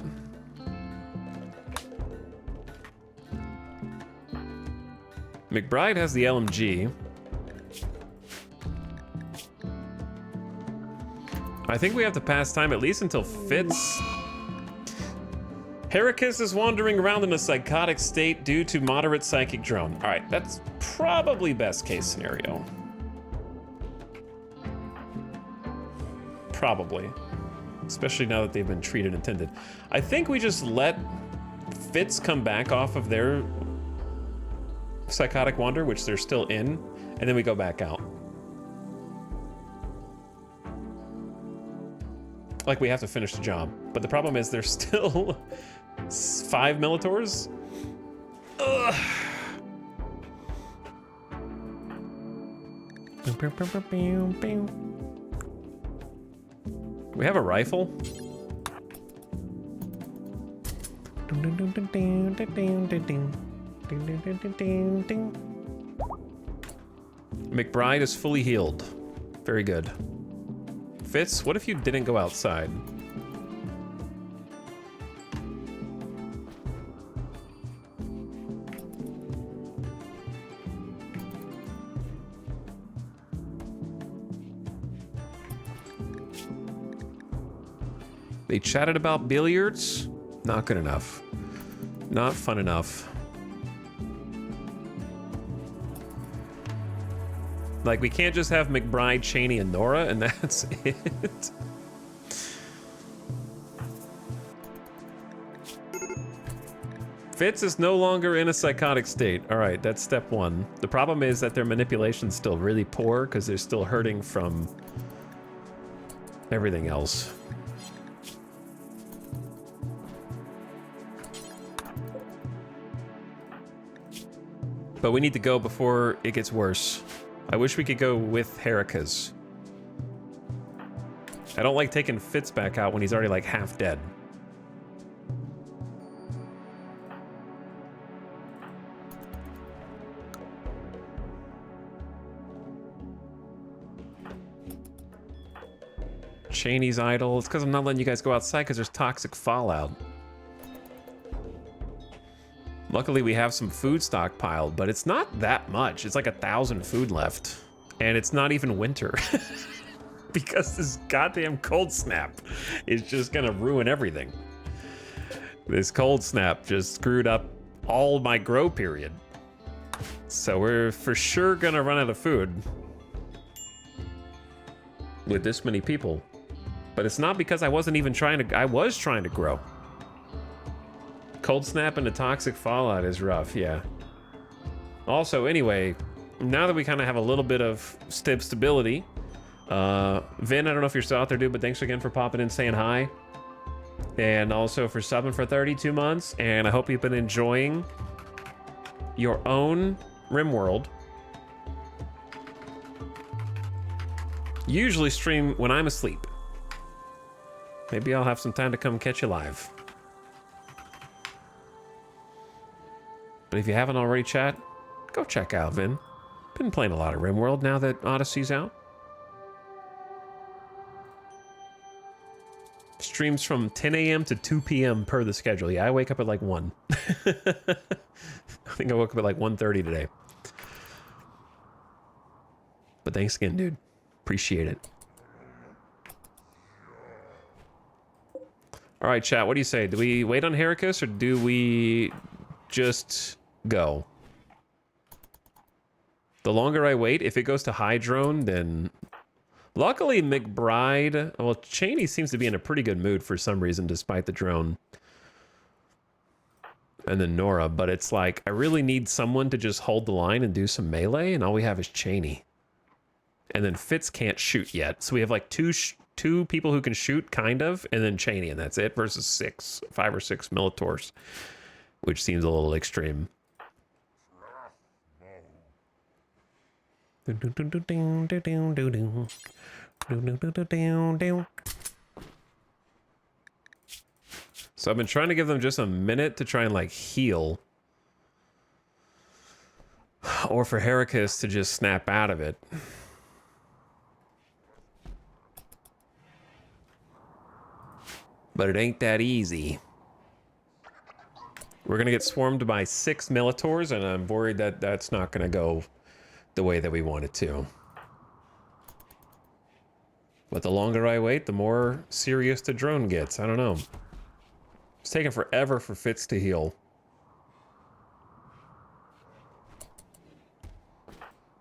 McBride has the LMG. I think we have to pass time at least until Fitz. Heracus is wandering around in a psychotic state due to moderate psychic drone. All right, that's probably best case scenario. Probably. Especially now that they've been treated and tended. I think we just let Fitz come back off of their psychotic wander, which they're still in, and then we go back out. Like we have to finish the job. But the problem is there's still 5 Militors. Ugh. We have a rifle? McBride is fully healed. Very good. Fitz, what if you didn't go outside? They chatted about billiards? Not good enough. Not fun enough. Like, we can't just have McBride, Cheney, and Nora, and that's it. Fitz is no longer in a psychotic state. All right, that's step one. The problem is that their manipulation's still really poor because they're still hurting from everything else. But we need to go before it gets worse. I wish we could go with Heracus. I don't like taking Fitz back out when he's already like half dead. Cheney's idle. It's because I'm not letting you guys go outside because there's toxic fallout. Luckily, we have some food stockpiled, but it's not that much. It's like 1,000 food left. And it's not even winter. Because this goddamn cold snap is just gonna ruin everything. This cold snap just screwed up all my grow period. So we're for sure gonna run out of food with this many people. But it's not because I wasn't even trying to, I was trying to grow. Cold snap and the toxic fallout is rough, yeah. Also, anyway, now that we kind of have a little bit of stability, Vin, I don't know if you're still out there, dude, but thanks again for popping in, saying hi. And also for subbing for 32 months, and I hope you've been enjoying your own RimWorld. Usually stream when I'm asleep. Maybe I'll have some time to come catch you live. But if you haven't already, chat, go check out Vin. Been playing a lot of RimWorld now that Odyssey's out. Streams from 10 a.m. to 2 p.m. per the schedule. Yeah, I wake up at like 1. I think I woke up at like 1:30 today. But thanks again, dude. Appreciate it. All right, chat, what do you say? Do we wait on Heracus or do we just go? The longer I wait, if it goes to high drone, then... Luckily, McBride... Well, Cheney seems to be in a pretty good mood for some reason, despite the drone. And then Nora, but it's like, I really need someone to just hold the line and do some melee, and all we have is Cheney. And then Fitz can't shoot yet, so we have like two people who can shoot, kind of, and then Cheney, and that's it, versus 5 or 6 Militors, which seems a little extreme. So I've been trying to give them just a minute to try and like heal. Or for Heracus to just snap out of it. But it ain't that easy. We're gonna get swarmed by 6 Militors, and I'm worried that that's not gonna go the way that we want it to. But the longer I wait, the more serious the drone gets. I don't know. It's taking forever for Fitz to heal.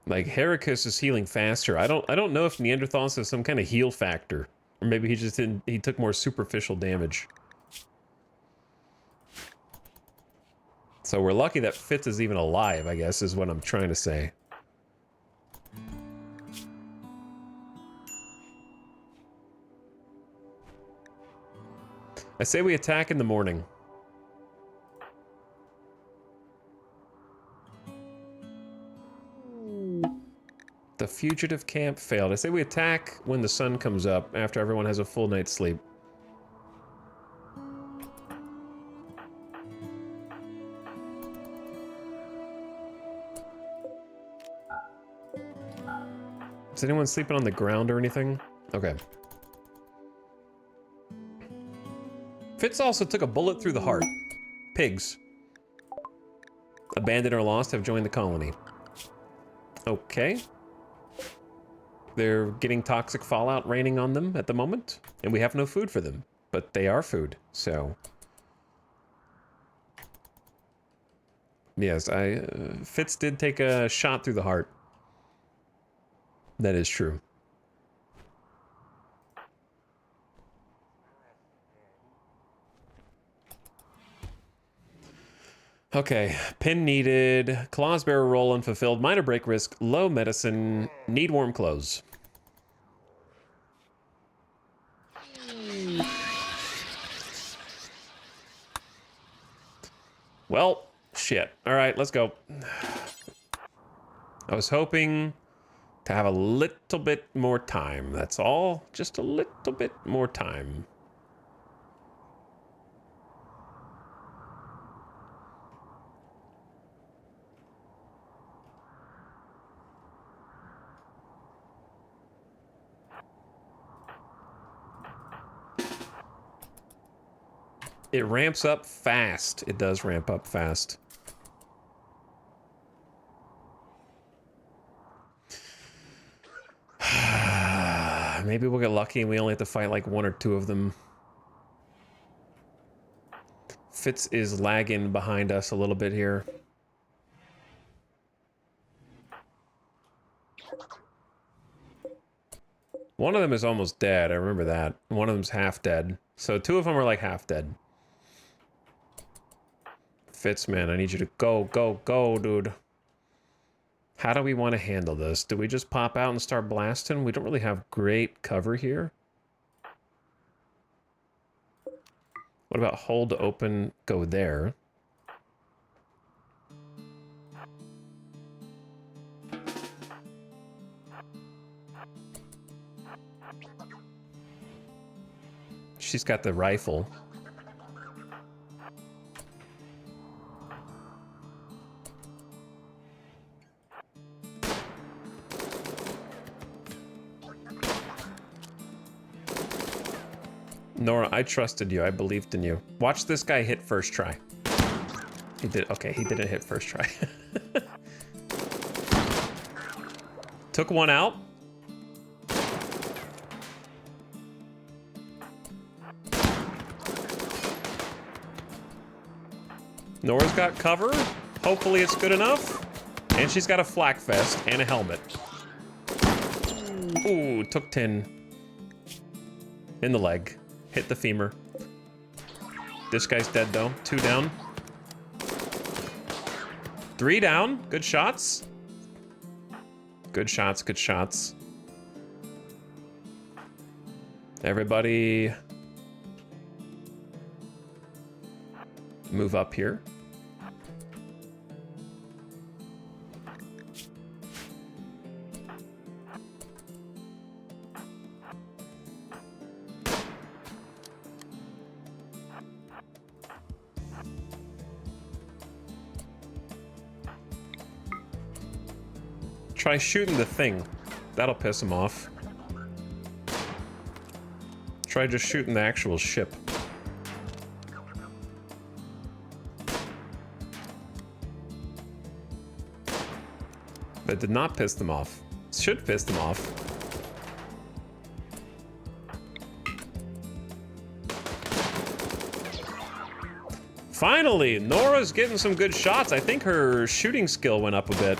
Like, Heracus is healing faster. I don't know if Neanderthals has some kind of heal factor. Or maybe he just didn't, he took more superficial damage. So we're lucky that Fitz is even alive, I guess, is what I'm trying to say. I say we attack in the morning. The fugitive camp failed. I say we attack when the sun comes up, after everyone has a full night's sleep. Is anyone sleeping on the ground or anything? Okay. Fitz also took a bullet through the heart. Pigs. Abandoned or lost have joined the colony. Okay. They're getting toxic fallout raining on them at the moment, and we have no food for them. But they are food, so... Yes, Fitz did take a shot through the heart. That is true. Okay, pin needed, claws bearer roll unfulfilled, minor break risk, low medicine, need warm clothes. Well, shit. All right, let's go. I was hoping to have a little bit more time. That's all. Just a little bit more time. It ramps up fast. It does ramp up fast. Maybe we'll get lucky and we only have to fight like 1 or 2 of them. Fitz is lagging behind us a little bit here. One of them is almost dead, I remember that. One of them's half dead. So 2 of them are like half dead. Fitz, man, I need you to go, go, go, dude. How do we want to handle this? Do we just pop out and start blasting? We don't really have great cover here. What about hold to open, go there? She's got the rifle. Nora, I trusted you. I believed in you. Watch this guy hit first try. He did. Okay, he didn't hit first try. Took one out. Nora's got cover. Hopefully it's good enough. And she's got a flak vest and a helmet. Ooh, took 10. In the leg. Hit the femur. This guy's dead though. 2 down. 3 down. Good shots. Good shots, good shots. Everybody move up here. Try shooting the thing. That'll piss him off. Try just shooting the actual ship. That did not piss them off. Should piss them off. Finally, Nora's getting some good shots. I think her shooting skill went up a bit.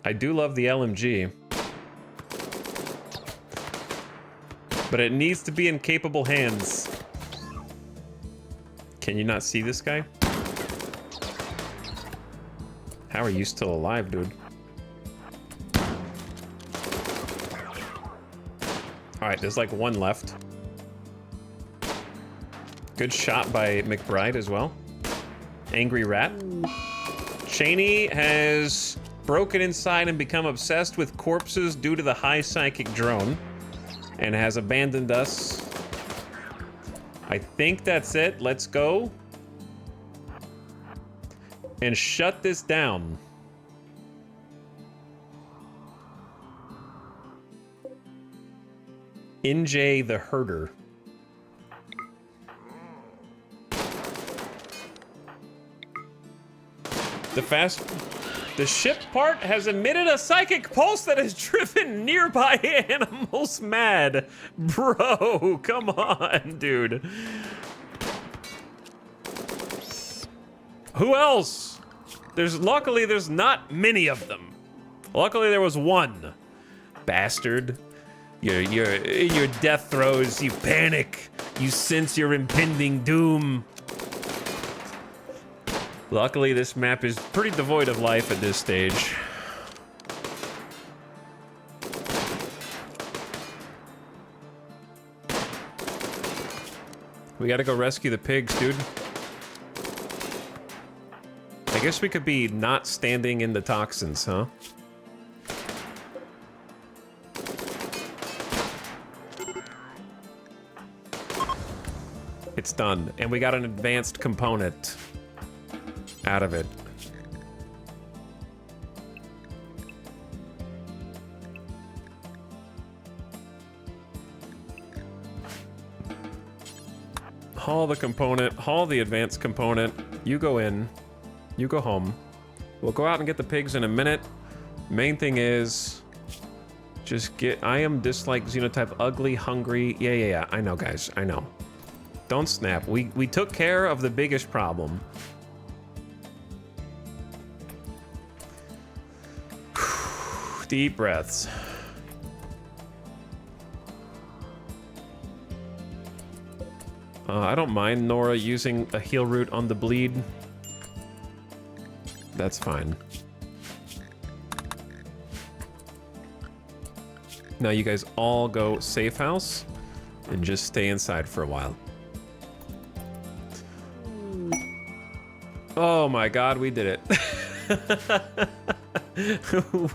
I do love the LMG. But it needs to be in capable hands. Can you not see this guy? How are you still alive, dude? Alright, there's like 1 left. Good shot by McBride as well. Angry Rat. Cheney has broken inside and become obsessed with corpses due to the high psychic drone. And has abandoned us. I think that's it. Let's go. And shut this down. NJ the Herder. The ship part has emitted a psychic pulse that has driven nearby animals mad. Bro, come on, dude. Who else? Luckily there's not many of them. Luckily there was 1. bastard. You're in your death throes, you panic. You sense your impending doom. Luckily, this map is pretty devoid of life at this stage. We gotta go rescue the pigs, dude. I guess we could be not standing in the toxins, huh? It's done, and we got an advanced component out of it. Haul the component, haul the advanced component. You go in, you go home. We'll go out and get the pigs in a minute. Main thing is just get, I am dislike xenotype, ugly, hungry. Yeah, I know, guys, I know. Don't snap. We took care of the biggest problem. Deep breaths. I don't mind Nora using a heal root on the bleed. That's fine. Now you guys all go safe house and just stay inside for a while. Oh my god, we did it.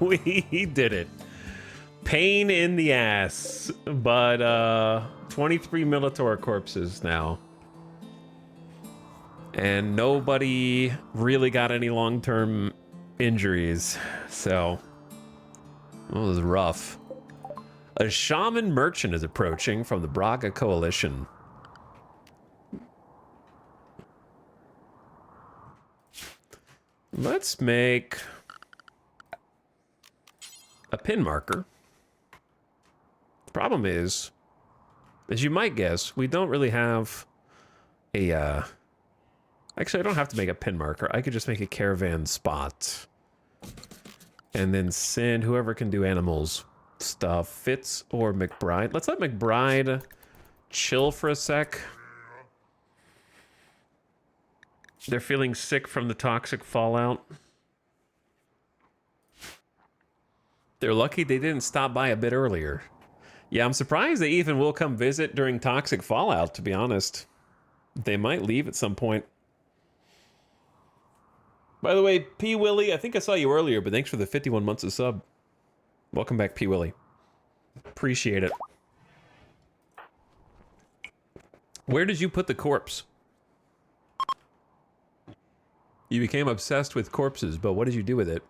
We did it. Pain in the ass, but 23 Minotaur corpses now. And nobody really got any long-term injuries, so it was rough. A shaman merchant is approaching from the Braga Coalition. Let's make a pin marker. The problem is, as you might guess, we don't really have a, actually, I don't have to make a pin marker. I could just make a caravan spot. And then send whoever can do animals stuff, Fitz or McBride. Let's let McBride chill for a sec. They're feeling sick from the toxic fallout. They're lucky they didn't stop by a bit earlier. Yeah, I'm surprised they even will come visit during toxic fallout, to be honest. They might leave at some point. By the way, P. Willie, I think I saw you earlier, but thanks for the 51 months of sub. Welcome back, P. Willie. Appreciate it. Where did you put the corpse? You became obsessed with corpses, but what did you do with it?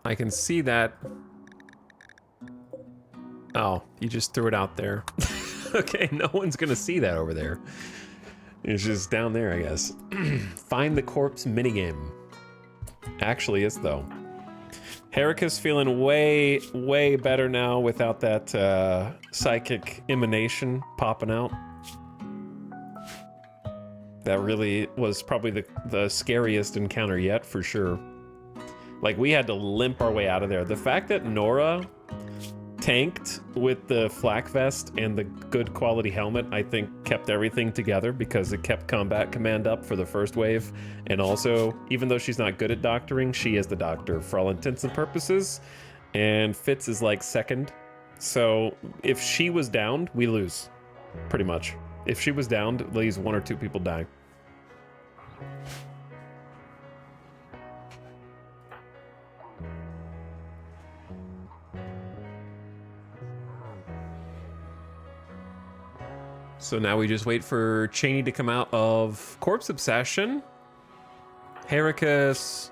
I can see that. Oh, you just threw it out there. Okay, no one's gonna see that over there. It's just down there, I guess. Find the corpse minigame. Actually is, though. Herika's feeling way, way better now without that psychic emanation popping out. That really was probably the scariest encounter yet, for sure. Like, we had to limp our way out of there. The fact that Nora tanked with the flak vest and the good quality helmet, I think kept everything together because it kept combat command up for the first wave. And also, even though she's not good at doctoring, she is the doctor for all intents and purposes. And Fitz is like second. So if she was downed, we lose, pretty much. If she was downed, at least one or two people die. So now we just wait for Cheney to come out of Corpse Obsession. Hericus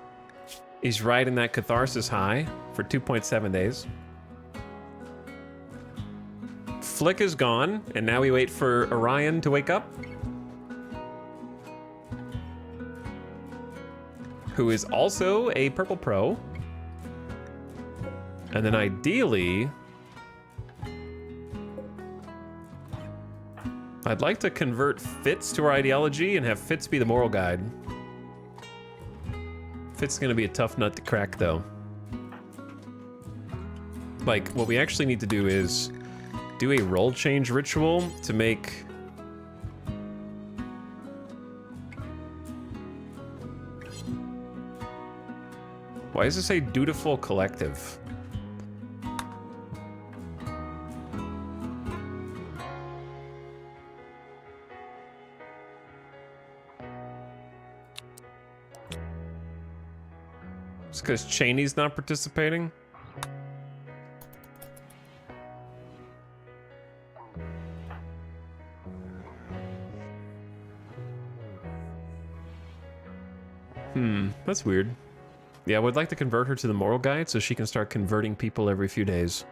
is riding that Catharsis high for 2.7 days. Flick is gone, and now we wait for Orion to wake up. Who is also a purple pro. And then ideally, I'd like to convert Fitz to our ideology and have Fitz be the moral guide. Fitz is gonna be a tough nut to crack though. Like, what we actually need to do is do a role change ritual to make... Why does it say dutiful collective? It's because Cheney's not participating? That's weird. Yeah, I would like to convert her to the moral guide so she can start converting people every few days.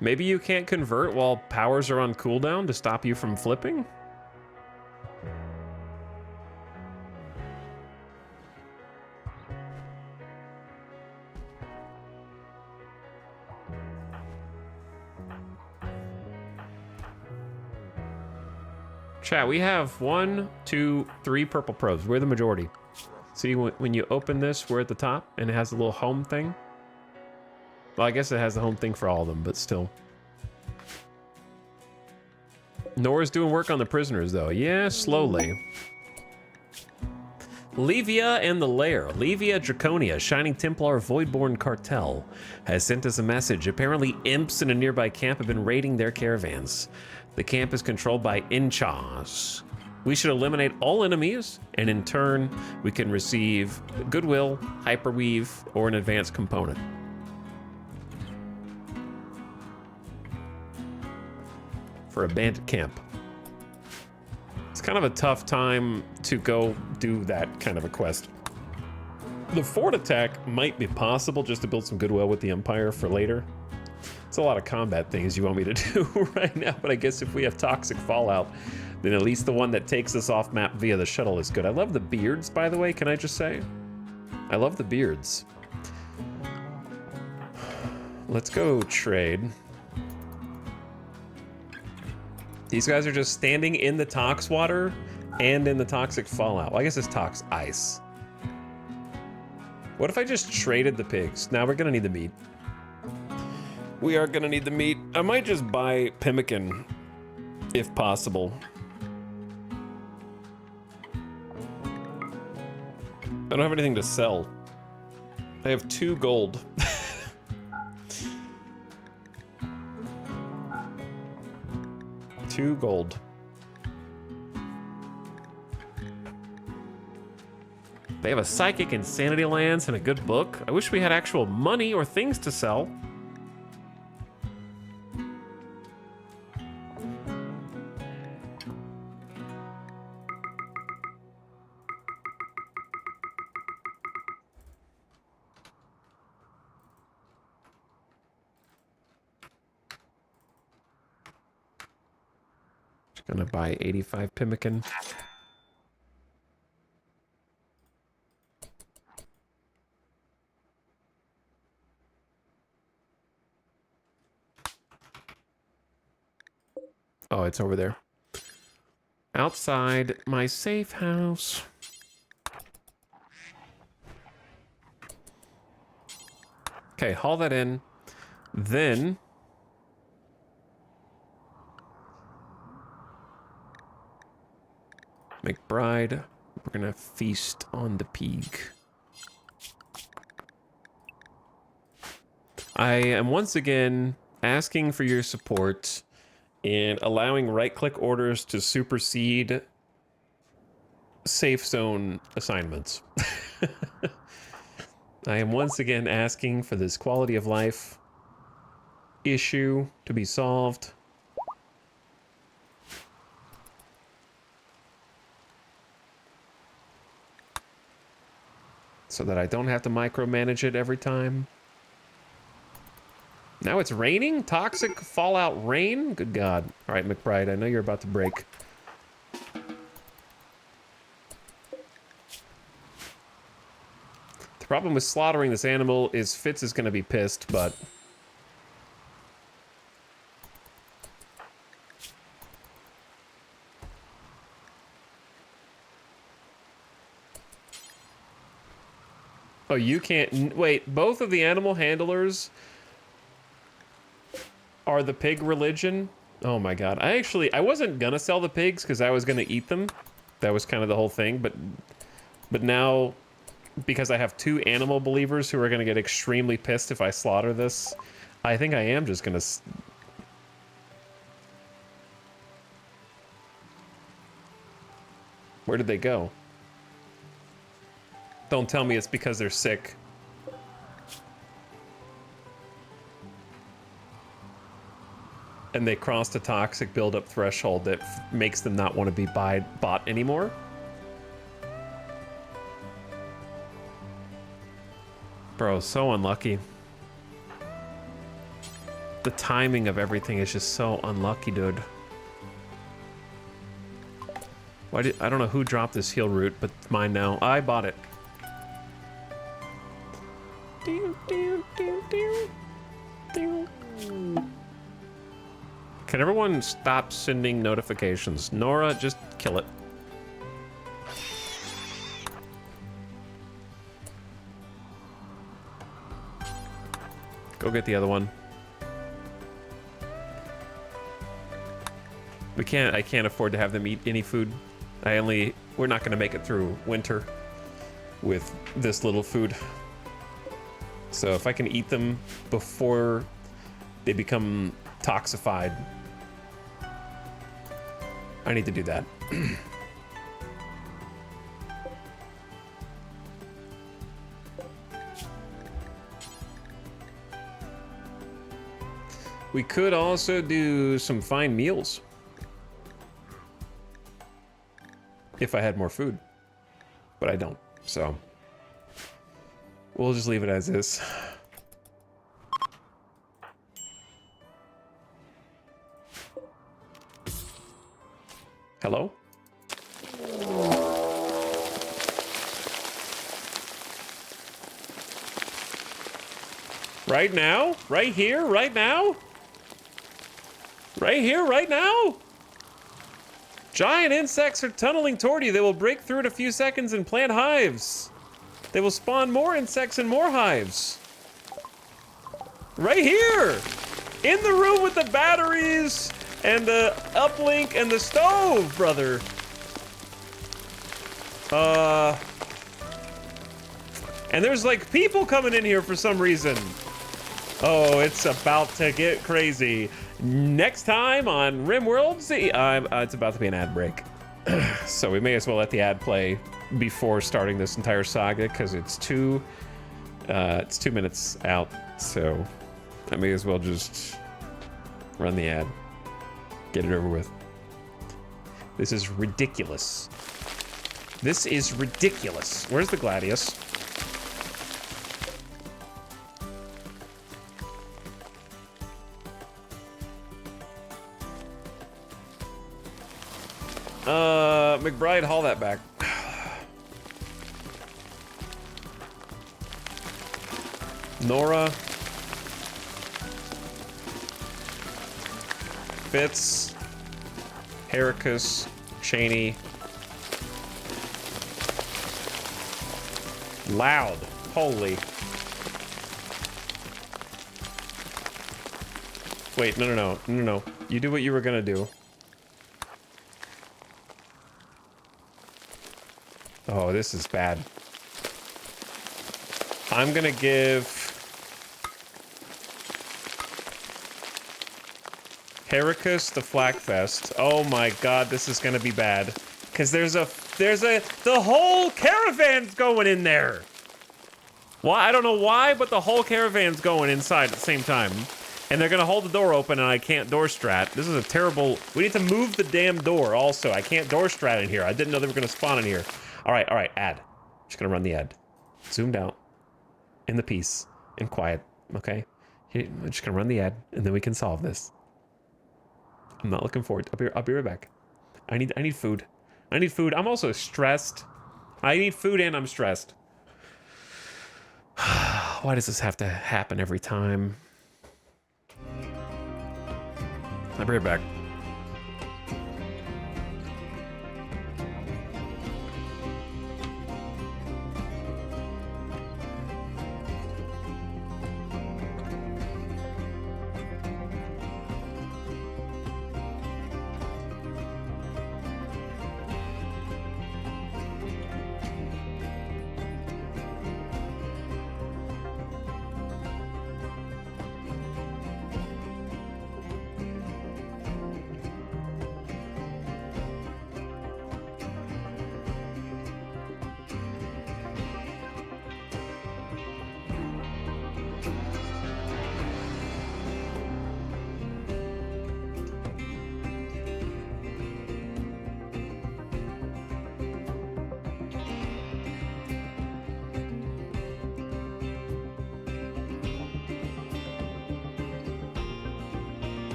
Maybe you can't convert while powers are on cooldown to stop you from flipping? Chat, we have 1, 2, 3 purple probes. We're the majority. See, when you open this, we're at the top, and it has a little home thing. Well, I guess it has the home thing for all of them, but still. Nora's doing work on the prisoners, though. Yeah, slowly. Levia and the Lair. Levia Draconia, Shining Templar Voidborn Cartel, has sent us a message. Apparently, imps in a nearby camp have been raiding their caravans. The camp is controlled by Inchas. We should eliminate all enemies, and in turn, we can receive Goodwill, Hyperweave, or an advanced component. For a bandit camp. It's kind of a tough time to go do that kind of a quest. The fort attack might be possible just to build some goodwill with the Empire for later. It's a lot of combat things you want me to do right now, but I guess if we have toxic fallout, then at least the one that takes us off map via the shuttle is good. I love the beards, by the way, can I just say? I love the beards. Let's go trade. These guys are just standing in the tox water and in the toxic fallout. Well, I guess it's tox ice. What if I just traded the pigs? Now we're gonna need the meat. We are gonna need the meat. I might just buy pemmican, if possible. I don't have anything to sell. I have 2 gold. 2 gold. They have a psychic insanity lance and a good book. I wish we had actual money or things to sell. Gonna buy 85 pemmican. Oh, it's over there. Outside my safe house. Okay, haul that in. Then McBride, we're gonna feast on the pig. I am once again asking for your support in allowing right-click orders to supersede safe zone assignments. I am once again asking for this quality of life issue to be solved. So that I don't have to micromanage it every time. Now it's raining? Toxic fallout rain? Good God. All right, McBride, I know you're about to break. The problem with slaughtering this animal is Fitz is going to be pissed, but... Oh, you can't... Wait, both of the animal handlers are the pig religion? Oh my God. I wasn't gonna sell the pigs because I was gonna eat them. That was kind of the whole thing, but now, because I have 2 animal believers who are gonna get extremely pissed if I slaughter this, I think I am just gonna... Where did they go? Don't tell me it's because they're sick. And they crossed a toxic buildup threshold that makes them not want to be bought anymore. Bro, so unlucky. The timing of everything is just so unlucky, dude. I don't know who dropped this heal root, but it's mine now. I bought it. Can everyone stop sending notifications? Nora, just kill it. Go get the other one. I can't afford to have them eat any food. We're not gonna make it through winter with this little food. So if I can eat them before they become toxified, I need to do that. We could also do some fine meals. If I had more food. But I don't, so. We'll just leave it as is. Hello? Right now? Right here? Right now? Right here? Right now? Giant insects are tunneling toward you. They will break through in a few seconds and plant hives. They will spawn more insects and more hives. Right here! In the room with the batteries and the uplink and the stove, brother. And there's like people coming in here for some reason. Oh, it's about to get crazy. Next time on RimWorld, see, it's about to be an ad break. So we may as well let the ad play before starting this entire saga, because it's 2 minutes out, so I may as well just run the ad. Get it over with. This is ridiculous. This is ridiculous. Where's the Gladius? McBride, haul that back. Nora. Fitz. Heracus. Cheney. Loud. Holy. Wait, no. You do what you were gonna do. Oh, this is bad. I'm gonna give Heracus the Flakfest. Oh my god, this is gonna be bad. Cause the whole caravan's going in there. Why? I don't know why, but the whole caravan's going inside at the same time. And they're gonna hold the door open and I can't door strat. This is a terrible, we need to move the damn door also. I can't door strat in here. I didn't know they were gonna spawn in here. All right, ad. Just gonna run the ad. Zoomed out, in the piece, in quiet, okay? I'm just gonna run the ad, and then we can solve this. I'm not looking forward. I'll be right back. I need food. I need food. I'm also stressed. I need food and I'm stressed. Why does this have to happen every time? I'll be right back.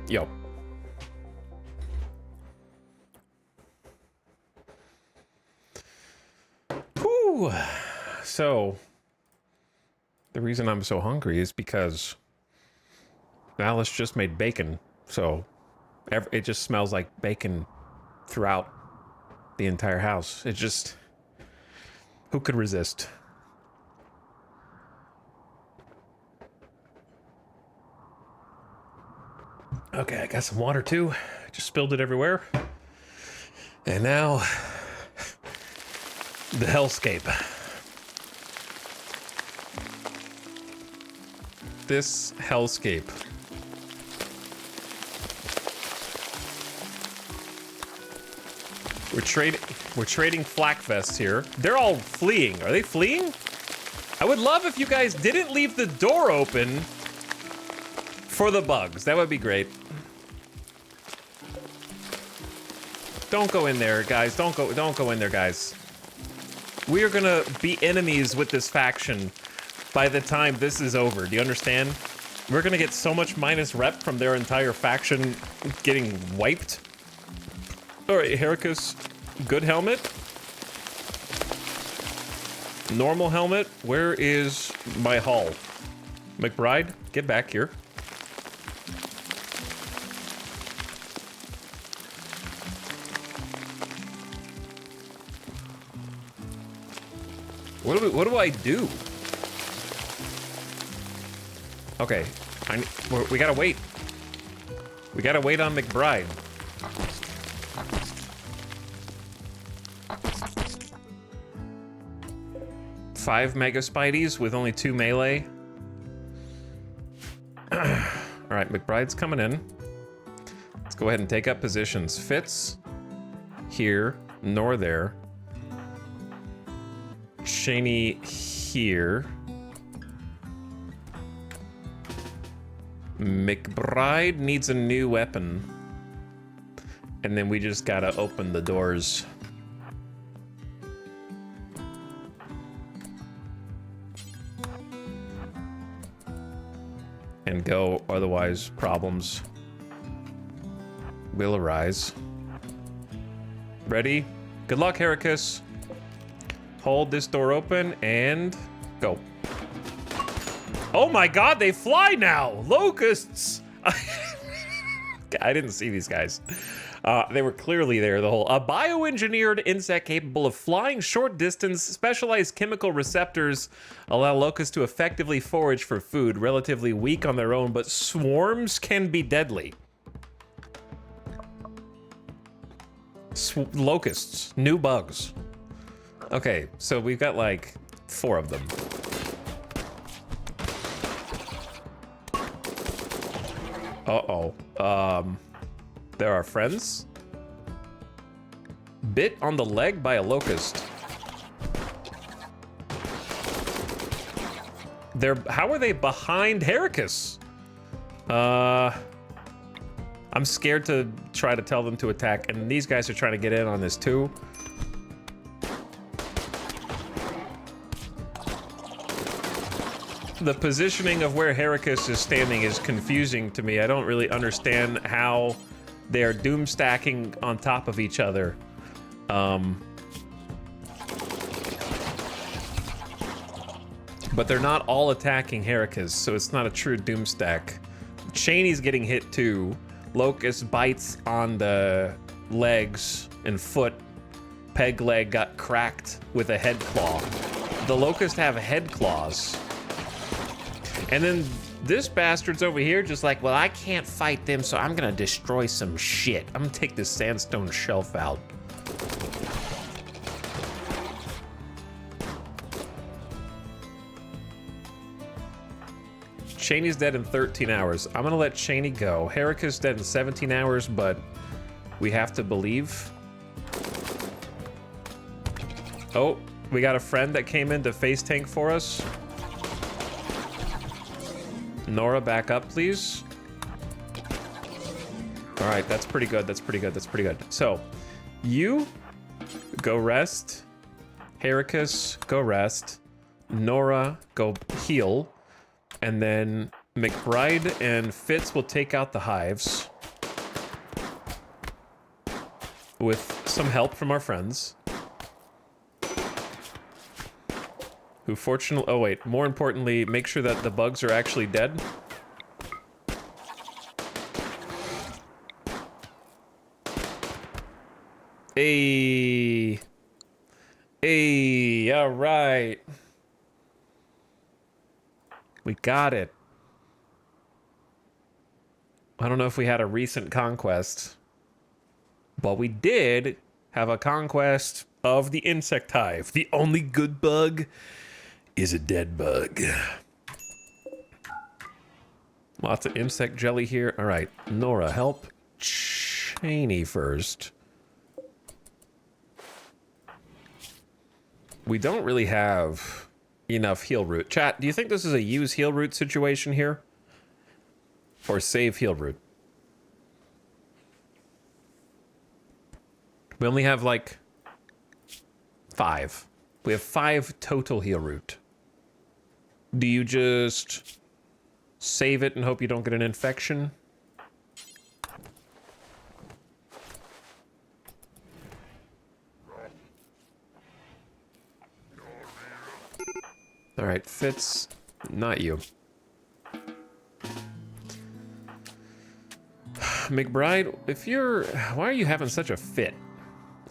Yo. Woo! So, the reason I'm so hungry is because Alice just made bacon. So, it just smells like bacon throughout the entire house. It just... Who could resist? Okay, I got some water too. Just spilled it everywhere. And now, the hellscape. This hellscape. We're trading flak vests here. They're all fleeing. Are they fleeing? I would love if you guys didn't leave the door open for the bugs. That would be great. Don't go in there, guys. Don't go in there, guys. We are gonna be enemies with this faction by the time this is over. Do you understand? We're gonna get so much minus rep from their entire faction getting wiped. All right, Heracus, good helmet. Normal helmet. Where is my hull? McBride, get back here. What do I do? Okay, we gotta wait. We gotta wait on McBride. Five Mega Spideys with only 2 melee. All right, McBride's coming in. Let's go ahead and take up positions. Fitz here, nor there. Shaney here. McBride needs a new weapon. And then we just gotta open the doors. And go, otherwise problems will arise. Ready? Good luck, Heracus. Hold this door open and go. Oh my god, they fly now! Locusts! I didn't see these guys. They were clearly there the whole... A bioengineered insect capable of flying short distance, specialized chemical receptors allow locusts to effectively forage for food, relatively weak on their own, but swarms can be deadly. Locusts, new bugs. Okay, so we've got like 4 of them. Uh-oh. They're our friends. Bit on the leg by a locust. How are they behind Heracus? I'm scared to try to tell them to attack, and these guys are trying to get in on this too. The positioning of where Heracus is standing is confusing to me. I don't really understand how they are doom stacking on top of each other. But they're not all attacking Heracus, so it's not a true doom stack. Cheney's getting hit too. Locust bites on the legs and foot. Peg leg got cracked with a head claw. The Locust have head claws. And then this bastard's over here just like, well, I can't fight them, so I'm gonna destroy some shit. I'm gonna take this sandstone shelf out. Cheney's dead in 13 hours. I'm gonna let Cheney go. Heracus dead in 17 hours, but we have to believe. Oh, we got a friend that came in to face tank for us. Nora, back up, please. All right, that's pretty good. That's pretty good. That's pretty good. So, you go rest. Heracus, go rest. Nora, go heal. And then McBride and Fitz will take out the hives with some help from our friends. Who fortunately... Oh, wait. More importantly, make sure that the bugs are actually dead. Hey. Hey, all right. We got it. I don't know if we had a recent conquest, but we did have a conquest of the insect hive. The only good bug is a dead bug. Lots of insect jelly here. All right, Nora, help Cheney first. We don't really have enough heal root. Chat, do you think this is a use heal root situation here? Or save heal root? We only have like 5. We have 5 total heal root. Do you just save it and hope you don't get an infection? All right, Fitz, not you. McBride, if you're... Why are you having such a fit?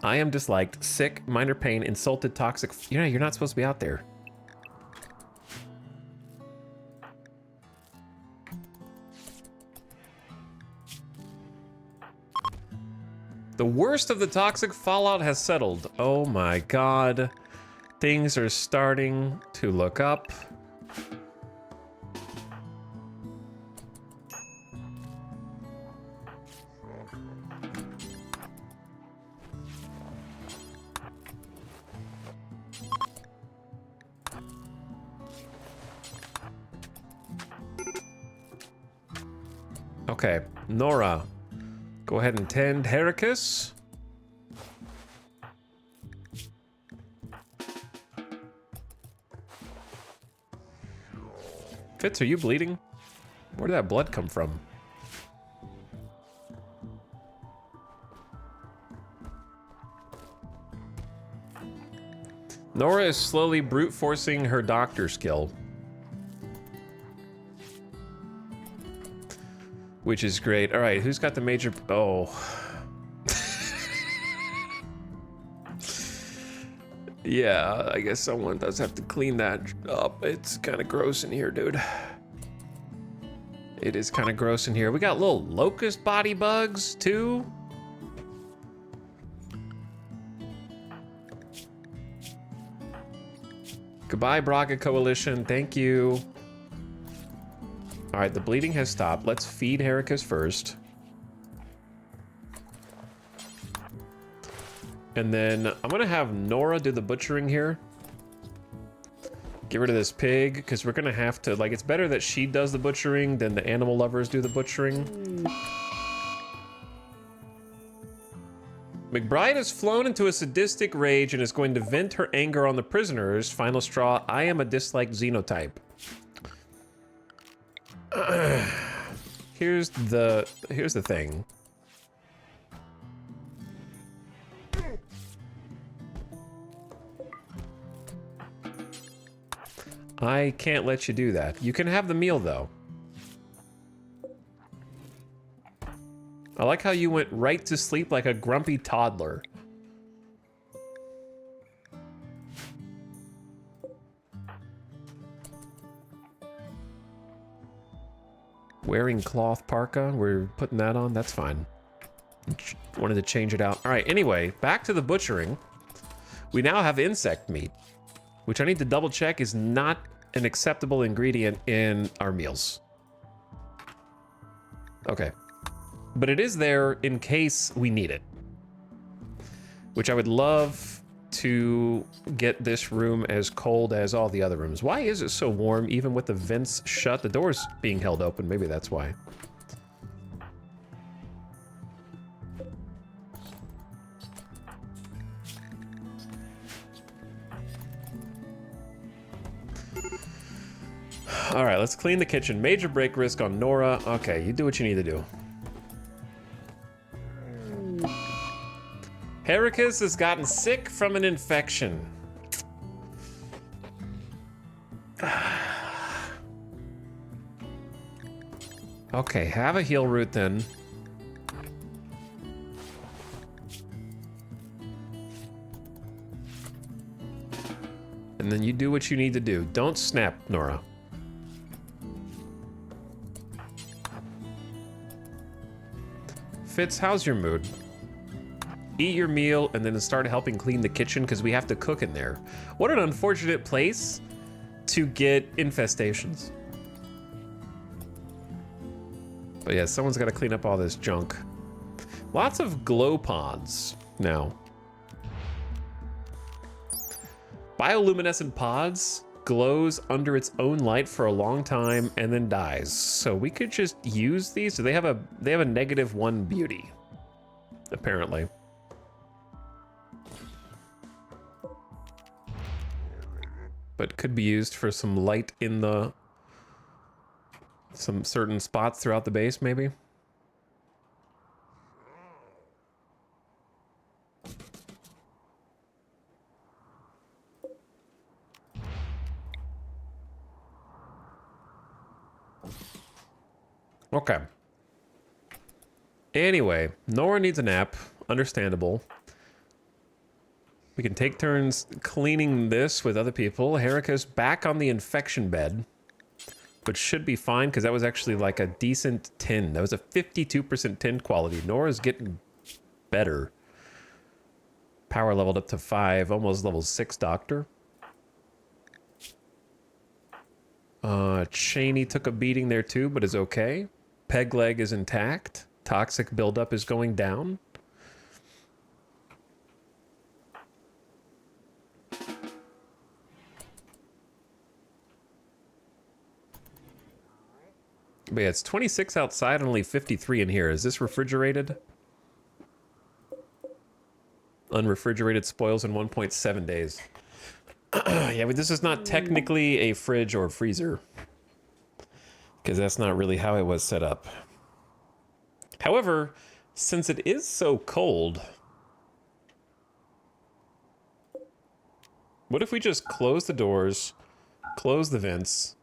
I am disliked, sick, minor pain, insulted, toxic... You're not supposed to be out there. The worst of the toxic fallout has settled. Oh my god. Things are starting to look up. Okay, Nora, go ahead and tend Heracus. Fitz, are you bleeding? Where did that blood come from? Nora is slowly brute forcing her doctor skill. Which is great. All right, who's got the major... Oh. Yeah, I guess someone does have to clean that up. It's kind of gross in here, dude. It is kind of gross in here. We got little locust body bugs, too. Goodbye, Braga Coalition. Thank you. All right, the bleeding has stopped. Let's feed Heracus first. And then I'm gonna have Nora do the butchering here. Get rid of this pig, because we're gonna have to, like, it's better that she does the butchering than the animal lovers do the butchering. McBride has flown into a sadistic rage and is going to vent her anger on the prisoners. Final straw, I am a disliked xenotype. Here's the thing. I can't let you do that. You can have the meal, though. I like how you went right to sleep like a grumpy toddler. Wearing cloth parka, we're putting that on, that's fine. Wanted to change it out. All right, anyway, back to the butchering. We now have insect meat, which I need to double check is not an acceptable ingredient in our meals. Okay. But it is there in case we need it. Which I would love to get this room as cold as all the other rooms. Why is it so warm even with the vents shut? The door's being held open, maybe that's why. All right, let's clean the kitchen. Major break risk on Nora. Okay, you do what you need to do. Heracus has gotten sick from an infection. Okay, have a heal root then. And then you do what you need to do. Don't snap, Nora. Fitz, how's your mood? Eat your meal and then start helping clean the kitchen because we have to cook in there. What an unfortunate place to get infestations. But yeah, someone's got to clean up all this junk. Lots of glow pods now. Bioluminescent pods glows under its own light for a long time and then dies. So we could just use these. So they have a -1 beauty, apparently. But could be used for some light in the some certain spots throughout the base, maybe. Okay. Anyway, Nora needs a nap. Understandable. We can take turns cleaning this with other people. Herika's back on the infection bed, which should be fine because that was actually like a decent tin. That was a 52% tin quality. Nora's getting better. Power leveled up to 5, almost level 6 doctor. Cheney took a beating there too, but is okay. Peg leg is intact. Toxic buildup is going down. But yeah, it's 26 outside and only 53 in here. Is this refrigerated? Unrefrigerated spoils in 1.7 days. Yeah, but this is not technically a fridge or freezer, because that's not really how it was set up. However, since it is so cold, what if we just close the doors, close the vents,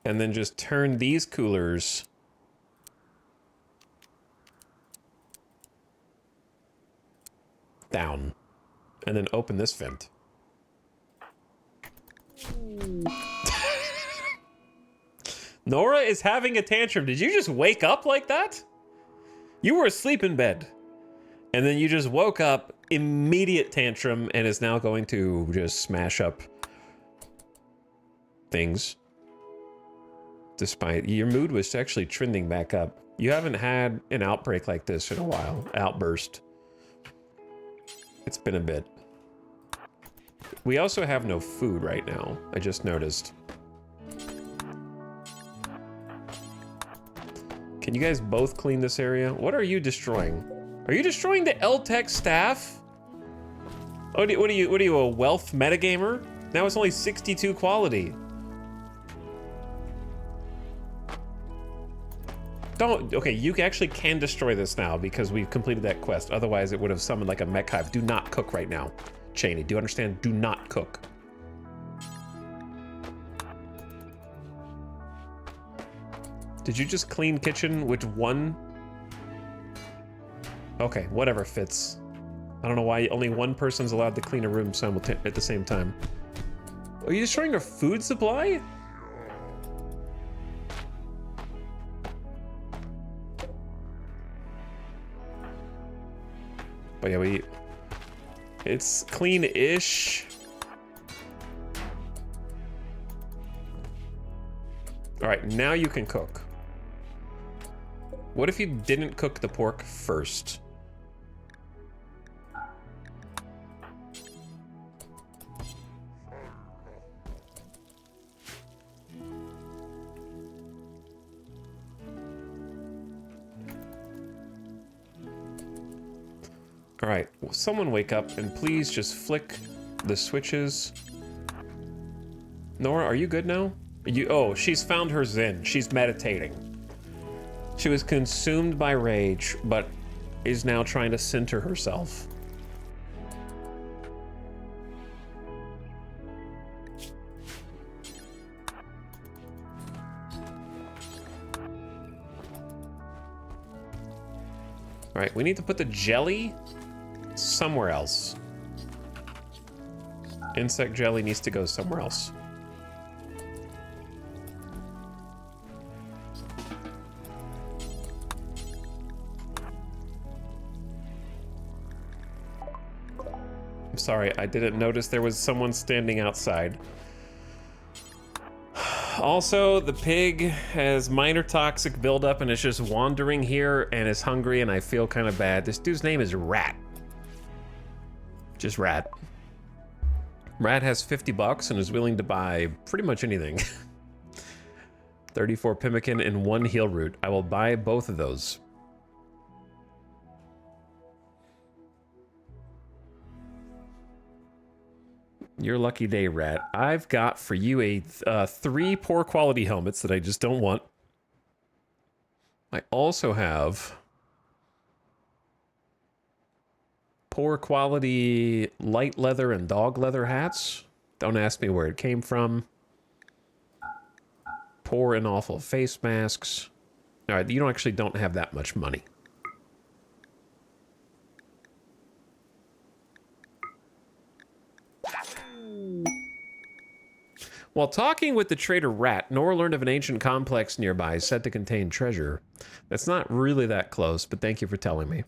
and then just turn these coolers down, and then open this vent. Nora is having a tantrum. Did you just wake up like that? You were asleep in bed, and then you just woke up, immediate tantrum, and is now going to just smash up things. Despite your mood was actually trending back up. You haven't had an outbreak like this in a while. Outburst. It's been a bit. We also have no food right now. I just noticed. Can you guys both clean this area? What are you destroying? Are you destroying the L-Tech staff? Oh, what are you, a wealth metagamer? Now it's only 62 quality. Don't, okay, you actually can destroy this now because we've completed that quest. Otherwise, it would have summoned like a mech hive. Do not cook right now. Cheney, do you understand? Do not cook. Did you just clean kitchen with one? Okay, whatever fits. I don't know why only one person's allowed to clean a room at the same time. Are you destroying our food supply? But yeah, it's clean-ish. All right, now you can cook. What if you didn't cook the pork first? All right, will someone wake up and please just flick the switches. Nora, are you good now? Oh, she's found her zen. She's meditating. She was consumed by rage, but is now trying to center herself. All right, we need to put the jelly somewhere else. Insect jelly needs to go somewhere else. I'm sorry, I didn't notice there was someone standing outside. Also, the pig has minor toxic buildup and is just wandering here and is hungry, and I feel kind of bad. This dude's name is Rat. Just Rat. Rat has 50 bucks and is willing to buy pretty much anything. 34 pemmican and 1 heal root. I will buy both of those. Your lucky day, Rat. I've got for you a 3 poor quality helmets that I just don't want. I also have poor quality light leather and dog leather hats. Don't ask me where it came from. Poor and awful face masks. All right, you actually don't have that much money. While talking with the trader Rat, Nora learned of an ancient complex nearby said to contain treasure. That's not really that close, but thank you for telling me.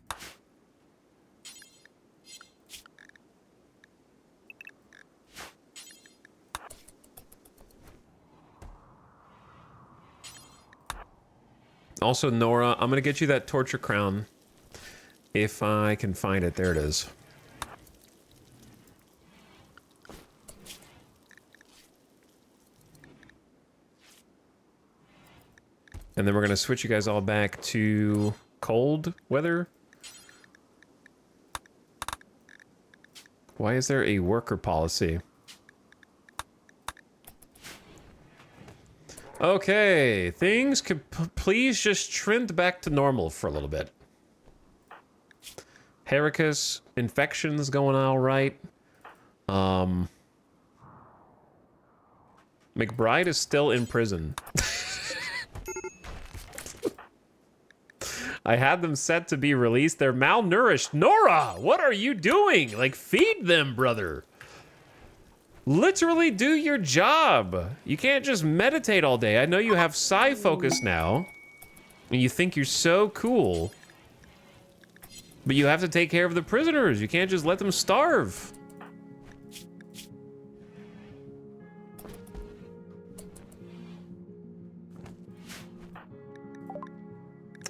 Also, Nora, I'm gonna get you that torture crown if I can find it. There it is. And then we're gonna switch you guys all back to cold weather. Why is there a worker policy? Okay, things could please just trend back to normal for a little bit. Hericus, infections going all right. McBride is still in prison. I had them set to be released. They're malnourished. Nora, what are you doing? Like, feed them, brother. Literally do your job. You can't just meditate all day. I know you have psi focus now, and you think you're so cool, but you have to take care of the prisoners. You can't just let them starve.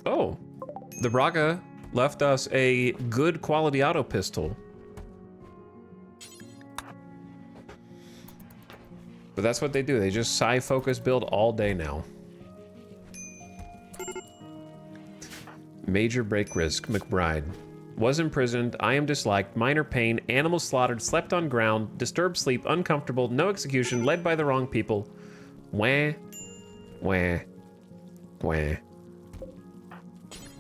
Oh, the Braga left us a good quality auto pistol. But that's what they do. They just psi focus build all day now. Major break risk. McBride was imprisoned. I am disliked. Minor pain. Animals slaughtered. Slept on ground. Disturbed sleep. Uncomfortable. No execution. Led by the wrong people. Wah. Wah. Wah.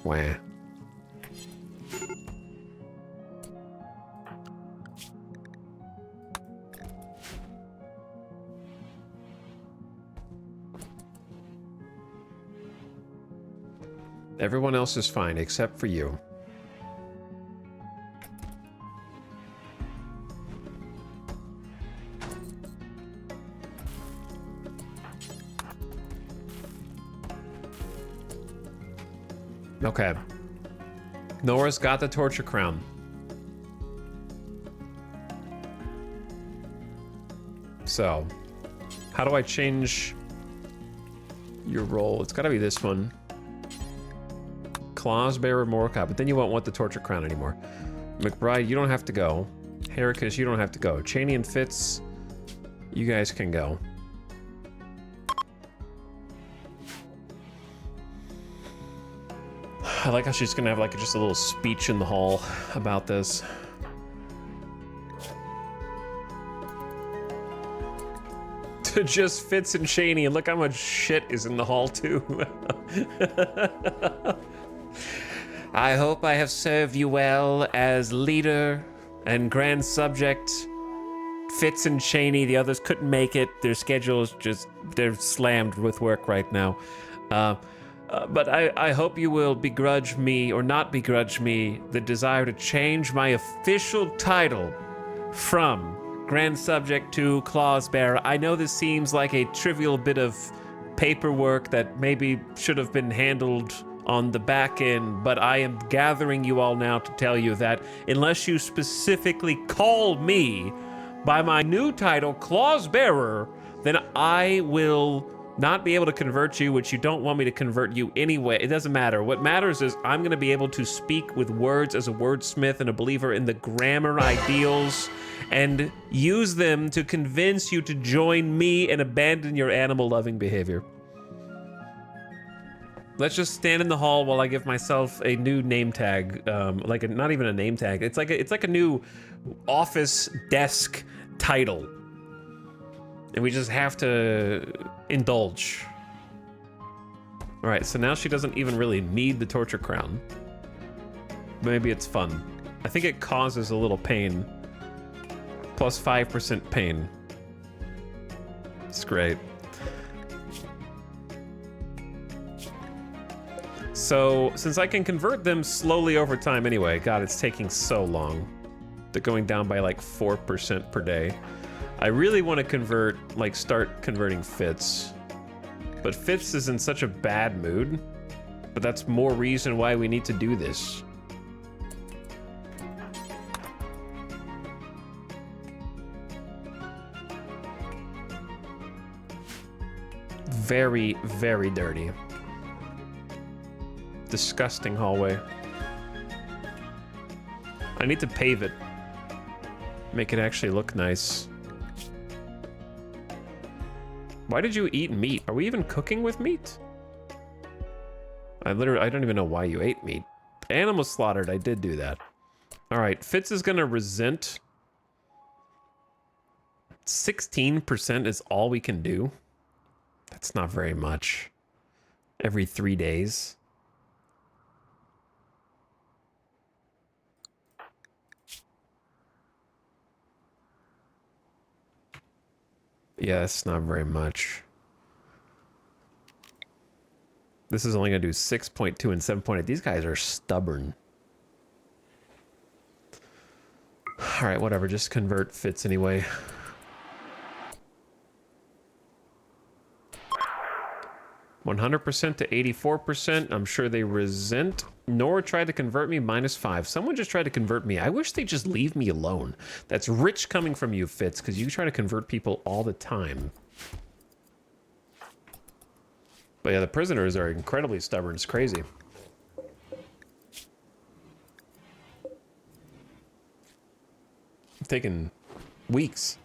Wah. Everyone else is fine except for you. Okay. Nora's got the torture crown. So, how do I change your role? It's gotta be this one. Claws bearer Morka, but then you won't want the torture crown anymore. McBride, you don't have to go. Hericus, you don't have to go. Cheney and Fitz, you guys can go. I like how she's gonna have like just a little speech in the hall about this. Just Fitz and Cheney, and look how much shit is in the hall too. I hope I have served you well as leader and grand subject. Fitz and Cheney, the others couldn't make it. Their schedules they're slammed with work right now. But I hope you will begrudge me, or not begrudge me, the desire to change my official title from Grand Subject to Clause Bearer. I know this seems like a trivial bit of paperwork that maybe should have been handled on the back end, but I am gathering you all now to tell you that unless you specifically call me by my new title, Clause Bearer, then I will not be able to convert you, which you don't want me to convert you anyway. It doesn't matter. What matters is I'm going to be able to speak with words as a wordsmith and a believer in the grammar ideals and use them to convince you to join me and abandon your animal-loving behavior. Let's just stand in the hall while I give myself a new name tag, not even a name tag. It's like a new office desk title. And we just have to indulge. All right, so now she doesn't even really need the torture crown. Maybe it's fun. I think it causes a little pain. Plus 5% pain. It's great. So, since I can convert them slowly over time anyway, God, it's taking so long. They're going down by like 4% per day. I really want to start converting Fitz. But Fitz is in such a bad mood. But that's more reason why we need to do this. Very, very dirty. Disgusting hallway. I need to pave it. Make it actually look nice. Why did you eat meat? Are we even cooking with meat? I don't even know why you ate meat. Animal slaughtered, I did do that. All right, Fitz is gonna resent. 16% is all we can do. That's not very much. Every 3 days. Yeah, it's not very much. This is only going to do 6.2 and 7.8. These guys are stubborn. All right, whatever. Just convert Fitz anyway. %100% to 84%. I'm sure they resent. Nor tried to convert me, -5. Someone just tried to convert me. I wish they'd just leave me alone. That's rich coming from you, Fitz, because you try to convert people all the time. But yeah, the prisoners are incredibly stubborn. It's crazy. It's taken weeks.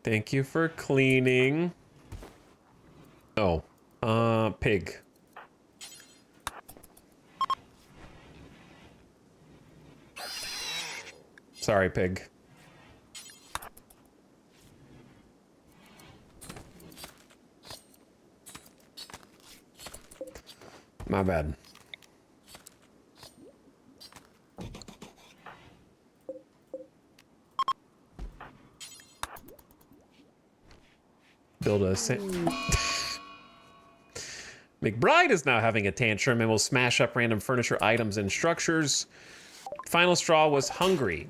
Thank you for cleaning. Oh, pig. Sorry, pig. My bad. Build a McBride is now having a tantrum and will smash up random furniture items and structures. Final straw was hungry.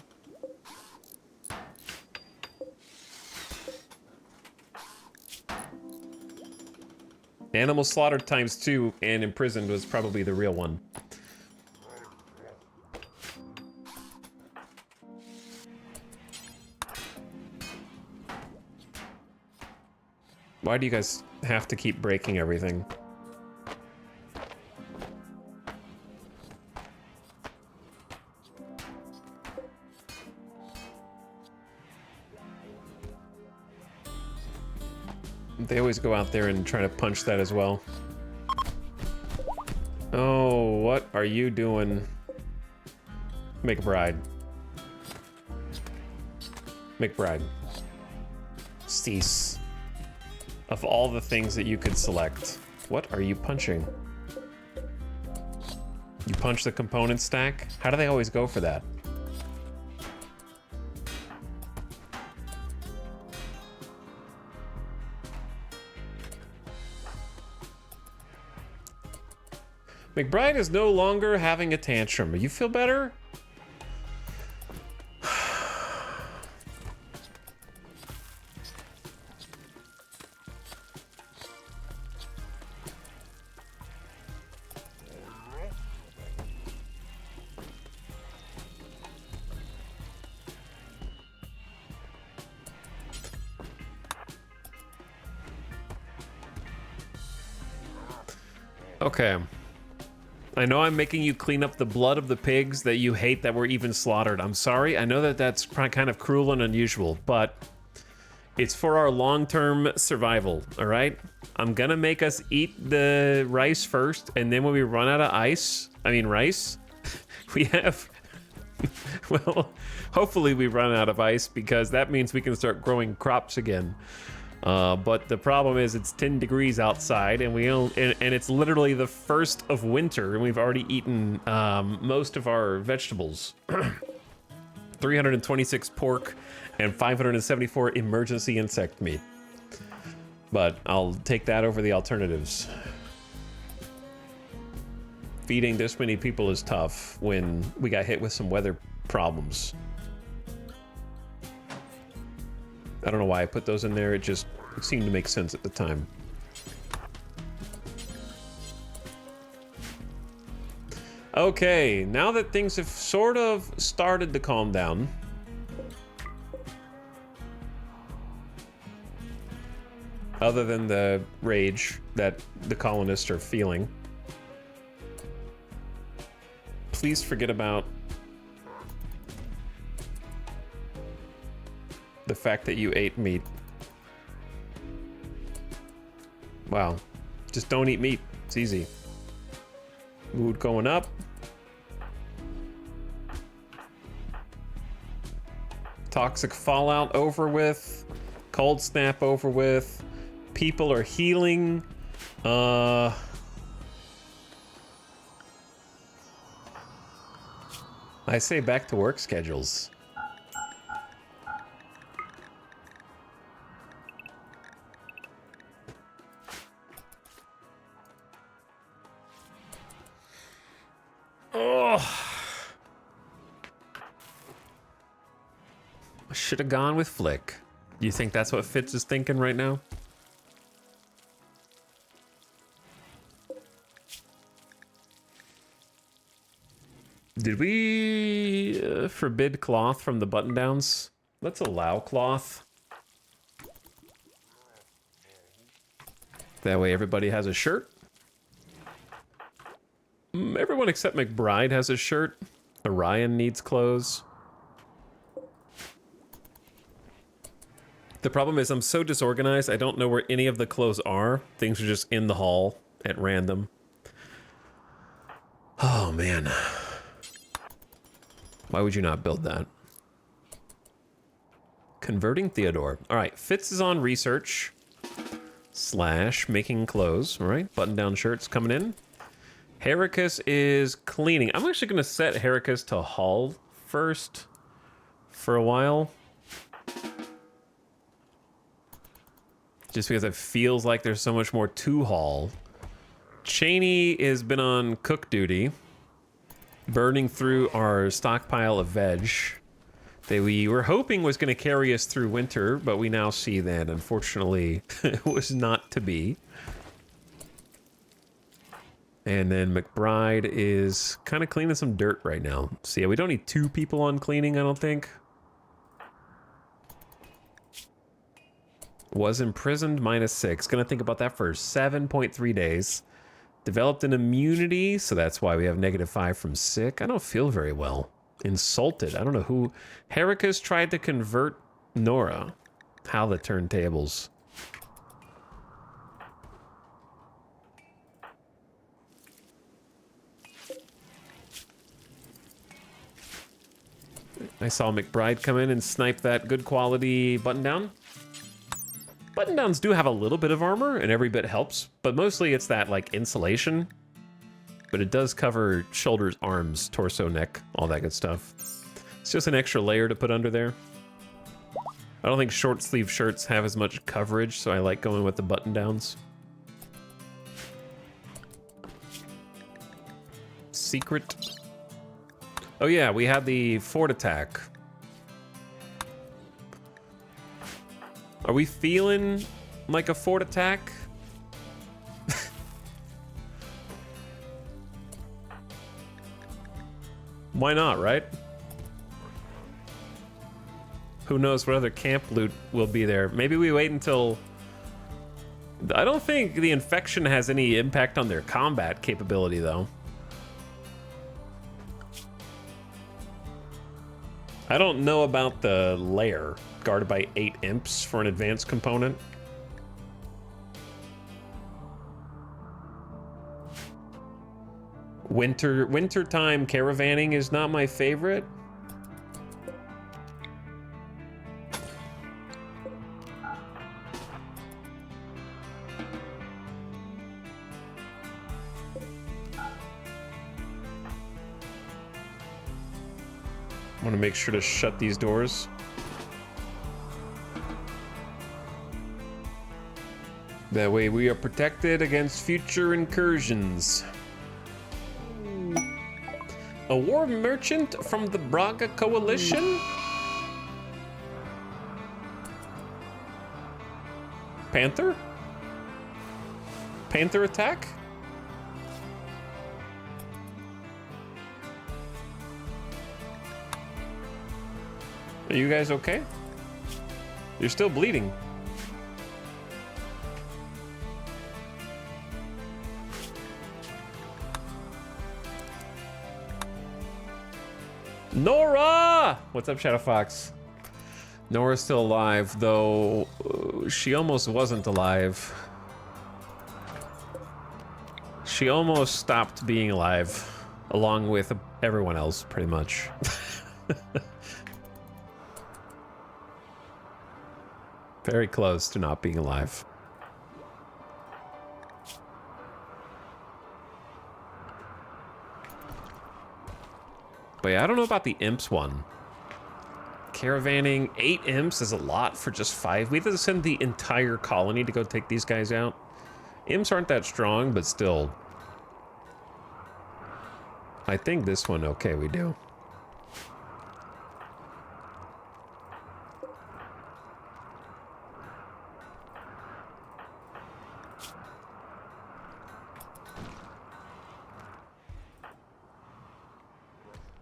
Animal slaughtered ×2 and imprisoned was probably the real one. Why do you guys have to keep breaking everything? They always go out there and try to punch that as well. Oh, what are you doing? McBride. McBride. Cease. Of all the things that you could select, what are you punching? You punch the component stack? How do they always go for that? McBride is no longer having a tantrum. You feel better? Okay. I know I'm making you clean up the blood of the pigs that you hate that were even slaughtered. I'm sorry. I know that that's kind of cruel and unusual, but it's for our long-term survival, all right? I'm gonna make us eat the rice first, and then when we run out of rice, we have... well, hopefully we run out of ice, because that means we can start growing crops again. But the problem is it's 10 degrees outside, and it's literally the first of winter, and we've already eaten most of our vegetables. 326 pork and 574 emergency insect meat. But I'll take that over the alternatives. Feeding this many people is tough when we got hit with some weather problems. I don't know why I put those in there, it just seemed to make sense at the time. Okay, now that things have sort of started to calm down, other than the rage that the colonists are feeling, please forget about the fact that you ate meat. Wow. Just don't eat meat. It's easy. Mood going up. Toxic fallout over with. Cold snap over with. People are healing. I say back to work schedules. Should have gone with Flick. Do you think that's what Fitz is thinking right now? Did we forbid cloth from the button downs? Let's allow cloth. That way everybody has a shirt. Everyone except McBride has a shirt. Orion needs clothes. The problem is I'm so disorganized, I don't know where any of the clothes are. Things are just in the hall at random. Oh, man. Why would you not build that? Converting Theodore. All right, Fitz is on research. / making clothes. All right, button-down shirts coming in. Heracus is cleaning. I'm actually going to set Heracus to haul first for a while. Just because it feels like there's so much more to haul. Cheney has been on cook duty, burning through our stockpile of veg that we were hoping was going to carry us through winter, but we now see that, unfortunately, it was not to be. And then McBride is kind of cleaning some dirt right now. So yeah, we don't need 2 people on cleaning, I don't think. Was imprisoned -6. Gonna think about that for 7.3 days. Developed an immunity, so that's why we have -5 from sick. I don't feel very well. Insulted. I don't know who. Heracus tried to convert Nora. How the turntables. I saw McBride come in and snipe that good quality button down. Button downs do have a little bit of armor, and every bit helps, but mostly it's that, like, insulation. But it does cover shoulders, arms, torso, neck, all that good stuff. It's just an extra layer to put under there. I don't think short sleeve shirts have as much coverage, so I like going with the button downs. secret. Oh yeah, we had the fort attack. Are we feeling like a fort attack? Why not, right? Who knows what other camp loot will be there. Maybe we wait until... I don't think the infection has any impact on their combat capability, though. I don't know about the lair, guarded by 8 imps for an advanced component. Wintertime caravanning is not my favorite. I want to make sure to shut these doors. That way we are protected against future incursions. A war merchant from the Braga Coalition? Panther? Panther attack? Are you guys okay? You're still bleeding. Nora! What's up, Shadow Fox? Nora's still alive, though she almost wasn't alive. She almost stopped being alive, along with everyone else, pretty much. Very close to not being alive. But yeah, I don't know about the imps one. Caravanning 8 imps is a lot for just 5. We have to send the entire colony to go take these guys out. Imps aren't that strong, but still. I think this one, okay, we do.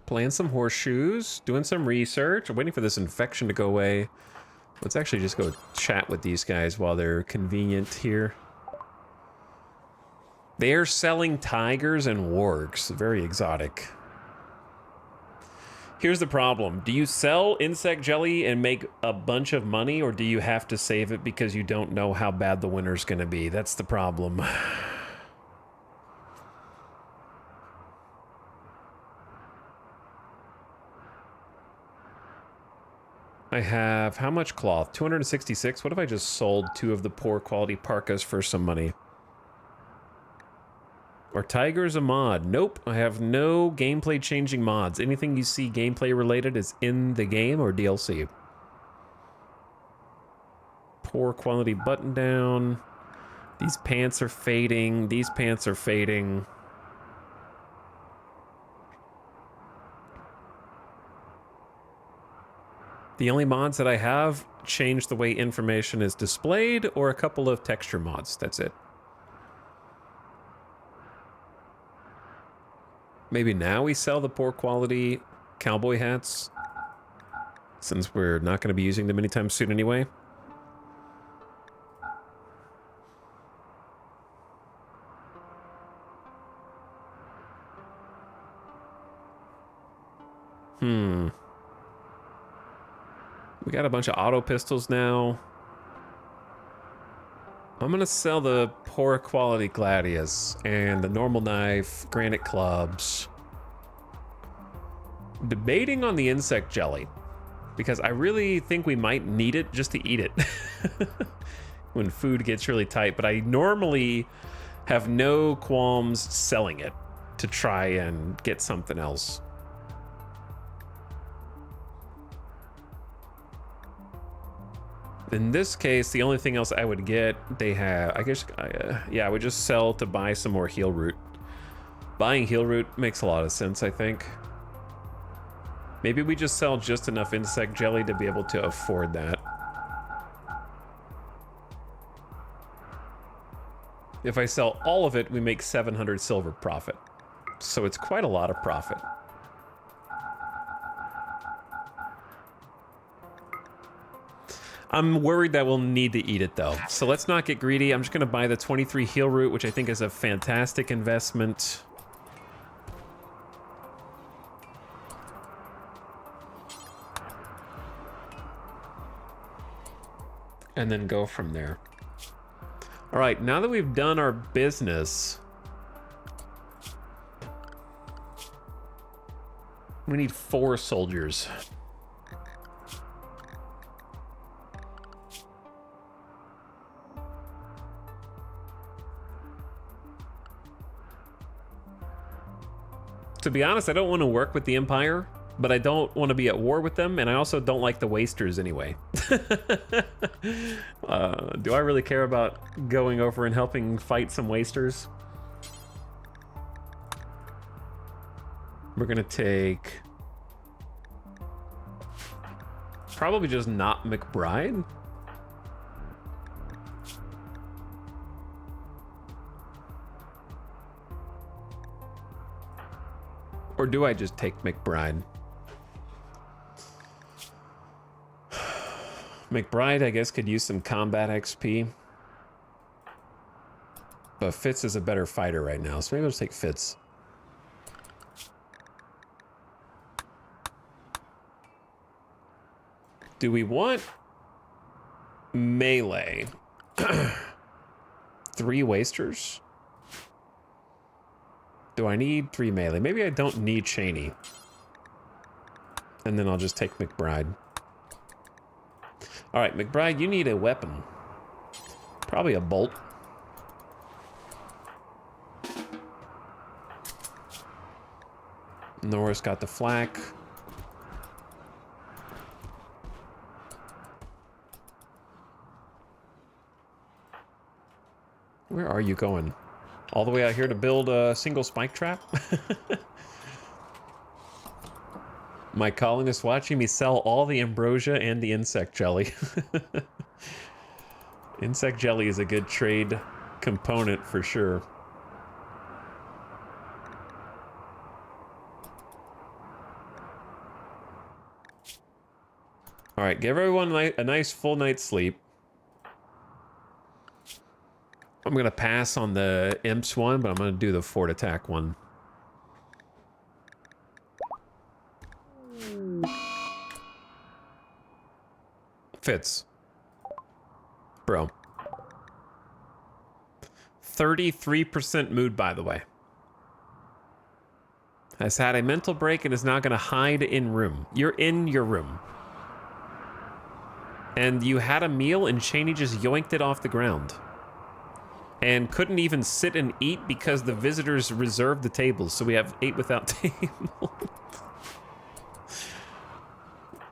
Playing some horseshoes, doing some research. I'm waiting for this infection to go away. Let's actually just go chat with these guys while they're convenient here. They're selling tigers and wargs. Very exotic. Here's the problem. Do you sell insect jelly and make a bunch of money, or do you have to save it because you don't know how bad the winter's gonna be? That's the problem. I have, how much cloth? 266. What if I just sold 2 of the poor quality parkas for some money? Are tigers a mod? Nope, I have no gameplay changing mods. Anything you see gameplay related is in the game or DLC. Poor quality button down. These pants are fading. These pants are fading. The only mods that I have change the way information is displayed, or a couple of texture mods. That's it. Maybe now we sell the poor quality cowboy hats, since we're not going to be using them anytime soon anyway. We got a bunch of auto pistols now. I'm gonna sell the poor quality gladius and the normal knife, granite clubs. Debating on the insect jelly, because I really think we might need it just to eat it when food gets really tight, but I normally have no qualms selling it to try and get something else. In this case, the only thing else I would get, they have, I guess, yeah, I would just sell to buy some more heal root. Buying heal root makes a lot of sense, I think. Maybe we just sell just enough insect jelly to be able to afford that. If I sell all of it, we make 700 silver profit. So it's quite a lot of profit. I'm worried that we'll need to eat it though. So let's not get greedy. I'm just gonna buy the 23 heal root, which I think is a fantastic investment. And then go from there. All right, now that we've done our business, we need 4 soldiers. To be honest, I don't want to work with the Empire, but I don't want to be at war with them, and I also don't like the Wasters anyway. Do I really care about going over and helping fight some Wasters? We're gonna take... probably just not McBride. Or do I just take McBride? McBride, I guess, could use some combat XP. But Fitz is a better fighter right now, so maybe I'll just take Fitz. Do we want melee? 3 Wasters? Do I need 3 melee? Maybe I don't need Cheney. And then I'll just take McBride. Alright, McBride, you need a weapon. Probably a bolt. Norris got the flak. Where are you going? All the way out here to build a single spike trap? My colonists watching me sell all the ambrosia and the insect jelly. Insect jelly is a good trade component for sure. All right, give everyone a nice full night's sleep. I'm gonna pass on the imps one, but I'm gonna do the fort attack one. Fits. Bro. 33% mood, by the way. Has had a mental break and is now gonna hide in room. You're in your room. And you had a meal and Cheney just yoinked it off the ground. And couldn't even sit and eat because the visitors reserved the tables, so we have 8 without table.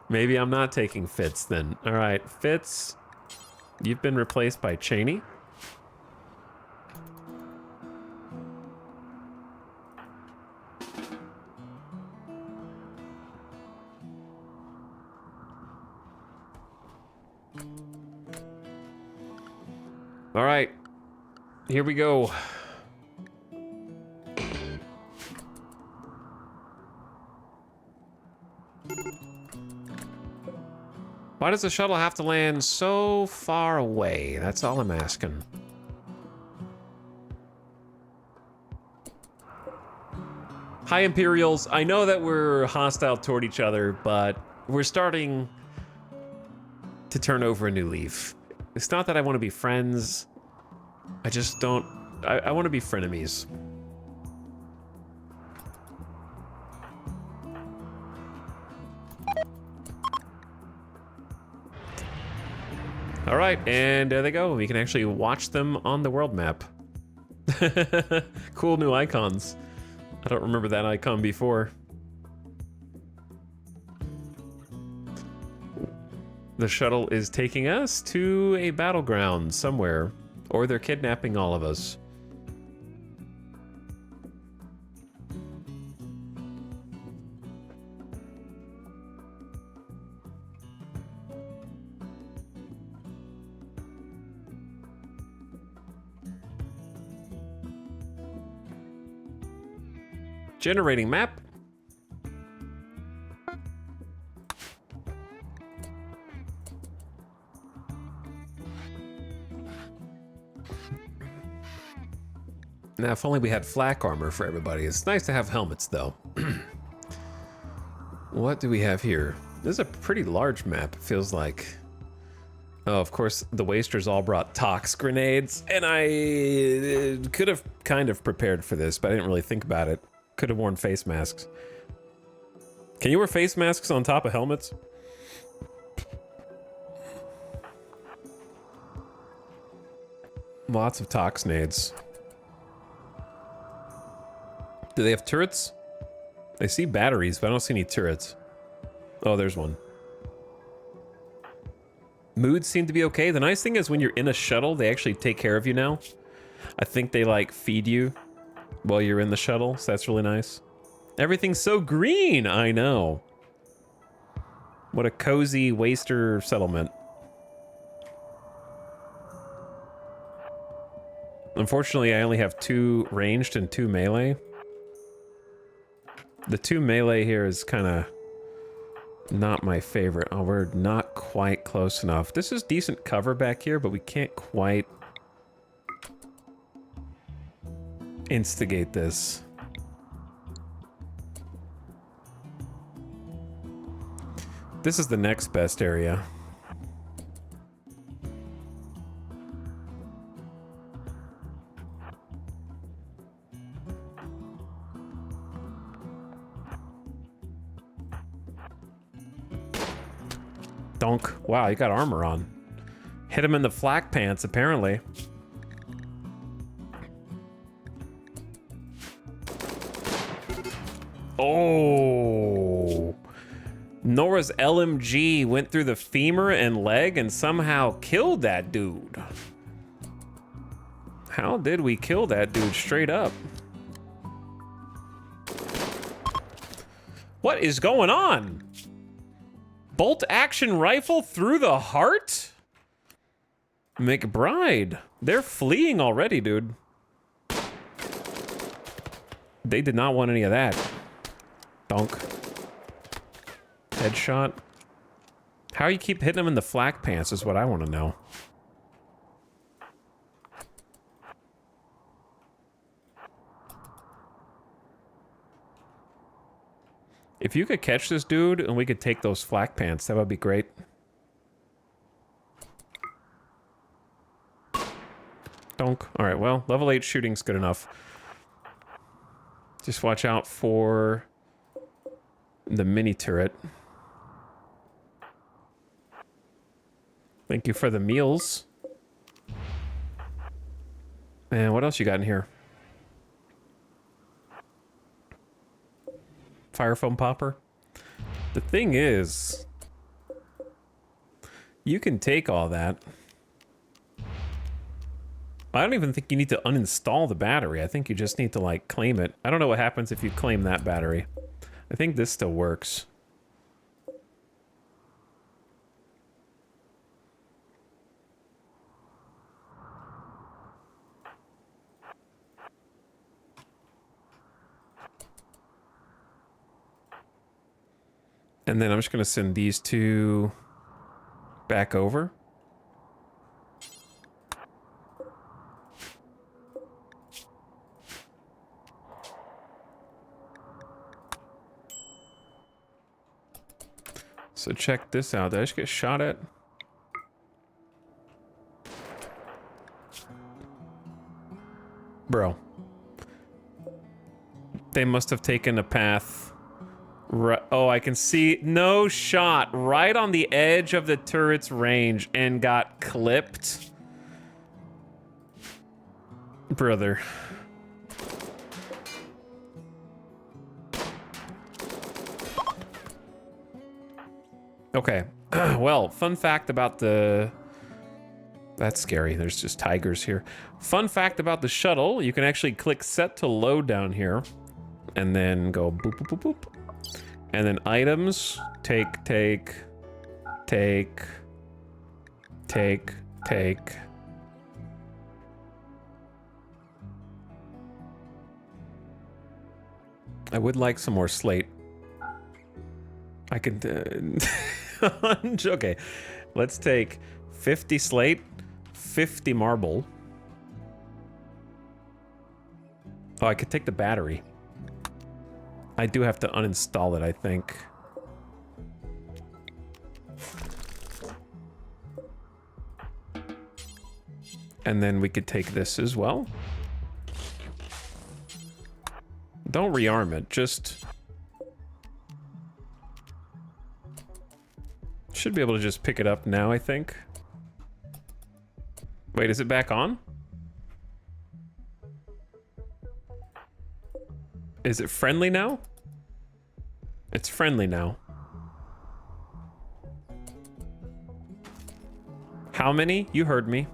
Maybe I'm not taking Fitz then. All right, Fitz, you've been replaced by Cheney. All right, here we go. Why does the shuttle have to land so far away? That's all I'm asking. Hi, Imperials. I know that we're hostile toward each other, but we're starting to turn over a new leaf. It's not that I want to be friends. I just don't... I want to be frenemies. All right, and there they go. We can actually watch them on the world map. Cool new icons. I don't remember that icon before. The shuttle is taking us to a battleground somewhere, or they're kidnapping all of us. Generating map. Now, if only we had flak armor for everybody. It's nice to have helmets, though. What do we have here? This is a pretty large map, it feels like. Oh, of course, the Wasters all brought tox grenades, and I could have kind of prepared for this, but I didn't really think about it. Could have worn face masks. Can you wear face masks on top of helmets? Lots of tox nades. Do they have turrets? I see batteries, but I don't see any turrets. Oh, there's one. Moods seem to be okay. The nice thing is when you're in a shuttle, they actually take care of you now. I think they like feed you while you're in the shuttle, so that's really nice. Everything's so green, I know. What a cozy waster settlement. Unfortunately, I only have 2 ranged and 2 melee. The 2 melee here is kind of not my favorite. Oh, we're not quite close enough. This is decent cover back here, but we can't quite instigate this. This is the next best area. Donk. Wow, you got armor on. Hit him in the flak pants, apparently. Oh. Nora's LMG went through the femur and leg and somehow killed that dude. How did we kill that dude straight up? What is going on? Bolt action rifle through the heart? McBride. They're fleeing already, dude. They did not want any of that. Donk. Headshot. How you keep hitting them in the flak pants is what I want to know. If you could catch this dude and we could take those flak pants, that would be great. Donk. Alright, well, level 8 shooting's good enough. Just watch out for the mini turret. Thank you for the meals. And what else you got in here? Fire foam popper. The thing is, you can take all that. I don't even think you need to uninstall the battery. I think you just need to, like, claim it. I don't know what happens if you claim that battery. I think this still works. And then I'm just going to send these 2 back over. So check this out. Did I just get shot at? Bro. They must have taken a path. Right, oh, I can see. No shot. Right on the edge of the turret's range and got clipped. Brother. Okay. Well, fun fact about the... That's scary. There's just tigers here. Fun fact about the shuttle. You can actually click set to load down here. And then go boop, boop, boop, boop. And then items. Take. I would like some more slate. I could... okay, let's take 50 slate, 50 marble. Oh, I could take the battery. I do have to uninstall it, I think. And then we could take this as well. Don't rearm it, just... Should be able to just pick it up now, I think. Wait, is it back on? Is it friendly now? It's friendly now. How many? You heard me.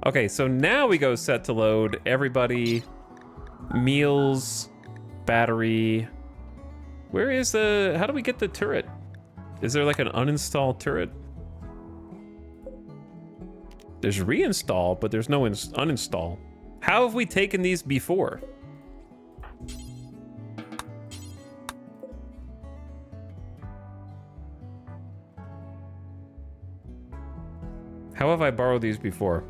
Okay, so now we go set to load. Everybody, meals, battery. Where is the, how do we get the turret? Is there like an uninstall turret? There's reinstall, but there's no uninstall. How have we taken these before? How have I borrowed these before?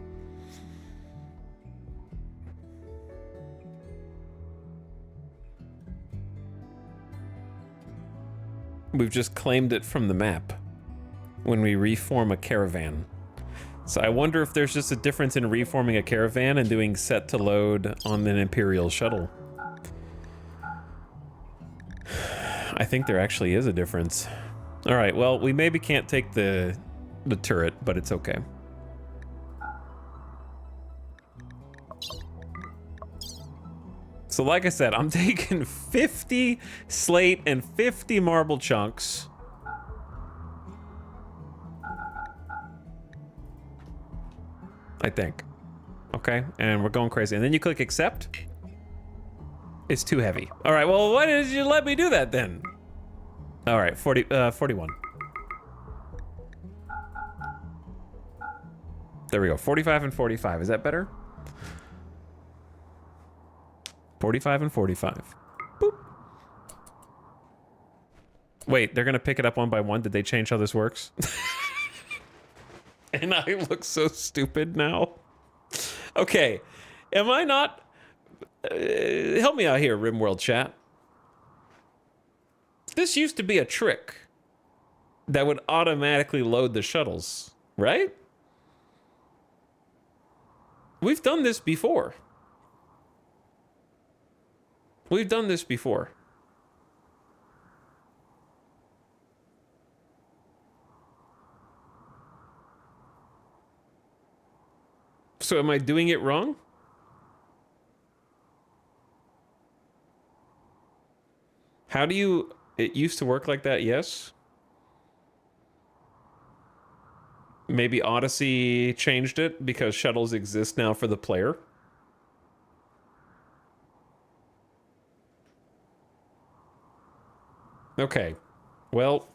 We've just claimed it from the map when we reform a caravan. So I wonder if there's just a difference in reforming a caravan and doing set to load on an Imperial shuttle. I think there actually is a difference. All right, well, we maybe can't take the turret, but it's okay. So like I said, I'm taking 50 slate and 50 marble chunks. I think. Okay, and we're going crazy. And then you click accept. It's too heavy. All right, well, why did you let me do that then? All right, 41. There we go, 45 and 45. Is that better? 45 and 45. Boop. Wait, they're gonna pick it up one by one? Did they change how this works? And I look so stupid now. Okay, am I not... help me out here, RimWorld chat. This used to be a trick that would automatically load the shuttles, right? We've done this before. We've done this before. So am I doing it wrong? How do you... It used to work like that, yes? Maybe Odyssey changed it because shuttles exist now for the player. Okay, well...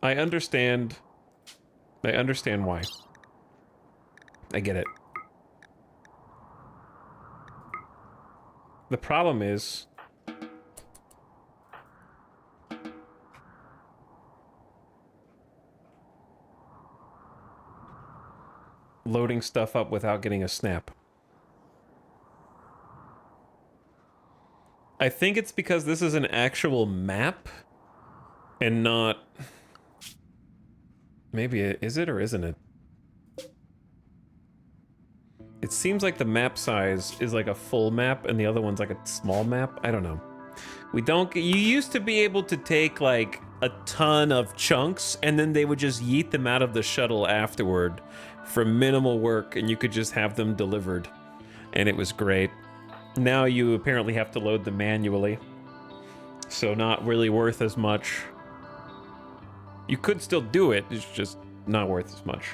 I understand why. I get it. The problem is... loading stuff up without getting a snap. I think it's because this is an actual map and not... Maybe is it or isn't it? It seems like the map size is like a full map and the other one's like a small map. I don't know. We don't... You used to be able to take like a ton of chunks and then they would just yeet them out of the shuttle afterward for minimal work and you could just have them delivered. And it was great. Now you apparently have to load them manually. So not really worth as much. You could still do it, it's just not worth as much.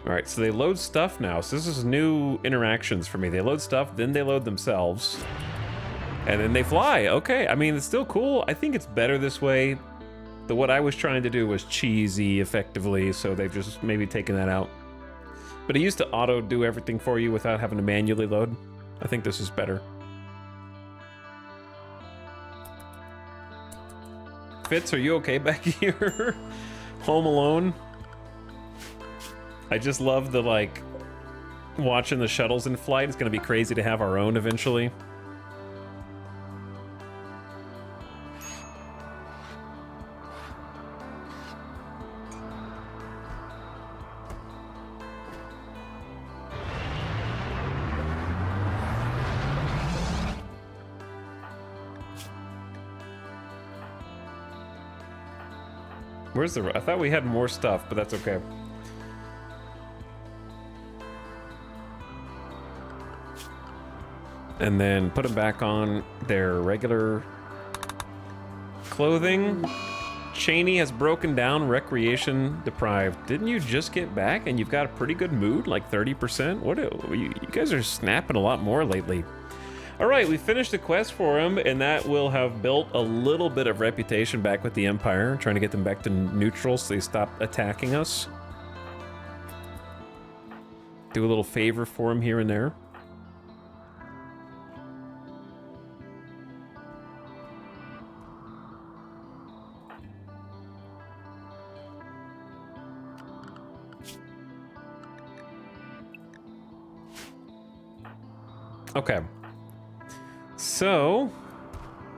Alright, so they load stuff now. So this is new interactions for me. They load stuff, then they load themselves. And then they fly. Okay, I mean, it's still cool. I think it's better this way. What I was trying to do was cheesy, effectively, so they've just maybe taken that out. But it used to auto do everything for you without having to manually load. I think this is better. Fitz, are you okay back here? Home alone? I just love the, like, watching the shuttles in flight. It's gonna be crazy to have our own eventually. Where's the... I thought we had more stuff, but that's okay. And then put them back on their regular clothing. Cheney has broken down, recreation deprived. Didn't you just get back and you've got a pretty good mood, like 30%? What? You guys are snapping a lot more lately. All right, we finished the quest for him, and that will have built a little bit of reputation back with the Empire, trying to get them back to neutral so they stop attacking us. Do a little favor for him here and there. Okay. So,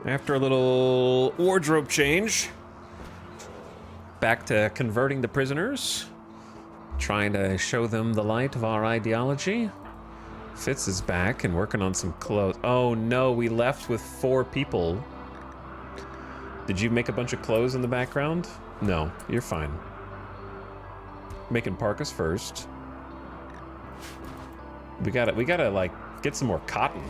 after a little wardrobe change, back to converting the prisoners, trying to show them the light of our ideology. Fitz is back and working on some clothes. Oh no, we left with 4 people. Did you make a bunch of clothes in the background? No, you're fine. Making parkas first. We gotta like get some more cotton.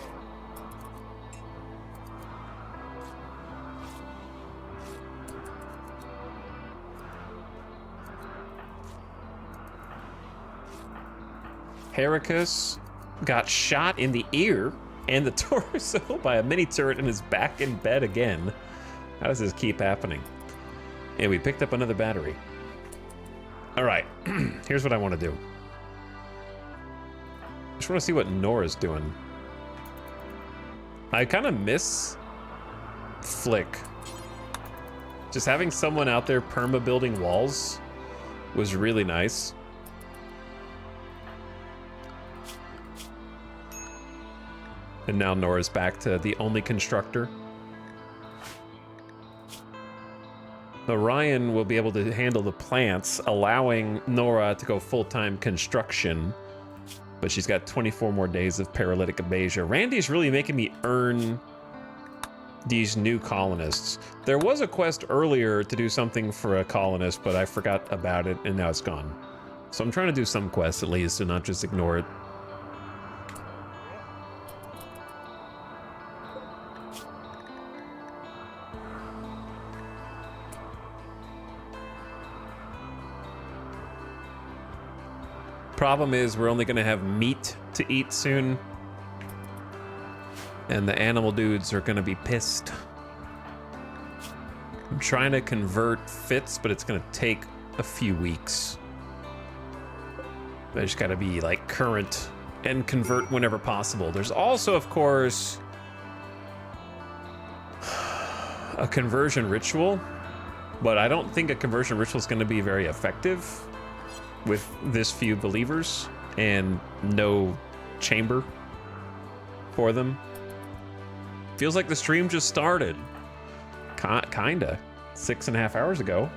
Heracus got shot in the ear and the torso by a mini turret and is back in bed again. How does this keep happening? And we picked up another battery. All right, here's what I want to do. I just want to see what Nora's doing. I kind of miss Flick. Just having someone out there perma-building walls was really nice. And now Nora's back to the only constructor. Orion will be able to handle the plants, allowing Nora to go full-time construction. But she's got 24 more days of paralytic abasia. Randy's really making me earn these new colonists. There was a quest earlier to do something for a colonist, but I forgot about it, and now it's gone. So I'm trying to do some quests at least, and not just ignore it. Problem is, we're only gonna have meat to eat soon. And the animal dudes are gonna be pissed. I'm trying to convert Fitz, but it's gonna take a few weeks. I just gotta be like current and convert whenever possible. There's also, of course, a conversion ritual, but I don't think a conversion ritual is gonna be very effective with this few believers and no chamber for them. Feels like the stream just started. Kinda. 6.5 hours ago.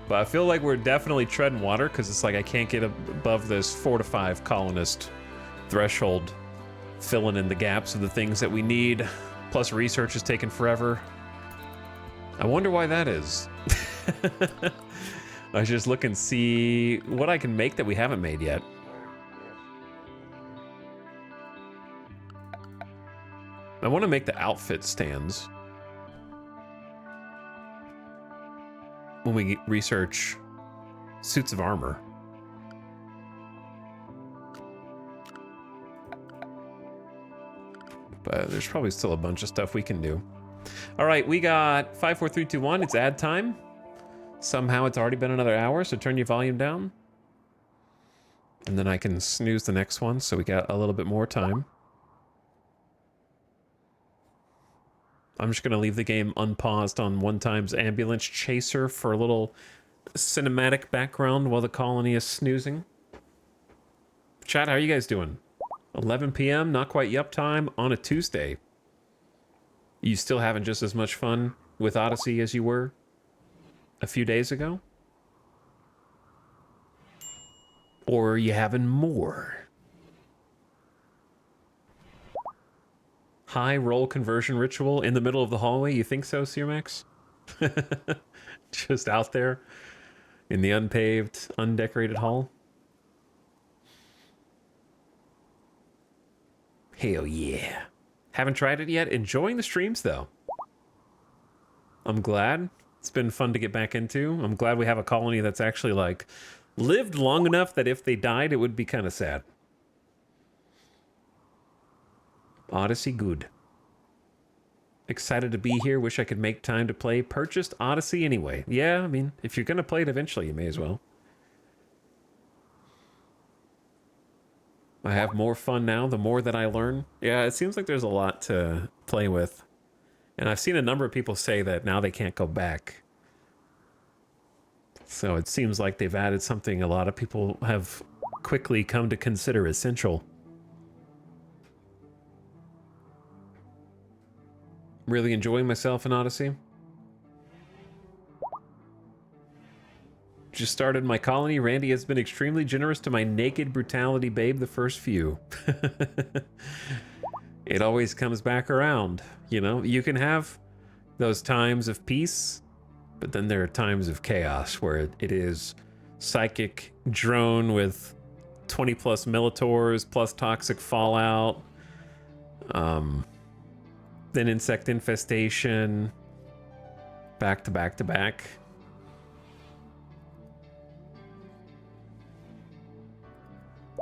But I feel like we're definitely treading water because it's like I can't get above this 4 to 5 colonist threshold, filling in the gaps of the things that we need. Plus research is taking forever. I wonder why that is. I just look and see what I can make that we haven't made yet. I want to make the outfit stands. When we research suits of armor. but there's probably still a bunch of stuff we can do. All right, we got 5, 4, 3, 2, 1. It's ad time. Somehow it's already been another hour, so turn your volume down. And then I can snooze the next one, so we got a little bit more time. I'm just going to leave the game unpaused on One Time's Ambulance Chaser for a little cinematic background while the colony is snoozing. Chat, how are you guys doing? 11 p.m., not quite yup time on a Tuesday. You still having just as much fun with Odyssey as you were a few days ago? Or are you having more? High roll conversion ritual in the middle of the hallway? You think so, Searmax? Just out there in the unpaved, undecorated hall? Hell yeah. Haven't tried it yet. Enjoying the streams, though. I'm glad. It's been fun to get back into. I'm glad we have a colony that's actually, like, lived long enough that if they died, it would be kind of sad. Odyssey good. Excited to be here. Wish I could make time to play. Purchased Odyssey anyway. Yeah, I mean, if you're going to play it eventually, you may as well. I have more fun now, the more that I learn. Yeah, it seems like there's a lot to play with. And I've seen a number of people say that now they can't go back. So it seems like they've added something a lot of people have quickly come to consider essential. Really enjoying myself in Odyssey. Just started my colony. Randy has been extremely generous to my naked brutality babe the first few. It always comes back around. You know, you can have those times of peace, but then there are times of chaos where it is psychic drone with 20 plus Militors plus toxic fallout. Then insect infestation. Back to back to back.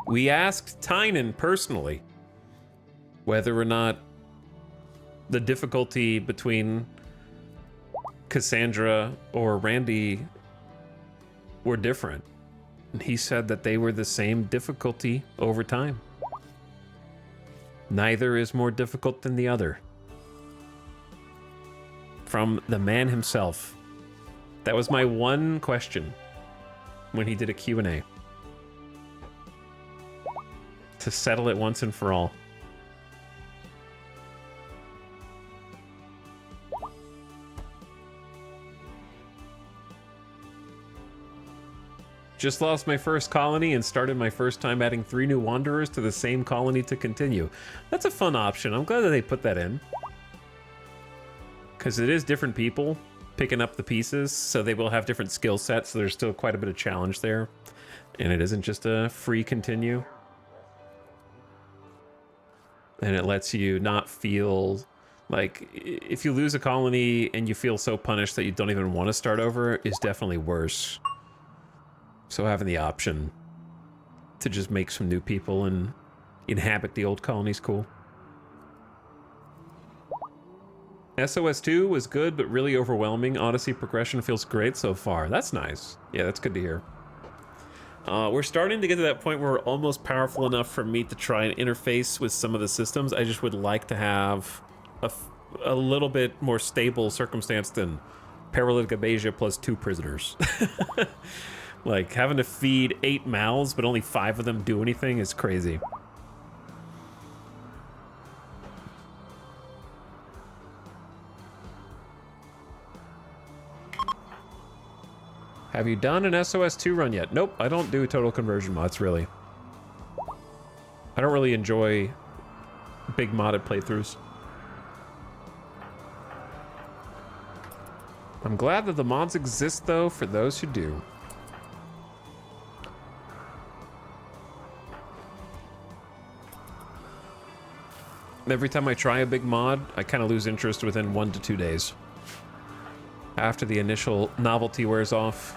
We asked Tynan personally whether or not the difficulty between Cassandra or Randy were different. And he said that they were the same difficulty over time. Neither is more difficult than the other. From the man himself. That was my one question when he did a Q&A. To settle it once and for all. Just lost my first colony and started my first time adding 3 new wanderers to the same colony to continue. That's a fun option. I'm glad that they put that in. Because it is different people picking up the pieces, so they will have different skill sets, so there's still quite a bit of challenge there. And it isn't just a free continue. And it lets you not feel like, if you lose a colony and you feel so punished that you don't even want to start over is definitely worse. So having the option to just make some new people and inhabit the old colony is cool. SOS 2 was good, but really overwhelming. Odyssey progression feels great so far. That's nice. Yeah, that's good to hear. We're starting to get to that point where we're almost powerful enough for me to try and interface with some of the systems. I just would like to have a little bit more stable circumstance than paralytic abasia plus 2 prisoners. Like, having to feed 8 mouths, but only 5 of them do anything is crazy. Have you done an SOS 2 run yet? Nope, I don't do total conversion mods, really. I don't really enjoy big modded playthroughs. I'm glad that the mods exist, though, for those who do. Every time I try a big mod, I kind of lose interest within 1 to 2 days. After the initial novelty wears off.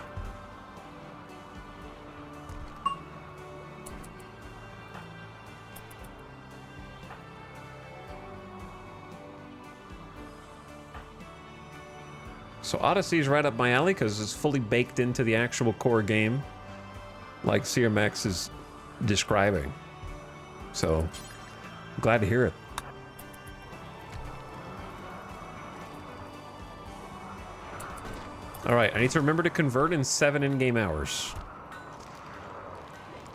So Odyssey is right up my alley because it's fully baked into the actual core game, like CRMX is describing. So, I'm glad to hear it. All right, I need to remember to convert in 7 in-game hours.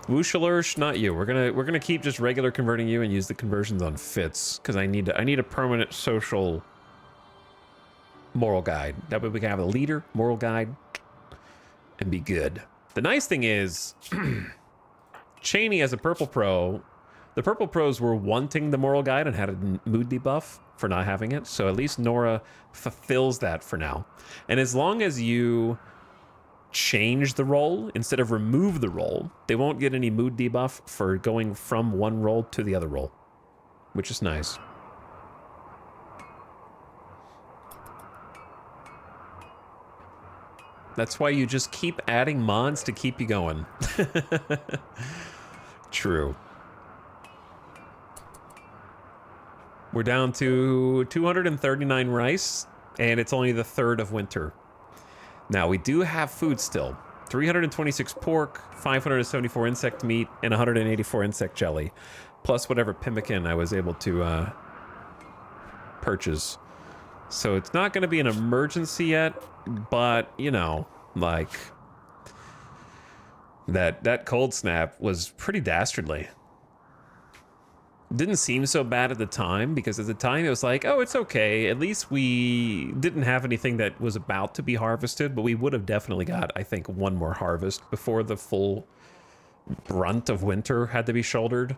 Wushalursh, not you. We're gonna keep just regular converting you and use the conversions on Fitz because I need a permanent social moral guide. That way we can have a leader, moral guide, and be good. The nice thing is, Cheney as a Purple Pro, the Purple Pros were wanting the moral guide and had a mood debuff for not having it. So at least Nora fulfills that for now. And as long as you change the role instead of remove the role, they won't get any mood debuff for going from one role to the other role, which is nice. That's why you just keep adding mods to keep you going. True. We're down to 239 rice, and it's only the 3rd of winter. Now, we do have food still. 326 pork, 574 insect meat, and 184 insect jelly. Plus whatever pemmican I was able to purchase. So it's not going to be an emergency yet, but, you know, like, that cold snap was pretty dastardly. Didn't seem so bad at the time, because at the time it was like, oh, it's okay. At least we didn't have anything that was about to be harvested, but we would have definitely got, I think, one more harvest before the full brunt of winter had to be shouldered.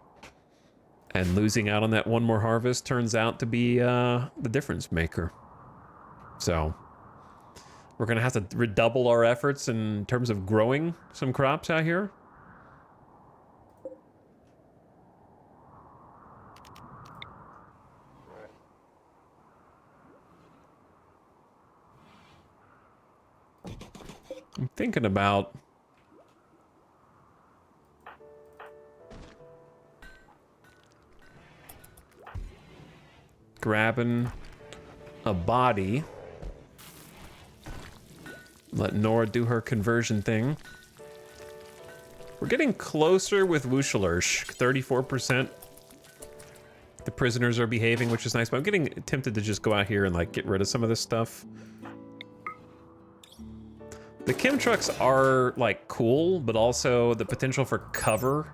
And losing out on that one more harvest turns out to be the difference maker. So we're going to have to redouble our efforts in terms of growing some crops out here. I'm thinking about grabbing a body. Let Nora do her conversion thing. We're getting closer with Wushalursh, 34%. The prisoners are behaving, which is nice, but I'm getting tempted to just go out here and like get rid of some of this stuff. The chem trucks are like cool, but also the potential for cover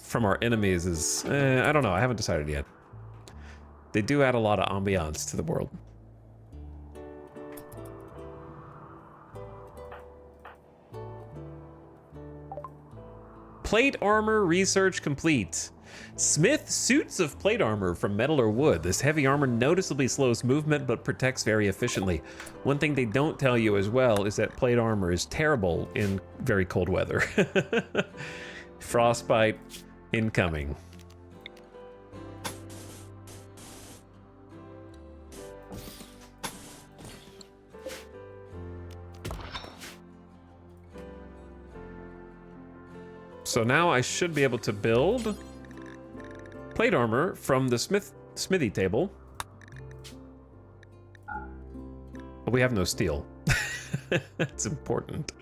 from our enemies is, I don't know, I haven't decided yet. They do add a lot of ambiance to the world. Plate armor research complete. Smith suits of plate armor from metal or wood. This heavy armor noticeably slows movement but protects very efficiently. One thing they don't tell you as well is that plate armor is terrible in very cold weather. Frostbite incoming. So now I should be able to build plate armor from the smithy table. But we have no steel. That's important.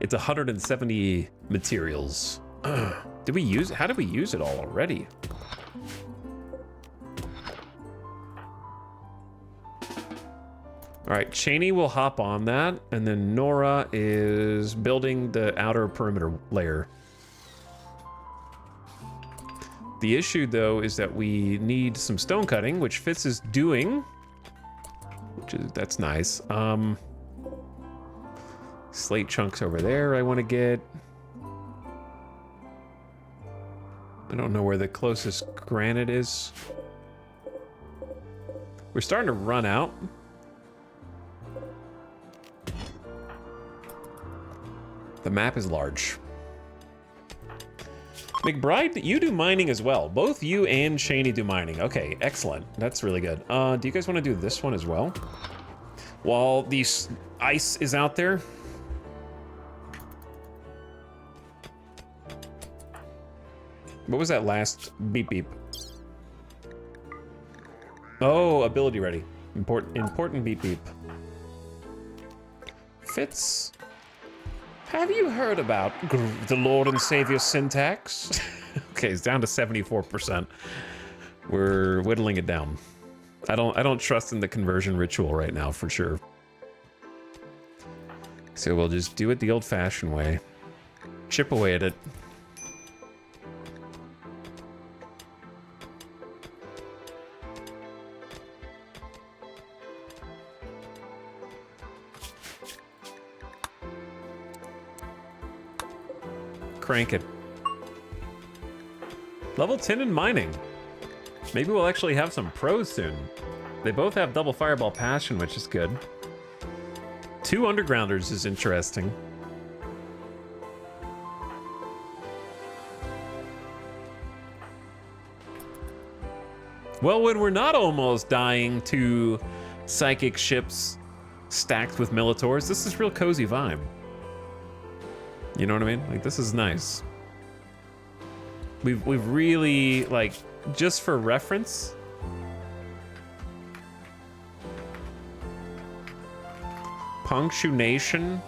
It's 170 materials. Did we use it? How did we use it all already? All right, Cheney will hop on that, and then Nora is building the outer perimeter layer. The issue, though, is that we need some stone cutting, which Fitz is doing, that's nice. Slate chunks over there I want to get. I don't know where the closest granite is. We're starting to run out. The map is large. McBride, you do mining as well. Both you and Cheney do mining. Okay, excellent. That's really good. Do you guys want to do this one as well? While the ice is out there. What was that last beep beep? Oh, ability ready. Important beep beep. Fitz, have you heard about the Lord and Savior syntax? Okay, it's down to 74%. We're whittling it down. I don't trust in the conversion ritual right now for sure. So we'll just do it the old-fashioned way. Chip away at it. Crank it. Level 10 in mining. Maybe we'll actually have some pros soon. They both have double fireball passion, which is good. 2 undergrounders is interesting. Well, when we're not almost dying to psychic ships stacked with Militors, this is real cozy vibe. You know what I mean? Like, this is nice. We've really, like, just for reference, punctuation.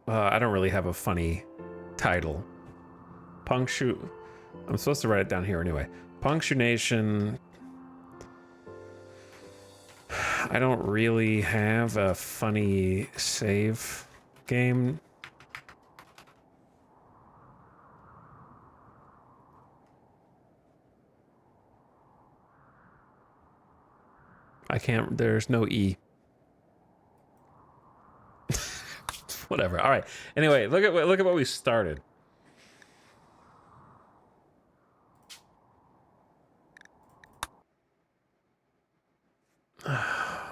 I don't really have a funny title. I'm supposed to write it down here anyway. Punctuation. I don't really have a funny save game. I can't, there's no E. Whatever. All right. Anyway, look at what we started.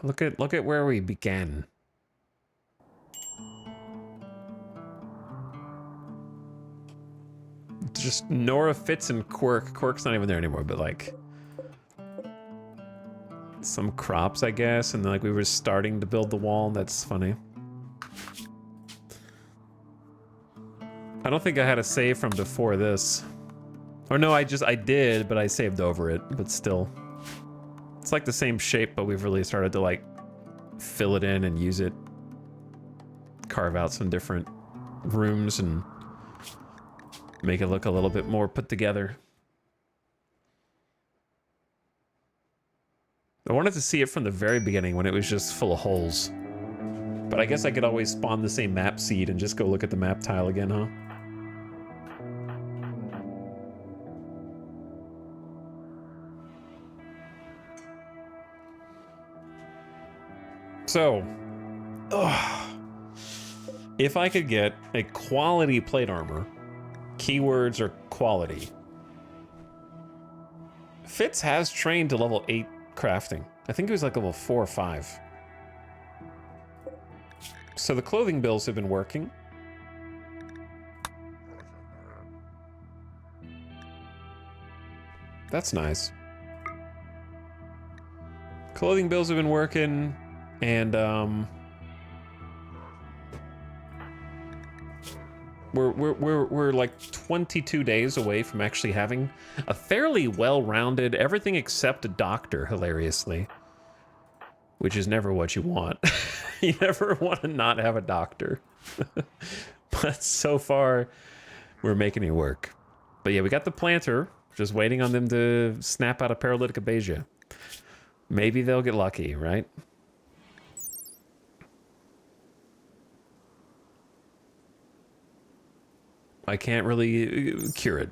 Look at where we began. Just Nora, Fitz, and Quirk. Quirk's not even there anymore, but like some crops, I guess, and then, like, we were starting to build the wall. That's funny. I don't think I had a save from before this. Or no, I did, but I saved over it, but still. It's like the same shape, but we've really started to, like, fill it in and use it. Carve out some different rooms and make it look a little bit more put together. I wanted to see it from the very beginning when it was just full of holes. But I guess I could always spawn the same map seed and just go look at the map tile again, huh? So, if I could get a quality plate armor, keywords are quality. Fitz has trained to level 8 crafting. I think it was like level 4 or 5. So the clothing bills have been working. That's nice. Clothing bills have been working, and we're like 22 days away from actually having a fairly well-rounded everything except a doctor, hilariously, which is never what you want. You never want to not have a doctor. But so far, we're making it work. But yeah, we got the planter, just waiting on them to snap out a paralytic abasia. Maybe they'll get lucky, right? I can't really cure it.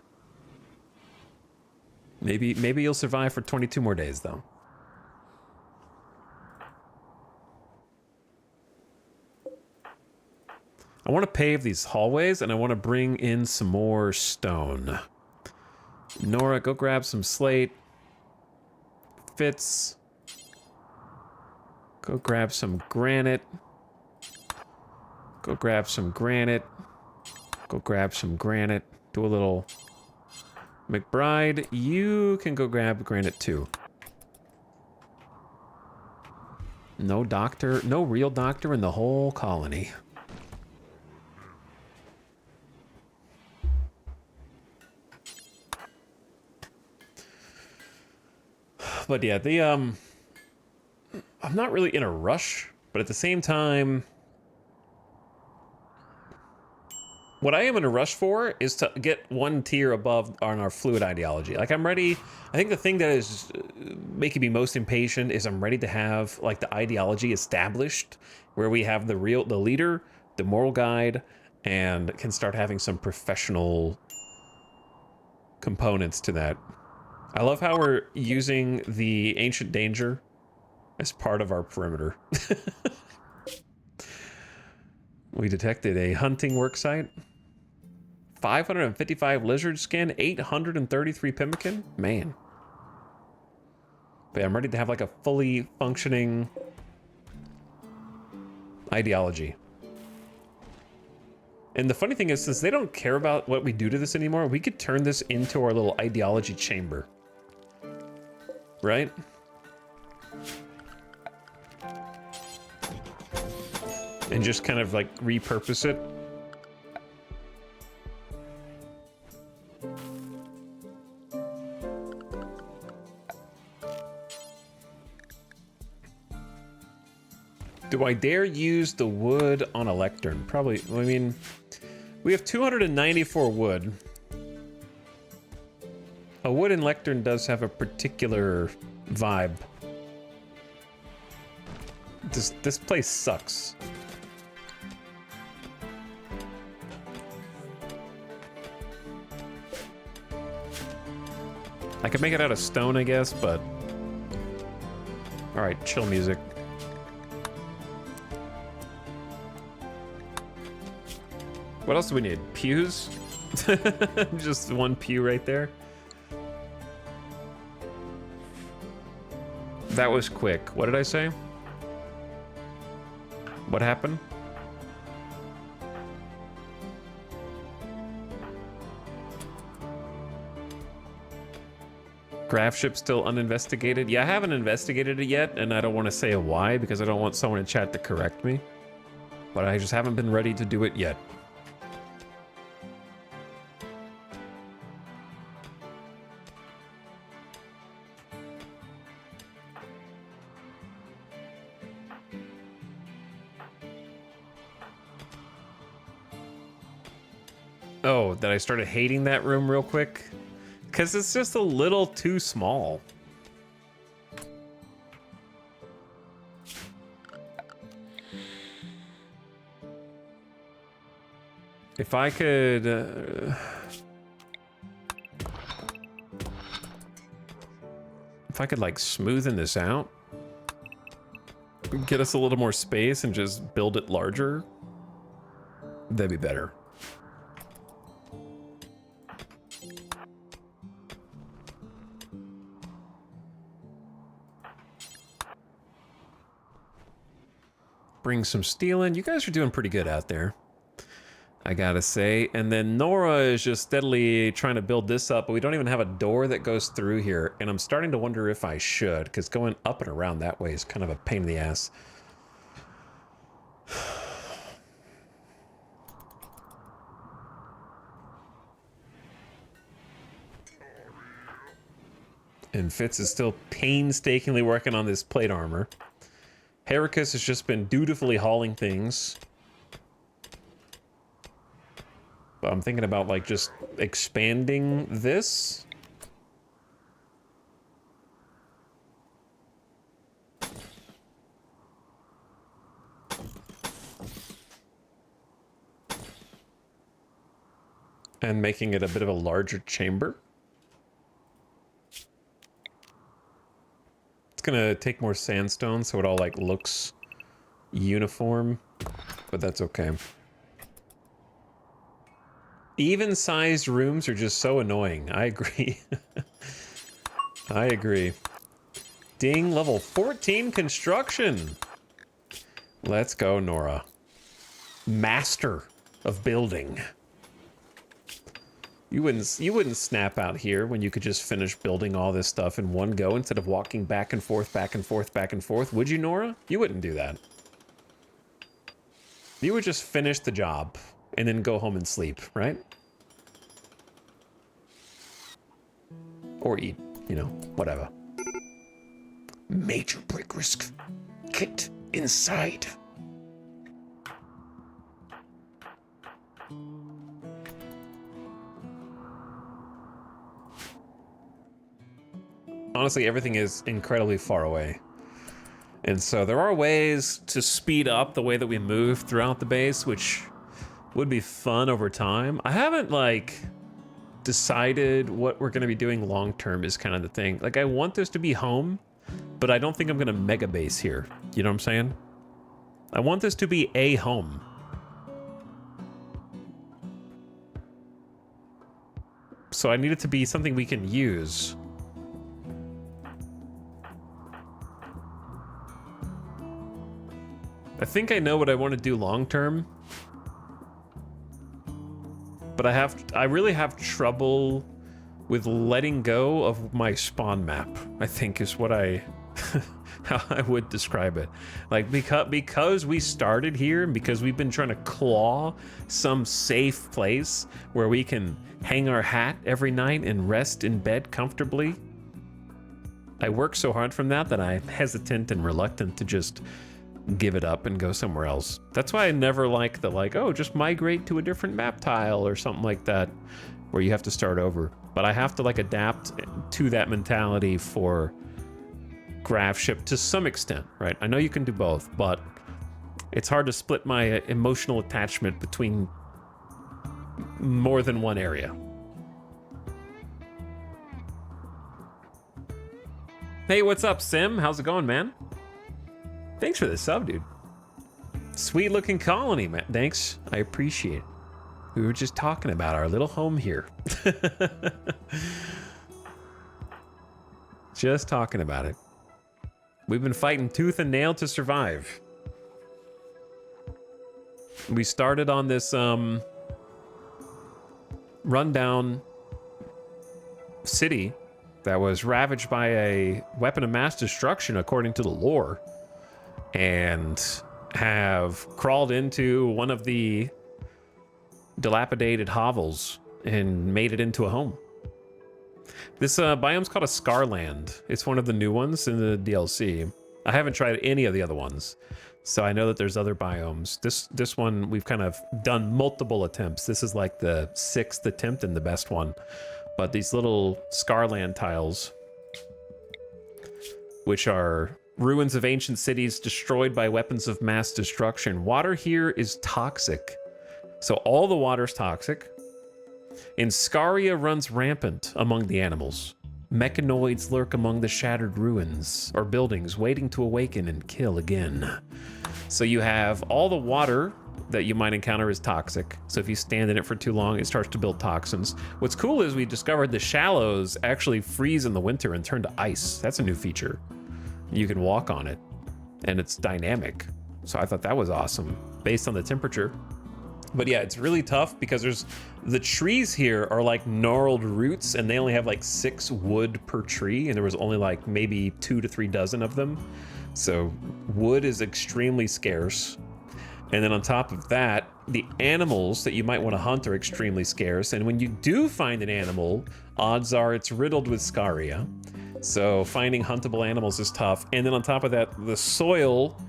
Maybe you'll survive for 22 more days, though. I want to pave these hallways, and I want to bring in some more stone. Nora, go grab some slate. Fitz, go grab some granite. Go grab some granite. Go grab some granite. Do a little... McBride, you can go grab granite too. No doctor, no real doctor in the whole colony. But yeah, the I'm not really in a rush, but at the same time, what I am in a rush for is to get one tier above on our fluid ideology. Like, I'm ready. I think the thing that is making me most impatient is I'm ready to have like the ideology established, where we have the leader, the moral guide, and can start having some professional components to that. I love how we're using the ancient danger as part of our perimeter. We detected a hunting worksite. 555 lizard skin, 833 pemmican. Man. But yeah, I'm ready to have like a fully functioning ideology. And the funny thing is, since they don't care about what we do to this anymore, we could turn this into our little ideology chamber. Right? And just kind of like repurpose it. Do I dare use the wood on a lectern? Probably. I mean, we have 294 wood. A wooden lectern does have a particular vibe. This place sucks. I could make it out of stone, I guess, but... Alright, chill music. What else do we need? Pews? Just one pew right there. That was quick. What did I say? What happened? Graph ship still uninvestigated? Yeah, I haven't investigated it yet, and I don't want to say why, because I don't want someone in chat to correct me. But I just haven't been ready to do it yet. Oh, that I started hating that room real quick? Because it's just a little too small. If I could... if I could, like, smoothen this out, get us a little more space and just build it larger, that'd be better. Bring some steel in. You guys are doing pretty good out there, I gotta say. And then Nora is just steadily trying to build this up, but we don't even have a door that goes through here. And I'm starting to wonder if I should, because going up and around that way is kind of a pain in the ass. And Fitz is still painstakingly working on this plate armor. Heracus has just been dutifully hauling things. But I'm thinking about, like, just expanding this. And making it a bit of a larger chamber. Gonna take more sandstone so it all like looks uniform, but that's okay. Even sized rooms are just so annoying. I agree. I agree. Ding, level 14 construction. Let's go, Nora. Master of building. You wouldn't snap out here when you could just finish building all this stuff in one go instead of walking back and forth, back and forth, back and forth. Would you, Nora? You wouldn't do that. You would just finish the job and then go home and sleep, right? Or eat, you know, whatever. Major break risk. make it inside. Honestly, everything is incredibly far away. And so there are ways to speed up the way that we move throughout the base, which would be fun over time. I haven't, like, decided what we're going to be doing long term is kind of the thing. Like, I want this to be home, but I don't think I'm going to mega base here. You know what I'm saying? I want this to be a home. So I need it to be something we can use. I think I know what I want to do long term, but I really have trouble with letting go of my spawn map, I think is what how I would describe it. Like, because we started here and because we've been trying to claw some safe place where we can hang our hat every night and rest in bed comfortably, I work so hard from that I'm hesitant and reluctant to just give it up and go somewhere else. That's why I never like the, like, oh, just migrate to a different map tile or something like that, where you have to start over. But I have to, like, adapt to that mentality for graph ship to some extent, right? I know you can do both, but it's hard to split my emotional attachment between more than one area. Hey, what's up, Sim? How's it going, man? Thanks for the sub, dude. Sweet looking colony, man. Thanks. I appreciate it. We were just talking about our little home here. Just talking about it. We've been fighting tooth and nail to survive. We started on this rundown city that was ravaged by a weapon of mass destruction, according to the lore, and have crawled into one of the dilapidated hovels and made it into a home. This biome's called a Scarland. It's one of the new ones in the DLC. I haven't tried any of the other ones, so I know that there's other biomes. This one, we've kind of done multiple attempts. This is like the 6th attempt and the best one. But these little Scarland tiles, which are ruins of ancient cities destroyed by weapons of mass destruction. Water here is toxic. So all the water's toxic. And Scaria runs rampant among the animals. Mechanoids lurk among the shattered ruins or buildings, waiting to awaken and kill again. So you have all the water that you might encounter is toxic. So if you stand in it for too long, it starts to build toxins. What's cool is we discovered the shallows actually freeze in the winter and turn to ice. That's a new feature. You can walk on it, and it's dynamic. So I thought that was awesome, based on the temperature. But yeah, it's really tough because the trees here are like gnarled roots, and they only have like 6 wood per tree, and there was only like maybe 2 to 3 dozen of them. So wood is extremely scarce. And then on top of that, the animals that you might want to hunt are extremely scarce. And when you do find an animal, odds are it's riddled with Scaria. So finding huntable animals is tough. And then on top of that, the soil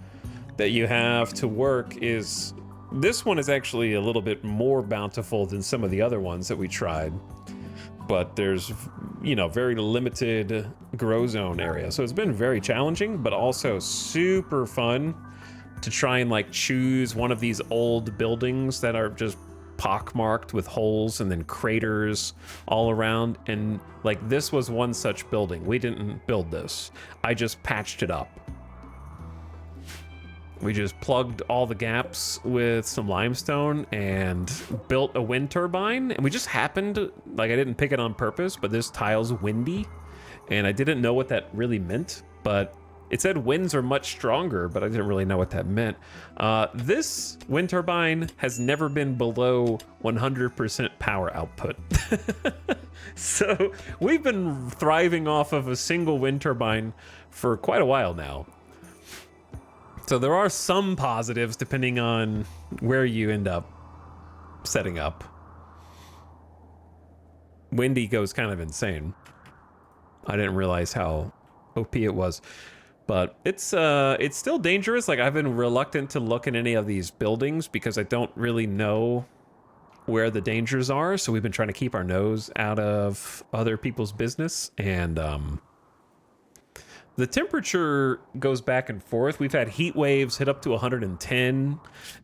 that you have to work is... This one is actually a little bit more bountiful than some of the other ones that we tried. But there's, you know, very limited grow zone area. So it's been very challenging, but also super fun to try and like choose one of these old buildings that are just pockmarked with holes and then craters all around. And like this was one such building. We didn't build this. I just patched it up. We just plugged all the gaps with some limestone and built a wind turbine. And we just happened, like I didn't pick it on purpose, but this tile's windy. And I didn't know what that really meant, but it said winds are much stronger, but I didn't really know what that meant. This wind turbine has never been below 100% power output. So we've been thriving off of a single wind turbine for quite a while now. So there are some positives depending on where you end up setting up. Windy goes kind of insane. I didn't realize how OP it was. But it's still dangerous. Like, I've been reluctant to look in any of these buildings because I don't really know where the dangers are. So we've been trying to keep our nose out of other people's business. And the temperature goes back and forth. We've had heat waves hit up to 110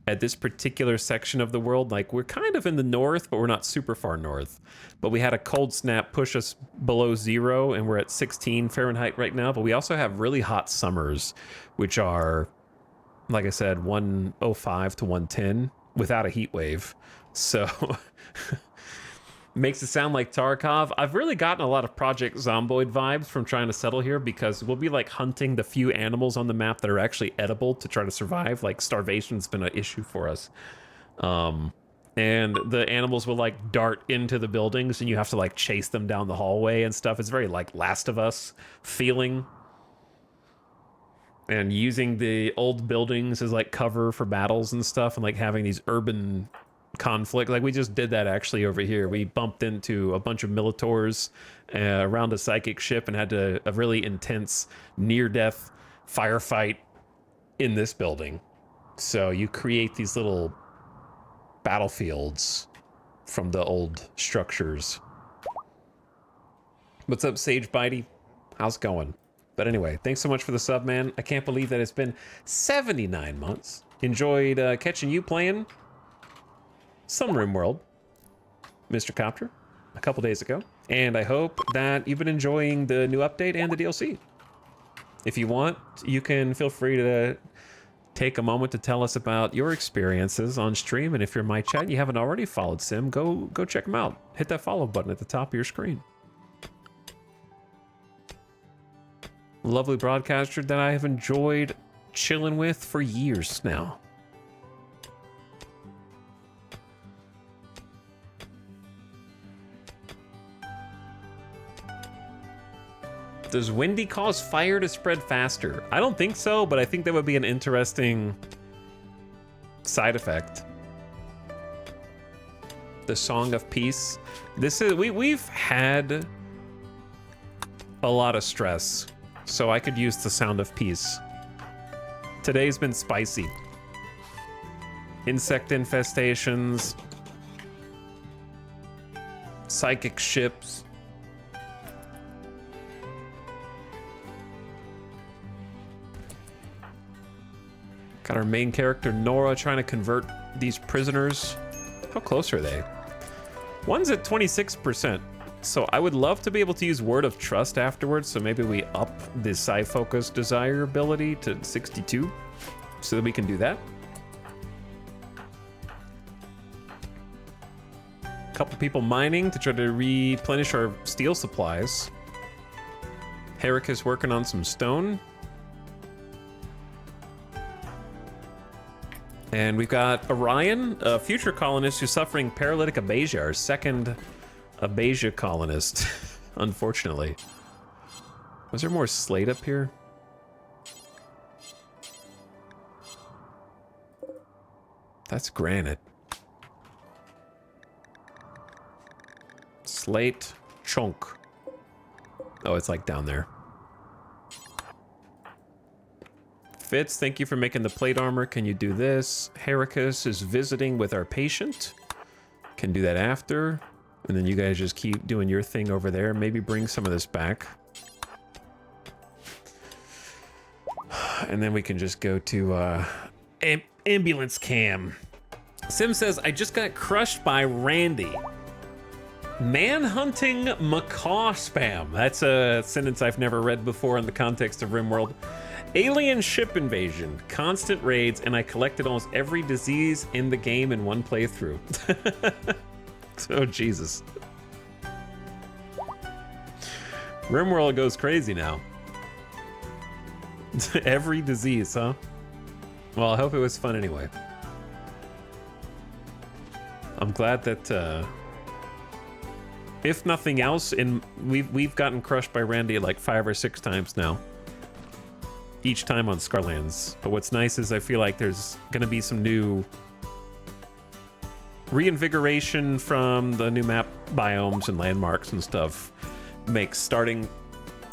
at this particular section of the world. Like, we're kind of in the north, but we're not super far north. But we had a cold snap push us below 0, and we're at 16 Fahrenheit right now. But we also have really hot summers, which are, like I said, 105 to 110 without a heat wave. So makes it sound like Tarkov. I've really gotten a lot of Project Zomboid vibes from trying to settle here, because we'll be like hunting the few animals on the map that are actually edible to try to survive. Like, starvation's been an issue for us. And the animals will like dart into the buildings and you have to like chase them down the hallway and stuff. It's very like Last of Us feeling. And using the old buildings as like cover for battles and stuff, and like having these urban conflict. Like, we just did that actually over here. We bumped into a bunch of Militors around a psychic ship and had a really intense near-death firefight in this building. So you create these little battlefields from the old structures. What's up, Sage Bitey? How's it going? But anyway, thanks so much for the sub, man. I can't believe that it's been 79 months. Enjoyed catching you playing some RimWorld, Mr. Copter, a couple days ago. And I hope that you've been enjoying the new update and the DLC. If you want, you can feel free to take a moment to tell us about your experiences on stream. And if you're in my chat and you haven't already followed Sim, go check him out. Hit that follow button at the top of your screen. Lovely broadcaster that I have enjoyed chilling with for years now. Does windy cause fire to spread faster? I don't think so, but I think that would be an interesting side effect. The Song of Peace. This is we've had a lot of stress, so I could use the Sound of Peace. Today's been spicy. Insect infestations, psychic ships. Got our main character, Nora, trying to convert these prisoners. How close are they? One's at 26%. So I would love to be able to use Word of Trust afterwards. So maybe we up the Psi-Focus Desire ability to 62 so that we can do that. A couple people mining to try to replenish our steel supplies. Herrick is working on some stone. And we've got Orion, a future colonist who's suffering paralytic abasia, our second abasia colonist, unfortunately. Was there more slate up here? That's granite. Slate chunk. Oh, it's like down there. Fitz, thank you for making the plate armor. Can you do this? Hericus is visiting with our patient. Can do that after. And then you guys just keep doing your thing over there. Maybe bring some of this back. And then we can just go to ambulance cam. Sim says, I just got crushed by Randy. Manhunting macaw spam. That's a sentence I've never read before in the context of RimWorld. Alien ship invasion, constant raids, and I collected almost every disease in the game in one playthrough. Oh, Jesus. RimWorld goes crazy now. Every disease, huh? Well, I hope it was fun anyway. I'm glad that, if nothing else, we've gotten crushed by Randy like 5 or 6 times now. Each time on Scarlands. But what's nice is I feel like there's gonna be some new reinvigoration from the new map biomes and landmarks and stuff. Makes starting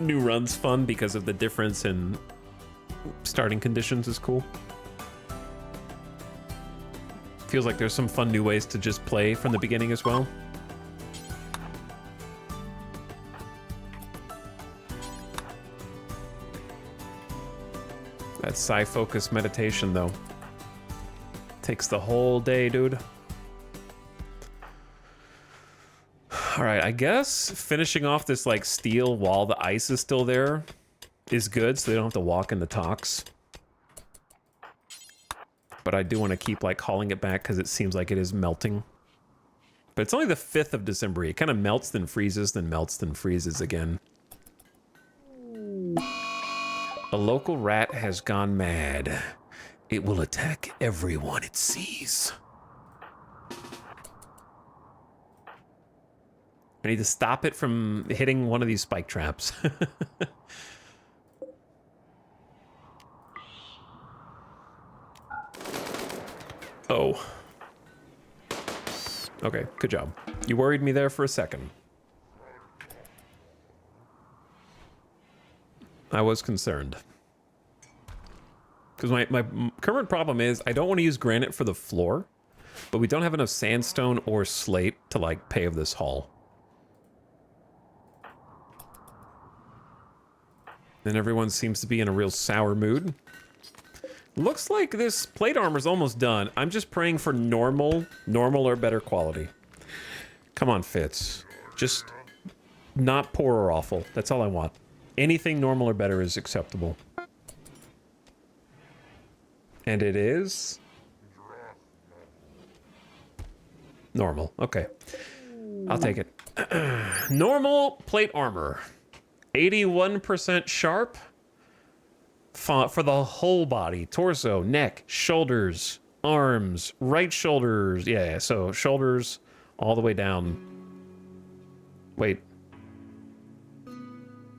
new runs fun because of the difference in starting conditions is cool. Feels like there's some fun new ways to just play from the beginning as well. That psi-focus meditation, though. Takes the whole day, dude. All right, I guess finishing off this, like, steel while the ice is still there is good, so they don't have to walk in the tox. But I do want to keep, like, hauling it back because it seems like it is melting. But it's only the 5th of December. It kind of melts, then freezes, then melts, then freezes again. A local rat has gone mad. It will attack everyone it sees. I need to stop it from hitting one of these spike traps. Oh. Okay, good job. You worried me there for a second. I was concerned. Because my current problem is I don't want to use granite for the floor, but we don't have enough sandstone or slate to, like, pave this hall. And everyone seems to be in a real sour mood. Looks like this plate armor's almost done. I'm just praying for normal or better quality. Come on, Fitz. Just not poor or awful. That's all I want. Anything normal or better is acceptable. And it is... normal. Okay. I'll take it. Normal plate armor. 81% sharp for the whole body. Torso, neck, shoulders, arms, right shoulders. Yeah, so shoulders all the way down. Wait.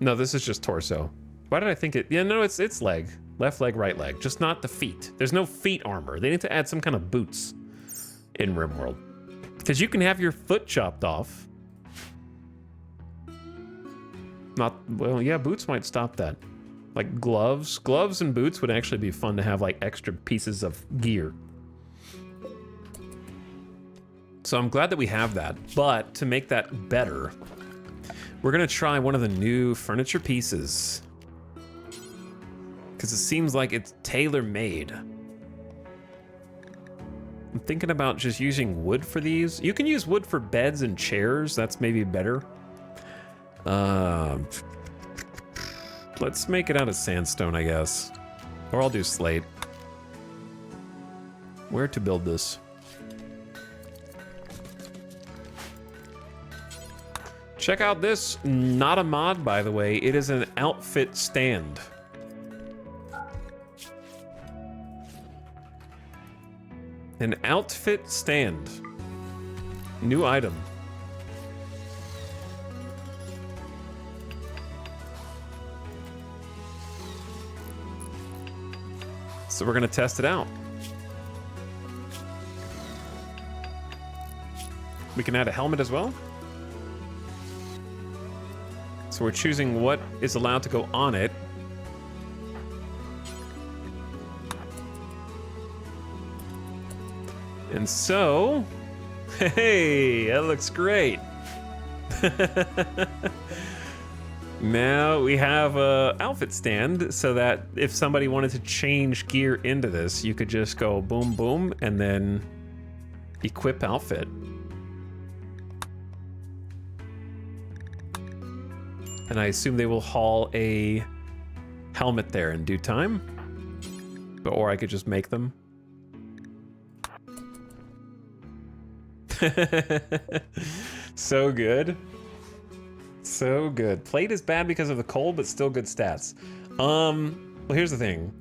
No, this is just torso. Why did I think it... yeah, no, it's leg. Left leg, right leg. Just not the feet. There's no feet armor. They need to add some kind of boots in RimWorld. Because you can have your foot chopped off. Not, well, yeah, boots might stop that. Like gloves. Gloves and boots would actually be fun to have, like, extra pieces of gear. So I'm glad that we have that. But to make that better, we're going to try one of the new furniture pieces. Because it seems like it's tailor-made. I'm thinking about just using wood for these. You can use wood for beds and chairs. That's maybe better. Let's make it out of sandstone, I guess. Or I'll do slate. Where to build this? Check out this. Not a mod, by the way. It is an outfit stand. An outfit stand. New item. So we're gonna test it out. We can add a helmet as well. So we're choosing what is allowed to go on it. And so, hey, that looks great. Now we have a outfit stand so that if somebody wanted to change gear into this, you could just go boom, boom, and then equip outfit. And I assume they will haul a helmet there in due time. Or I could just make them. So good. So good. Plate is bad because of the cold, but still good stats. Well, here's the thing.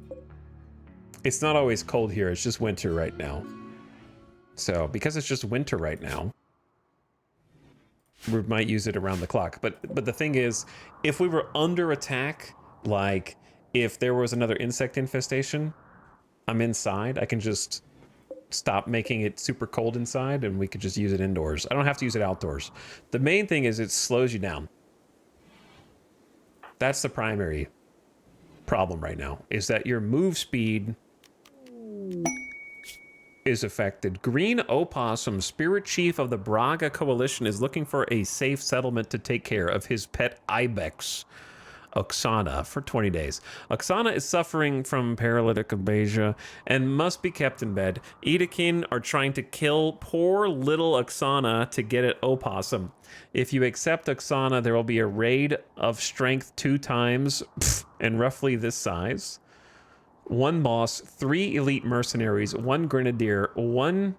It's not always cold here. It's just winter right now. So, because it's just winter right now, we might use it around the clock. But the thing is, if we were under attack, like if there was another insect infestation, I'm inside. I can just stop making it super cold inside and we could just use it indoors. I don't have to use it outdoors. The main thing is it slows you down. That's the primary problem right now, is that your move speed is affected. Green Opossum, Spirit Chief of the Braga Coalition, is looking for a safe settlement to take care of his pet ibex, Oksana, for 20 days. Oksana is suffering from paralytic aphasia and must be kept in bed. Edakin are trying to kill poor little Oksana to get at Opossum. If you accept Oksana, there will be a raid of strength 2 times and roughly this size. 1 boss, 3 elite mercenaries, 1 grenadier, 1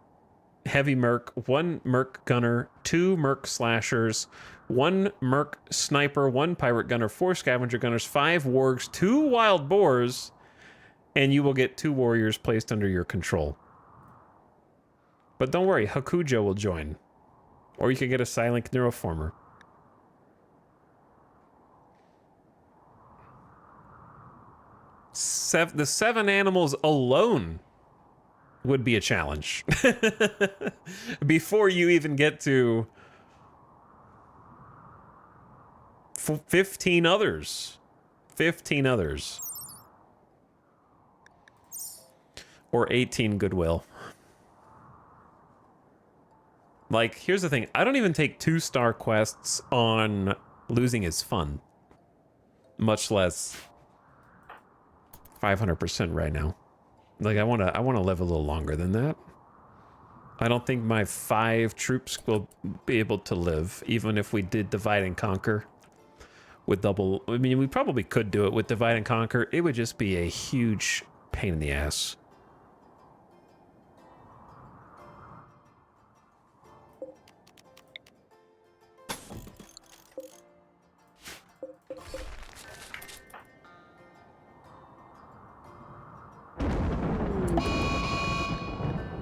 heavy merc, 1 merc gunner, 2 merc slashers, 1 merc sniper, 1 pirate gunner, 4 scavenger gunners, 5 wargs, 2 wild boars, and you will get 2 warriors placed under your control. But don't worry, Hakujo will join. Or you can get a silent neuroformer. The 7 animals alone would be a challenge. Before you even get to 15 others. 15 others. Or 18 goodwill. Like, here's the thing. I don't even take 2-star quests on losing is fun. Much less 500% right now. Like, I want to live a little longer than that. I don't think my 5 troops will be able to live, even if we did divide and conquer with double. I mean, we probably could do it with divide and conquer. It would just be a huge pain in the ass.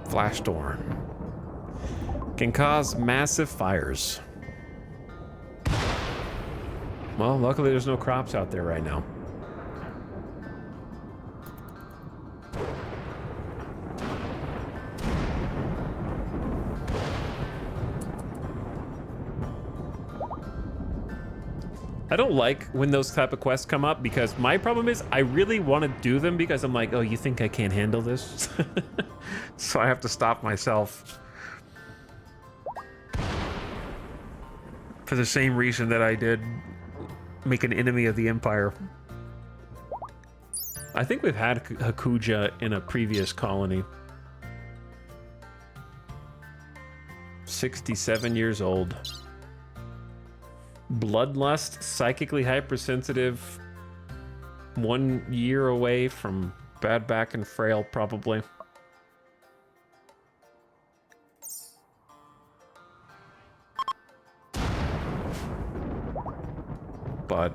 Flash storm can cause massive fires. Well, luckily there's no crops out there right now. I don't like when those type of quests come up, because my problem is I really want to do them because I'm like, oh, you think I can't handle this? So I have to stop myself. For the same reason that I did make an enemy of the Empire. I think we've had Hakuja in a previous colony. 67 years old. Bloodlust, psychically hypersensitive, 1 year away from bad back and frail, probably. But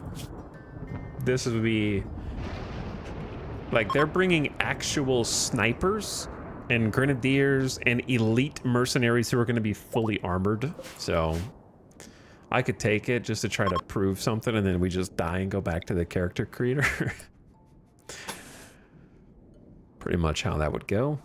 this would be like, they're bringing actual snipers and grenadiers and elite mercenaries who are going to be fully armored, so I could take it just to try to prove something, and then we just die and go back to the character creator. Pretty much how that would go.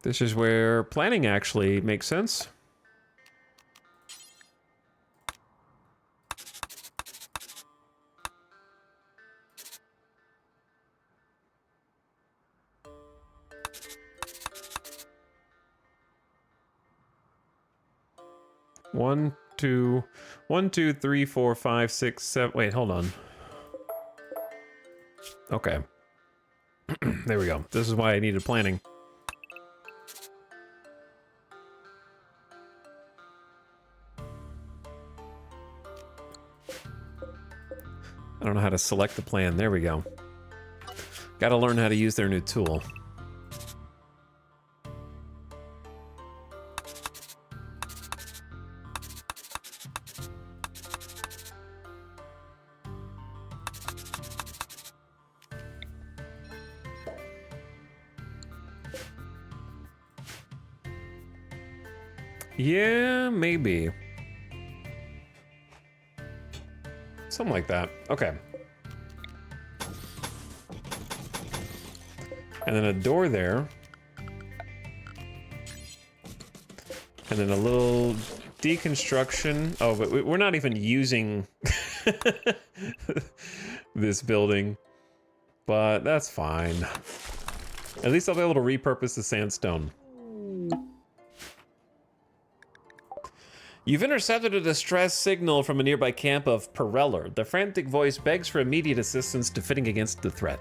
This is where planning actually makes sense. One, two, 3, 4, 5, 6, 7. Wait, hold on. Okay. There we go. This is why I needed planning. I don't know how to select the plan. There we go. Got to learn how to use their new tool. Yeah, maybe. something like that. Okay. And then a door there. And then a little deconstruction. Oh, but we're not even using this building. But that's fine. At least I'll be able to repurpose the sandstone. You've intercepted a distress signal from a nearby camp of Pereller. The frantic voice begs for immediate assistance defending against the threat.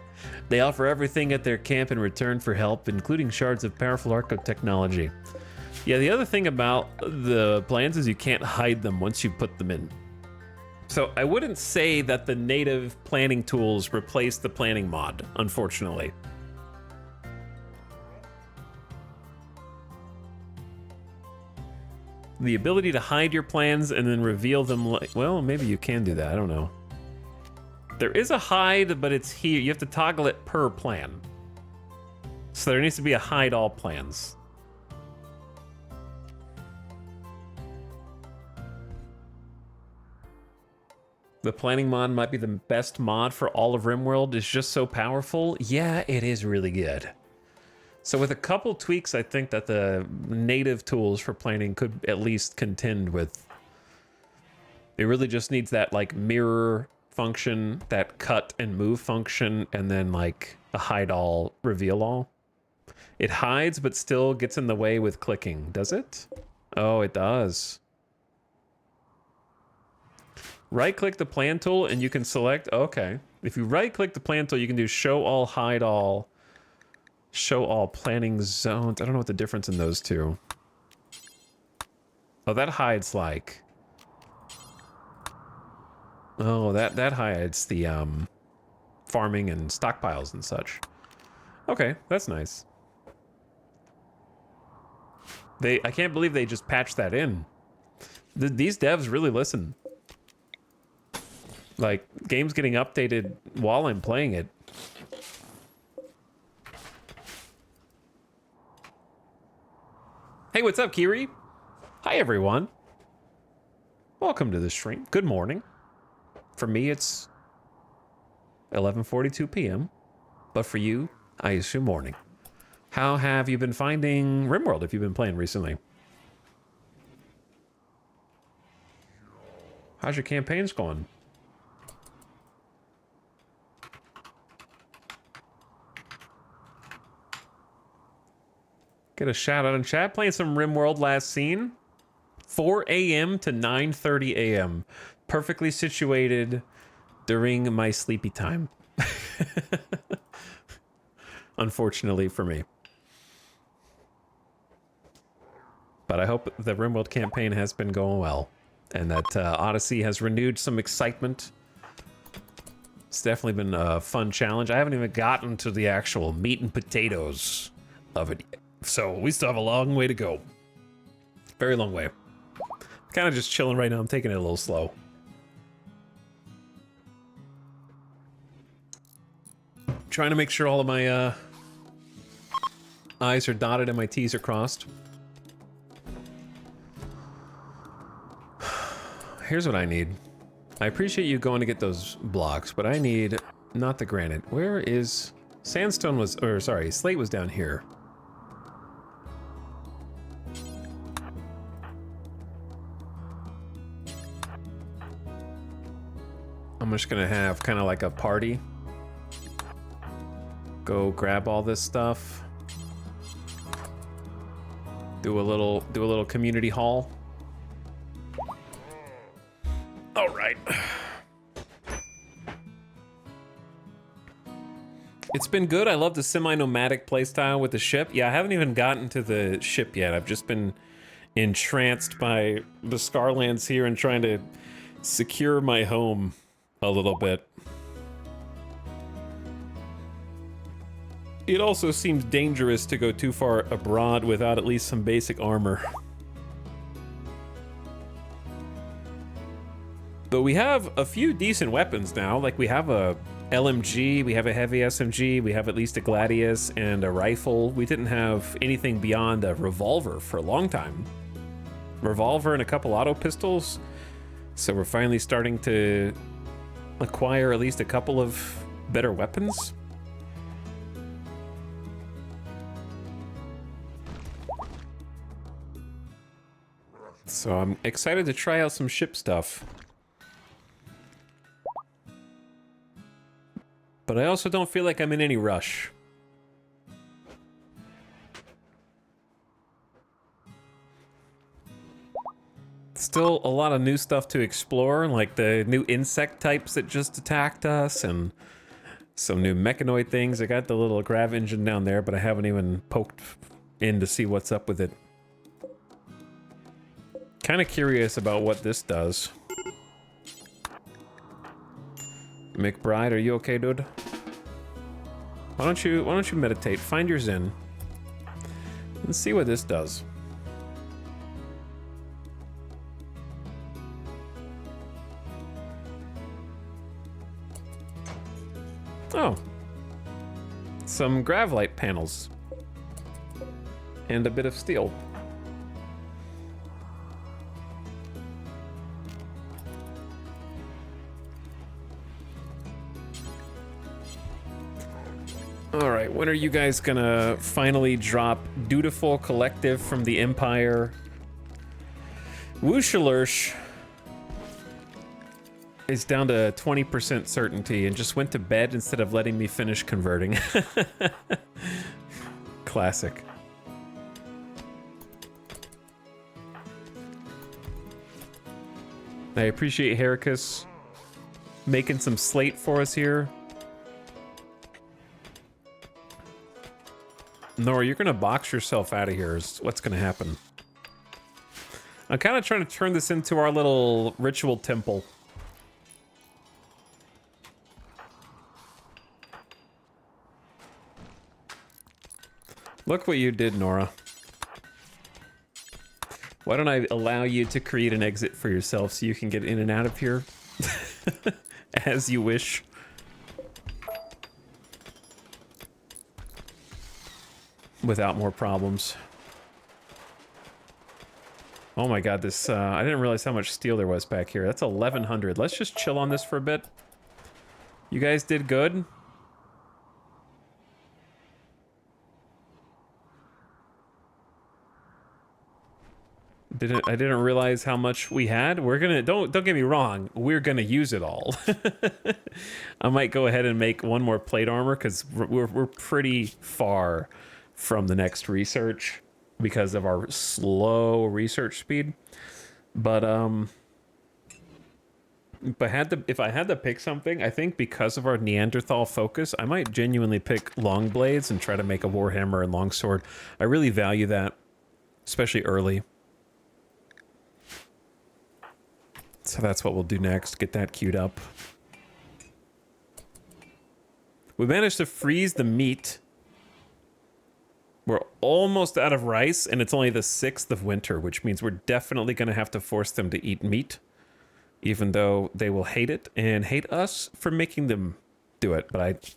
They offer everything at their camp in return for help, including shards of powerful arco technology. Yeah, the other thing about the plans is you can't hide them once you put them in. So I wouldn't say that the native planning tools replace the planning mod, unfortunately. The ability to hide your plans and then reveal them, well, maybe you can do that, I don't know. There is a hide, but it's here. You have to toggle it per plan. So there needs to be a hide all plans. The planning mod might be the best mod for all of RimWorld. It's just so powerful. Yeah, it is really good. So with a couple tweaks, I think that the native tools for planning could at least contend with. It really just needs that like mirror function, that cut and move function, and then like a hide all, reveal all. It hides, but still gets in the way with clicking, does it? Oh, it does. Right-click the plan tool and you can select, okay. If you right-click the plan tool, you can do show all, hide all, show all planning zones. I don't know what the difference in those two. Oh, that hides like... Oh, that hides the farming and stockpiles and such. Okay, that's nice. I can't believe they just patched that in. These devs really listen. Like, game's getting updated while I'm playing it. Hey, what's up, Kiri? Hi, everyone. Welcome to the stream. Good morning. For me, it's 11:42 p.m. But for you, I assume morning. How have you been finding RimWorld if you've been playing recently? How's your campaigns going? Get a shout out in chat. Playing some RimWorld last scene. 4 a.m. to 9:30 a.m. Perfectly situated during my sleepy time. Unfortunately for me. But I hope the RimWorld campaign has been going well. And that Odyssey has renewed some excitement. It's definitely been a fun challenge. I haven't even gotten to the actual meat and potatoes of it yet. So we still have a long way to go. Very long way. Kind of just chilling right now. I'm taking it a little slow. Trying to make sure all of my I's are dotted and my T's are crossed. Here's what I need. I appreciate you going to get those blocks, but I need not the granite. Where is sandstone was, or sorry, slate was down here. I'm just gonna have kind of like a party. Go grab all this stuff. Do a little community hall. All right. It's been good. I love the semi-nomadic playstyle with the ship. Yeah, I haven't even gotten to the ship yet. I've just been entranced by the Scarlands here and trying to secure my home a little bit. It also seems dangerous to go too far abroad without at least some basic armor. But we have a few decent weapons now. Like we have a LMG, we have a heavy SMG, we have at least a Gladius and a rifle. We didn't have anything beyond a revolver for a long time. Revolver and a couple auto pistols. So we're finally starting to acquire at least a couple of better weapons. So I'm excited to try out some ship stuff. But I also don't feel like I'm in any rush. Still a lot of new stuff to explore, like the new insect types that just attacked us, and some new mechanoid things. I got the little grav engine down there, but I haven't even poked in to see what's up with it. Kind of curious about what this does. McBride, are you okay, dude? Why don't you meditate? Find your zen. Let's see what this does. Oh. Some gravlite panels. And a bit of steel. Alright, when are you guys gonna finally drop Dutiful Collective from the Empire? Wooshilursh is down to 20% certainty and just went to bed instead of letting me finish converting. Classic. I appreciate Heracus making some slate for us here. Nora, you're gonna box yourself out of here is what's gonna happen. I'm kind of trying to turn this into our little ritual temple. Look what you did, Nora. Why don't I allow you to create an exit for yourself so you can get in and out of here as you wish. Without more problems. Oh my god, this, I didn't realize how much steel there was back here. That's 1100. Let's just chill on this for a bit. You guys did good. I didn't realize how much we had. We're gonna, don't get me wrong, we're gonna use it all. I might go ahead and make one more plate armor because we're pretty far from the next research because of our slow research speed. But if I had to pick something, I think because of our Neanderthal focus, I might genuinely pick long blades and try to make a warhammer and longsword. I really value that, especially early. So that's what we'll do next. Get that queued up. We managed to freeze the meat. We're almost out of rice, and it's only the 6th of winter, which means we're definitely going to have to force them to eat meat, even though they will hate it and hate us for making them do it. But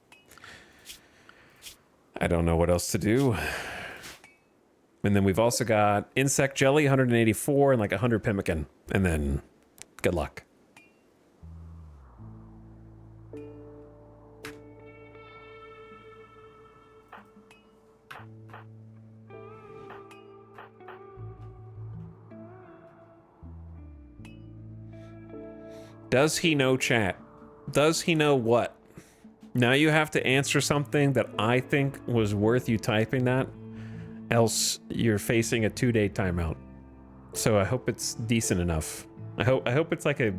I don't know what else to do. And then we've also got insect jelly, 184, and like 100 pemmican, and then good luck. Does he know chat? Does he know what? Now you have to answer something that I think was worth you typing that, else you're facing a 2-day timeout. So I hope it's decent enough. I hope it's like a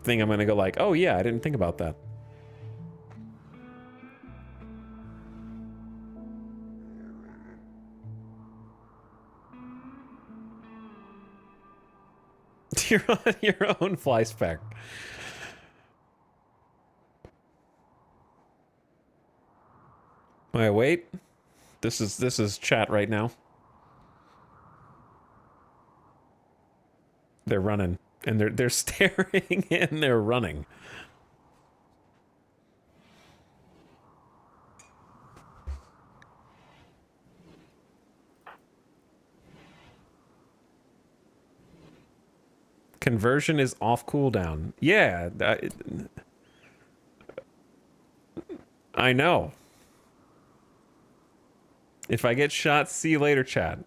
thing I'm gonna go like, oh yeah, I didn't think about that. You're on your own fly spec. Wait. This is chat right now. They're running, and they're staring and they're running. Conversion is off cooldown. Yeah, I know. If I get shot, see you later, chat.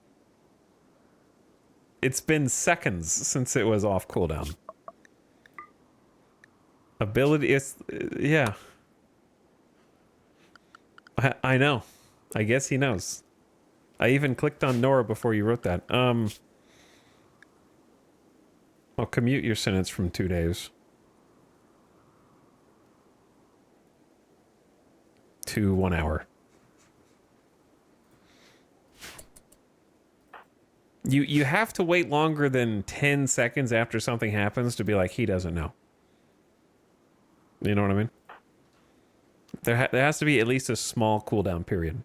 It's been seconds since it was off cooldown. Ability is, yeah. I know. I guess he knows. I even clicked on Nora before you wrote that. I'll commute your sentence from 2 days to 1 hour. You have to wait longer than 10 seconds after something happens to be like, he doesn't know. You know what I mean? There has to be at least a small cooldown period.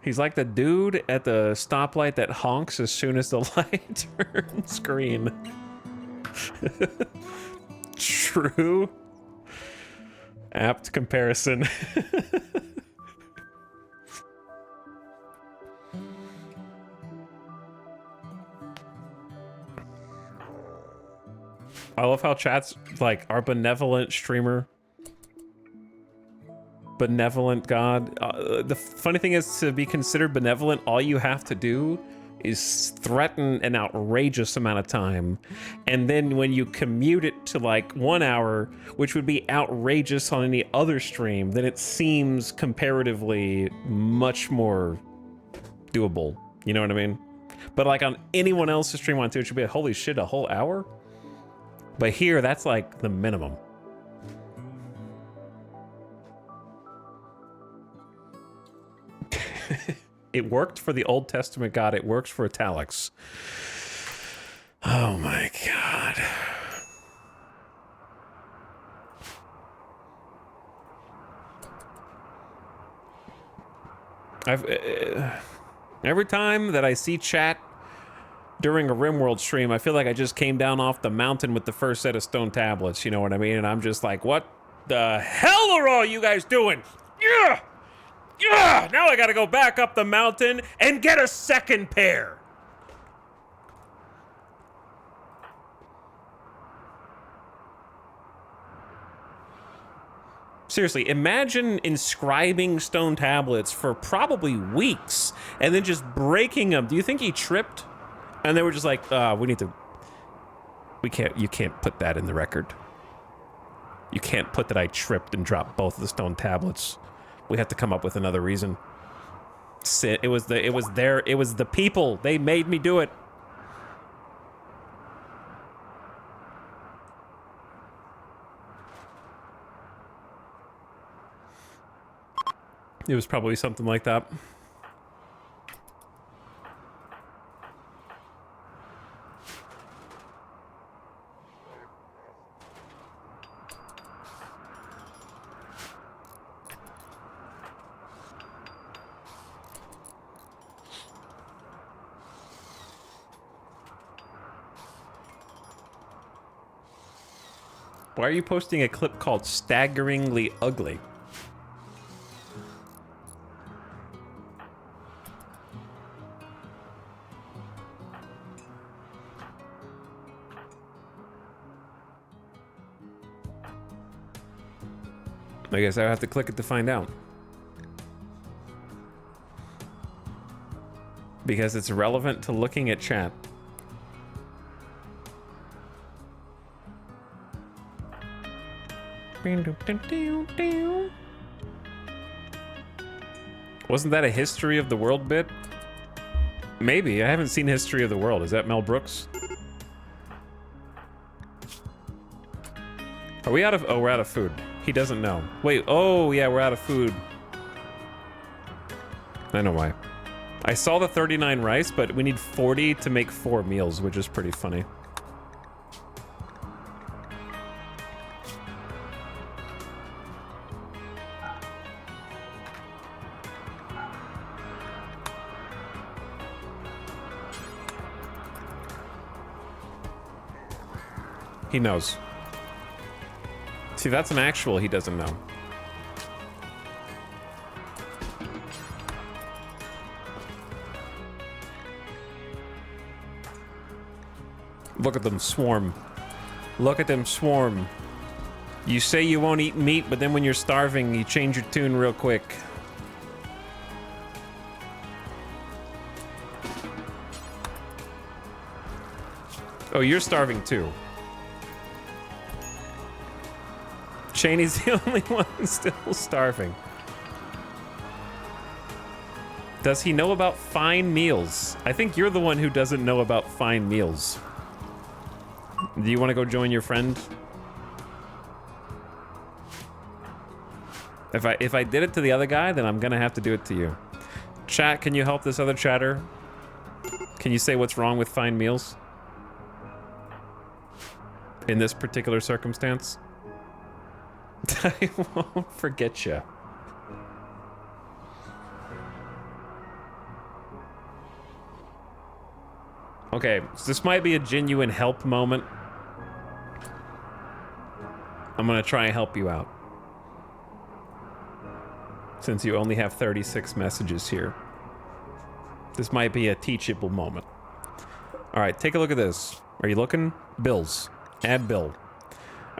He's like the dude at the stoplight that honks as soon as the light turns green. True. Apt comparison. I love how chat's like our benevolent streamer. Benevolent god. The funny thing is, to be considered benevolent, all you have to do is threaten an outrageous amount of time, and then when you commute it to like 1 hour, which would be outrageous on any other stream, then it seems comparatively much more doable. You know what I mean? But like on anyone else's stream on Twitch, it would be like, holy shit, a whole hour? But here, that's like the minimum. It worked for the Old Testament God. It works for Etalyx. Oh my god. Every time that I see chat during a RimWorld stream, I feel like I just came down off the mountain with the first set of stone tablets. You know what I mean? And I'm just like, what the hell are all you guys doing? Yeah! Yeah! Now I gotta go back up the mountain and get a second pair. Seriously, imagine inscribing stone tablets for probably weeks and then just breaking them. Do you think he tripped? And they were just like, you can't put that in the record. You can't put that I tripped and dropped both of the stone tablets. We have to come up with another reason. It was the people. They made me do it. It was probably something like that. Why are you posting a clip called Staggeringly Ugly? I guess I have to click it to find out. Because it's relevant to looking at chat. Wasn't that a History of the World bit? Maybe. I haven't seen History of the World. Is that Mel Brooks? Are we out of... Oh, we're out of food. He doesn't know. Wait. Oh, yeah, we're out of food. I know why. I saw the 39 rice, but we need 40 to make 4 meals, which is pretty funny. He knows. See, that's an actual he doesn't know. Look at them swarm. Look at them swarm. You say you won't eat meat, but then when you're starving, you change your tune real quick. Oh, you're starving too. Cheney's the only one still starving. Does he know about fine meals? I think you're the one who doesn't know about fine meals. Do you want to go join your friend? If I did it to the other guy, then I'm gonna have to do it to you. Chat, can you help this other chatter? Can you say what's wrong with fine meals? In this particular circumstance? I won't forget you. Okay, so this might be a genuine help moment. I'm gonna try and help you out. Since you only have 36 messages here. This might be a teachable moment. All right, take a look at this. Are you looking? Bills. Add bill.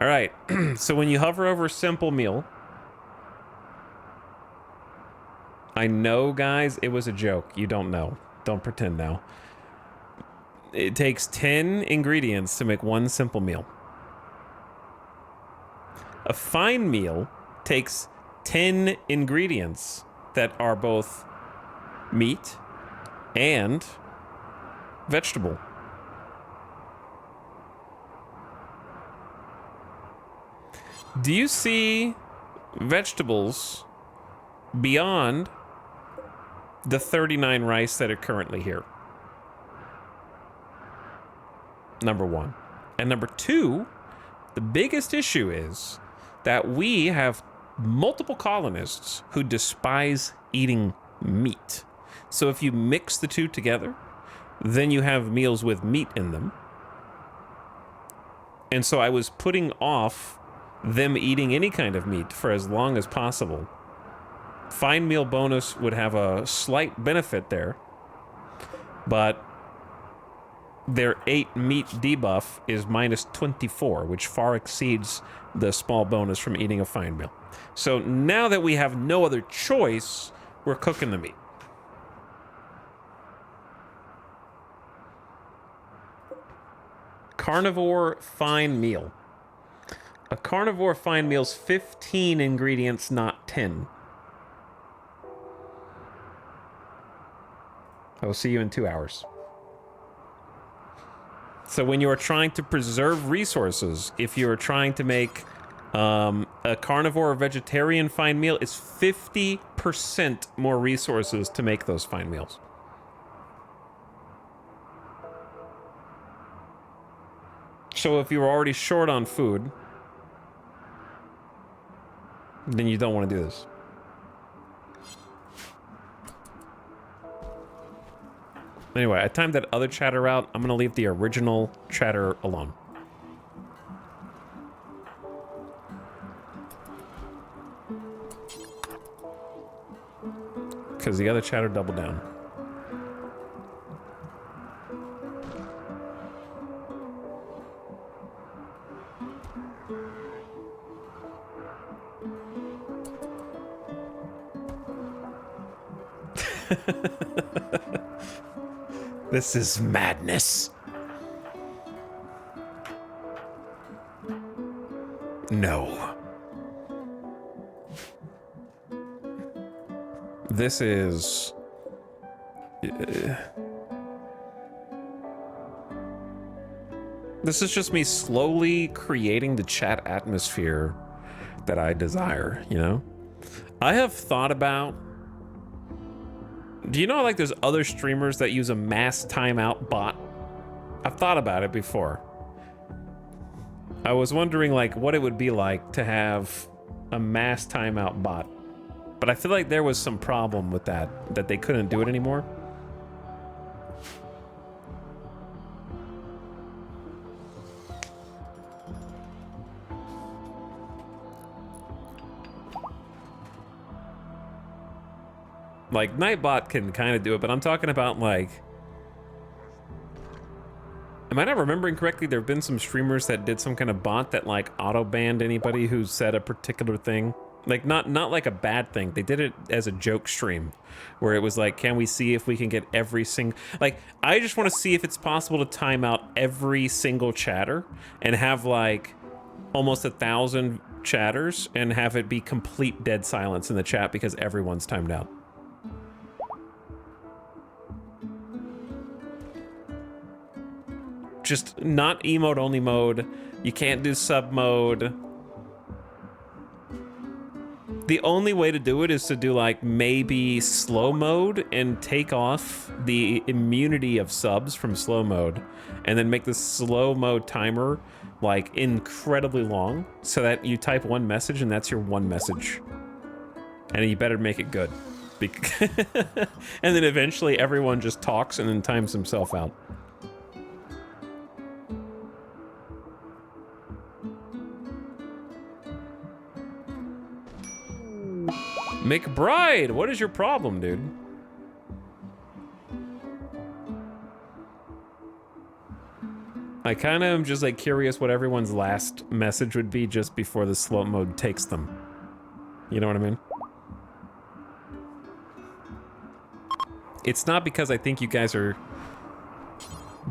All right, so when you hover over simple meal, I know, guys, it was a joke. You don't know. Don't pretend now. It takes 10 ingredients to make one simple meal. A fine meal takes 10 ingredients that are both meat and vegetable. Do you see vegetables beyond the 39 rice that are currently here? Number one. And number two, the biggest issue is that we have multiple colonists who despise eating meat. So if you mix the two together, then you have meals with meat in them. And so I was putting off them eating any kind of meat for as long as possible. Fine meal bonus would have a slight benefit there, but their 8 meat debuff is minus 24, which far exceeds the small bonus from eating a fine meal. So now that we have no other choice, we're cooking the meat. Carnivore fine meal. A carnivore fine meal's 15 ingredients, not 10. I will see you in 2 hours. So when you are trying to preserve resources, if you are trying to make a carnivore or vegetarian fine meal, it's 50% more resources to make those fine meals. So if you're already short on food, then you don't want to do this. Anyway, I timed that other chatter out. I'm going to leave the original chatter alone. Because the other chatter doubled down. This is madness. No. This is... This is just me slowly creating the chat atmosphere that I desire, you know? I have thought about... Do you know, like, there's other streamers that use a mass timeout bot? I've thought about it before. I was wondering, like, what it would be like to have a mass timeout bot. But I feel like there was some problem with that they couldn't do it anymore. Like, Nightbot can kind of do it, but I'm talking about, like... Am I not remembering correctly? There have been some streamers that did some kind of bot that, like, auto-banned anybody who said a particular thing. Like, not like a bad thing. They did it as a joke stream, where it was like, can we see if we can get every single... Like, I just want to see if it's possible to time out every single chatter and have, like, almost 1,000 chatters and have it be complete dead silence in the chat because everyone's timed out. Just not emote only mode. You can't do sub mode. The only way to do it is to do like maybe slow mode and take off the immunity of subs from slow mode and then make the slow mode timer like incredibly long so that you type one message and that's your one message. And you better make it good. And then eventually everyone just talks and then times himself out. McBride, what is your problem, dude? I kind of am just like curious what everyone's last message would be just before the slow mode takes them. You know what I mean? It's not because I think you guys are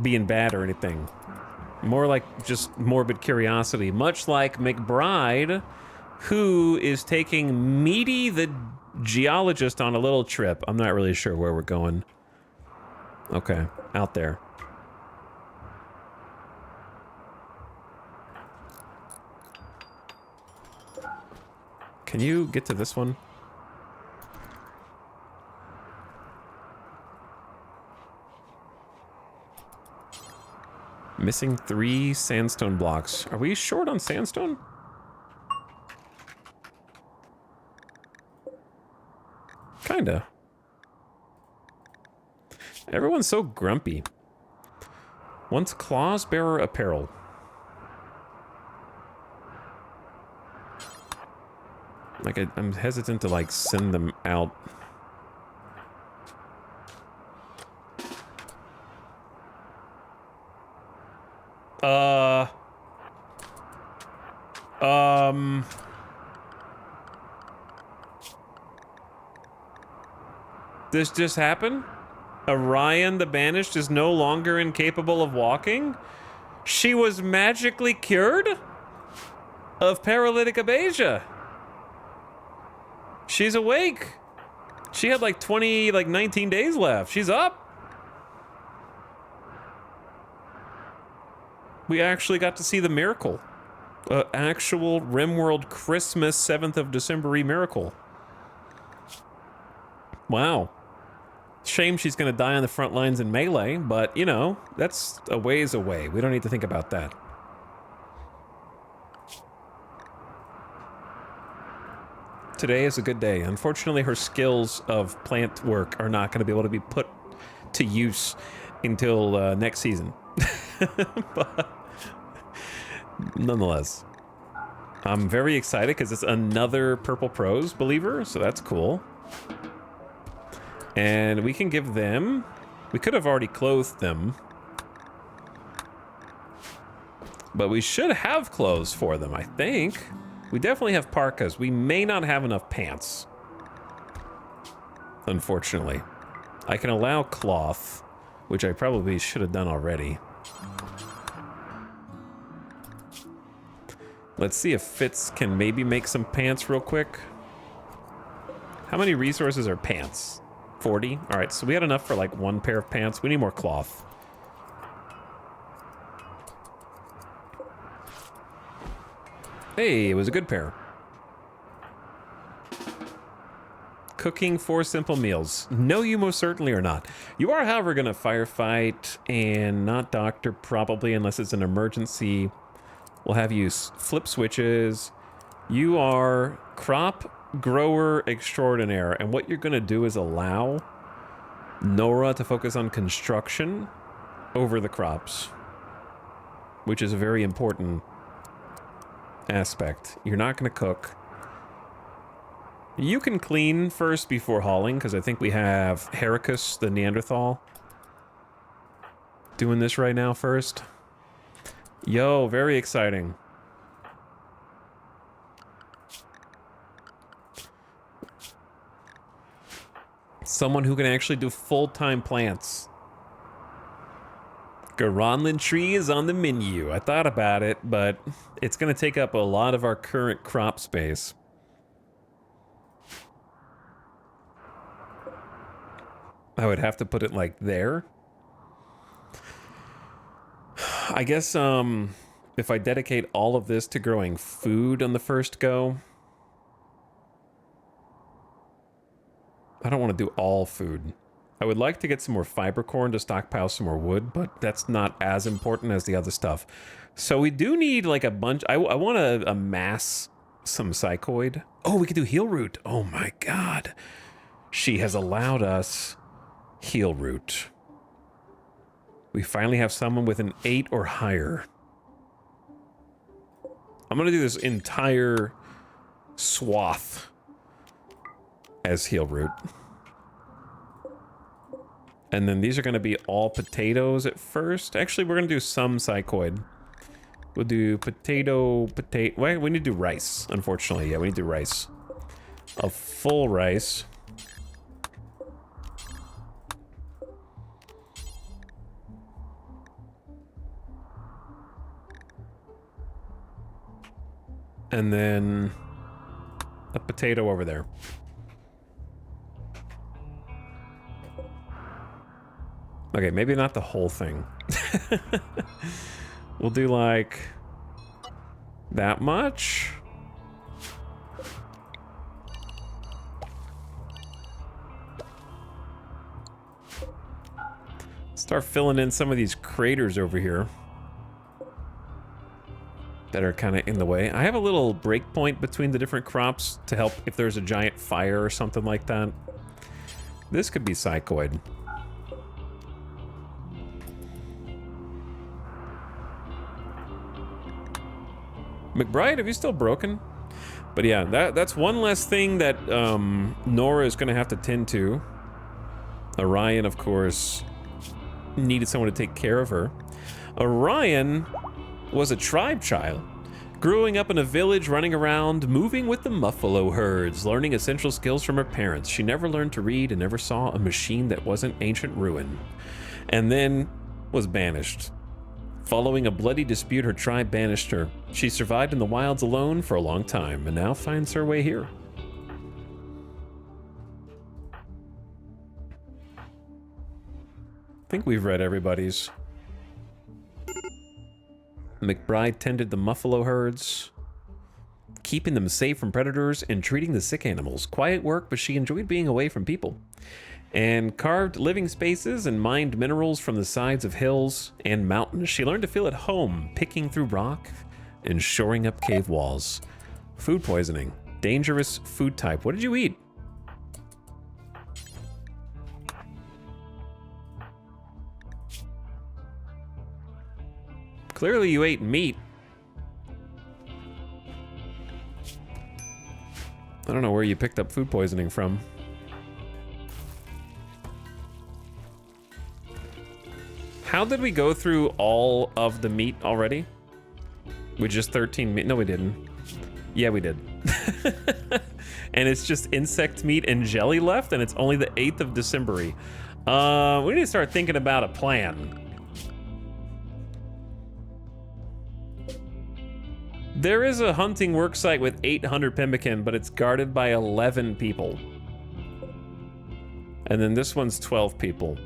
being bad or anything. More like just morbid curiosity, much like McBride, who is taking Meaty the geologist on a little trip. I'm not really sure where we're going. Okay, out there. Can you get to this one? Missing 3 sandstone blocks. Are we short on sandstone? Kinda. Everyone's so grumpy. Once claws bearer apparel. Like, I'm hesitant to, like, send them out. This just happened? Orion the Banished is no longer incapable of walking? She was magically cured of paralytic abasia. She's awake. She had like 19 days left. She's up. We actually got to see the miracle. Actual RimWorld Christmas 7th of December-y miracle. Wow. Shame she's gonna die on the front lines in Melee, but, you know, that's a ways away. We don't need to think about that. Today is a good day. Unfortunately, her skills of plant work are not going to be able to be put to use until next season. But nonetheless, I'm very excited because it's another Purple Pros believer, so that's cool. And we can give them... We could have already clothed them. But we should have clothes for them, I think. We definitely have parkas. We may not have enough pants. Unfortunately. I can allow cloth, which I probably should have done already. Let's see if Fitz can maybe make some pants real quick. How many resources are pants? 40? Alright, so we had enough for like 1 pair of pants. We need more cloth. Hey, it was a good pair. Cooking 4 simple meals. No, you most certainly are not. You are, however, going to firefight and not doctor, probably, unless it's an emergency. We'll have you flip switches. You are crop grower extraordinaire, and what you're going to do is allow Nora to focus on construction over the crops, which is a very important aspect. You're not going to cook. You can clean first before hauling, because I think we have Heracus, the Neanderthal, doing this right now first. Yo, very exciting. Someone who can actually do full-time plants. Garanland tree is on the menu. I thought about it, but it's going to take up a lot of our current crop space. I would have to put it like there. I guess if I dedicate all of this to growing food on the first go, I don't want to do all food. I would like to get some more fiber corn to stockpile some more wood, but that's not as important as the other stuff. So we do need like a bunch. I want to amass some psychoid. Oh, we could do heal root. Oh my god. She has allowed us heal root. We finally have someone with an 8 or higher. I'm going to do this entire swath as heal root. And then these are going to be all potatoes at first. Actually, we're going to do some psychoid. We'll do potato. Wait, we need to do rice, unfortunately. Yeah, we need to do rice. A full rice. And then a potato over there. Okay, maybe not the whole thing. We'll do like that much. Start filling in some of these craters over here that are kind of in the way. I have a little breakpoint between the different crops to help if there's a giant fire or something like that. This could be psychoid. McBride, have you still broken? But yeah, that's one less thing that Nora is going to have to tend to. Orion, of course, needed someone to take care of her. Orion was a tribe child, growing up in a village, running around, moving with the muffalo herds, learning essential skills from her parents. She never learned to read and never saw a machine that wasn't ancient ruin. And then was banished. Following a bloody dispute, her tribe banished her. She survived in the wilds alone for a long time, and now finds her way here. I think we've read everybody's. McBride tended the muffalo herds, keeping them safe from predators and treating the sick animals. Quiet work, but she enjoyed being away from people. And carved living spaces and mined minerals from the sides of hills and mountains. She learned to feel at home, picking through rock and shoring up cave walls. Food poisoning. Dangerous food type. What did you eat? Clearly you ate meat. I don't know where you picked up food poisoning from. How did we go through all of the meat already? With just 13 meat? No, we didn't. Yeah, we did. And it's just insect meat and jelly left, and it's only the 8th of December. We need to start thinking about a plan. There is a hunting worksite with 800 pemmican, but it's guarded by 11 people. And then this one's 12 people.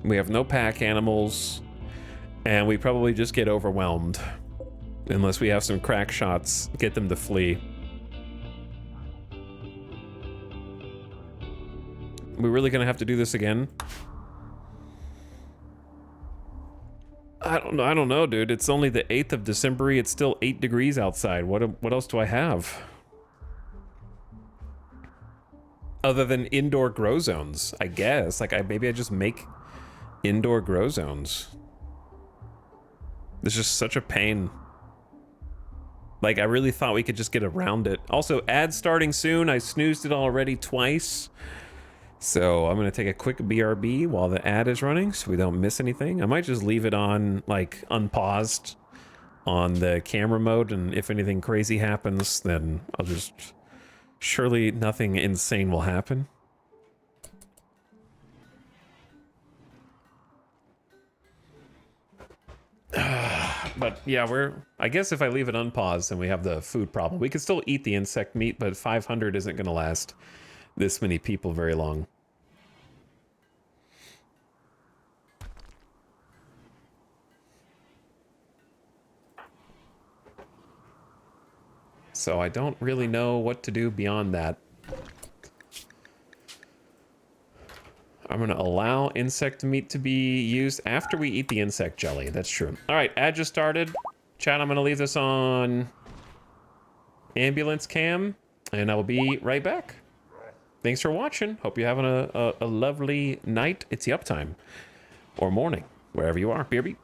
We have no pack animals, and we probably just get overwhelmed. Unless we have some crack shots, get them to flee. We're really gonna have to do this again? I don't know, dude. It's only the 8th of December. It's still 8 degrees outside. What else do I have? Other than indoor grow zones, I guess. Like, maybe I just make indoor grow zones. It's just such a pain. Like, I really thought we could just get around it. Also, ad starting soon. I snoozed it already twice. So I'm going to take a quick BRB while the ad is running so we don't miss anything. I might just leave it on, like, unpaused on the camera mode, and if anything crazy happens, then I'll just... Surely nothing insane will happen. But yeah, I guess if I leave it unpaused, then we have the food problem. We could still eat the insect meat, but 500 isn't going to last this many people very long. So I don't really know what to do beyond that. I'm going to allow insect meat to be used after we eat the insect jelly. That's true. All right, ad just started. Chat, I'm going to leave this on ambulance cam, and I will be right back. Thanks for watching. Hope you're having a lovely night. It's the uptime. Or morning, wherever you are. BRB.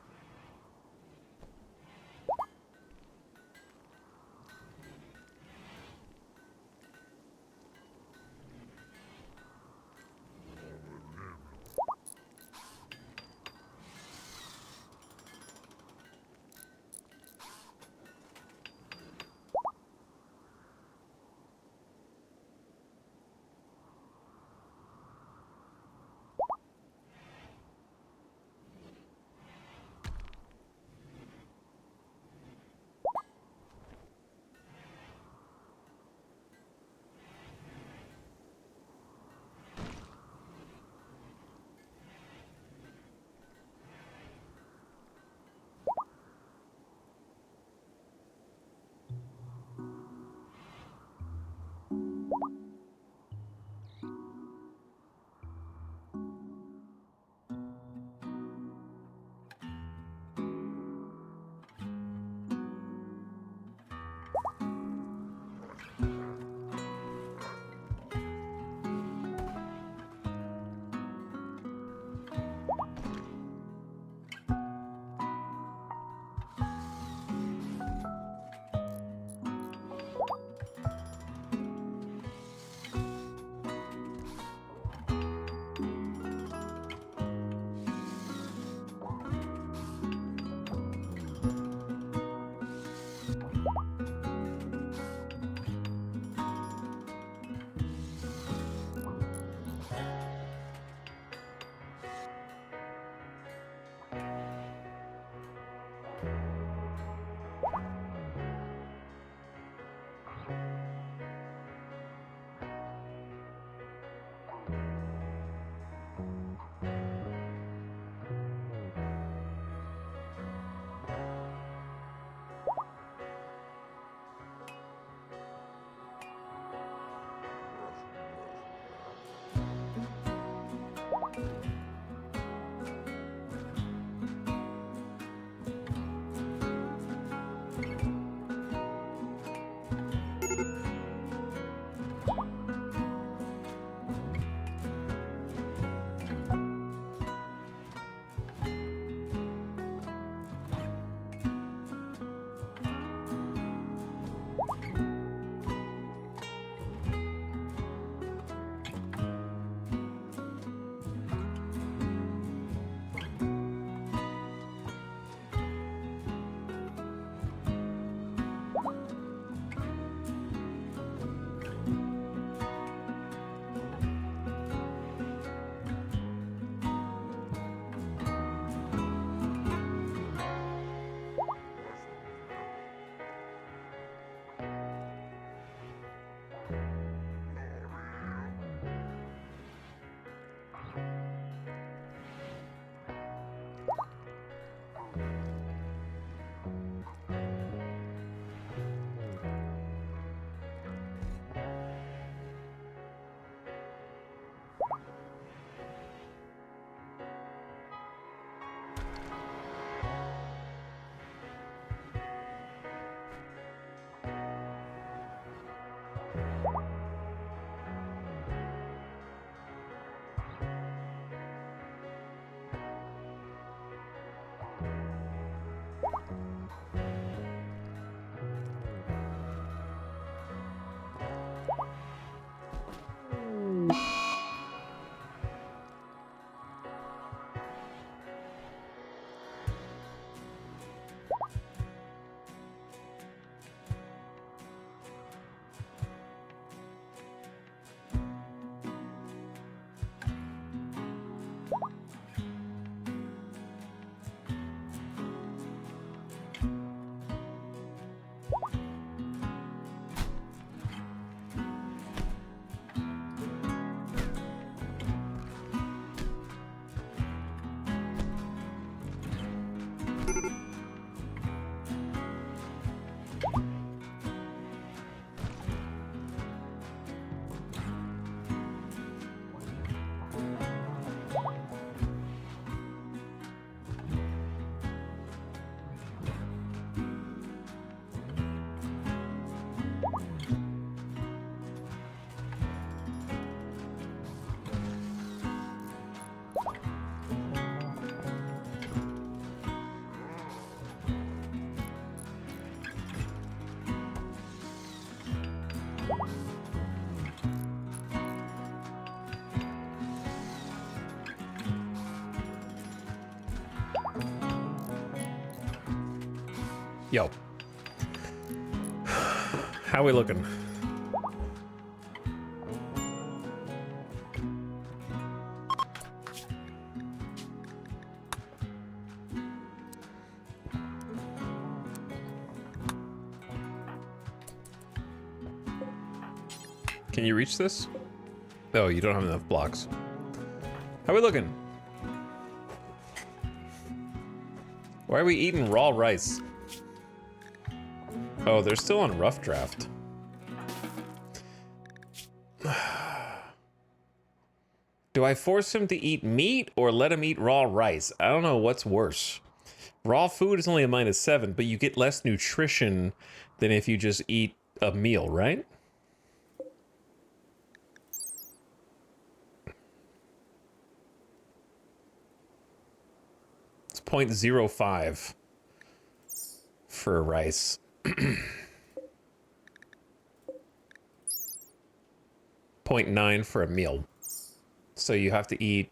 Yo. How we looking? Can you reach this? Oh, you don't have enough blocks. How we looking? Why are we eating raw rice? Oh, they're still on rough draft. Do I force him to eat meat or let him eat raw rice? I don't know what's worse. Raw food is only a -7, but you get less nutrition than if you just eat a meal, right? It's 0.05 for rice. 0.9 for a meal. So you have to eat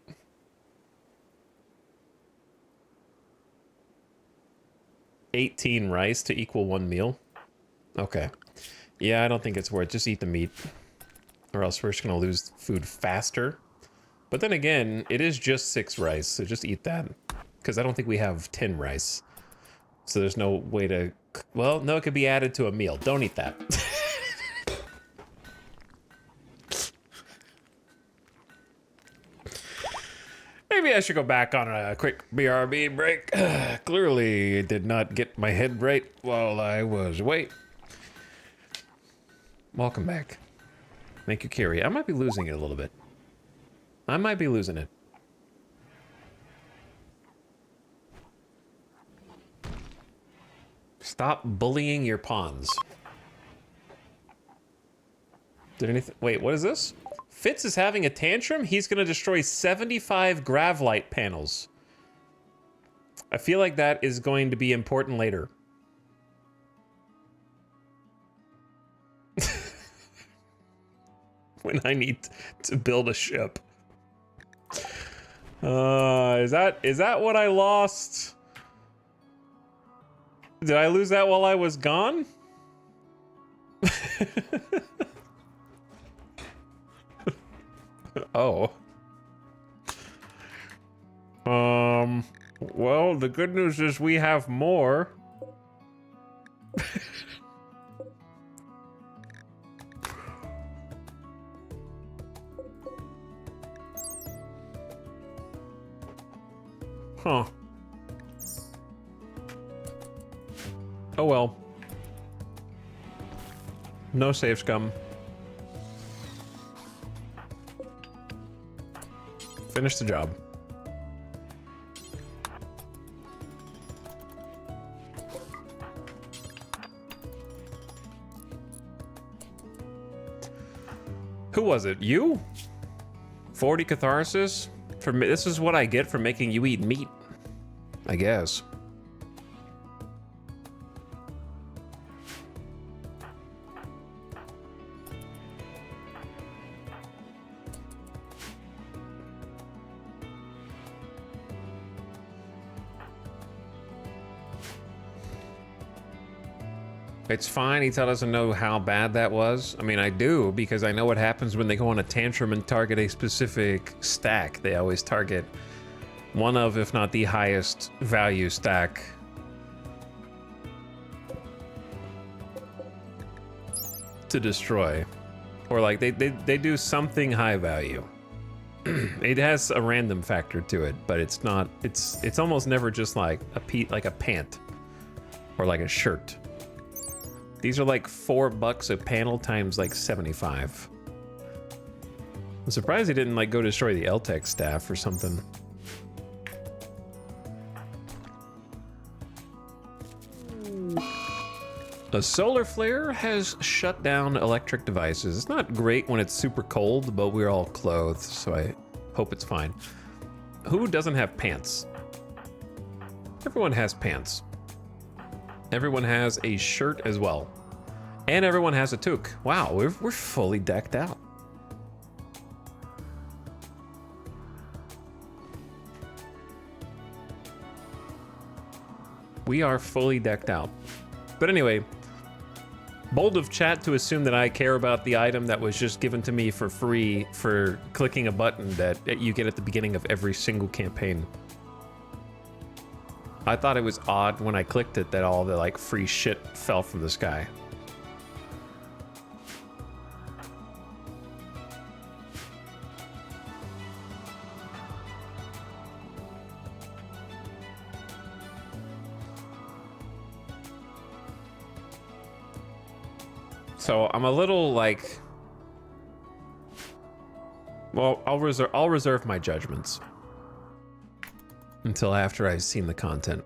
18 rice to equal 1 meal. Okay. Yeah, I don't think it's worth. Just eat the meat, or else we're just gonna lose food faster. But then again, it is just 6 rice, so just eat that. Because I don't think we have 10 rice. So there's no way to... Well, no, it could be added to a meal. Don't eat that. Maybe I should go back on a quick BRB break. Clearly did not get my head right while I was away. Welcome back. Thank you, Carrie. I might be losing it a little bit. I might be losing it. Stop bullying your pawns. Did anything... Wait, what is this? Fitz is having a tantrum? He's gonna destroy 75 Gravlight panels. I feel like that is going to be important later. When I need to build a ship. Is that what I lost? Did I lose that while I was gone? Oh. Well, the good news is we have more. Huh. Oh well. No save scum. Finish the job. Who was it? You? 40 catharsis? For me, this is what I get for making you eat meat, I guess. It's fine. Etal doesn't know how bad that was. I mean, I do, because I know what happens when they go on a tantrum and target a specific stack. They always target one of, if not the highest value stack. To destroy. Or like, they do something high value. It has a random factor to it, but it's not, it's almost never just like a pant. Or like a shirt. These are like $4 a panel times like 75. I'm surprised he didn't like go destroy the Eltec staff or something. A solar flare has shut down electric devices. It's not great when it's super cold, but we're all clothed, so I hope it's fine. Who doesn't have pants? Everyone has pants. Everyone has a shirt as well. And everyone has a toque. Wow, we're fully decked out. We are fully decked out. But anyway, bold of chat to assume that I care about the item that was just given to me for free for clicking a button that you get at the beginning of every single campaign. I thought it was odd when I clicked it that all the like free shit fell from the sky. So I'm a little like, well, I'll reserve my judgments until after I've seen the content.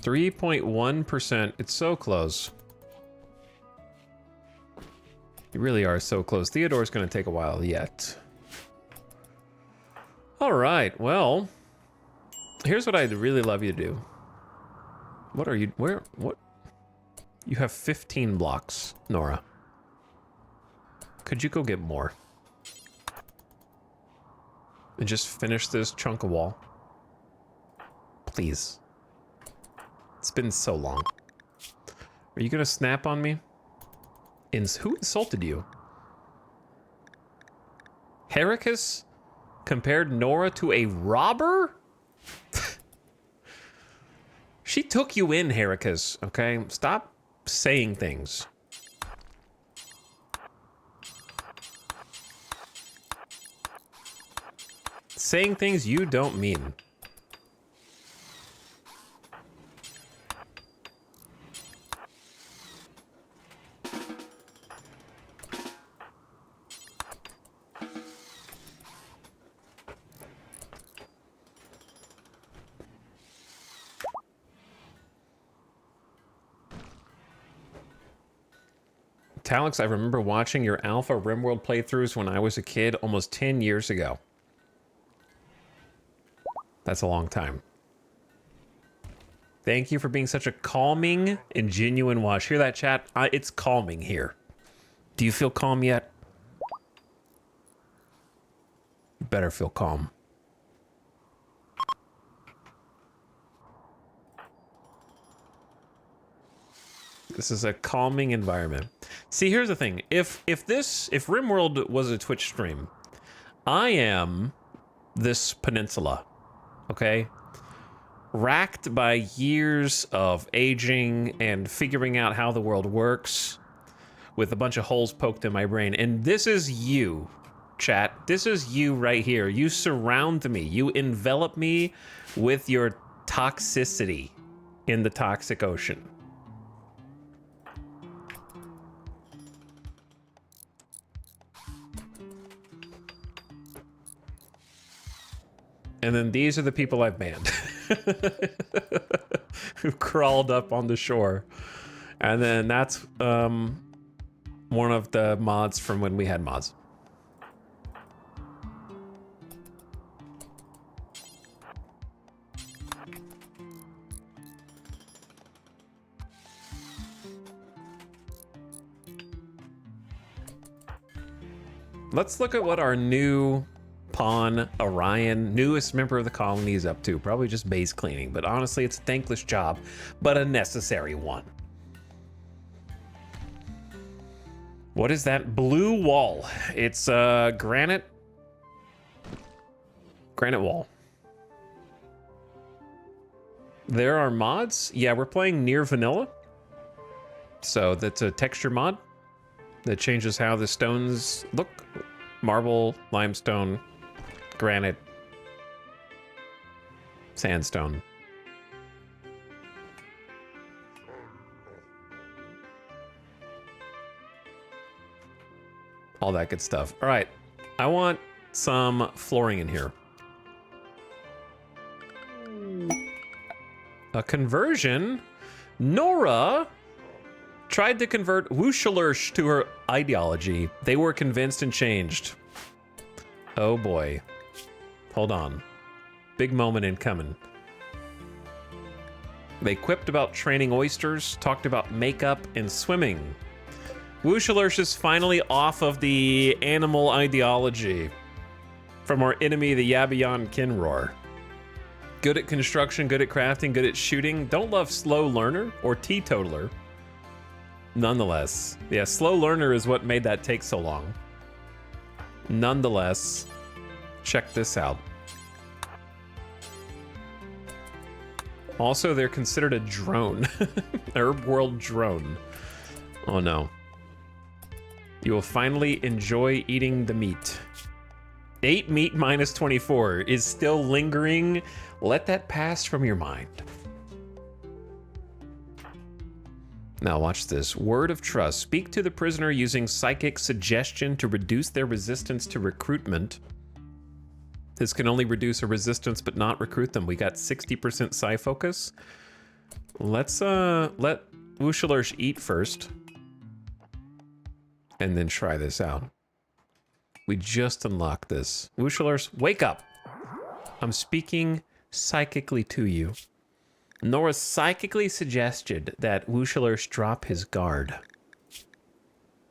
.1%. It's so close. You really are so close. Theodore's going to take a while yet. All right, well, here's what I'd really love you to do. What are you, what? You have 15 blocks, Nora. Could you go get more? And just finish this chunk of wall? Please. It's been so long. Are you gonna snap on me? Who insulted you? Heracus compared Nora to a robber? She took you in, Heracus, okay? Stop saying things. Saying things you don't mean. Etalyx, I remember watching your alpha RimWorld playthroughs when I was a kid almost 10 years ago. That's a long time. Thank you for being such a calming and genuine watch. Hear that, chat? It's calming here. Do you feel calm yet? You better feel calm. This is a calming environment. See, here's the thing. If RimWorld was a Twitch stream, I am this peninsula, okay? Racked by years of aging and figuring out how the world works with a bunch of holes poked in my brain. And this is you, chat. This is you right here. You surround me. You envelop me with your toxicity in the toxic ocean. And then these are the people I've banned. Who crawled up on the shore. And then that's one of the mods from when we had mods. Let's look at what our new pawn, Orion, newest member of the colony, is up to. Probably just base cleaning, but honestly, it's a thankless job, but a necessary one. What is that blue wall? It's granite wall. There are mods. Yeah, we're playing near vanilla. So that's a texture mod that changes how the stones look. Marble, limestone, granite, sandstone. All that good stuff. All right, I want some flooring in here. A conversion? Nora tried to convert Wushalursh to her ideology. They were convinced and changed. Oh boy. Hold on. Big moment incoming. They quipped about training oysters, talked about makeup and swimming. Wushalursh is finally off of the animal ideology. from our enemy, the Yabion Kinroar. Good at construction, good at crafting, good at shooting. Don't love slow learner or teetotaler. Nonetheless, yeah, slow learner is what made that take so long. Nonetheless, check this out. Also, they're considered a drone. RimWorld drone. Oh no. You will finally enjoy eating the meat. 8 meat minus 24 is still lingering. Let that pass from your mind. Now watch this. Word of trust. Speak to the prisoner using psychic suggestion to reduce their resistance to recruitment. This can only reduce a resistance but not recruit them. We got 60% psi focus. Let's let Wushalursh eat first. And then try this out. We just unlocked this. Wushalursh, wake up! I'm speaking psychically to you. Nora psychically suggested that Wushalursh drop his guard.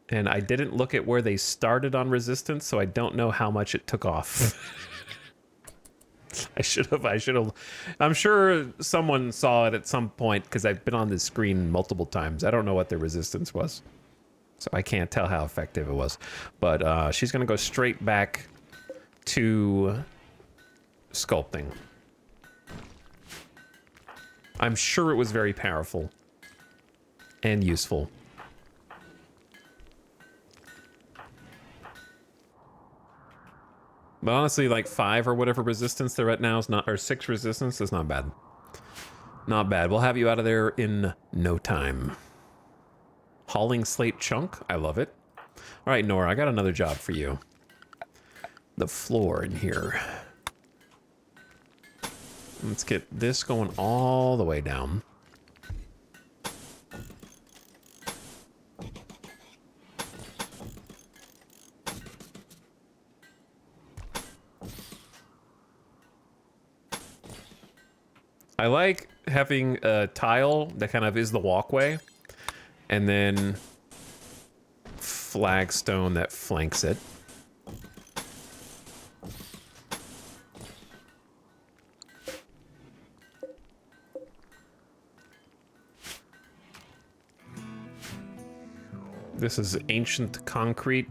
And I didn't look at where they started on resistance, so I don't know how much it took off. I should have. I'm sure someone saw it at some point because I've been on this screen multiple times. I don't know what their resistance was, so I can't tell how effective it was. But she's gonna go straight back to sculpting. I'm sure it was very powerful and useful. But honestly, like 5 or whatever resistance they're at now is not, or 6 resistance is not bad. Not bad. We'll have you out of there in no time. Hauling slate chunk. I love it. All right, Nora, I got another job for you. The floor in here. Let's get this going all the way down. I like having a tile that kind of is the walkway, and then flagstone that flanks it. This is ancient concrete.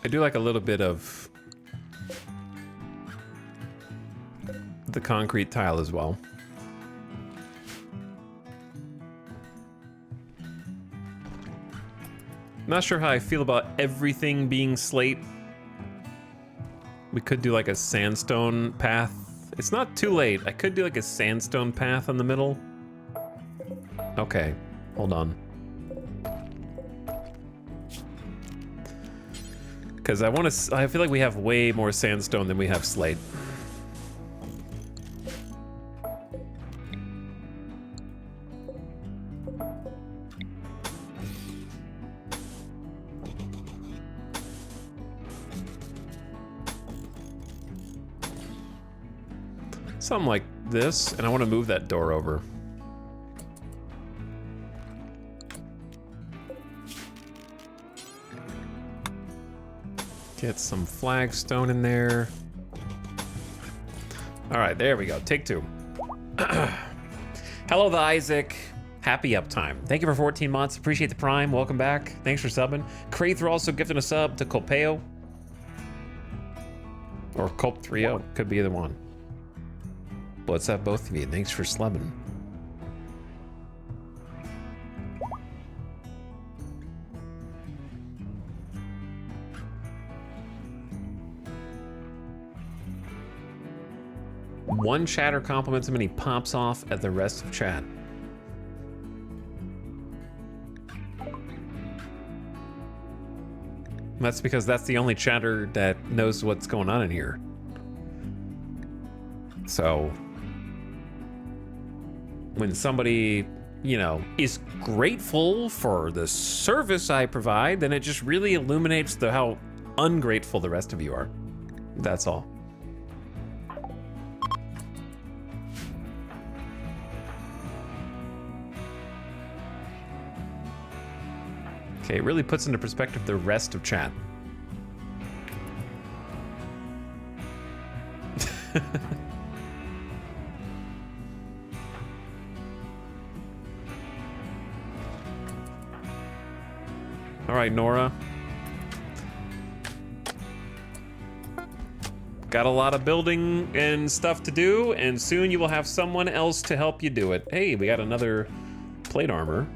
I do like a little bit of the concrete tile as well. Not sure how I feel about everything being slate. We could do like a sandstone path. It's not too late. I could do like a sandstone path in the middle. Okay, hold on. Because I feel like we have way more sandstone than we have slate. Something like this, and I want to move that door over. Get some flagstone in there. All right, there we go. Take 2. Hello, the Isaac. Happy uptime. Thank you for 14 months. Appreciate the prime. Welcome back. Thanks for subbing. Crathra also gifting a sub to Colpeo. Or Culp30. Could be either one. What's up, both of you? Thanks for slubbing. One chatter compliments him and he pops off at the rest of chat. That's because that's the only chatter that knows what's going on in here. So when somebody, you know, is grateful for the service I provide, then it just really illuminates how ungrateful the rest of you are. That's all. Okay, it really puts into perspective the rest of chat. All right, Nora. Got a lot of building and stuff to do, and soon you will have someone else to help you do it. Hey, we got another plate armor,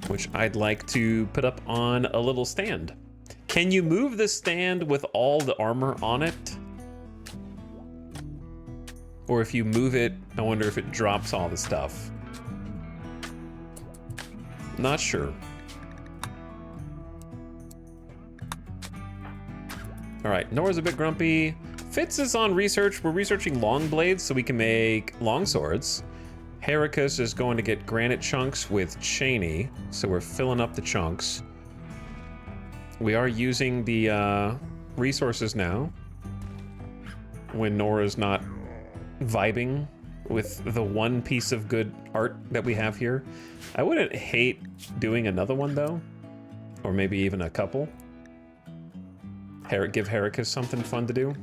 which I'd like to put up on a little stand. Can you move the stand with all the armor on it? Or if you move it, I wonder if it drops all the stuff. Not sure. All right, Nora's a bit grumpy. Fitz is on research. We're researching long blades so we can make long swords. Heracus is going to get granite chunks with Cheney, so we're filling up the chunks. We are using the resources now when Nora's not vibing with the one piece of good art that we have here. I wouldn't hate doing another one though, or maybe even a couple. Give Heracus something fun to do.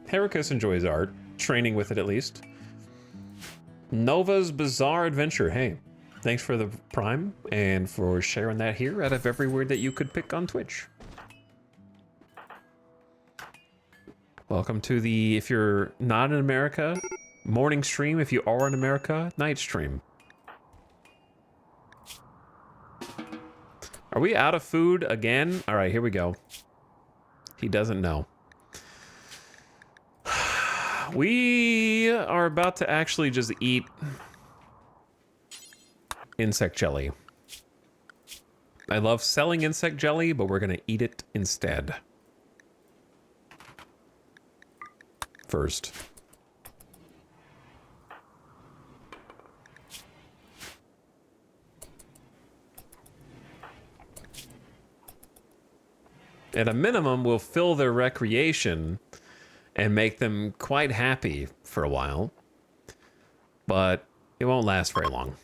Heracus enjoys art, training with it at least. Nova's Bizarre Adventure. Hey, thanks for the Prime and for sharing that here out of every word that you could pick on Twitch. Welcome to the, if you're not in America, morning stream. If you are in America, night stream. Are we out of food again? All right, here we go. He doesn't know. We are about to actually just eat insect jelly. I love selling insect jelly, but we're gonna eat it instead. First. At a minimum, we'll fill their recreation and make them quite happy for a while, but it won't last very long.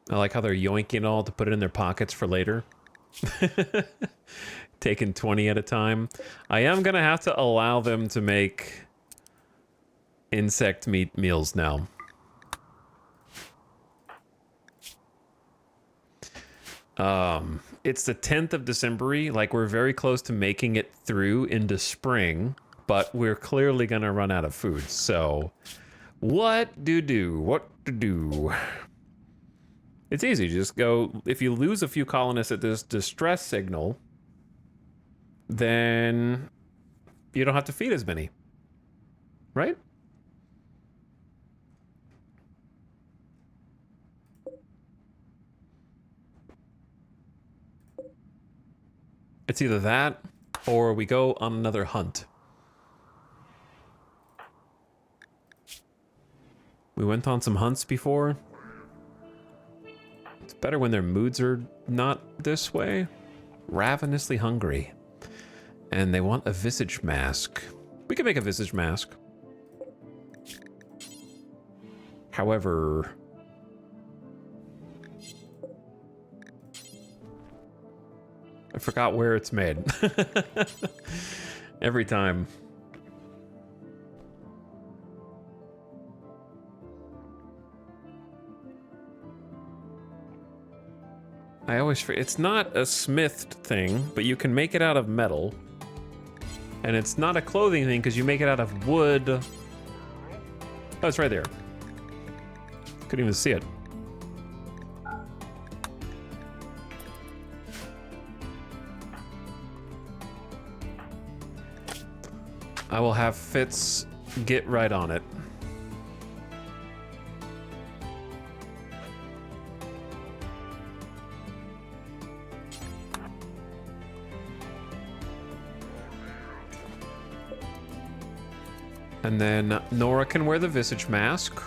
I like how they're yoinking it all to put it in their pockets for later. Taking 20 at a time. I am gonna have to allow them to make insect meat meals now. It's the 10th of December, like we're very close to making it through into spring, but we're clearly gonna run out of food. So what to do? It's easy, just go, if you lose a few colonists at this distress signal, then you don't have to feed as many, right? It's either that, or we go on another hunt. We went on some hunts before. It's better when their moods are not this way. Ravenously hungry. And they want a visage mask. We can make a visage mask. However... I forgot where it's made. Every time. I always forget. It's not a smithed thing, but you can make it out of metal. And it's not a clothing thing because you make it out of wood. Oh, it's right there. Couldn't even see it. I will have Fitz get right on it. And then Nora can wear the visage mask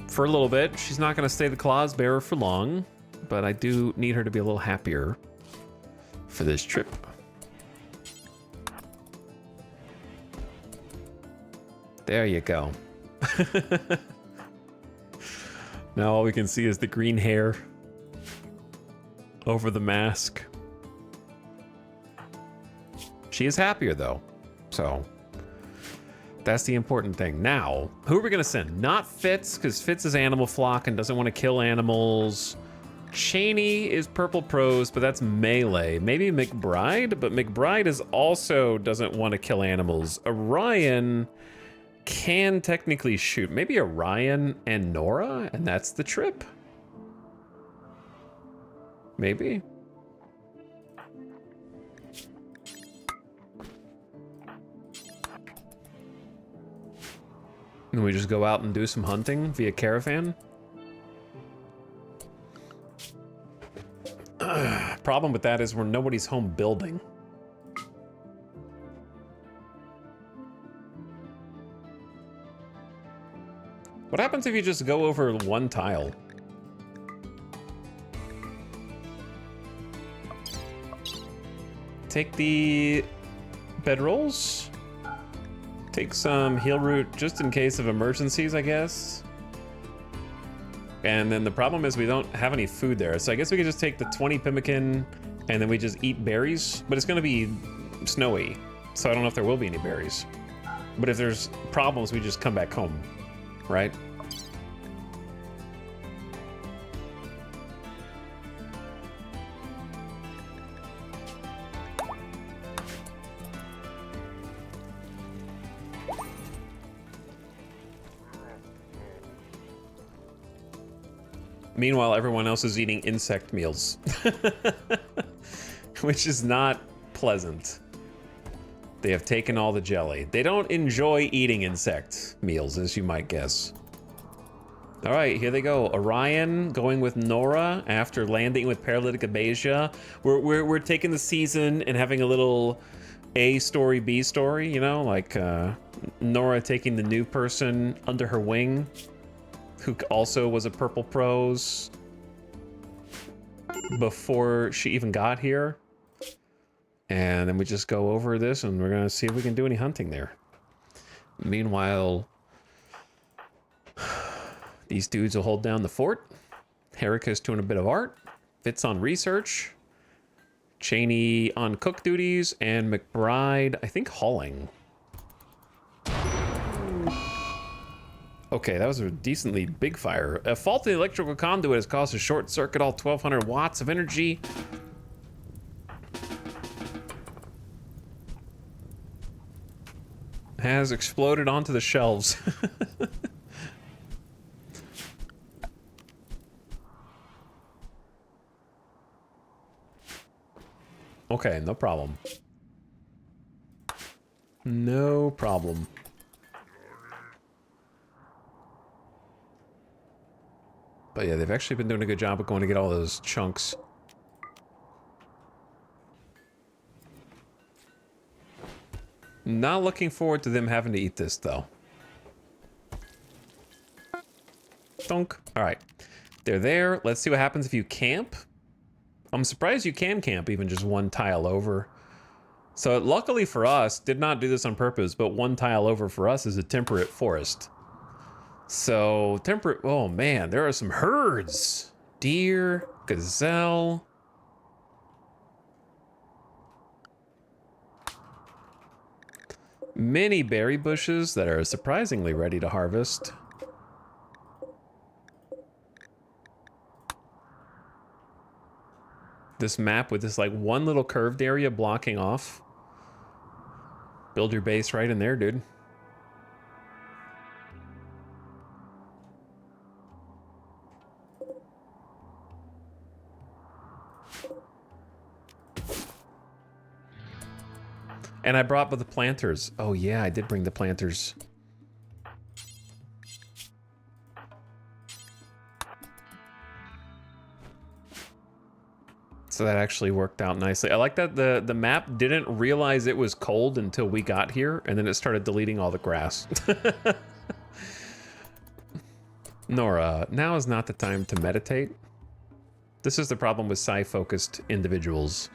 for a little bit. She's not going to stay the claws bearer for long, but I do need her to be a little happier for this trip. There you go. Now all we can see is the green hair over the mask. She is happier though, so that's the important thing. Now, who are we gonna send? Not Fitz, because Fitz is animal flock and doesn't want to kill animals. Cheney is purple prose, but that's melee. Maybe McBride, but McBride is also doesn't want to kill animals. Orion can technically shoot. Maybe Orion and Nora, and that's the trip. Maybe. And we just go out and do some hunting via caravan. Problem with that is nobody's home building. What happens if you just go over one tile? Take the bedrolls. Take some heal root just in case of emergencies, I guess. And then the problem is we don't have any food there. So I guess we could just take the 20 pemmican and then we just eat berries. But it's gonna be snowy. So I don't know if there will be any berries. But if there's problems, we just come back home, right? Meanwhile, everyone else is eating insect meals, which is not pleasant. They have taken all the jelly. They don't enjoy eating insect meals, as you might guess. All right, here they go. Orion going with Nora after landing with paralytic abasia. We're taking the season and having a little A story, B story, you know, like Nora taking the new person under her wing, who also was a purple prose before she even got here. And then we just go over this and we're gonna see if we can do any hunting there. Meanwhile, these dudes will hold down the fort. Herrica's doing a bit of art. Fitz on research. Cheney on cook duties. And McBride, I think, hauling. Okay, that was a decently big fire. A faulty electrical conduit has caused a short circuit, all 1,200 watts of energy. Has exploded onto the shelves. Okay, no problem. No problem. But yeah, they've actually been doing a good job of going to get all those chunks. Not looking forward to them having to eat this, though. Thunk. All right. They're there. Let's see what happens if you camp. I'm surprised you can camp even just one tile over. So luckily for us, did not do this on purpose, but one tile over for us is a temperate forest. So temperate, oh man, there are some herds. Deer, gazelle. Many berry bushes that are surprisingly ready to harvest. This map with this like one little curved area blocking off. Build your base right in there, dude. And I brought the planters. Oh yeah, I did bring the planters. So that actually worked out nicely. I like that the map didn't realize it was cold until we got here, and then it started deleting all the grass. Nora, now is not the time to meditate. This is the problem with psi-focused individuals.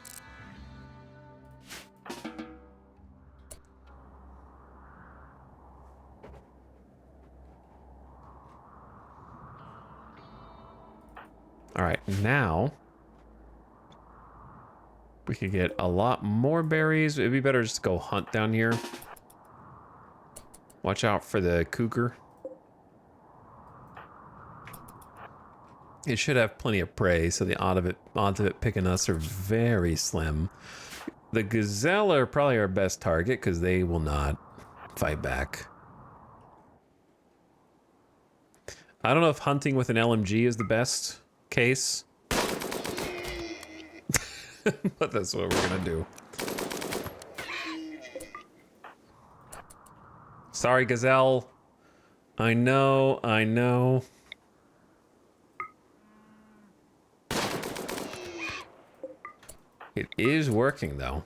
All right, now we could get a lot more berries. It'd be better just to go hunt down here. Watch out for the cougar. It should have plenty of prey, so the odds of it picking us are very slim. The gazelle are probably our best target because they will not fight back. I don't know if hunting with an LMG is the best case. But that's what we're gonna do. Sorry, gazelle. I know, I know. It is working, though.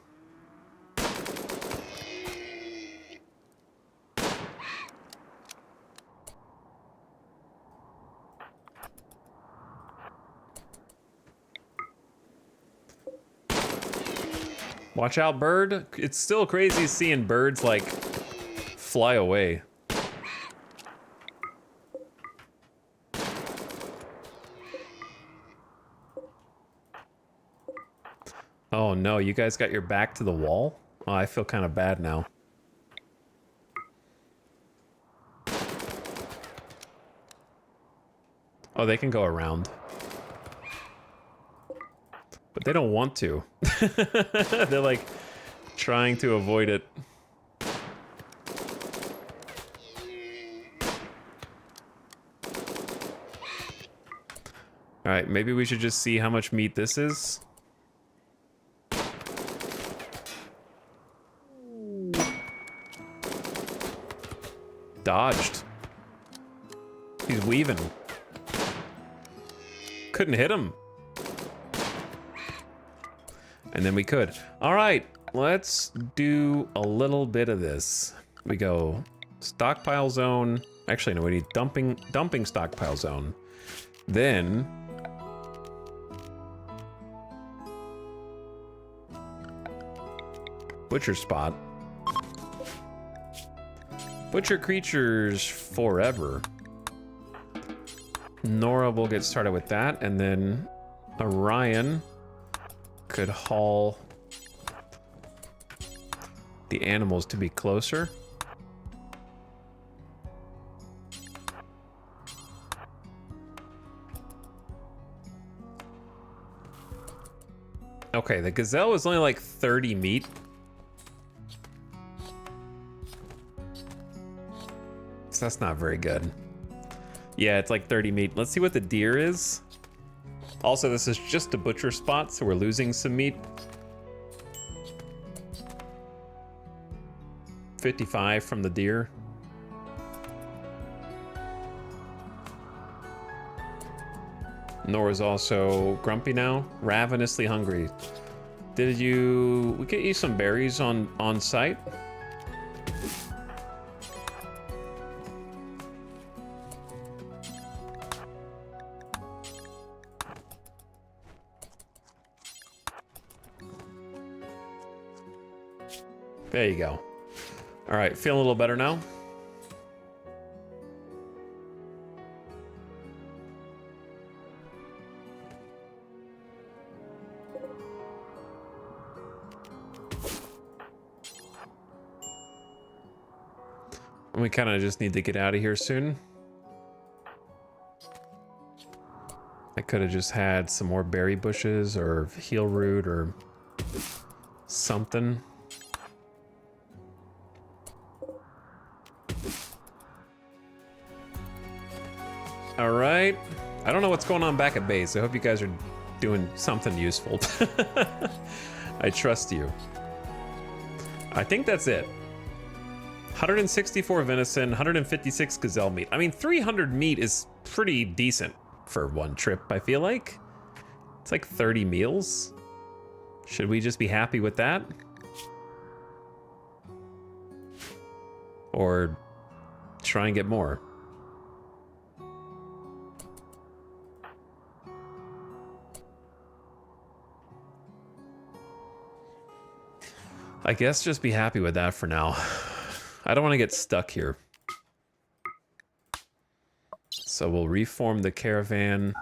Watch out, bird. It's still crazy seeing birds, like, fly away. Oh no, you guys got your back to the wall? Oh, I feel kind of bad now. Oh, they can go around. But they don't want to. They're like trying to avoid it. All right, maybe we should just see how much meat this is. Dodged. He's weaving. Couldn't hit him. And then we could. All right, let's do a little bit of this. We go stockpile zone. Actually, no, we need dumping stockpile zone. Then butcher spot. Butcher creatures forever. Nora will get started with that, and then Orion could haul the animals to be closer. Okay, the gazelle is only like 30 meat. So that's not very good. Yeah, it's like 30 meat. Let's see what the deer is. Also, this is just a butcher spot, so we're losing some meat. 55 from the deer. Nora's also grumpy now. Ravenously hungry. Did we get you some berries on site? There you go. All right, feeling a little better now? We kind of just need to get out of here soon. I could have just had some more berry bushes or heel root or something. All right. I don't know what's going on back at base. I hope you guys are doing something useful. I trust you. I think that's it. 164 venison, 156 gazelle meat. I mean, 300 meat is pretty decent for one trip, I feel like. It's like 30 meals. Should we just be happy with that? Or try and get more? I guess just be happy with that for now. I don't want to get stuck here. So we'll reform the caravan.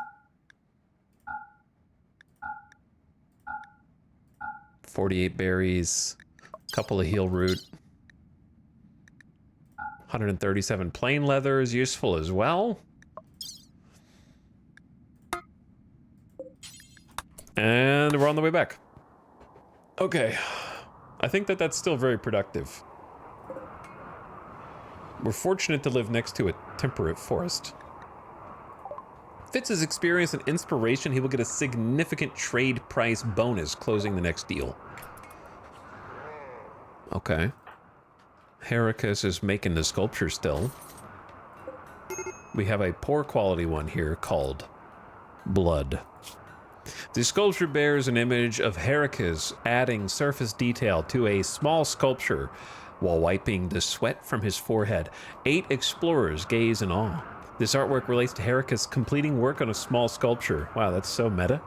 48 berries, couple of heal root. 137 plain leather is useful as well. And we're on the way back. Okay. I think that that's still very productive. We're fortunate to live next to a temperate forest. Fitz's experience and inspiration, he will get a significant trade price bonus closing the next deal. Okay. Heracus is making the sculpture still. We have a poor quality one here called Blood. The sculpture bears an image of Heracus adding surface detail to a small sculpture while wiping the sweat from his forehead. 8 explorers gaze in awe. This artwork relates to Heracus completing work on a small sculpture. Wow, that's so meta.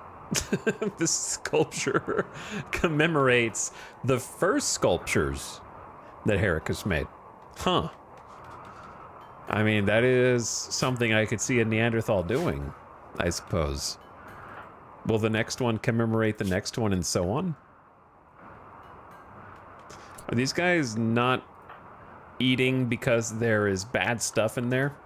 This sculpture commemorates the first sculptures that Heracus made. Huh. I mean, that is something I could see a Neanderthal doing, I suppose. Will the next one commemorate the next one and so on? Are these guys not eating because there is bad stuff in there?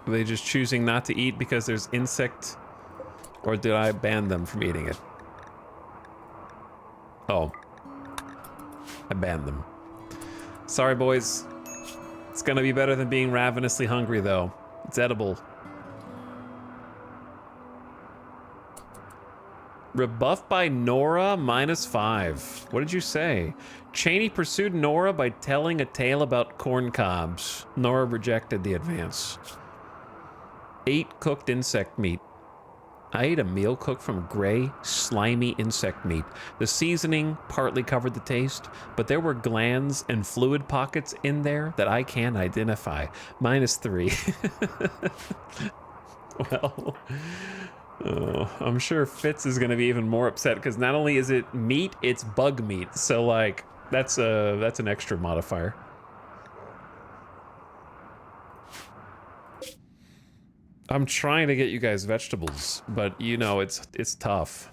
Are they just choosing not to eat because there's insect, or did I ban them from eating it? Oh. I banned them. Sorry, boys. It's gonna be better than being ravenously hungry, though. It's edible. Rebuffed by Nora, -5. What did you say? Cheney pursued Nora by telling a tale about corn cobs. Nora rejected the advance. 8 cooked insect meat. I ate a meal cooked from gray, slimy insect meat. The seasoning partly covered the taste, but there were glands and fluid pockets in there that I can't identify. -3. Well, I'm sure Fitz is going to be even more upset because not only is it meat, it's bug meat. So, like, that's an extra modifier. I'm trying to get you guys vegetables, but you know, it's tough.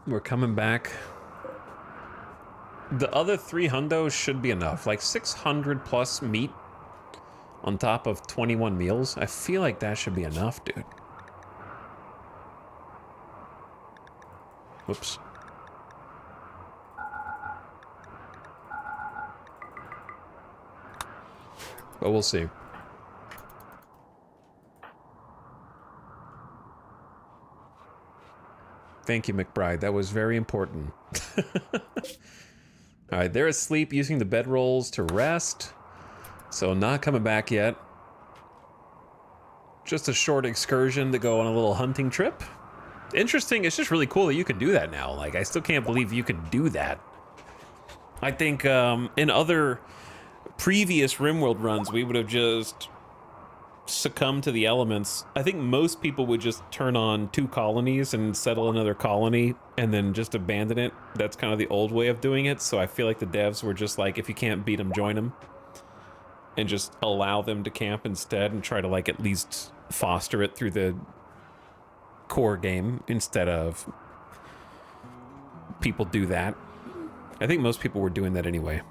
We're coming back. The other 3 hundos should be enough, like 600 plus meat on top of 21 meals. I feel like that should be enough, dude. Whoops. But we'll see. Thank you, McBride. That was very important. All right, they're asleep using the bedrolls to rest. So not coming back yet. Just a short excursion to go on a little hunting trip. Interesting. It's just really cool that you can do that now. Like, I still can't believe you can do that. I think in other previous RimWorld runs, we would have just succumbed to the elements. I think most people would just turn on 2 colonies and settle another colony and then just abandon it. That's kind of the old way of doing it. So I feel like the devs were just like, if you can't beat them, join them. And just allow them to camp instead and try to, like, at least foster it through the core game instead of people do that. I think most people were doing that anyway.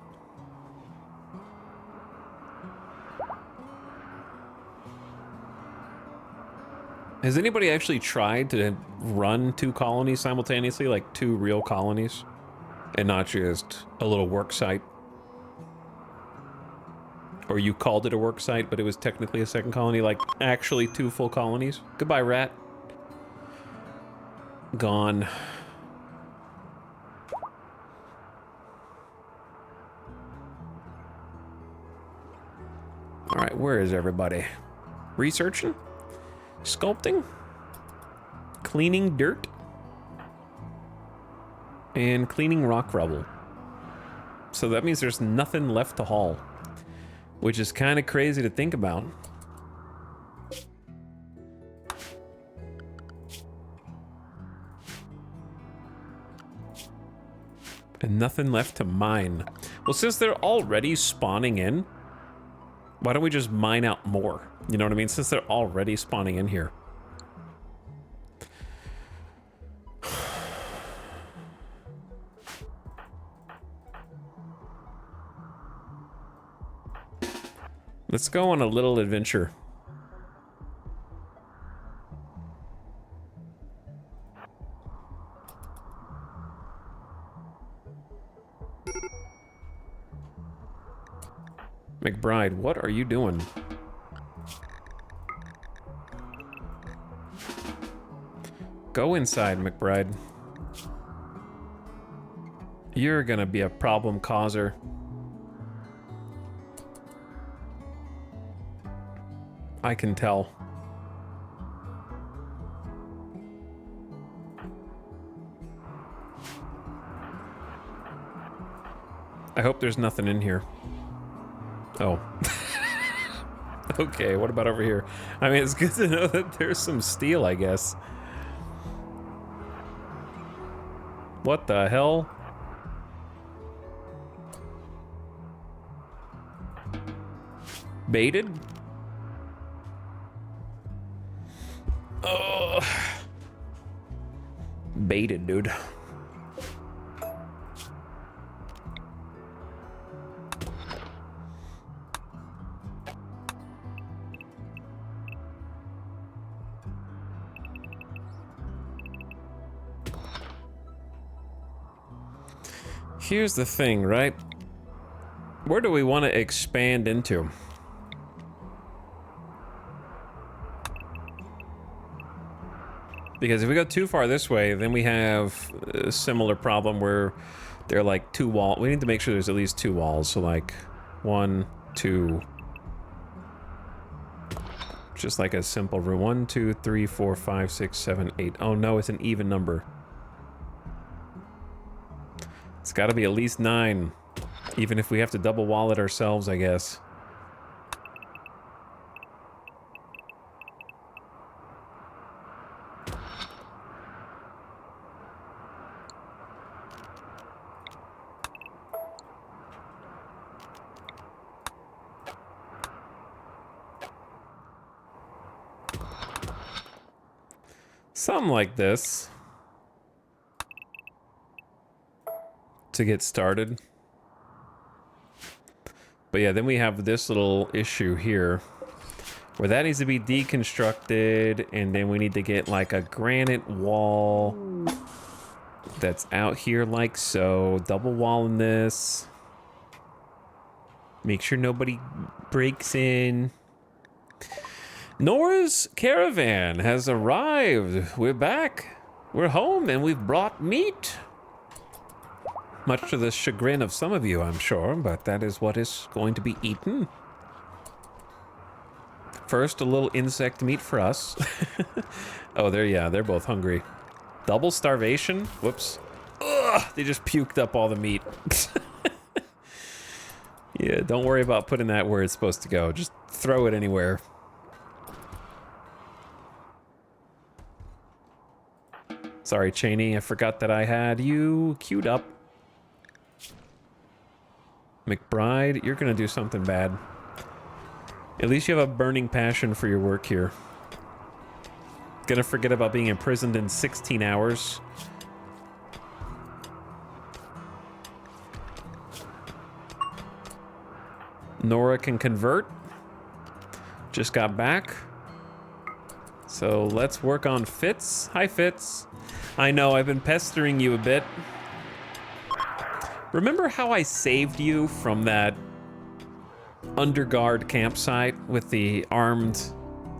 Has anybody actually tried to run 2 colonies simultaneously, like 2 real colonies, and not just a little work site? Or you called it a work site, but it was technically a second colony, like actually 2 full colonies? Goodbye, rat. Gone. All right, where is everybody? Researching? Sculpting, cleaning dirt, and cleaning rock rubble. So that means there's nothing left to haul, which is kind of crazy to think about. And nothing left to mine. Well, since they're already spawning in, why don't we just mine out more? You know what I mean? Since they're already spawning in here. Let's go on a little adventure. McBride, what are you doing? Go inside, McBride. You're gonna be a problem causer. I can tell. I hope there's nothing in here. Oh. Okay, what about over here? I mean, it's good to know that there's some steel, I guess. What the hell? Baited? Oh. Baited, dude. Here's the thing, right? Where do we want to expand into? Because if we go too far this way, then we have a similar problem where they're like two walls. We need to make sure there's at least two walls. So like 1, 2. Just like a simple room. 1, 2, 3, 4, 5, 6, 7, 8. Oh no, it's an even number. It's got to be at least 9, even if we have to double wall it ourselves, I guess. Something like this. To get started. But yeah, then we have this little issue here where that needs to be deconstructed, and then we need to get like a granite wall that's out here like so. Double walling this. Make sure nobody breaks in. Nora's caravan has arrived. We're back. We're home and we've brought meat. Much to the chagrin of some of you, I'm sure, but that is what is going to be eaten. First, a little insect meat for us. Oh, they're both hungry. Double starvation? Whoops. Ugh, they just puked up all the meat. Yeah, don't worry about putting that where it's supposed to go. Just throw it anywhere. Sorry, Cheney, I forgot that I had you queued up. McBride, you're gonna do something bad. At least you have a burning passion for your work here. Gonna forget about being imprisoned in 16 hours. Nora can convert. Just got back. So let's work on Fitz. Hi, Fitz. I know, I've been pestering you a bit. Remember how I saved you from that underguard campsite with the armed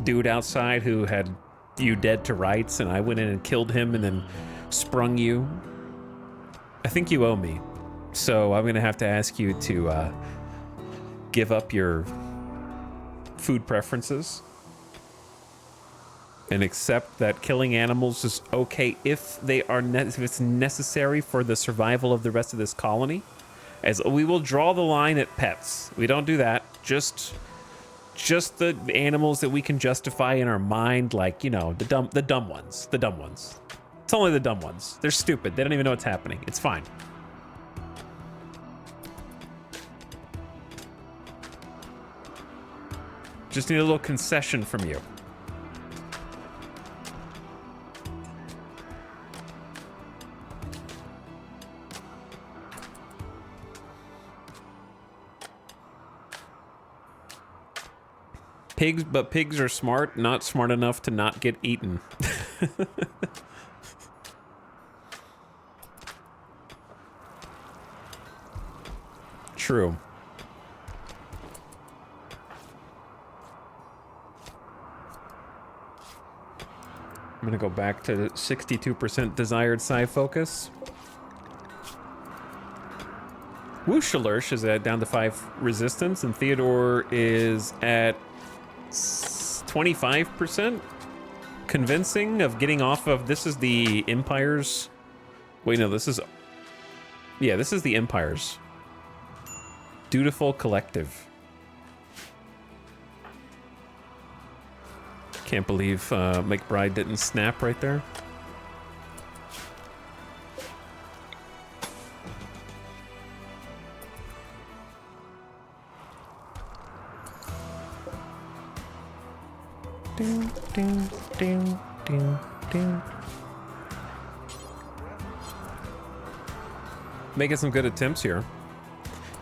dude outside who had you dead to rights, and I went in and killed him and then sprung you? I think you owe me. So I'm gonna have to ask you to give up your food preferences and accept that killing animals is okay if they are if it's necessary for the survival of the rest of this colony. As we will draw the line at pets. We don't do that. Just the animals that we can justify in our mind, like, you know, the dumb ones. The dumb ones. It's only the dumb ones. They're stupid. They don't even know what's happening. It's fine. Just need a little concession from you. Pigs, but pigs are smart, not smart enough to not get eaten. True. I'm gonna go back to 62% desired psi focus. Wooshalosh is at down to 5 resistance, and Theodore is at 25% convincing of getting off of. This is the Empire's. Wait, no, this is. Yeah, this is the Empire's. Dutiful Collective. Can't believe McBride didn't snap right there. Ding, ding, ding, ding, ding. Making some good attempts here.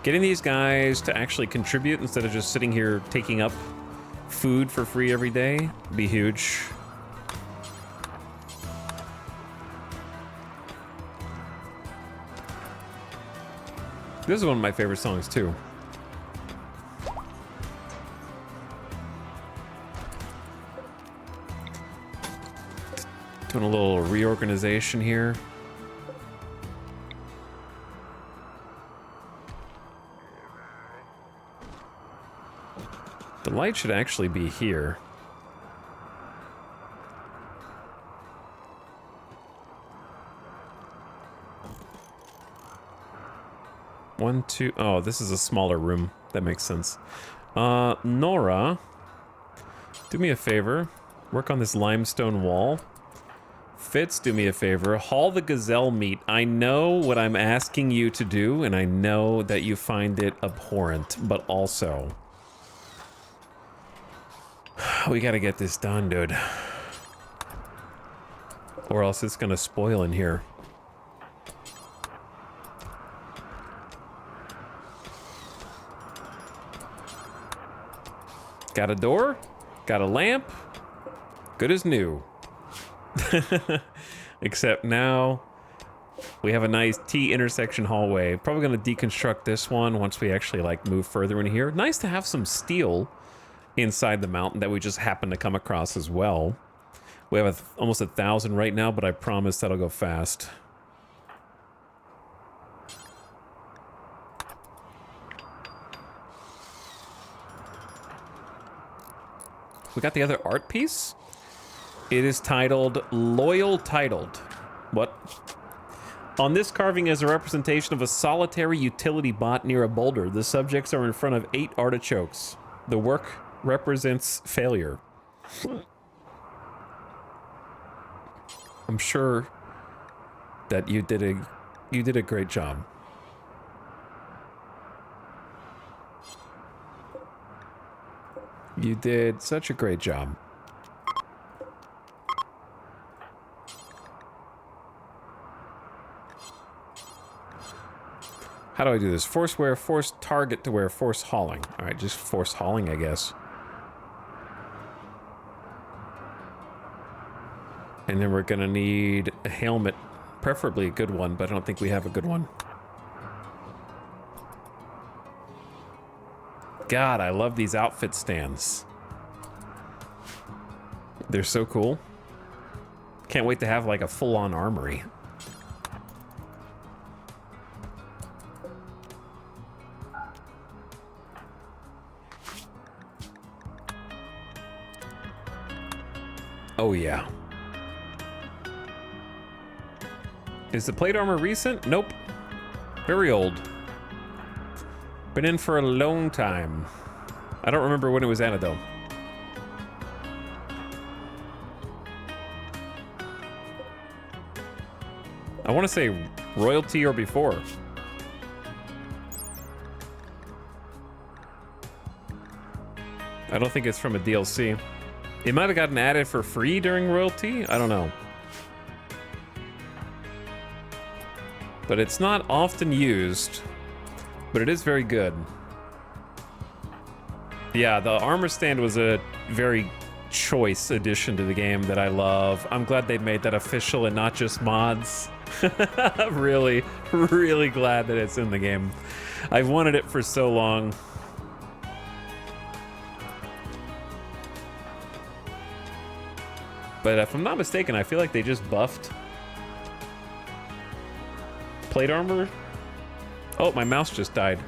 Getting these guys to actually contribute instead of just sitting here taking up food for free every day be huge. This is one of my favorite songs too. Doing a little reorganization here. The light should actually be here. One, two. Oh, this is a smaller room. That makes sense. Nora, do me a favor. Work on this limestone wall. Fitz, do me a favor. Haul the gazelle meat. I know what I'm asking you to do, and I know that you find it abhorrent, but also... we gotta get this done, dude. Or else it's gonna spoil in here. Got a door? Got a lamp? Good as new. Except now we have a nice T-intersection hallway. Probably gonna deconstruct this one once we actually like move further in here. Nice to have some steel inside the mountain that we just happen to come across as well. We have almost 1,000 right now, but I promise that'll go fast. We got the other art piece. It is titled Loyal Titled. What? On this carving is a representation of a solitary utility bot near a boulder. The subjects are in front of 8 artichokes. The work represents failure. I'm sure that you did a great job. You did such a great job. How do I do this? Force wear, force target to wear, force hauling. All right, just force hauling, I guess. And then we're gonna need a helmet, preferably a good one, but I don't think we have a good one. God, I love these outfit stands. They're so cool. Can't wait to have like a full-on armory. Oh yeah. Is the plate armor recent? Nope. Very old. Been in for a long time. I don't remember when it was added though. I want to say royalty or before. I don't think it's from a DLC. It might have gotten added for free during royalty. I don't know. But it's not often used, but it is very good. Yeah, the armor stand was a very choice addition to the game that I love. I'm glad they made that official and not just mods. Really, really glad that it's in the game. I've wanted it for so long. But if I'm not mistaken, I feel like they just buffed plate armor. Oh, my mouse just died.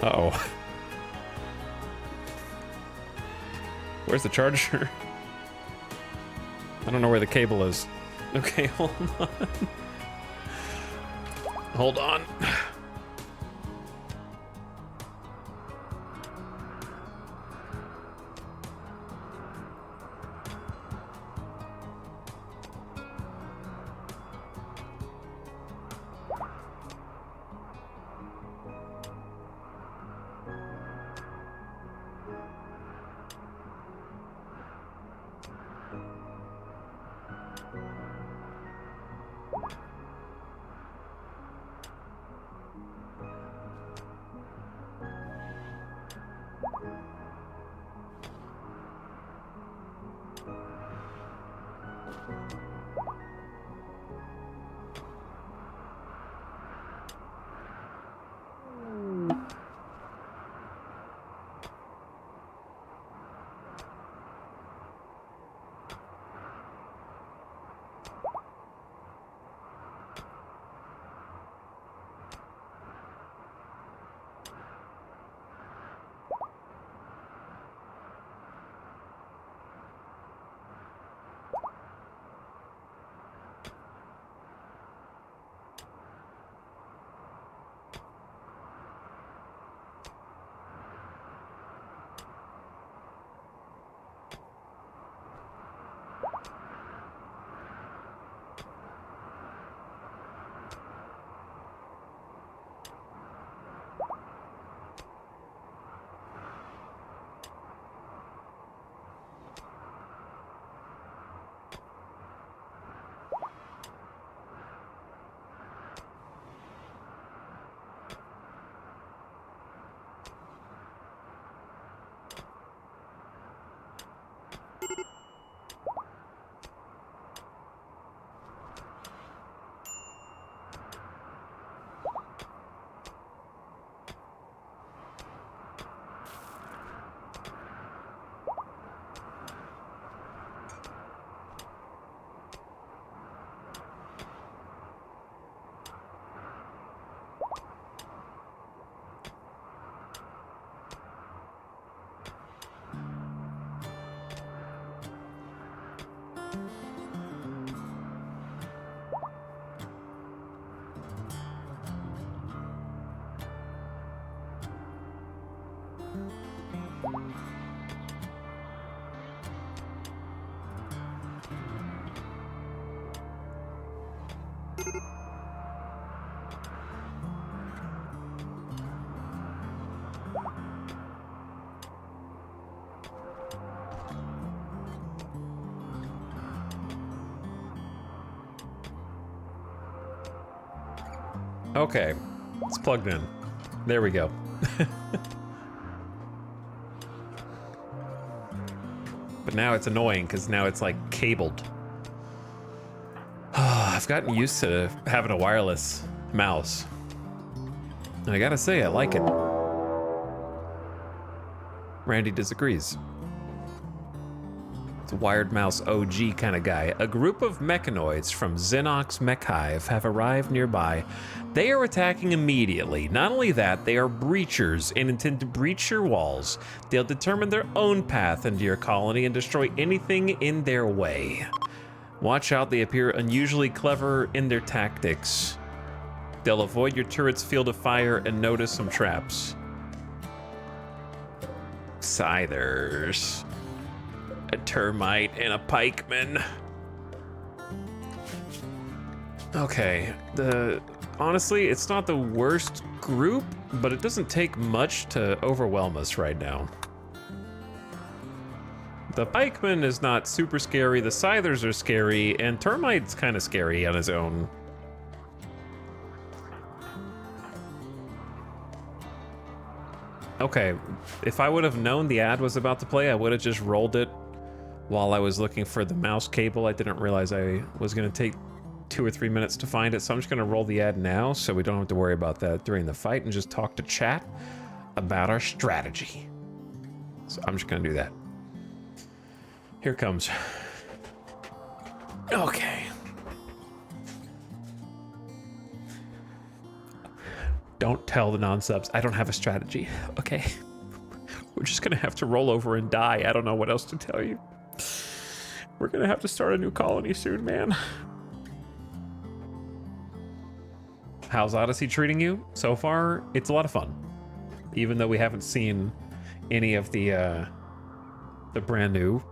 Uh-oh. Where's the charger? I don't know where the cable is. Okay, hold on. Hold on. Okay, it's plugged in. There we go. But now it's annoying because now it's like cabled. I've gotten used to having a wireless mouse. And I gotta say, I like it. Randy disagrees. It's a wired mouse OG kind of guy. A group of mechanoids from Xenox Mech Hive have arrived nearby. They are attacking immediately. Not only that, they are breachers and intend to breach your walls. They'll determine their own path into your colony and destroy anything in their way. Watch out, they appear unusually clever in their tactics. They'll avoid your turret's field of fire and notice some traps. Scythers. A termite and a pikeman. Okay, honestly, it's not the worst group, but it doesn't take much to overwhelm us right now. The pikeman is not super scary, the scythers are scary, and termite's kind of scary on his own. Okay, if I would have known the ad was about to play, I would have just rolled it while I was looking for the mouse cable. I didn't realize I was going to take 2 or 3 minutes to find it, so I'm just going to roll the ad now so we don't have to worry about that during the fight and just talk to chat about our strategy. So I'm just going to do that. Here it comes. Okay. Don't tell the non-subs. I don't have a strategy, okay? We're just gonna have to roll over and die. I don't know what else to tell you. We're gonna have to start a new colony soon, man. How's Odyssey treating you? So far, it's a lot of fun. Even though we haven't seen any of the brand new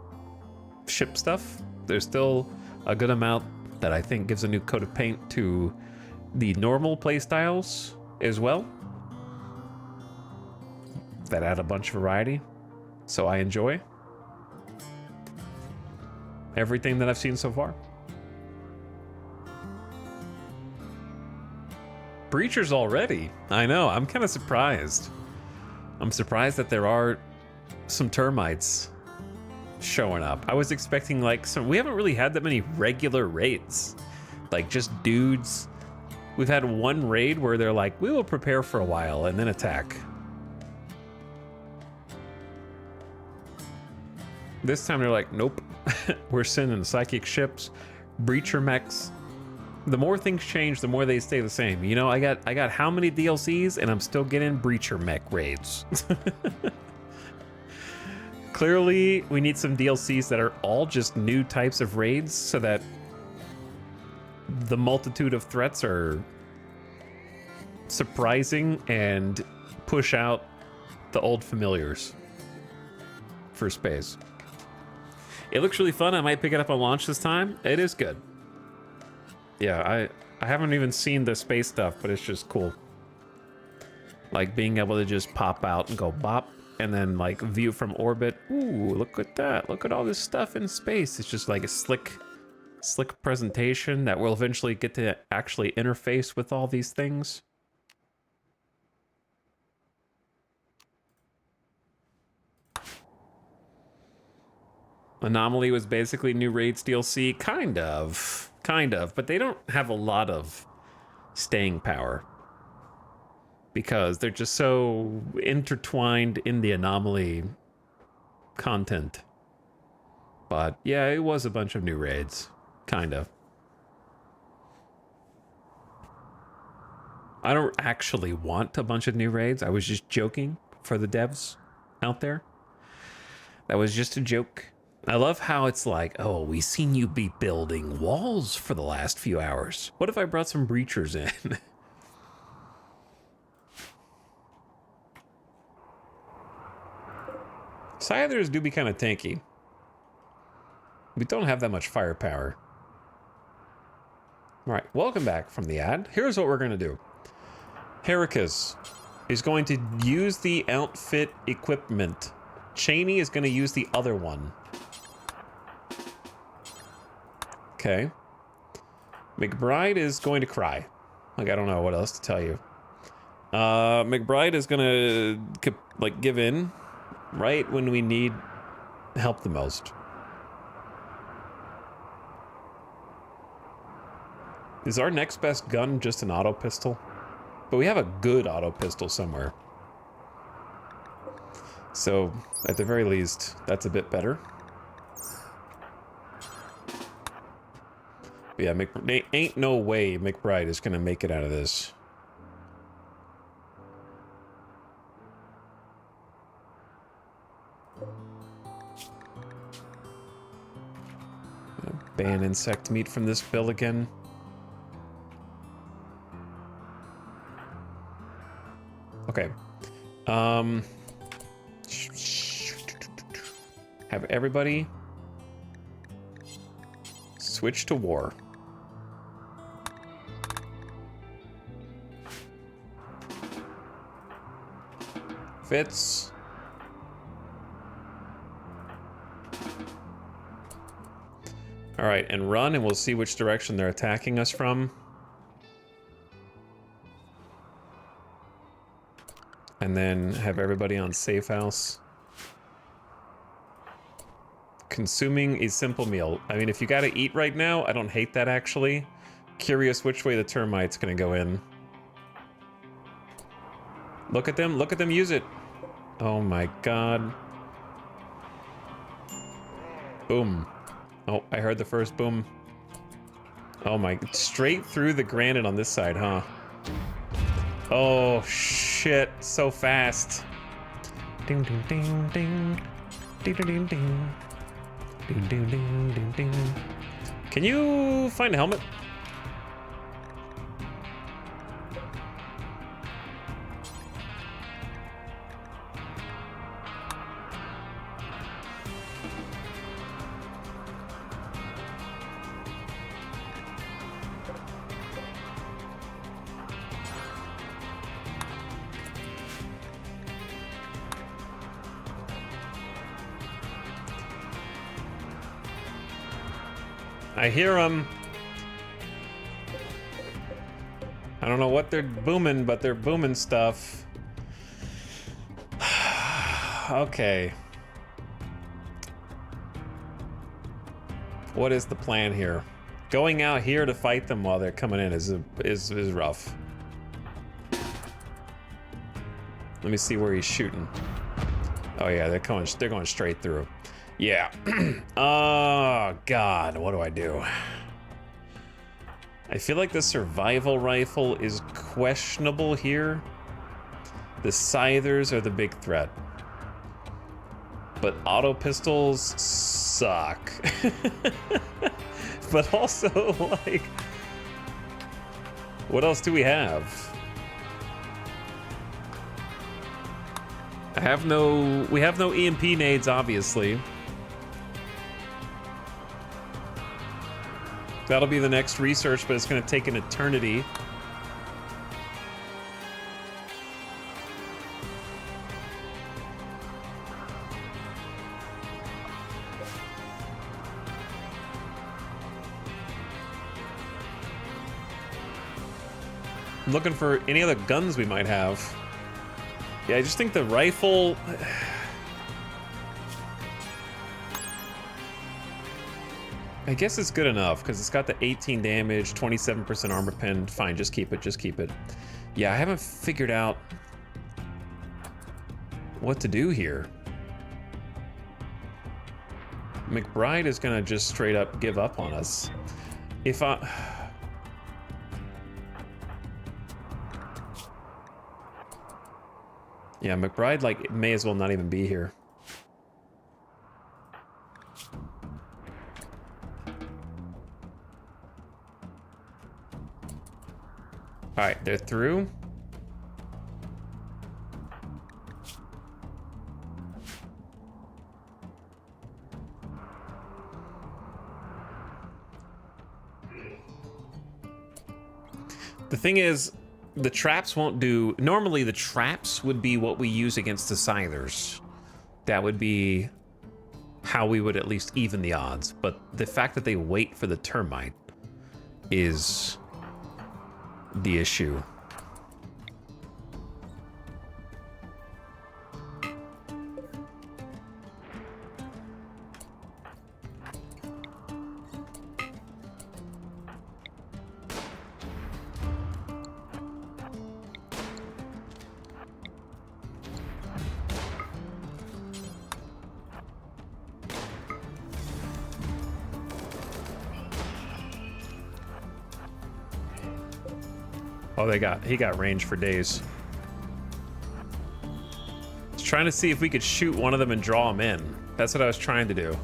ship stuff, there's still a good amount that I think gives a new coat of paint to the normal playstyles as well, that add a bunch of variety, so I enjoy everything that I've seen so far. Breachers already. I know, I'm kind of surprised. I'm surprised that there are some termites showing up. I was expecting like some, we haven't really had that many regular raids, like just dudes. We've had one raid where they're like, we will prepare for a while and then attack. This time they're like, nope, we're sending psychic ships, breacher mechs. The more things change, the more they stay the same. You know, I got how many DLCs and I'm still getting breacher mech raids. Clearly, we need some DLCs that are all just new types of raids so that the multitude of threats are surprising and push out the old familiars for space. It looks really fun. I might pick it up on launch this time. It is good. Yeah, I haven't even seen the space stuff, but it's just cool. Like being able to just pop out and go bop, and then like view from orbit. Ooh, look at that. Look at all this stuff in space. It's just like a slick presentation that we'll eventually get to actually interface with all these things. Anomaly was basically new raids DLC, kind of, but they don't have a lot of staying power because they're just so intertwined in the Anomaly content. But yeah, it was a bunch of new raids, kind of. I don't actually want a bunch of new raids. I was just joking for the devs out there. That was just a joke. I love how it's like, oh, we seen you be building walls for the last few hours. What if I brought some breachers in? Scythers do be kind of tanky. We don't have that much firepower. All right, welcome back from the ad. Here's what we're gonna do. Heracus is going to use the outfit equipment. Cheney is gonna use the other one. Okay. McBride is going to cry. Like, I don't know what else to tell you. McBride is gonna, like, give in right when we need help the most. Is our next best gun just an auto pistol? But we have a good auto pistol somewhere. So, at the very least, that's a bit better. But yeah, ain't no way McBride is gonna make it out of this. Ban insect meat from this bill again. Okay. Have everybody switch to war. Fits. All right, and run, and we'll see which direction they're attacking us from. And then have everybody on safe house. Consuming a simple meal. I mean, if you gotta eat right now, I don't hate that actually. Curious which way the termite's gonna go in. Look at them use it. Oh my god. Boom. Oh, I heard the first boom. Oh my, straight through the granite on this side, huh? Oh shit, so fast. Ding ding ding ding. Ding ding ding ding. Ding ding ding ding ding. Can you find a helmet? I hear them. I don't know what they're booming, but they're booming stuff. Okay. What is the plan here? Going out here to fight them while they're coming in is rough. Let me see where he's shooting. Oh yeah, they're going straight through. Yeah. Oh god, what do I do? I feel like the survival rifle is questionable here. The scythers are the big threat. But auto pistols suck. But also, like, what else do we have? We have no EMP nades, obviously. That'll be the next research, but it's going to take an eternity. I'm looking for any other guns we might have. Yeah, I just think the rifle... I guess it's good enough, because it's got the 18 damage, 27% armor pen. Fine, just keep it, just keep it. Yeah, I haven't figured out what to do here. McBride is gonna just straight up give up on us. If I... Yeah, McBride, like, may as well not even be here. Alright, they're through. The thing is, the traps won't do... Normally, the traps would be what we use against the scythers. That would be how we would at least even the odds. But the fact that they wait for the termite is the issue. Oh, he got range for days. I was trying to see if we could shoot one of them and draw them in. That's what I was trying to do.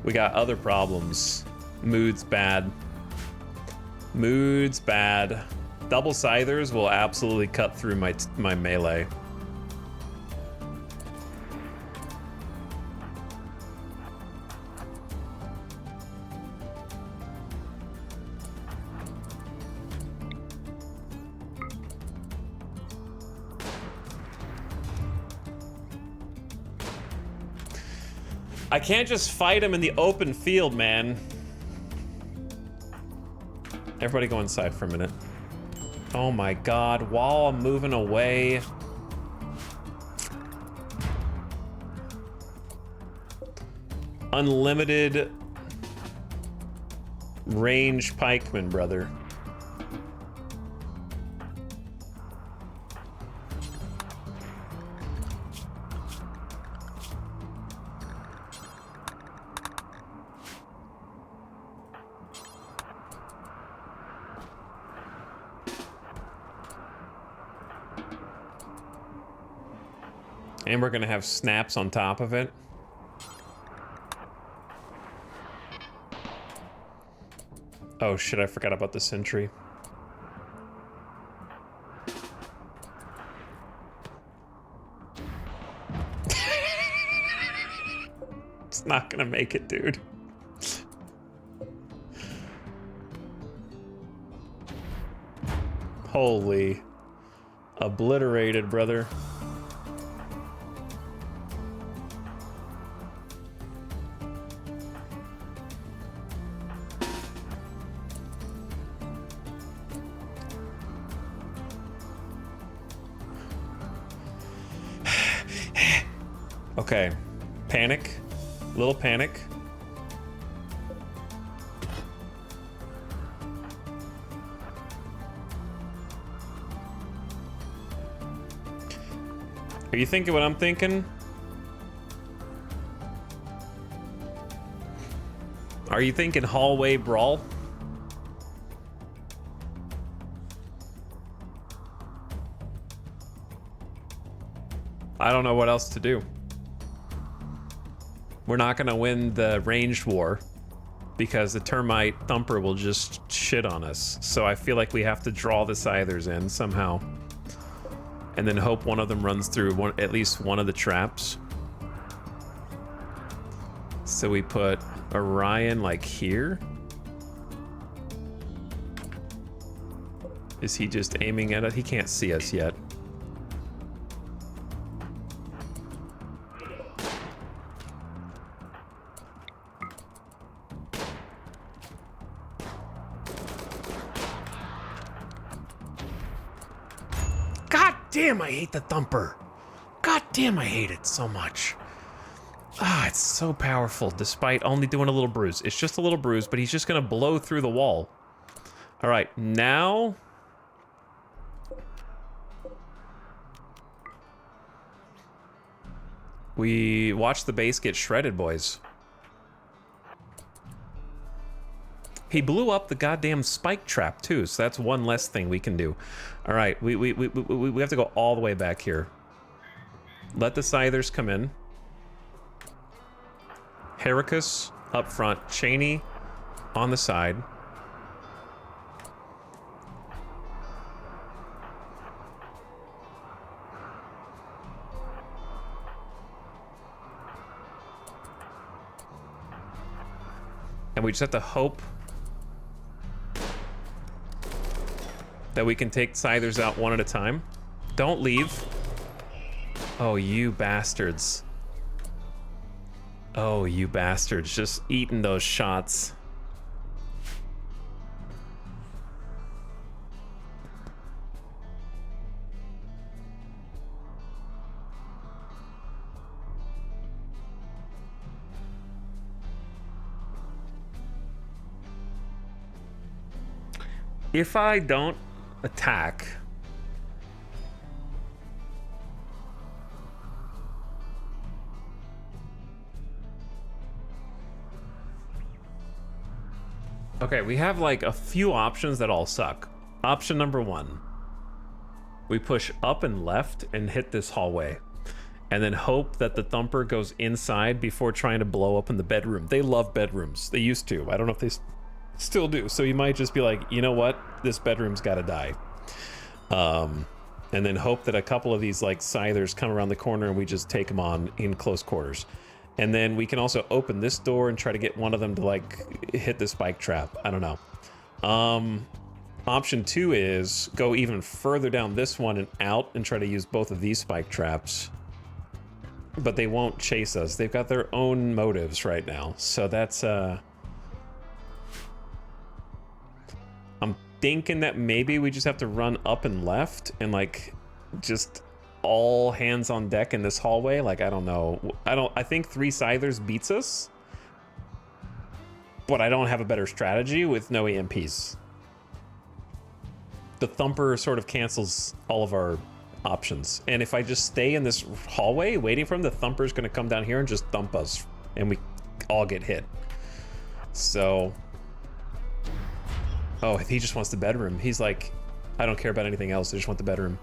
We got other problems. Mood's bad. Mood's bad. Double scythers will absolutely cut through my melee. I can't just fight him in the open field, man. Everybody go inside for a minute. Oh my god, while I'm moving away. Unlimited range pikeman, brother. And we're gonna have snaps on top of it. Oh shit, I forgot about the sentry. It's not gonna make it, dude. Holy. Obliterated, brother. Okay, panic, little panic. Are you thinking what I'm thinking? Are you thinking hallway brawl? I don't know what else to do. We're not gonna win the ranged war because the termite thumper will just shit on us. So I feel like we have to draw the scythers in somehow. And then hope one of them runs through at least one of the traps. So we put Orion like here. Is he just aiming at it? He can't see us yet. Damn, I hate the thumper. God damn, I hate it so much. Ah, it's so powerful despite only doing a little bruise. It's just a little bruise, but he's just gonna blow through the wall. All right, now... we watch the base get shredded, boys. He blew up the goddamn spike trap too, so that's one less thing we can do. All right, we have to go all the way back here. Let the scythers come in. Heracus up front, Cheney on the side. And we just have to hope that we can take scythers out one at a time. Don't leave. Oh, you bastards. Oh, you bastards. Just eating those shots. If I don't attack, okay, we have like a few options that all suck. Option number one, we push up and left and hit this hallway and then hope that the thumper goes inside before trying to blow up in the bedroom. They love bedrooms. They used to. I don't know if they still do. So you might just be like, you know what? This bedroom's got to die. And then hope that a couple of these like scythers come around the corner and we just take them on in close quarters. And then we can also open this door and try to get one of them to like hit the spike trap. I don't know. Option two is go even further down this one and out and try to use both of these spike traps. but they won't chase us. They've got their own motives right now. So that's, I'm thinking that maybe we just have to run up and left and like just all hands on deck in this hallway. Like, I don't know. I think 3 Scythers beats us, but I don't have a better strategy with no EMPs. The Thumper sort of cancels all of our options. And if I just stay in this hallway waiting for him, the Thumper's gonna come down here and just thump us and we all get hit. So, oh, he just wants the bedroom. He's like, I don't care about anything else. I just want the bedroom.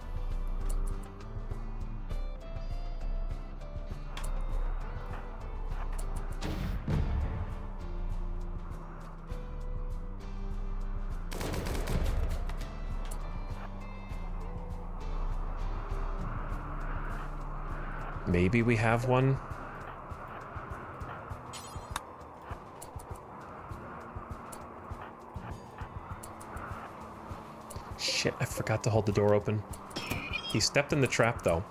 Maybe we have one. Shit, I forgot to hold the door open. He stepped in the trap, though.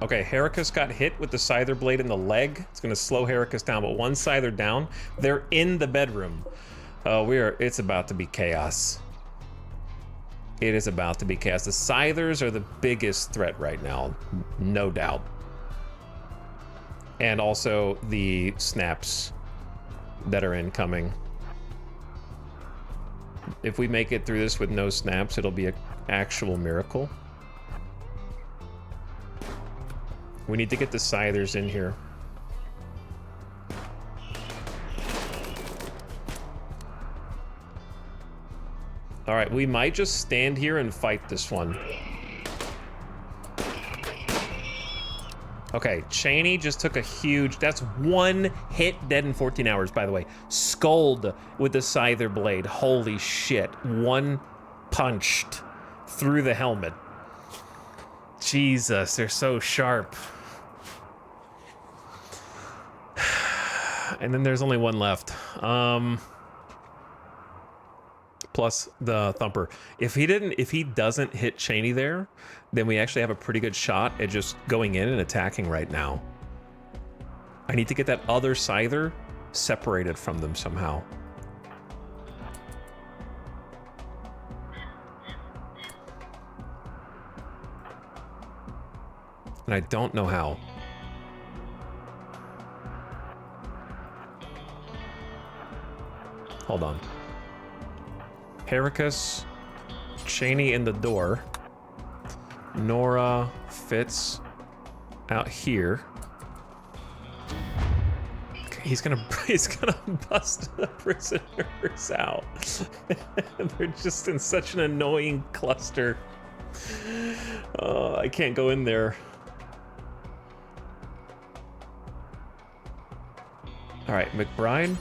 Okay, Heracus got hit with the Scyther blade in the leg. It's gonna slow Heracus down, but 1 Scyther down. They're in the bedroom. Oh, it's about to be chaos. It is about to be chaos. The Scythers are the biggest threat right now, no doubt. And also the snaps that are incoming. If we make it through this with no snaps, it'll be an actual miracle. We need to get the Scythers in here. All right, we might just stand here and fight this one. Okay, Cheney just took a huge, that's 1 hit, dead in 14 hours, by the way. Sculled with the Scyther blade. Holy shit. 1 punched through the helmet. Jesus, they're so sharp. And then there's only 1 left. Plus the Thumper. If he doesn't hit Cheney there, then we actually have a pretty good shot at just going in and attacking right now. I need to get that other Scyther separated from them somehow. And I don't know how. Hold on. Heracus, Cheney in the door. Nora, Fitz out here. He's gonna bust the prisoners out. They're just in such an annoying cluster. Oh, I can't go in there. All right, McBride.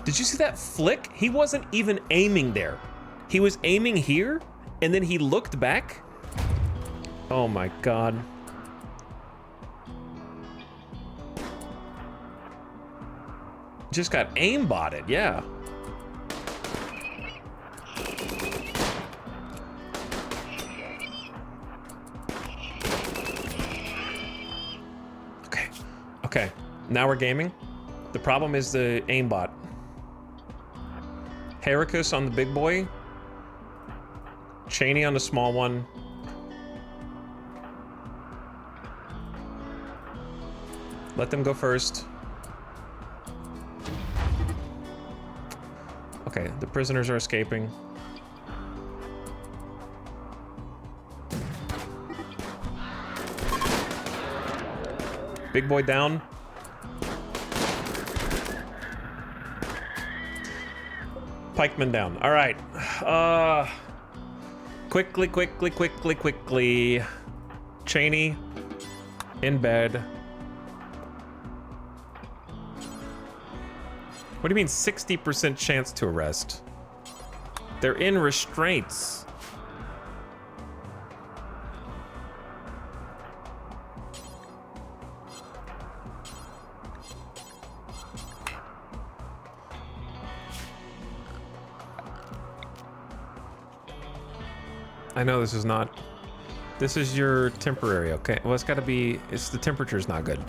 Did you see that flick? He wasn't even aiming there. He was aiming here, and then he looked back. Oh my God. Just got aimbotted, yeah. Okay, now we're gaming. The problem is the aimbot. Heracus on the big boy. Cheney on the small one. Let them go first. Okay, the prisoners are escaping. Big boy down. Pikeman down. All right. Quickly. Cheney in bed. What do you mean 60% chance to arrest? They're in restraints. I know this is not... This is your temporary, okay? Well, it's gotta be... It's the temperature's not good.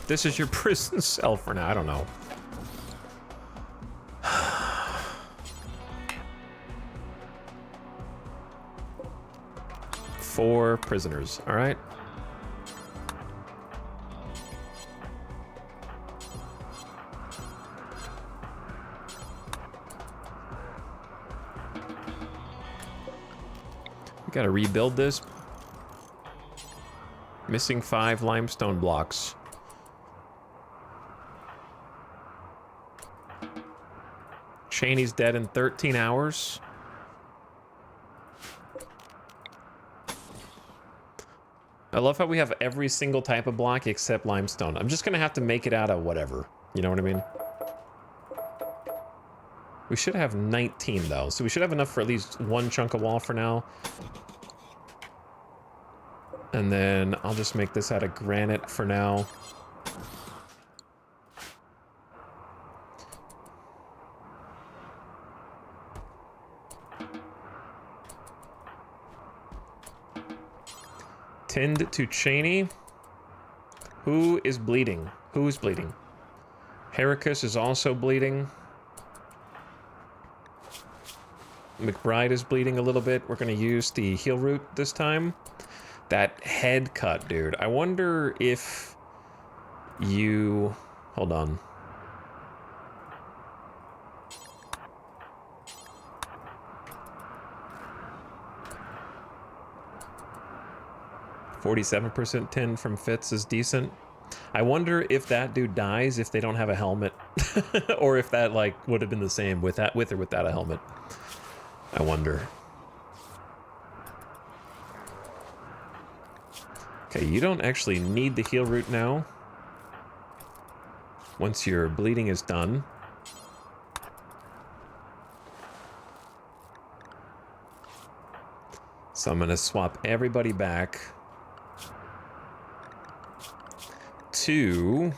This is your prison cell for now. I don't know. Four prisoners, all right? We gotta rebuild this. Missing 5 limestone blocks. Cheney's dead in 13 hours. I love how we have every single type of block except limestone. I'm just gonna have to make it out of whatever. You know what I mean? We should have 19 though, so we should have enough for at least one chunk of wall for now. And then I'll just make this out of granite for now. Tend to Cheney. Who is bleeding? Who is bleeding? Heracus is also bleeding. McBride is bleeding a little bit. We're going to use the heal root this time. That head cut, dude. I wonder if you... Hold on. %, 10 from Fitz is decent. I wonder if that dude dies if they don't have a helmet. Or if that, like, would have been the same with that, with or without a helmet. I wonder. Okay, you don't actually need the heal root now. Once your bleeding is done. So I'm gonna swap everybody back to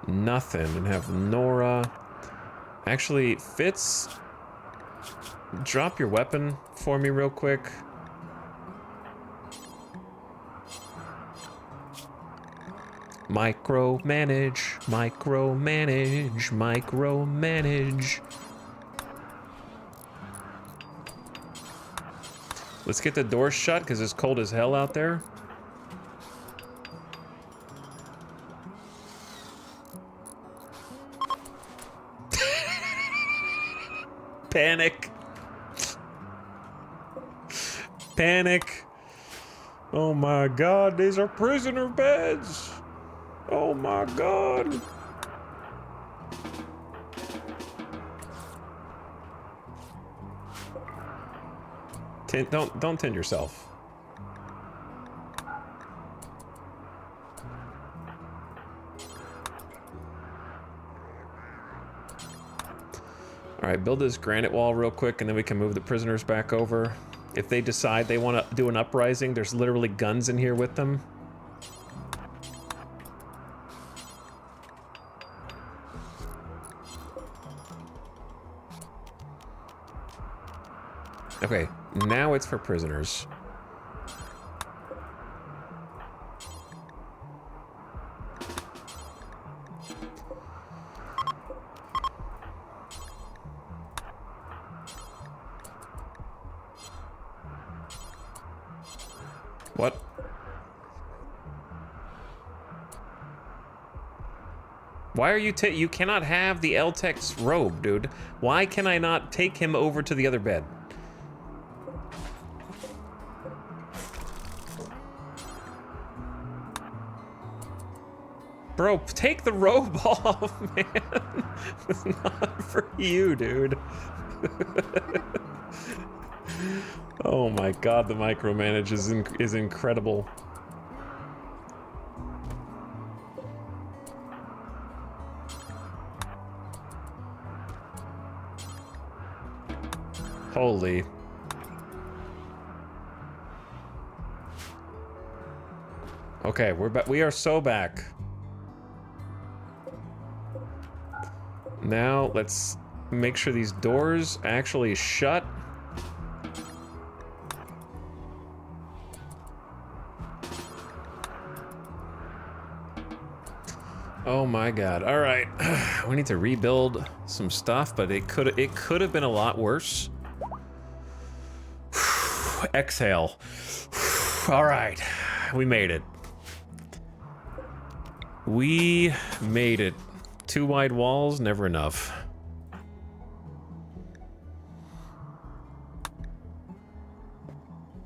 nothing and have Nora. Actually, Fitz, drop your weapon for me real quick. Micromanage, micromanage, micromanage. Let's get the door shut because it's cold as hell out there. Panic. Panic. Oh my god, these are prisoner beds. Oh my god. Don't tend yourself. All right, build this granite wall real quick and then we can move the prisoners back over. If they decide they want to do an uprising, there's literally guns in here with them. Okay, now it's for prisoners. What? Why are you you cannot have the Eltec's robe, dude. Why can I not take him over to the other bed? Bro, take the robe off, man. It's not for you, dude. Oh my god, the micromanage is incredible. Holy. Okay, we are so back. Now, let's make sure these doors actually shut. Oh my god. All right. We need to rebuild some stuff, but it could have been a lot worse. Exhale. All right. We made it. We made it. 2 wide walls, never enough.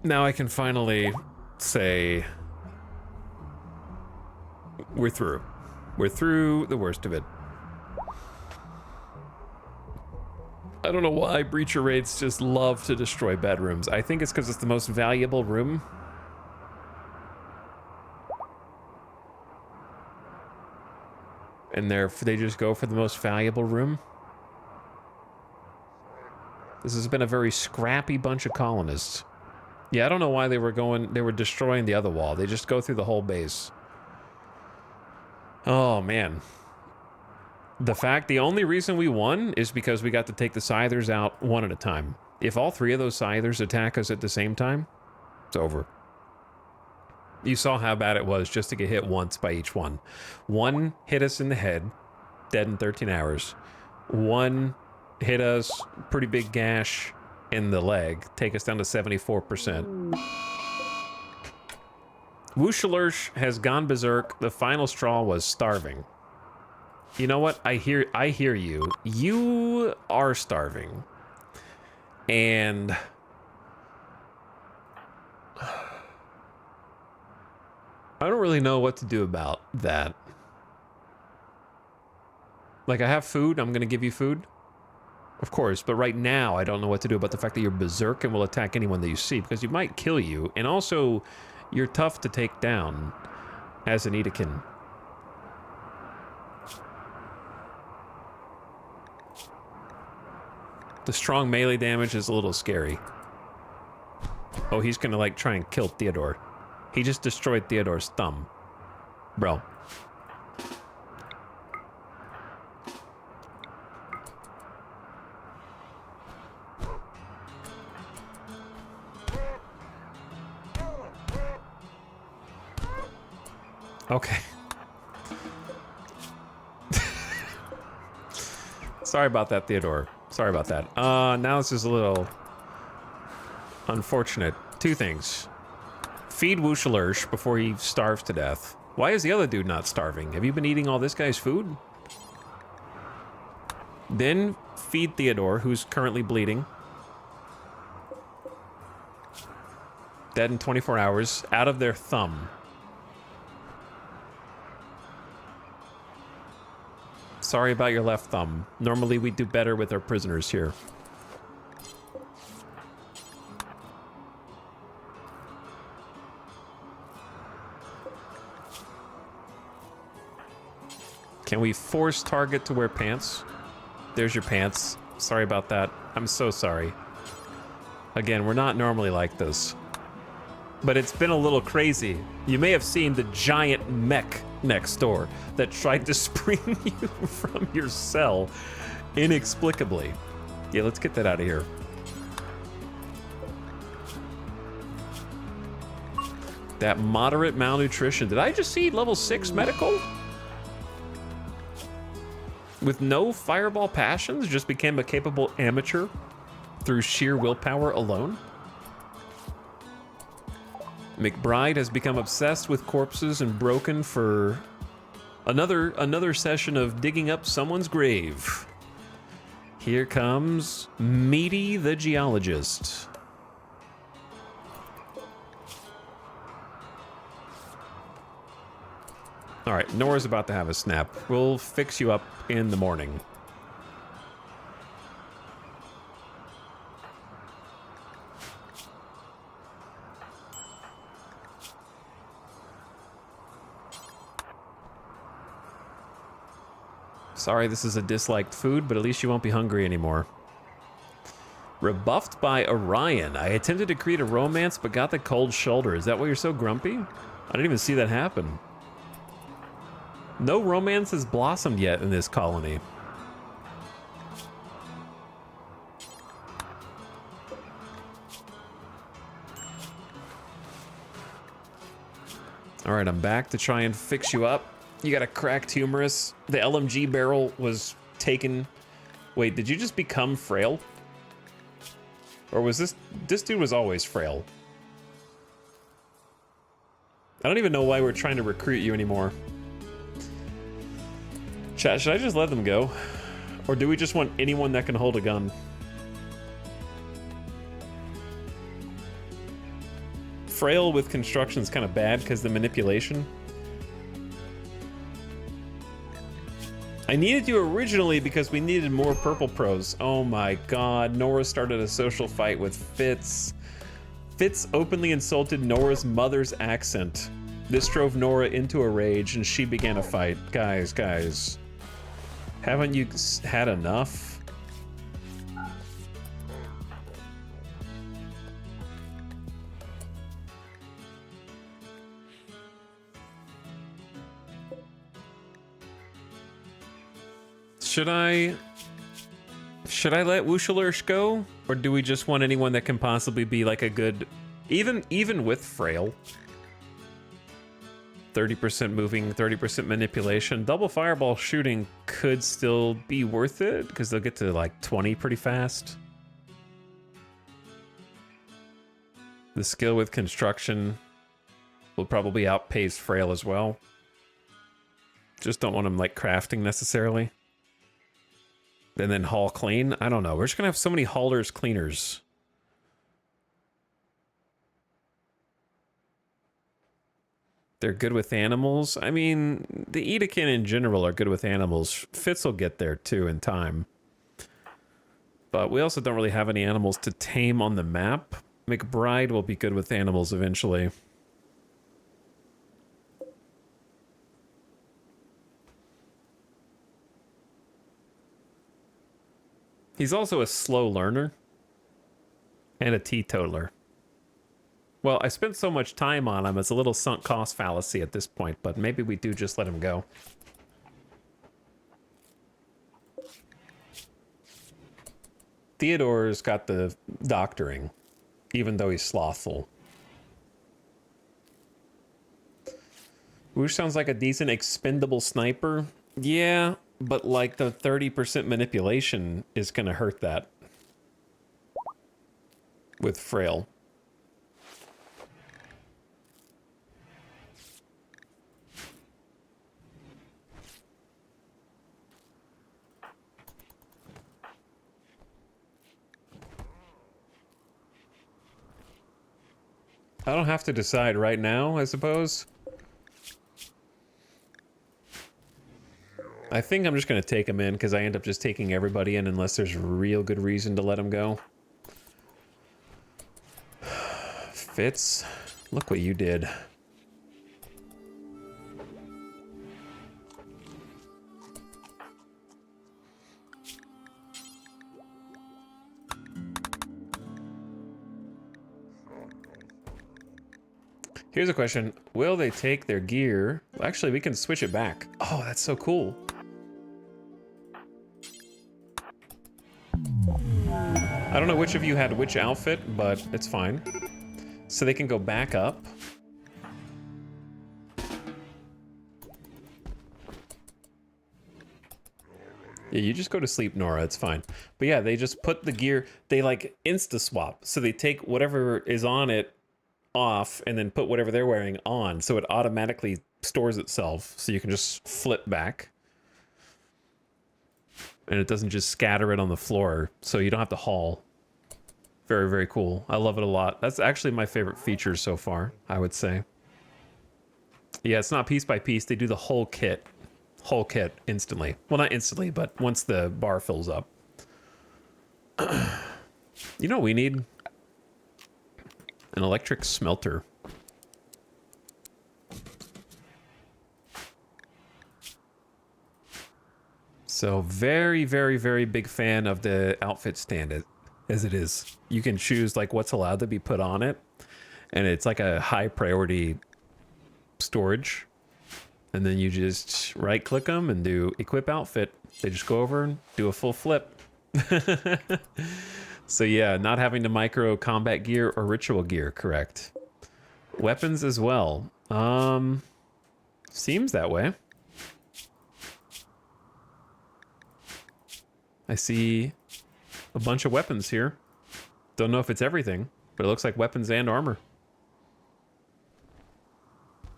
Now I can finally say we're through. We're through the worst of it. I don't know why breacher raids just love to destroy bedrooms. I think it's because it's the most valuable room. And they just go for the most valuable room. This has been a very scrappy bunch of colonists. Yeah, I don't know why they were destroying the other wall. They just go through the whole base. Oh, man. The only reason we won is because we got to take the Scythers out one at a time. If all 3 of those Scythers attack us at the same time, it's over. You saw how bad it was just to get hit once by each one. One hit us in the head, dead in 13 hours. One hit us, pretty big gash in the leg, take us down to 74%. Wushlersh has gone berserk. The final straw was starving. You know what? I hear you. You are starving. And I don't really know what to do about that. Like, I have food. I'm going to give you food. Of course, but right now I don't know what to do about the fact that you're berserk and will attack anyone that you see, because you might kill you, and also you're tough to take down as an Edekin. The strong melee damage is a little scary. Oh, he's gonna like try and kill Theodore. He just destroyed Theodore's thumb. Bro. Okay. Sorry about that, Theodore. Sorry about that. Now this is a little unfortunate. 2 things. Feed Wushlersh before he starves to death. Why is the other dude not starving? Have you been eating all this guy's food? Then feed Theodore, who's currently bleeding. Dead in 24 hours, out of their thumb. Sorry about your left thumb. Normally we do better with our prisoners here. Can we force target to wear pants? There's your pants. Sorry about that. I'm so sorry. Again, we're not normally like this. But it's been a little crazy. You may have seen the giant mech next door that tried to spring you from your cell inexplicably. Yeah, let's get that out of here. That moderate malnutrition. Did I just see level 6 medical? With no fireball passions, just became a capable amateur through sheer willpower alone? McBride has become obsessed with corpses and broken for another session of digging up someone's grave. Here comes Meaty the Geologist. All right, Nora's about to have a snap. We'll fix you up in the morning. Sorry, this is a disliked food, but at least you won't be hungry anymore. Rebuffed by Orion. I attempted to create a romance, but got the cold shoulder. Is that why you're so grumpy? I didn't even see that happen. No romance has blossomed yet in this colony. All right, I'm back to try and fix you up. You got a cracked humerus. The LMG barrel was taken. Wait, did you just become frail? Or was this dude was always frail? I don't even know why we're trying to recruit you anymore. Chat, should I just let them go? Or do we just want anyone that can hold a gun? Frail with construction is kind of bad because the manipulation. I needed you originally because we needed more purple pros. Oh my god, Nora started a social fight with Fitz. Fitz openly insulted Nora's mother's accent. This drove Nora into a rage and she began a fight. Guys. Haven't you had enough? Should I let Wushalursh go? Or do we just want anyone that can possibly be like a good, even with frail? 30% moving, 30% manipulation. Double fireball shooting could still be worth it because they'll get to like 20 pretty fast. The skill with construction will probably outpace frail as well. Just don't want them like crafting necessarily. And then haul clean? I don't know. We're just gonna have so many haulers, cleaners. They're good with animals. I mean, the Edakin in general are good with animals. Fitz will get there too in time. But we also don't really have any animals to tame on the map. McBride will be good with animals eventually. He's also a slow learner and a teetotaler. Well, I spent so much time on him, it's a little sunk cost fallacy at this point, but maybe we do just let him go. Theodore's got the doctoring, even though he's slothful. Woosh sounds like a decent expendable sniper. Yeah, but like the 30% manipulation is going to hurt that with frail. I don't have to decide right now, I suppose. I think I'm just going to take him in because I end up just taking everybody in unless there's a real good reason to let him go. Fitz, look what you did. Here's a question. Will they take their gear? Actually, we can switch it back. Oh, that's so cool. I don't know which of you had which outfit, but it's fine. So they can go back up. Yeah, you just go to sleep, Nora, it's fine. But yeah, they just put the gear, they like insta-swap. So they take whatever is on it off and then put whatever they're wearing on. So it automatically stores itself. So you can just flip back. And it doesn't just scatter it on the floor. So you don't have to haul. Very, very cool. I love it a lot. That's actually my favorite feature so far, I would say. Yeah, it's not piece by piece. They do the whole kit. Whole kit instantly. Well, not instantly, but once the bar fills up. You know what we need? An electric smelter. So very, very, very big fan of the outfit stand as it is. You can choose like what's allowed to be put on it. And it's like a high priority storage. And then you just right click them and do equip outfit. They just go over and do a full flip. So yeah, not having to micro combat gear or ritual gear, correct. Weapons as well. Seems that way. I see a bunch of weapons here. Don't know if it's everything, but it looks like weapons and armor.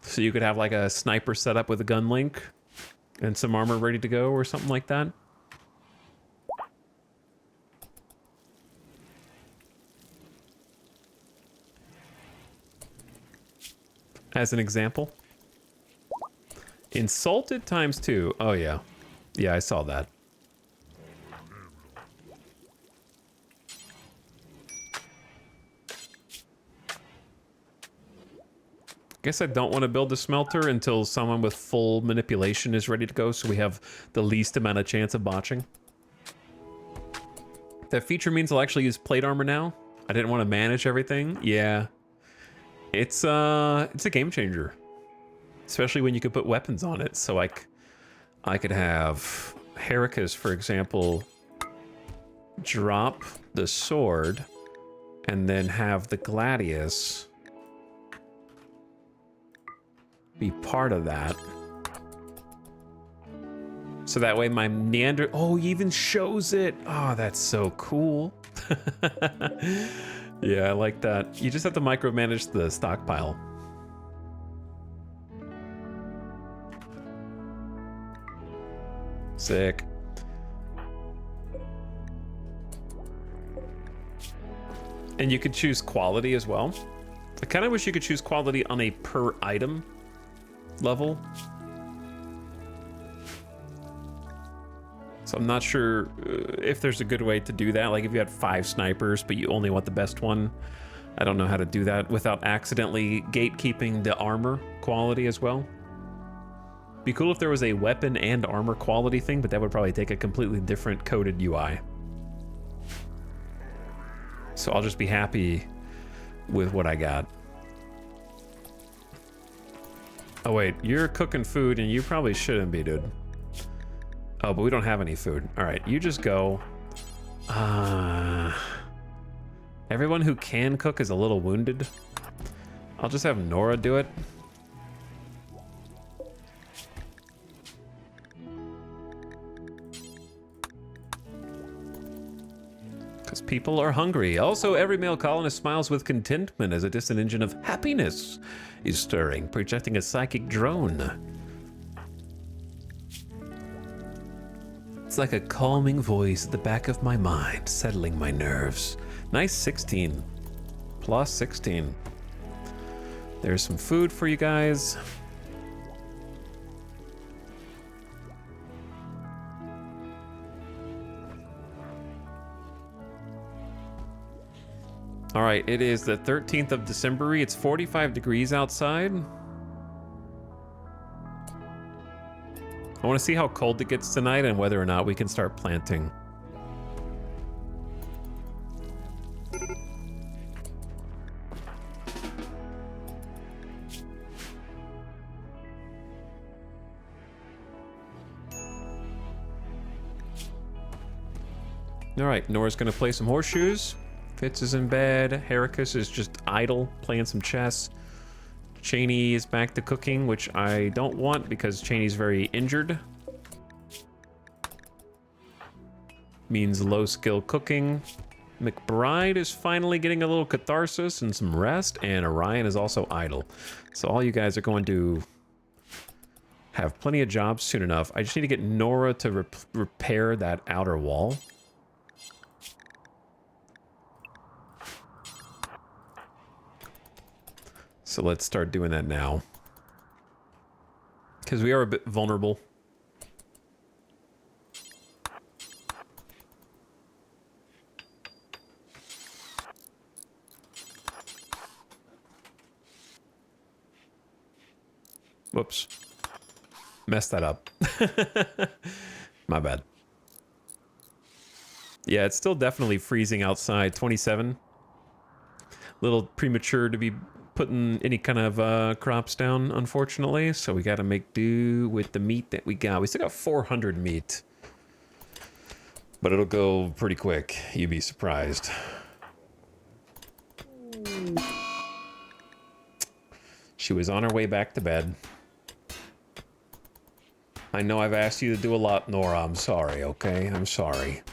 So you could have like a sniper set up with a gun link and some armor ready to go or something like that. As an example. Insulted times 2. Oh yeah. Yeah, I saw that. Guess I don't want to build a smelter until someone with full manipulation is ready to go, so we have the least amount of chance of botching. That feature means I'll actually use plate armor now. I didn't want to manage everything. Yeah. It's a game changer. Especially when you could put weapons on it. So like I could have Heracus, for example, drop the sword and then have the Gladius be part of that. So that way my Neander... Oh, he even shows it. Oh, that's so cool. Yeah, I like that. You just have to micromanage the stockpile. Sick. And you could choose quality as well. I kind of wish you could choose quality on a per item level. So I'm not sure if there's a good way to do that. Like if you had 5 snipers, but you only want the best one. I don't know how to do that without accidentally gatekeeping the armor quality as well. Be cool if there was a weapon and armor quality thing, but that would probably take a completely different coded UI. So I'll just be happy with what I got. Oh wait, you're cooking food and you probably shouldn't be, dude. Oh, but we don't have any food. All right, you just go. Everyone who can cook is a little wounded. I'll just have Nora do it. Because people are hungry. Also, every male colonist smiles with contentment as a distant engine of happiness is stirring, projecting a psychic drone. It's like a calming voice at the back of my mind, settling my nerves. Nice 16. Plus 16. There's some food for you guys. All right, it is the 13th of December. It's 45 degrees outside. I want to see how cold it gets tonight and whether or not we can start planting. All right, Nora's going to play some horseshoes. Fitz is in bed. Heracus is just idle, playing some chess. Cheney is back to cooking, which I don't want because Cheney's very injured. Means low skill cooking. McBride is finally getting a little catharsis and some rest, and Orion is also idle. So all you guys are going to have plenty of jobs soon enough. I just need to get Nora to repair that outer wall. So let's start doing that now. Because we are a bit vulnerable. Whoops. Messed that up. My bad. Yeah, it's still definitely freezing outside. 27. Little premature to be putting any kind of crops down, unfortunately. So we got to make do with the meat that we got. We still got 400 meat. But it'll go pretty quick. You'd be surprised. She was on her way back to bed. I know I've asked you to do a lot, Nora. I'm sorry, okay? I'm sorry.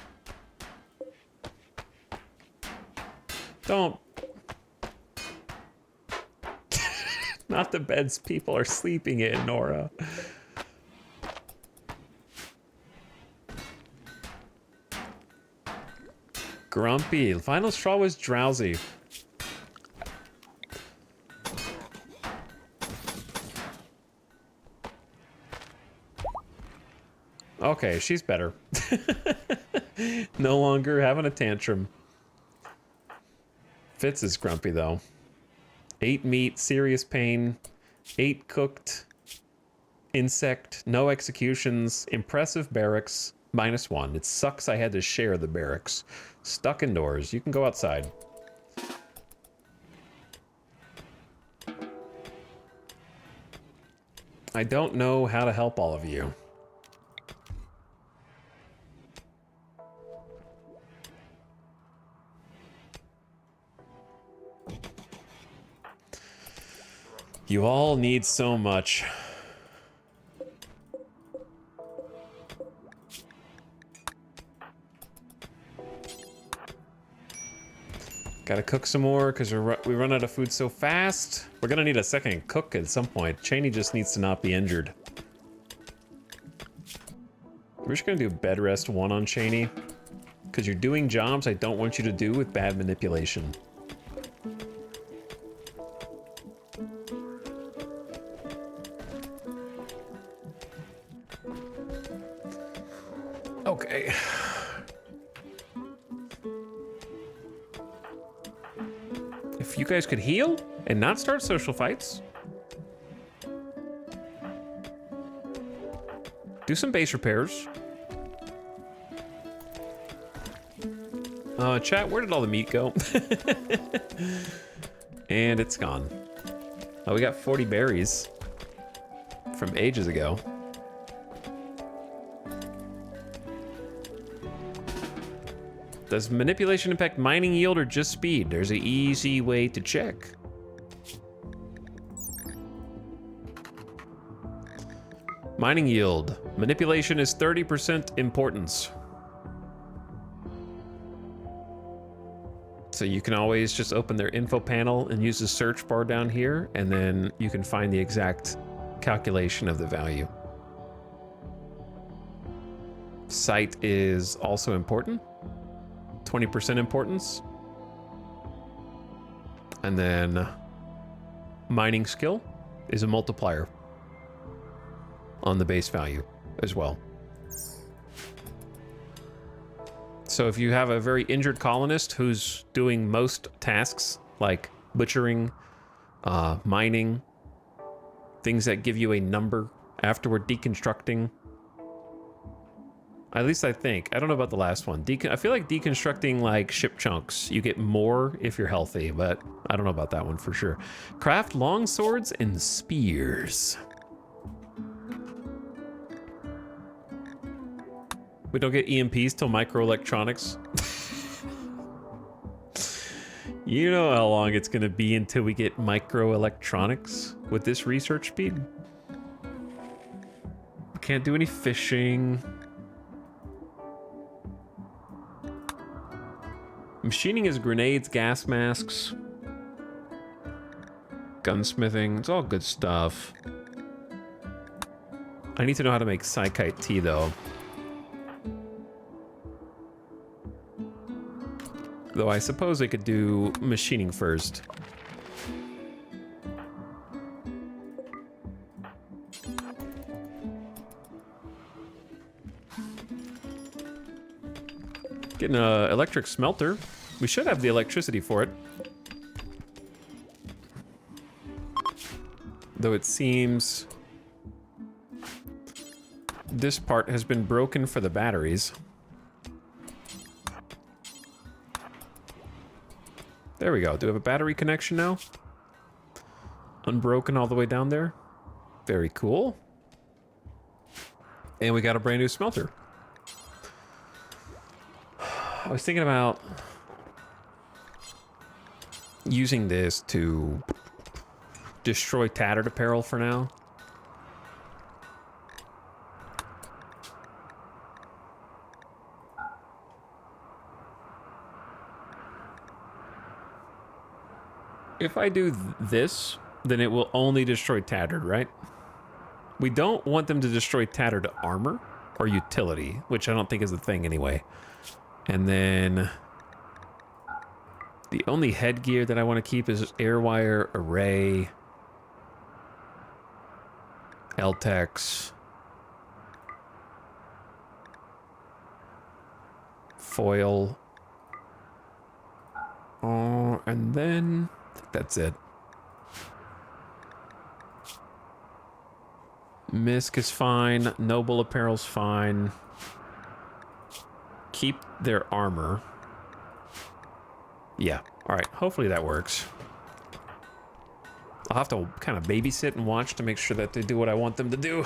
Don't. Not the beds people are sleeping in, Nora. Grumpy. The final straw was drowsy. Okay, she's better. No longer having a tantrum. Fitz is grumpy, though. 8 meat, serious pain. 8 cooked. Insect, no executions. Impressive barracks, -1. It sucks I had to share the barracks. Stuck indoors. You can go outside. I don't know how to help all of you. You all need so much. Gotta cook some more because we run out of food so fast. We're gonna need a second cook at some point. Cheney just needs to not be injured. We're just gonna do bed rest 1 on Cheney because you're doing jobs I don't want you to do with bad manipulation. Okay. If you guys could heal and not start social fights. Do some base repairs. Chat, where did all the meat go? And it's gone. Oh, we got 40 berries from ages ago. Does manipulation impact mining yield or just speed? There's an easy way to check. Mining yield. Manipulation is 30% importance. So you can always just open their info panel and use the search bar down here, and then you can find the exact calculation of the value. Sight is also important. 20% importance. And then mining skill is a multiplier on the base value as well. So if you have a very injured colonist who's doing most tasks like butchering, mining, things that give you a number afterward, deconstructing. At least I think. I don't know about the last one. I feel like deconstructing like ship chunks, you get more if you're healthy, but I don't know about that one for sure. Craft long swords and spears. We don't get EMPs till microelectronics. You know how long it's gonna be until we get microelectronics with this research speed. Can't do any fishing. Machining is grenades, gas masks, gunsmithing. It's all good stuff. I need to know how to make psychite tea though. Though I suppose I could do machining first. Getting an electric smelter. We should have the electricity for it. Though it seems this part has been broken for the batteries. There we go. Do we have a battery connection now? Unbroken all the way down there. Very cool. And we got a brand new smelter. I was thinking about using this to destroy tattered apparel for now. If I do this, then it will only destroy tattered, right? We don't want them to destroy tattered armor or utility, which I don't think is a thing anyway. And then the only headgear that I want to keep is airwire, array, Etalyx, foil. And then I think that's it. Misk is fine. Noble apparel's fine. Keep their armor. Yeah. All right. Hopefully that works. I'll have to kind of babysit and watch to make sure that they do what I want them to do.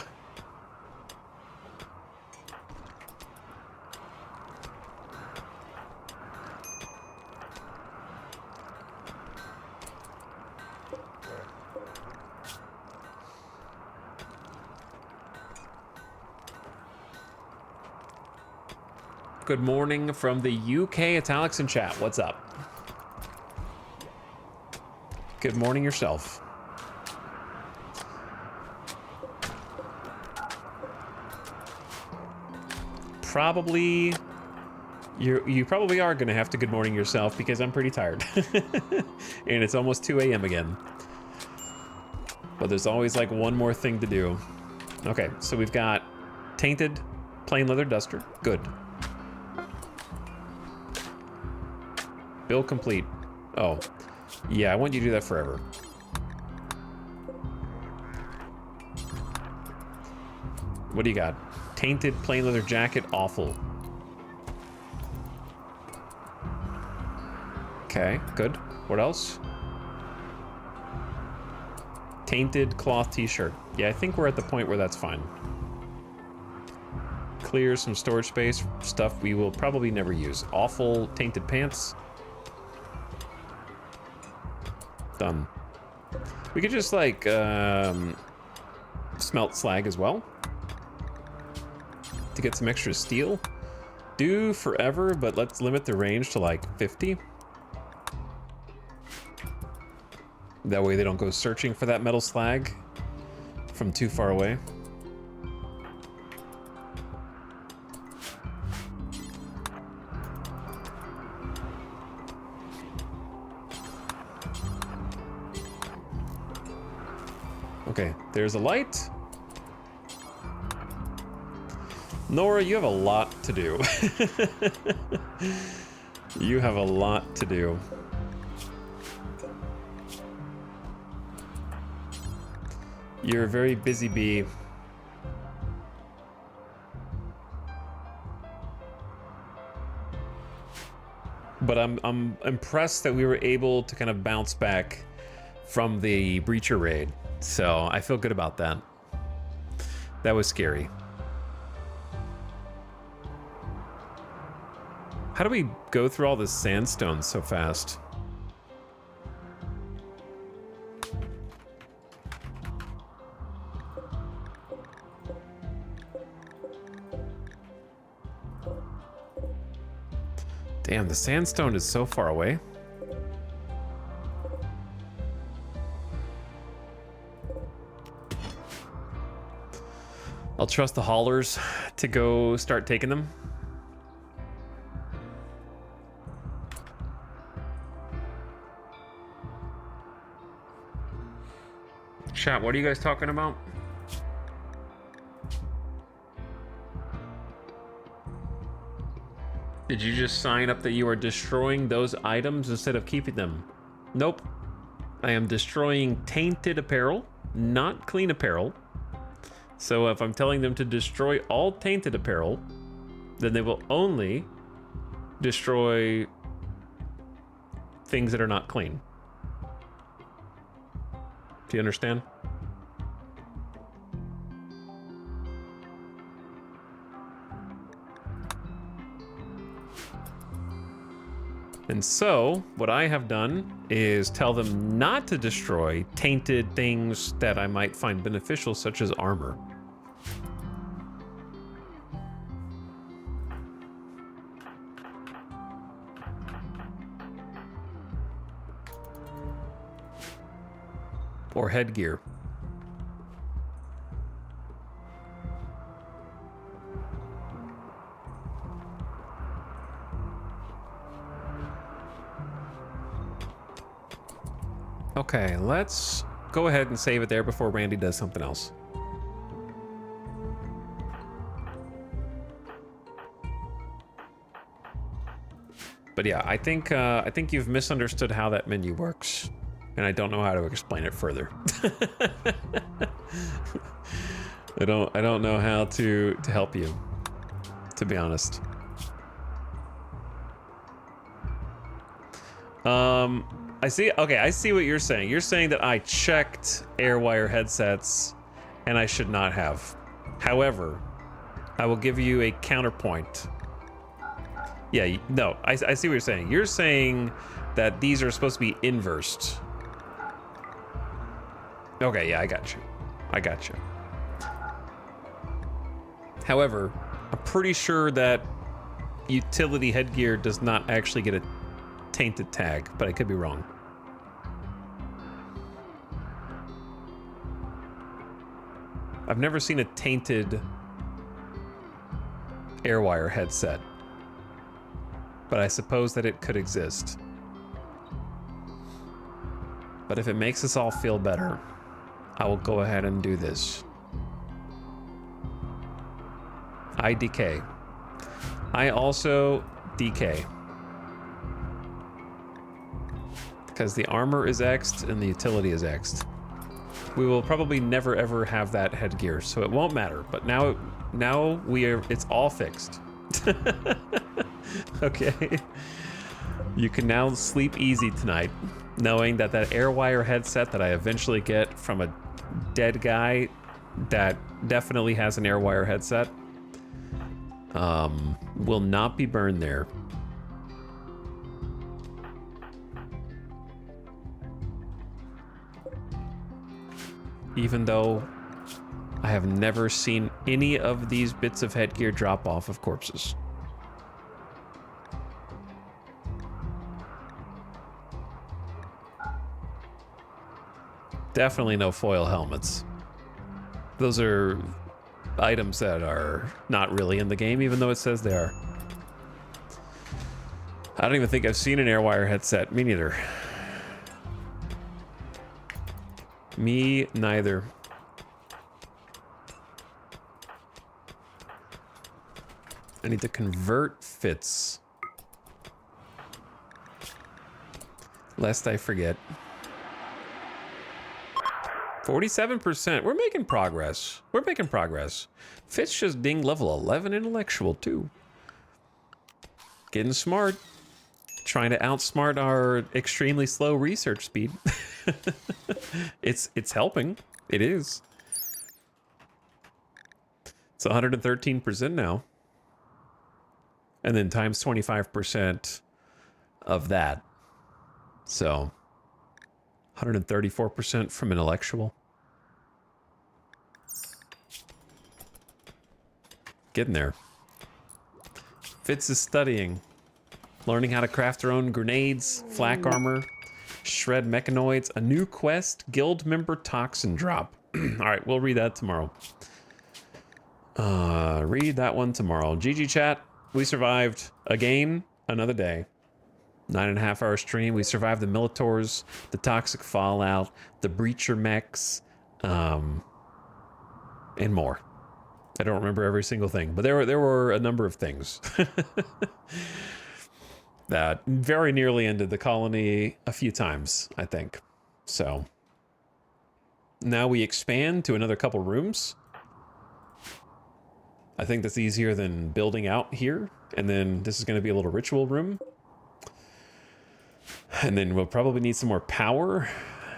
Good morning from the UK, Etalyx in chat. What's up? Good morning yourself. Probably, you probably are gonna have to good morning yourself because I'm pretty tired. And it's almost 2 a.m. again. But there's always like one more thing to do. Okay, so we've got tainted plain leather duster. Good. Build complete. Oh, yeah, I want you to do that forever. What do you got? Tainted plain leather jacket, awful. Okay, good. What else? Tainted cloth t-shirt. Yeah, I think we're at the point where that's fine. Clears some storage space, stuff we will probably never use. Awful tainted pants. Done. We could just like smelt slag as well to get some extra steel. Do forever, but let's limit the range to like 50. That way they don't go searching for that metal slag from too far away. Okay, there's a light. Nora, you have a lot to do. You have a lot to do. You're a very busy bee. But I'm impressed that we were able to kind of bounce back from the Breacher raid. So I feel good about that. That was scary. How do we go through all this sandstone so fast? Damn, the sandstone is so far away. I'll trust the haulers to go start taking them. Chat, what are you guys talking about? Did you just sign up that you are destroying those items instead of keeping them? Nope. I am destroying tainted apparel, not clean apparel. So if I'm telling them to destroy all tainted apparel, then they will only destroy things that are not clean. Do you understand? And so, what I have done is tell them not to destroy tainted things that I might find beneficial, such as armor. or headgear. Okay, let's go ahead and save it there before Randy does something else. But yeah, I think you've misunderstood how that menu works, and I don't know how to explain it further. I don't know how to help you, to be honest. I see. Okay, I see what you're saying. You're saying that I checked AirWire headsets, and I should not have. However, I will give you a counterpoint. Yeah, no, I see what you're saying. You're saying that these are supposed to be inversed. Okay, yeah, I got you. I got you. However, I'm pretty sure that utility headgear does not actually get a tainted tag, but I could be wrong. I've never seen a tainted AirWire headset, but I suppose that it could exist. But if it makes us all feel better, I will go ahead and do this. I decay. I also decay. Because the armor is X'd and the utility is X'd. We will probably never ever have that headgear, so it won't matter. But now it's all fixed. Okay. You can now sleep easy tonight, knowing that that AirWire headset that I eventually get from a dead guy that definitely has an AirWire headset will not be burned there. Even though I have never seen any of these bits of headgear drop off of corpses. Definitely no foil helmets. Those are items that are not really in the game, even though it says they are. I don't even think I've seen an AirWire headset. Me neither. Me neither. I need to convert fits. Lest I forget. 47%. We're making progress. We're making progress. Fitz just dinged level 11 intellectual too. Getting smart. Trying to outsmart our extremely slow research speed. It's helping. It is. It's 113% now. And then times 25% of that. So 134% from intellectual. Getting there. Fitz is studying. Learning how to craft their own grenades, flak armor, shred mechanoids, a new quest, guild member toxin drop. All right, we'll read that tomorrow. Read that one tomorrow. GG chat. We survived again, another day. 9.5 hour stream. We survived the Militors, the toxic fallout, the breacher mechs, and more. I don't remember every single thing, but there were a number of things. That very nearly ended the colony a few times, I think. So now we expand to another couple rooms. I think that's easier than building out here. And then this is going to be a little ritual room. And then we'll probably need some more power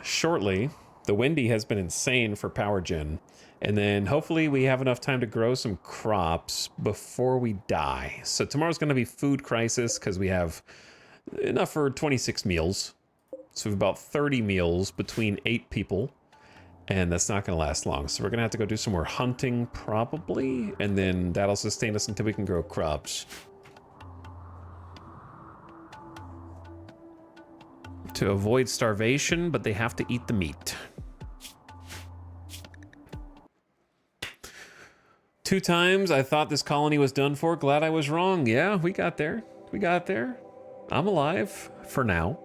shortly. The Wendy has been insane for power gen. And then hopefully we have enough time to grow some crops before we die. So tomorrow's going to be food crisis because we have enough for 26 meals. So we have about 30 meals between 8 people. And that's not going to last long. So we're going to have to go do some more hunting probably. And then that'll sustain us until we can grow crops. To avoid starvation, but they have to eat the meat. 2 times I thought this colony was done for. Glad I was wrong. Yeah, we got there. We got there. I'm alive for now.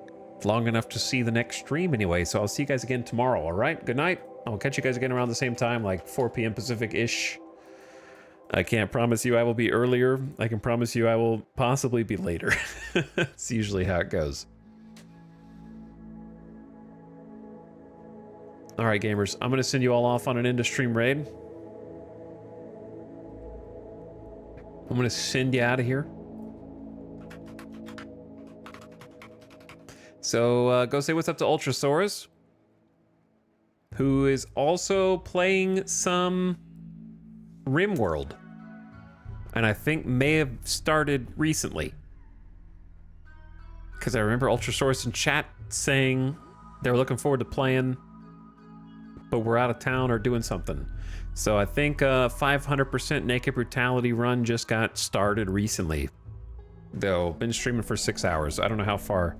Long enough to see the next stream anyway. So I'll see you guys again tomorrow, all right? Good night. I'll catch you guys again around the same time, like 4 p.m. Pacific-ish. I can't promise you I will be earlier. I can promise you I will possibly be later. It's usually how it goes. All right, gamers. I'm going to send you all off on an end-of-stream raid. I'm going to send you out of here. So go say what's up to Ultrasaurus, who is also playing some RimWorld, and I think may have started recently, because I remember Ultrasaurus in chat saying they were looking forward to playing, but we're out of town or doing something. So I think 500% Naked Brutality run just got started recently, though been streaming for 6 hours. I don't know how far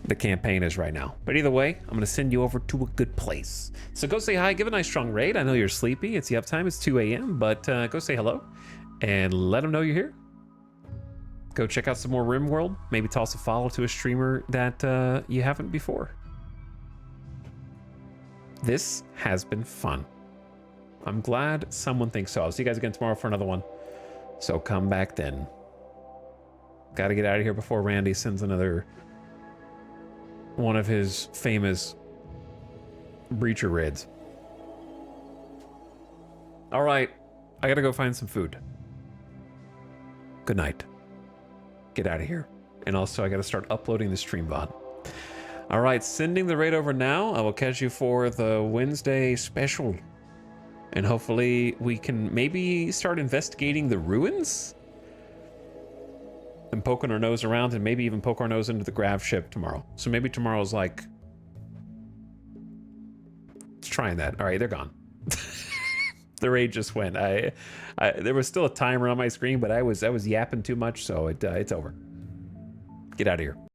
the campaign is right now, but either way, I'm gonna send you over to a good place. So go say hi, give a nice strong raid. I know you're sleepy, it's the uptime, it's 2 a.m., but go say hello and let them know you're here. Go check out some more RimWorld, maybe toss a follow to a streamer that you haven't before. This has been fun. I'm glad someone thinks so. I'll see you guys again tomorrow for another one, so come back then. Gotta get out of here before Randy sends another one of his famous breacher raids. All right, I gotta go find some food. Good night. Get out of here. And also I gotta start uploading the stream VOD. All right, sending the raid over now. I will catch you for the Wednesday special. And hopefully we can maybe start investigating the ruins and poking our nose around, and maybe even poke our nose into the grav ship tomorrow. So maybe tomorrow's like, let's try that. All right, they're gone. The raid just went. There was still a timer on my screen, but I was yapping too much, so it's over. Get out of here.